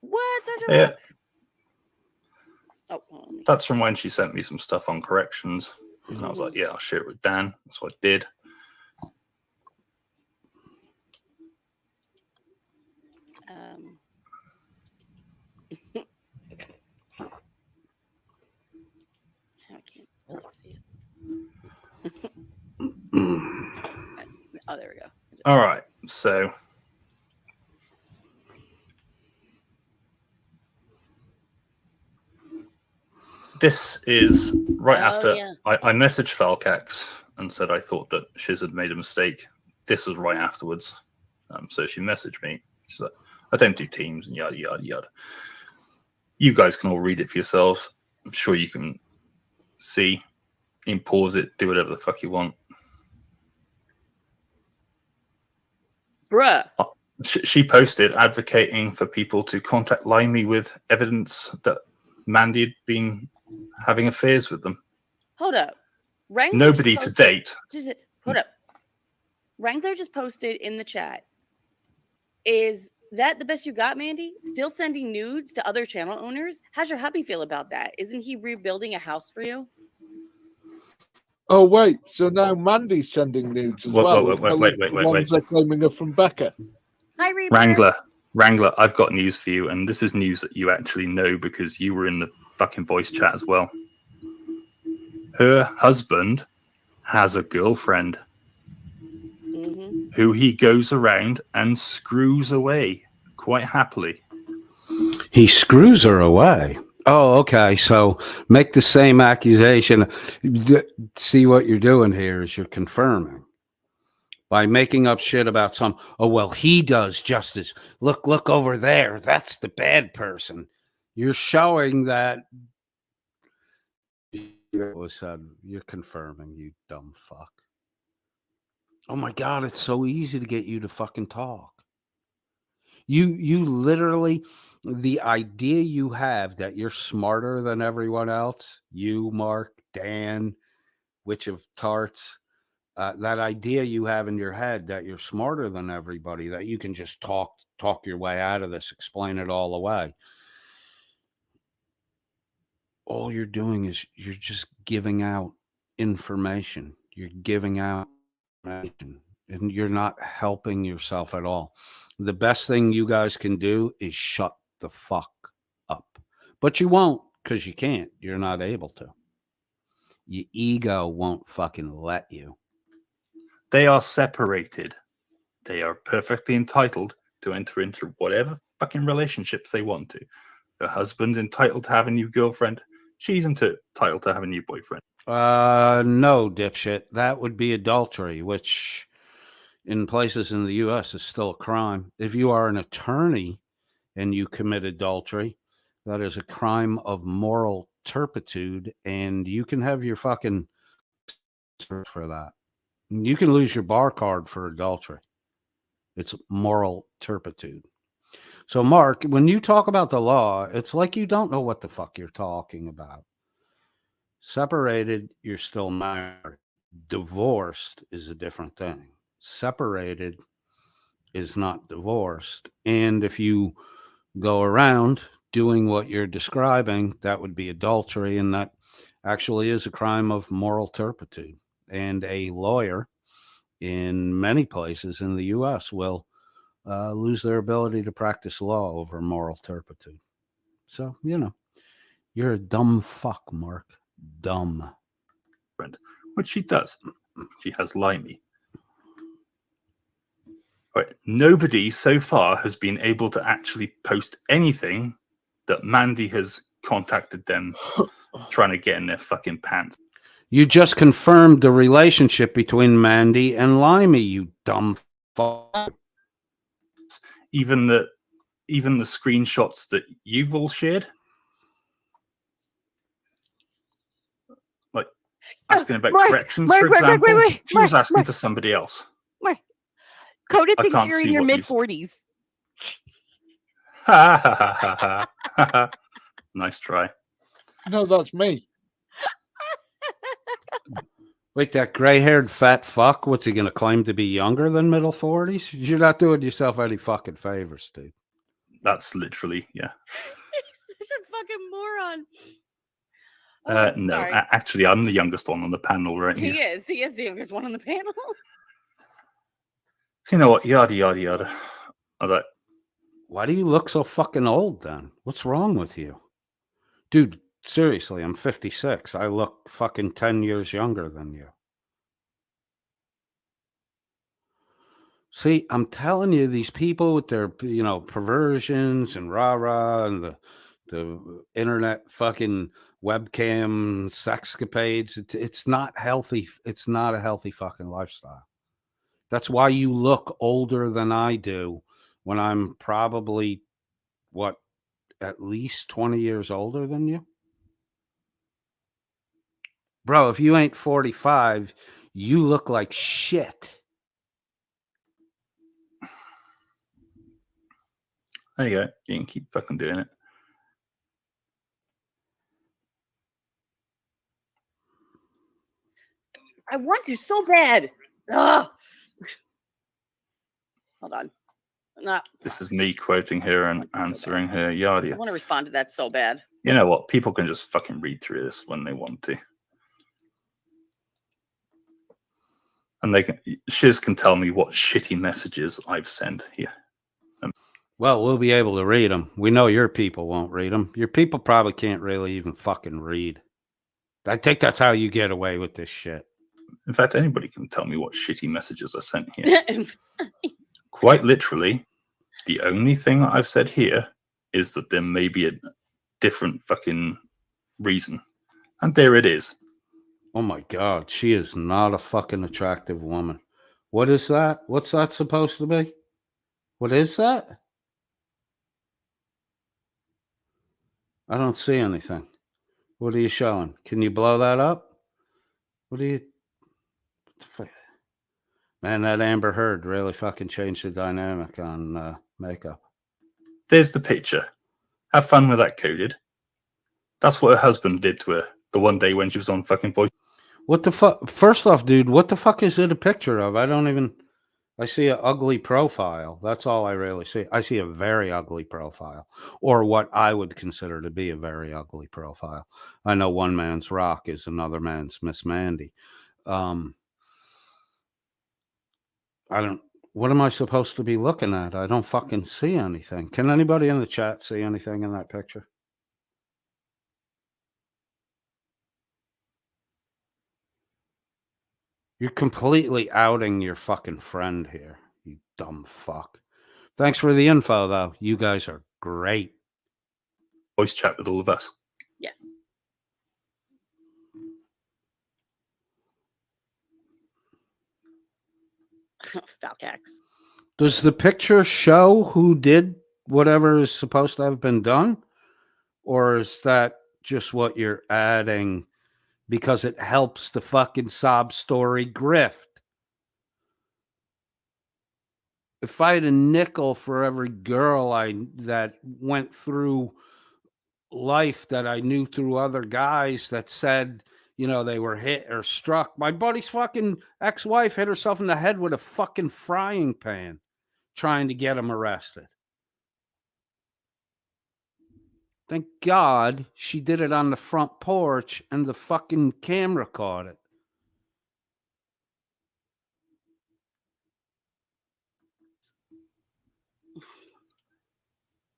What? Yeah. Oh, hold on. That's from when she sent me some stuff on corrections. And I was like, yeah, I'll share it with Dan. That's what I did. I can't really see it. Oh, there we go. All right. So this is right after I messaged Falcax and said I thought that Shiz had made a mistake. This was right afterwards. So she messaged me. She's like, I don't do teams and yada, yada, yada. You guys can all read it for yourselves. I'm sure you can see. You can pause it, do whatever the fuck you want. Bruh. She posted advocating for people to contact Limey with evidence that Mandy had been having affairs with them. Hold up. Wrangler Nobody to date. Hold up. Wrangler just posted in the chat. Is that the best you got, Mandy? Still sending nudes to other channel owners? How's your hubby feel about that? Isn't he rebuilding a house for you? Oh, wait. So now Mandy's sending nudes as well. Wait. Ones they're claiming are from Becca. Hi, Reaper. Wrangler, I've got news for you. And this is news that you actually know because you were in the fucking voice chat as well. Her husband has a girlfriend who he goes around and screws away quite happily. He screws her away. Oh, okay. So make the same accusation. See what you're doing here is you're confirming by making up shit about some. Oh, well, he does justice. Look over there. That's the bad person. You're showing that. You're confirming, you dumb fuck. Oh my God, it's so easy to get you to fucking talk. You literally, the idea you have that you're smarter than everyone else, you, Mark, Dan, Witch of Tarts, that idea you have in your head that you're smarter than everybody, that you can just talk your way out of this, explain it all away. All you're doing is you're just giving out information. You're giving out information, and you're not helping yourself at all. The best thing you guys can do is shut the fuck up. But you won't, because you can't. You're not able to. Your ego won't fucking let you. They are separated. They are perfectly entitled to enter into whatever fucking relationships they want to. Her husband's entitled to have a new girlfriend. She's entitled to have a new boyfriend. No, dipshit. That would be adultery, which in places in the U.S. is still a crime. If you are an attorney and you commit adultery, that is a crime of moral turpitude, and you can have your fucking for that. You can lose your bar card for adultery. It's moral turpitude. So, Mark, when you talk about the law, it's like you don't know what the fuck you're talking about. Separated, you're still married. Divorced is a different thing. Separated is not divorced. And if you go around doing what you're describing, that would be adultery. And that actually is a crime of moral turpitude. And a lawyer in many places in the U.S. will lose their ability to practice law over moral turpitude. So, you're a dumb fuck, Mark. Dumb. Which she does. She has Limey. Right. Nobody so far has been able to actually post anything that Mandy has contacted them trying to get in their fucking pants. You just confirmed the relationship between Mandy and Limey, you dumb fuck. Even the screenshots that you've all shared, like asking about Mark, corrections, Mark, for Mark, Mark, example. wait, She was Mark, asking Mark. for somebody else. Mark, Coda I thinks can't you're in see your what mid you've- 40s. Nice try. No, that's me. Wait, that gray-haired fat fuck, what's he going to claim to be younger than middle 40s? You're not doing yourself any fucking favors, dude. That's literally, yeah. He's such a fucking moron. Oh, No, sorry. actually, I'm the youngest one on the panel right here. He is. He is the youngest one on the panel. You know what? Yada, yada, yada. I was like, Why do you look so fucking old then? What's wrong with you? Dude, seriously, I'm 56. I look fucking 10 years younger than you. See, I'm telling you, these people with their, perversions and rah-rah and the internet fucking webcam sexcapades, it's not healthy. It's not a healthy fucking lifestyle. That's why you look older than I do when I'm probably, at least 20 years older than you? Bro, if you ain't 45, you look like shit. there you go. You can keep fucking doing it. I want to so bad. Ugh. Hold on. This is me quoting her and answering her yada. I want to respond to that so bad. You know what? People can just fucking read through this when they want to. And Shiz can tell me what shitty messages I've sent here. Well, we'll be able to read them. We know your people won't read them. Your people probably can't really even fucking read. I think that's how you get away with this shit. In fact, anybody can tell me what shitty messages I sent here. Quite literally, the only thing I've said here is that there may be a different fucking reason. And there it is. Oh my God, she is not a fucking attractive woman. What is that? What's that supposed to be? What is that? I don't see anything. What are you showing? Can you blow that up? What are you... Man, that Amber Heard really fucking changed the dynamic on makeup. There's the picture. Have fun with that, Coded. That's what her husband did to her the one day when she was on fucking voice. What the fuck? First off, dude, what the fuck is it a picture of? I see an ugly profile. That's all I really see. I see a very ugly profile, or what I would consider to be a very ugly profile. I know one man's rock is another man's Miss Mandy. What am I supposed to be looking at? I don't fucking see anything. Can anybody in the chat see anything in that picture? You're completely outing your fucking friend here, you dumb fuck. Thanks for the info, though. You guys are great. Voice chat with all of us. Yes. Falcax. Does the picture show who did whatever is supposed to have been done? Or is that just what you're adding because it helps the fucking sob story grift? If I had a nickel for every girl that went through life that I knew through other guys that said, you know, they were hit or struck. My buddy's fucking ex-wife hit herself in the head with a fucking frying pan trying to get him arrested. Thank God she did it on the front porch and the fucking camera caught it.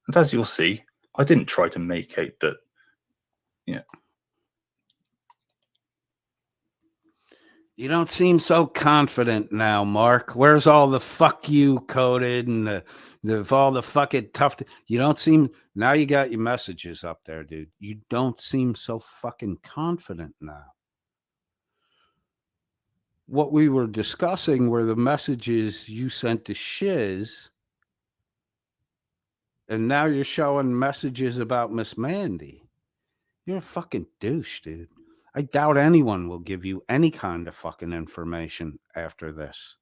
And as you'll see, I didn't try to make out that, you know. You don't seem so confident now, Mark. Where's all the fuck you coded and all the fucking tough? You don't seem, now you got your messages up there, dude. You don't seem so fucking confident now. What we were discussing were the messages you sent to Shiz, and now you're showing messages about Miss Mandy. You're a fucking douche, dude. I doubt anyone will give you any kind of fucking information after this.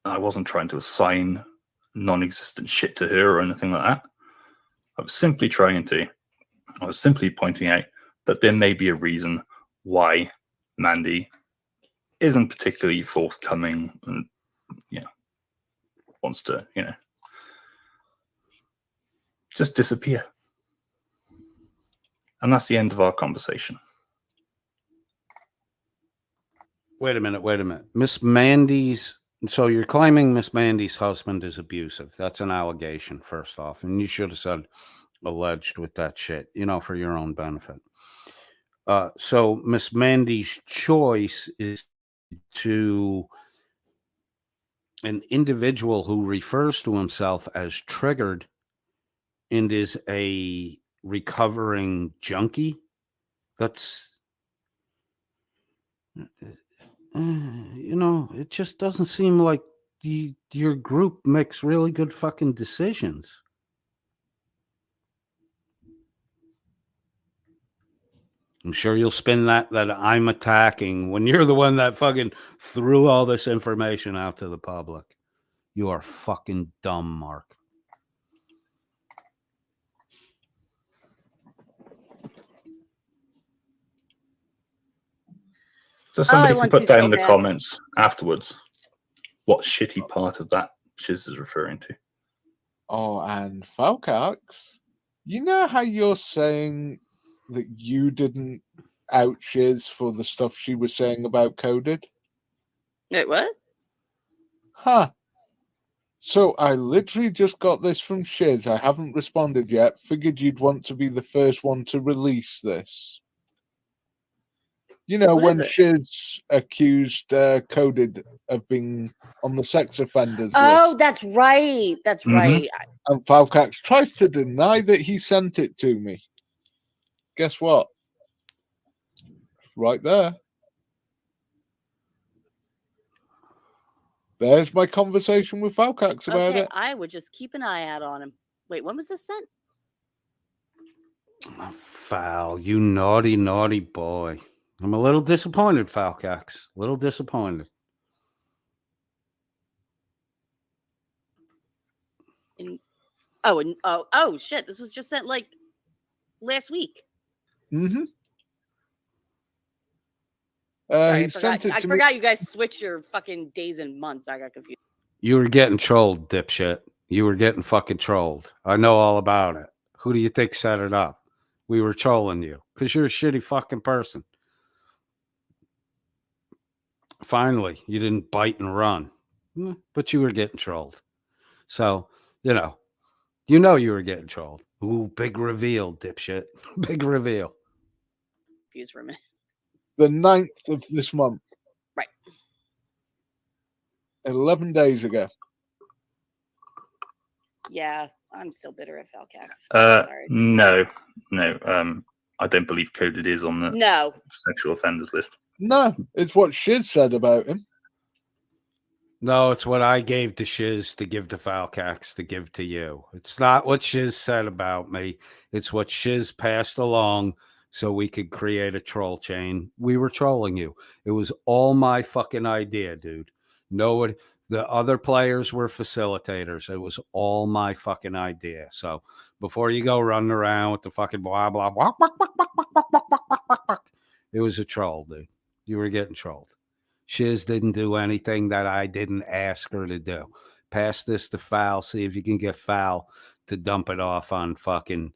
I wasn't trying to assign non-existent shit to her or anything like that. I was simply pointing out that there may be a reason why Mandy isn't particularly forthcoming and, you know, wants to, you know, just disappear. And that's the end of our conversation. Wait a minute. Miss Mandy's, so you're claiming Miss Mandy's husband is abusive. That's an allegation, first off. And you should have said alleged with that shit, you know, for your own benefit. So Miss Mandy's choice is to an individual who refers to himself as triggered and is a recovering junkie. That's, you know, it just doesn't seem like your group makes really good fucking decisions. I'm sure you'll spin that I'm attacking when you're the one that fucking threw all this information out to the public. You are fucking dumb, Mark. So somebody I can want put to that so in the bad. comments afterwards what shitty part of that Shiz is referring to. Oh, and Falcax, you know how you're saying that you didn't out Shiz for the stuff she was saying about coded? Wait, what? Huh. So I literally just got this from Shiz. I haven't responded yet. Figured you'd want to be the first one to release this. You know, What when is it? Shiz accused Coded of being on the sex offenders Oh, list. that's right. That's Mhm. right. And Falcax tries to deny that he sent it to me. Guess what? Right there. There's my conversation with Falcax about Okay, it. I would just keep an eye out on him. Wait, when was this sent? Oh, Fal, you naughty, naughty boy. I'm a little disappointed, Falcax. A little disappointed. Oh, and oh shit! This was just sent like last week. Mm-hmm. Sorry, He I forgot. sent it I to forgot you guys switched your fucking days and months. I got confused. You were getting trolled, dipshit. You were getting fucking trolled. I know all about it. Who do you think set it up? We were trolling you because you're a shitty fucking person. Finally, you didn't bite and run, but you were getting trolled. So, you know you were getting trolled. Ooh, big reveal, dipshit. Big reveal. Confused for a minute. the 9th of this month, Right. 11 days ago. Yeah, I'm still bitter at Falcax. Sorry. No. I don't believe Coded is on the No. sexual offenders list. No, it's what Shiz said about him. No, it's what I gave to Shiz to give to Falcax to give to you. It's not what Shiz said about me. It's what Shiz passed along so we could create a troll chain. We were trolling you. It was all my fucking idea, dude. No, the other players were facilitators. It was all my fucking idea. So before you go running around with the fucking blah, blah, blah, blah, blah, blah, blah, blah, blah, blah, blah, it was a troll, dude. You were getting trolled. Shiz didn't do anything that I didn't ask her to do. Pass this to Foul. See if you can get Foul to dump it off on fucking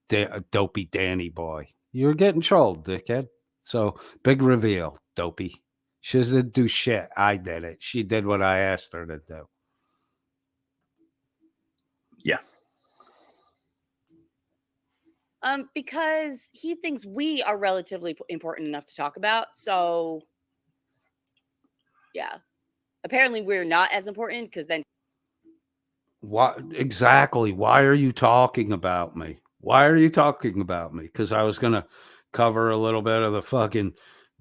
Dopey Danny boy. You were getting trolled, dickhead. So big reveal, Dopey. Shiz didn't do shit. I did it. She did what I asked her to do. Yeah. Because he thinks we are relatively important enough to talk about. So, yeah. Apparently, we're not as important because then. What exactly? Why are you talking about me? Why are you talking about me? Because I was gonna cover a little bit of the fucking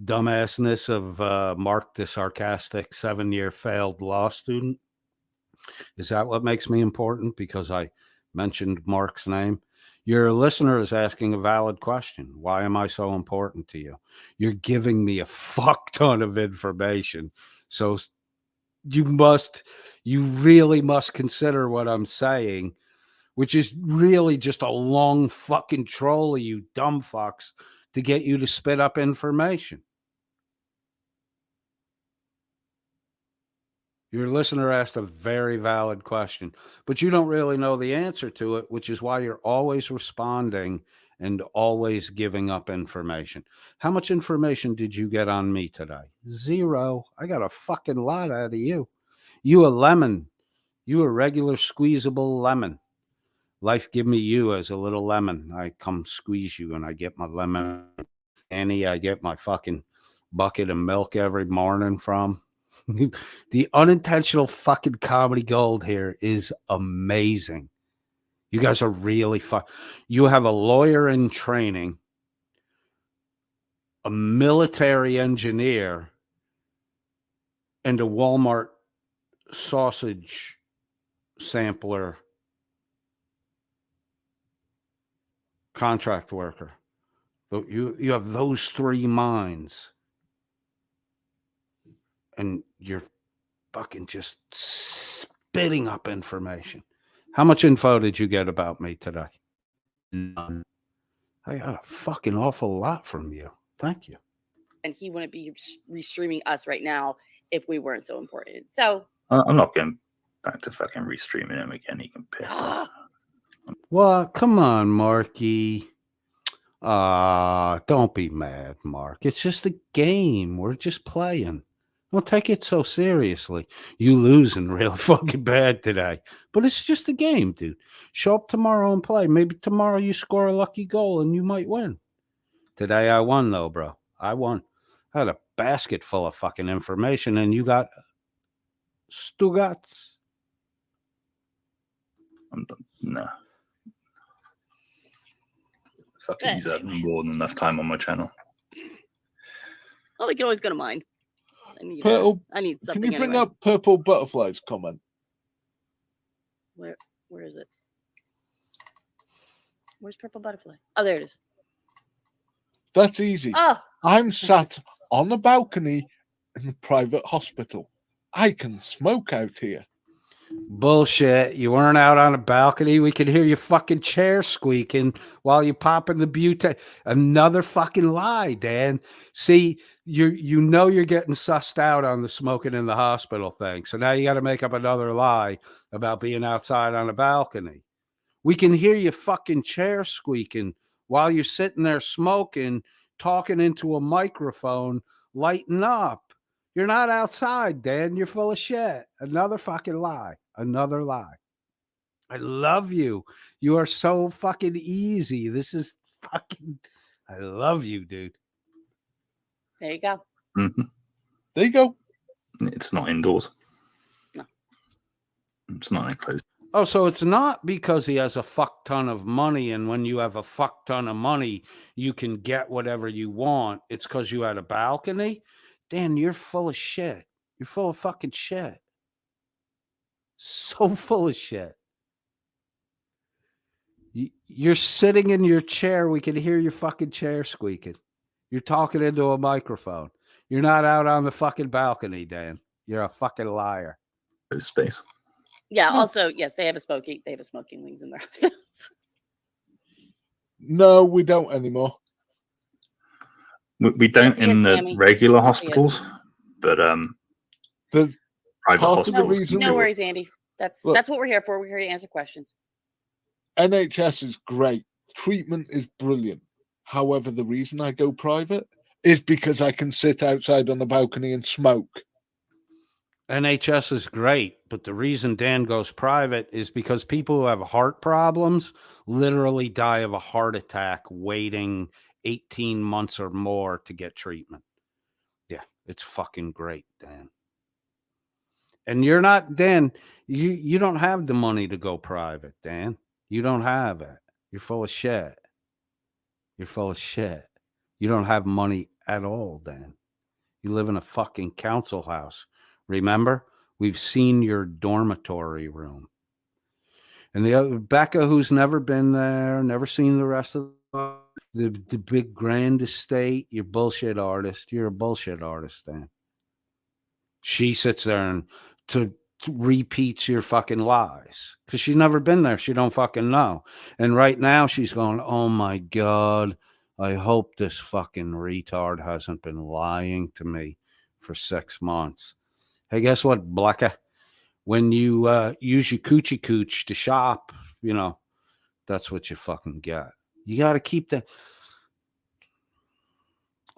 dumbassness of Mark, the sarcastic 7-year failed law student. Is that what makes me important? Because I mentioned Mark's name. Your listener is asking a valid question. Why am I so important to you? You're giving me a fuck ton of information. So you really must consider what I'm saying, which is really just a long fucking troll of you dumb fucks to get you to spit up information. Your listener asked a very valid question, but you don't really know the answer to it, which is why you're always responding and always giving up information. How much information did you get on me today? 0. I got a fucking lot out of you. You a lemon. You a regular squeezable lemon. Life give me you as a little lemon. I come squeeze you and I get my lemon. Annie, I get my fucking bucket of milk every morning from. The unintentional fucking comedy gold here is amazing. You guys are really fun. You have a lawyer in training, a military engineer, and a Walmart sausage sampler contract worker. So you have those 3 minds. And you're fucking just spitting up information. How much info did you get about me today? None. I got a fucking awful lot from you. Thank you. And he wouldn't be restreaming us right now if we weren't so important. So I'm not going back to fucking restreaming him again. He can piss off. Well, come on, Marky. Don't be mad, Mark. It's just a game. We're just playing. Don't take it so seriously. You losing real fucking bad today. But it's just a game, dude. Show up tomorrow and play. Maybe tomorrow you score a lucky goal and you might win. Today I won, though, bro. I won. I had a basket full of fucking information and you got Stugats. No. Fucking, he's had more than enough time on my channel. Well, we can always go to mine. I need something. Can you bring anyway. up Purple Butterfly's comment? Where is it? Where's Purple Butterfly? Oh, there it is. That's easy. Oh, I'm sat on a balcony in a private hospital. I can smoke out here. Bullshit. You weren't out on a balcony. We could hear your fucking chair squeaking while you popping the butane. Another fucking lie, Dan. See, you know you're getting sussed out on the smoking in the hospital thing. So now you got to make up another lie about being outside on a balcony. We can hear your fucking chair squeaking while you're sitting there smoking, talking into a microphone, lighting up. You're not outside, Dan. You're full of shit. Another fucking lie. Another lie. I love you. You are so fucking easy. This is fucking. I love you, dude. There you go. Mhm. There you go. It's not indoors. No. It's not enclosed. Oh, so it's not because he has a fuck ton of money, and when you have a fuck ton of money, you can get whatever you want. It's because you had a balcony. Dan, you're full of shit. You're full of fucking shit. So full of shit. You're sitting in your chair. We can hear your fucking chair squeaking. You're talking into a microphone. You're not out on the fucking balcony, Dan. You're a fucking liar. Space. Yeah. Also, yes, they have a smoking wings in their hospitals. No, we don't anymore. We don't Yes, he is, in the Tammy. regular Yes, he is. hospitals, but The private part of the hospitals. reason can No do it. worries, Andy. That's Look. what we're here for. We're here to answer questions. NHS is great. Treatment is brilliant. However, the reason I go private is because I can sit outside on the balcony and smoke. NHS is great, but the reason Dan goes private is because people who have heart problems literally die of a heart attack waiting 18 months or more to get treatment. Yeah, it's fucking great, Dan. And you're not, Dan, you don't have the money to go private, Dan. You don't have it. You're full of shit. You're full of shit. You don't have money at all, Dan. You live in a fucking council house. Remember? We've seen your dormitory room. And the other Becca, who's never been there, never seen the rest of the big grand estate, you're bullshit artist. You're a bullshit artist, Dan. She sits there and repeats your fucking lies because she's never been there. She don't fucking know. And right now she's going, oh my God, I hope this fucking retard hasn't been lying to me for 6 months. Hey, guess what, Blacka? When you use your coochie cooch to shop, you know, that's what you fucking get. You got to keep that.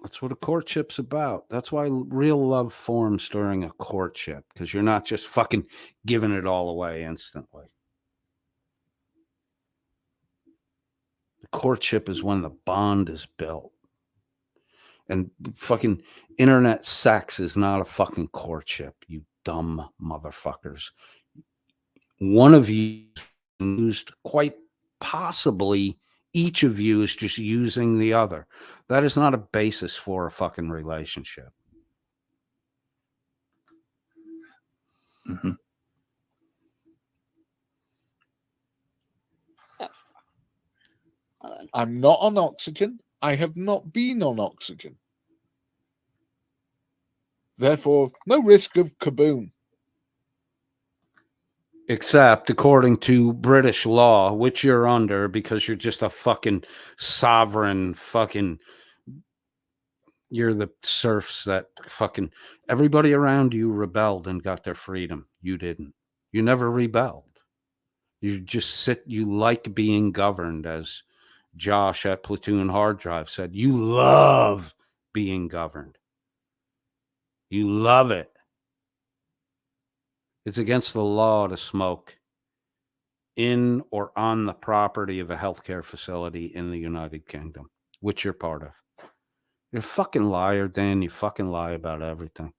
That's what a courtship's about. That's why real love forms during a courtship, because you're not just fucking giving it all away instantly. The courtship is when the bond is built. And fucking internet sex is not a fucking courtship, you dumb motherfuckers. One of you used, quite possibly each of you is just using the other. That is not a basis for a fucking relationship. Mm-hmm. Oh, hold on. I'm not on oxygen. I have not been on oxygen. Therefore, no risk of kaboom. Except according to British law, which you're under because you're just a fucking sovereign fucking, you're the serfs that fucking, everybody around you rebelled and got their freedom. You didn't. You never rebelled. You just you like being governed, as Josh at Platoon Hard Drive said. You love being governed. You love it. It's against the law to smoke in or on the property of a healthcare facility in the United Kingdom, which you're part of. You're a fucking liar, Dan. You fucking lie about everything.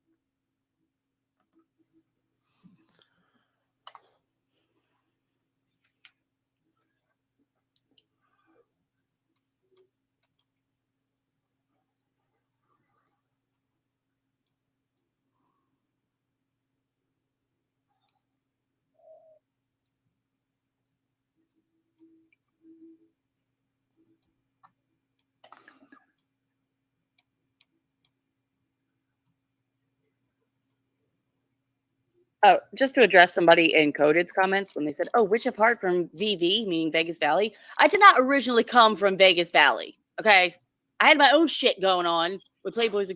Oh, just to address somebody in Coded's comments when they said, "Oh, which apart from VV, meaning Vegas Valley?" I did not originally come from Vegas Valley. Okay, I had my own shit going on with Playboys.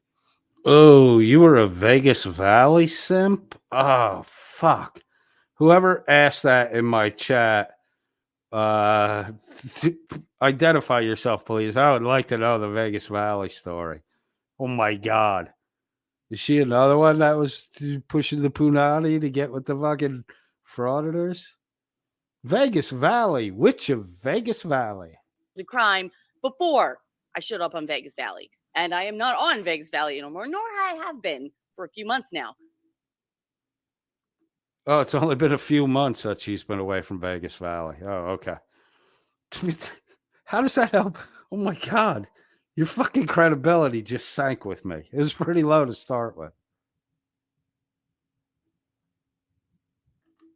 Oh, you were a Vegas Valley simp? Oh, fuck. Whoever asked that in my chat, identify yourself, please. I would like to know the Vegas Valley story. Oh my God. Is she another one that was pushing the punani to get with the fucking frauditors? Vegas Valley. Which of Vegas Valley? A crime before I showed up on Vegas Valley. And I am not on Vegas Valley anymore, nor I have been for a few months now. Oh, it's only been a few months that she's been away from Vegas Valley. Oh, okay. How does that help? Oh my God. Your fucking credibility just sank with me. It was pretty low to start with.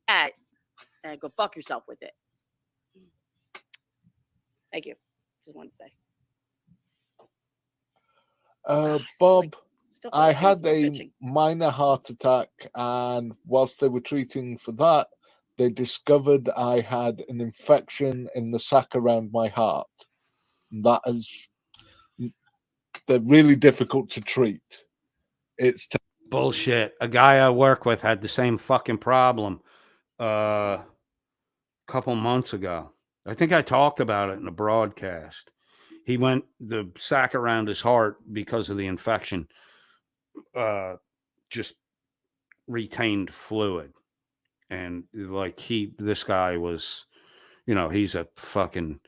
And go fuck yourself with it. Thank you. Just wanted to say. Bob, Still I feel like had a minor heart attack, and whilst they were treating for that, they discovered I had an infection in the sac around my heart. That is, they're really difficult to treat. It's bullshit. A guy I work with had the same fucking problem a couple months ago. I think I talked about it in the broadcast. He went the sac around his heart because of the infection. Just retained fluid, and like this guy was, he's a fucking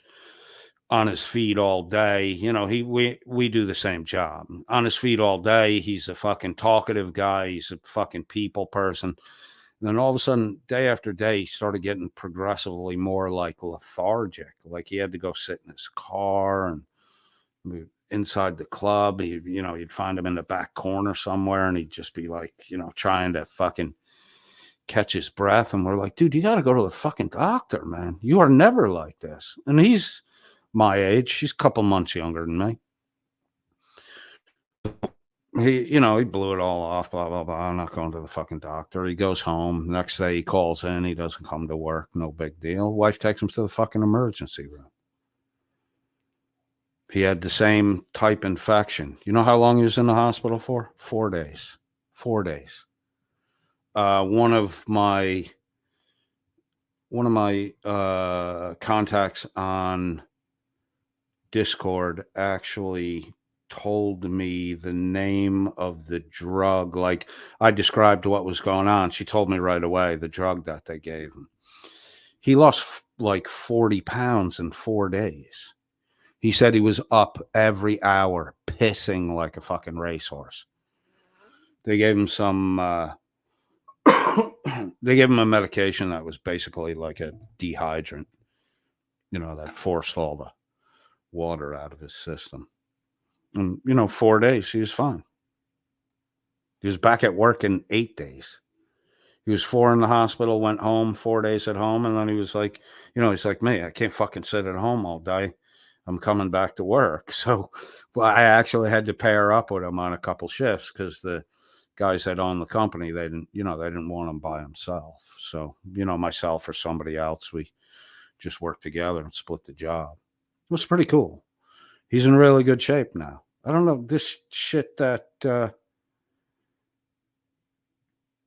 on his feet all day. We do the same job. On his feet all day. He's a fucking talkative guy. He's a fucking people person. And then all of a sudden, day after day, he started getting progressively more like lethargic. Like he had to go sit in his car and inside the club. You'd find him in the back corner somewhere, and he'd just be like, trying to fucking catch his breath. And we're like, dude, you got to go to the fucking doctor, man. You are never like this. And he's my age. He's a couple months younger than me. He blew it all off, blah, blah, blah. I'm not going to the fucking doctor. He goes home. Next day he calls in. He doesn't come to work. No big deal. Wife takes him to the fucking emergency room. He had the same type infection. You know how long he was in the hospital for? 4 days. 4 days. One of my contacts on Discord actually told me the name of the drug. Like I described what was going on. She told me right away the drug that they gave him. He lost like 40 pounds in 4 days. He said he was up every hour, pissing like a fucking racehorse. They gave him they gave him a medication that was basically like a dehydrant, that forced all the water out of his system. And, 4 days, he was fine. He was back at work in 8 days. He was 4 in the hospital, went home, 4 days at home. And then he was like, he's like me, I can't fucking sit at home all day. I'm coming back to work. So I actually had to pair up with him on a couple shifts because the guys that own the company, they didn't want him by himself. So, myself or somebody else, we just worked together and split the job. It was pretty cool. He's in really good shape now. I don't know this shit that,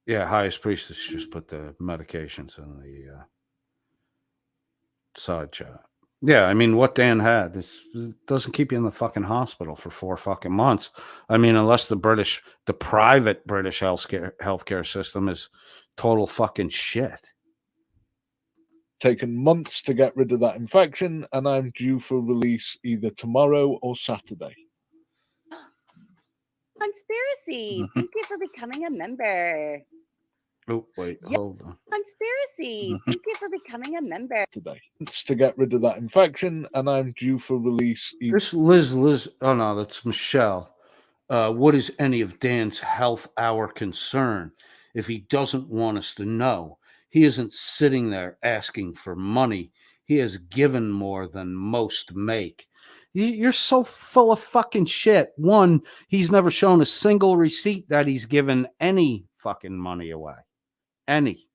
Highest Priestess just put the medications in the side chat. Yeah, I mean, what Dan had doesn't keep you in the fucking hospital for 4 fucking months. I mean, unless the private British healthcare system is total fucking shit. taken months to get rid of that infection, and I'm due for release either tomorrow or Saturday. Conspiracy. Thank you for becoming a member. Oh, wait, hold on. Conspiracy. Thank you for becoming a member. Today. Months to get rid of that infection, and I'm due for release either. This Liz. Oh, no, that's Michelle. What is any of Dan's health our concern? If he doesn't want us to know, he isn't sitting there asking for money. He has given more than most make. You're so full of fucking shit. One, he's never shown a single receipt that he's given any fucking money away. Any.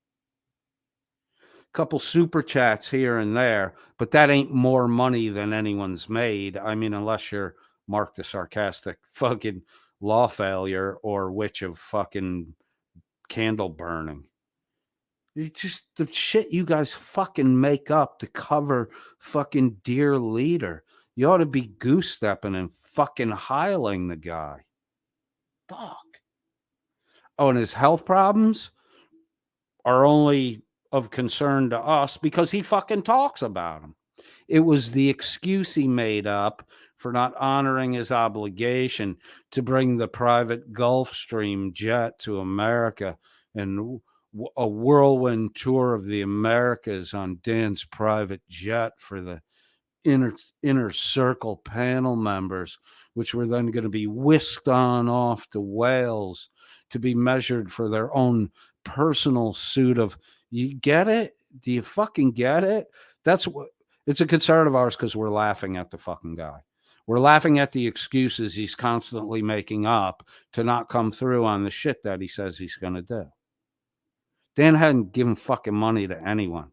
Couple super chats here and there, but that ain't more money than anyone's made. I mean, unless you're Mark the Sarcastic fucking law failure or witch of fucking candle burning. You just the shit you guys fucking make up to cover fucking dear leader. You ought to be goose stepping and fucking hiling the guy. Fuck. Oh, and his health problems are only of concern to us because he fucking talks about them. It was the excuse he made up for not honoring his obligation to bring the private Gulfstream jet to America and a whirlwind tour of the Americas on Dan's private jet for the inner circle panel members, which were then going to be whisked on off to Wales to be measured for their own personal suit of, you get it? Do you fucking get it? That's what it's a concern of ours because we're laughing at the fucking guy. We're laughing at the excuses he's constantly making up to not come through on the shit that he says he's going to do. Dan hadn't given fucking money to anyone.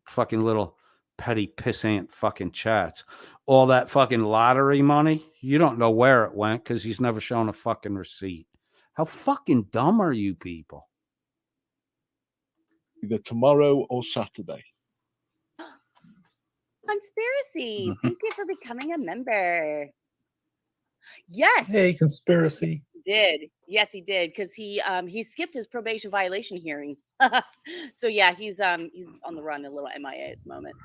Fucking little petty pissant fucking chats. All that fucking lottery money, you don't know where it went because he's never shown a fucking receipt. How fucking dumb are you people? Either tomorrow or Saturday. Conspiracy. Thank you for becoming a member. Yes. Hey, conspiracy. He did. Yes, he did. Because he skipped his probation violation hearing. So yeah, he's on the run, a little MIA at the moment.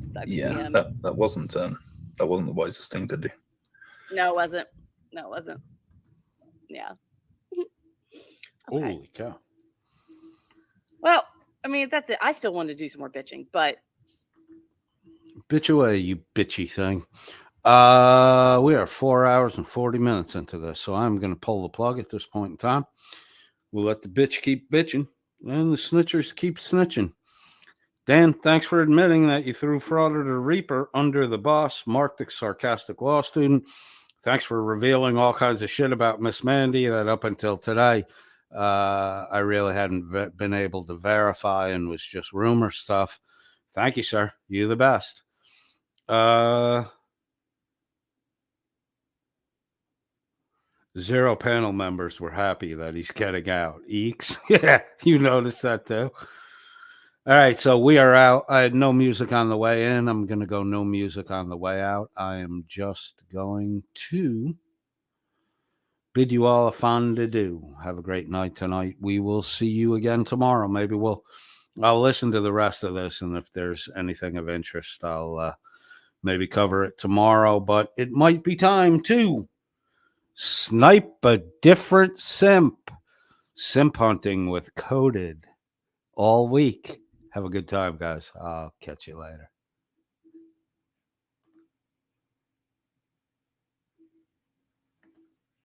Sucks Yeah, that wasn't the wisest thing to do. No, it wasn't. No, it wasn't. Yeah. Okay. Holy cow. Well, I mean, that's it. I still want to do some more bitching, but Bitch away, you bitchy thing. We are 4 hours and 40 minutes into this, so I'm going to pull the plug at this point in time. We'll let the bitch keep bitching, and the snitchers keep snitching. Dan, thanks for admitting that you threw Frauder the Reaper under the bus. Mark the Sarcastic Law Student, thanks for revealing all kinds of shit about Miss Mandy that up until today I really hadn't been able to verify and was just rumor stuff. Thank you, sir. You're the best. Zero panel members were happy that he's getting out. Eeks. Yeah, you noticed that too. All right, so we are out. I had no music on the way in. I'm going to go no music on the way out. I am just going to bid you all a fond adieu. Have a great night tonight. We will see you again tomorrow. Maybe I'll listen to the rest of this, and if there's anything of interest, I'll maybe cover it tomorrow. But it might be time to snipe a different simp. Simp hunting with Coded all week. Have a good time, guys. I'll catch you later.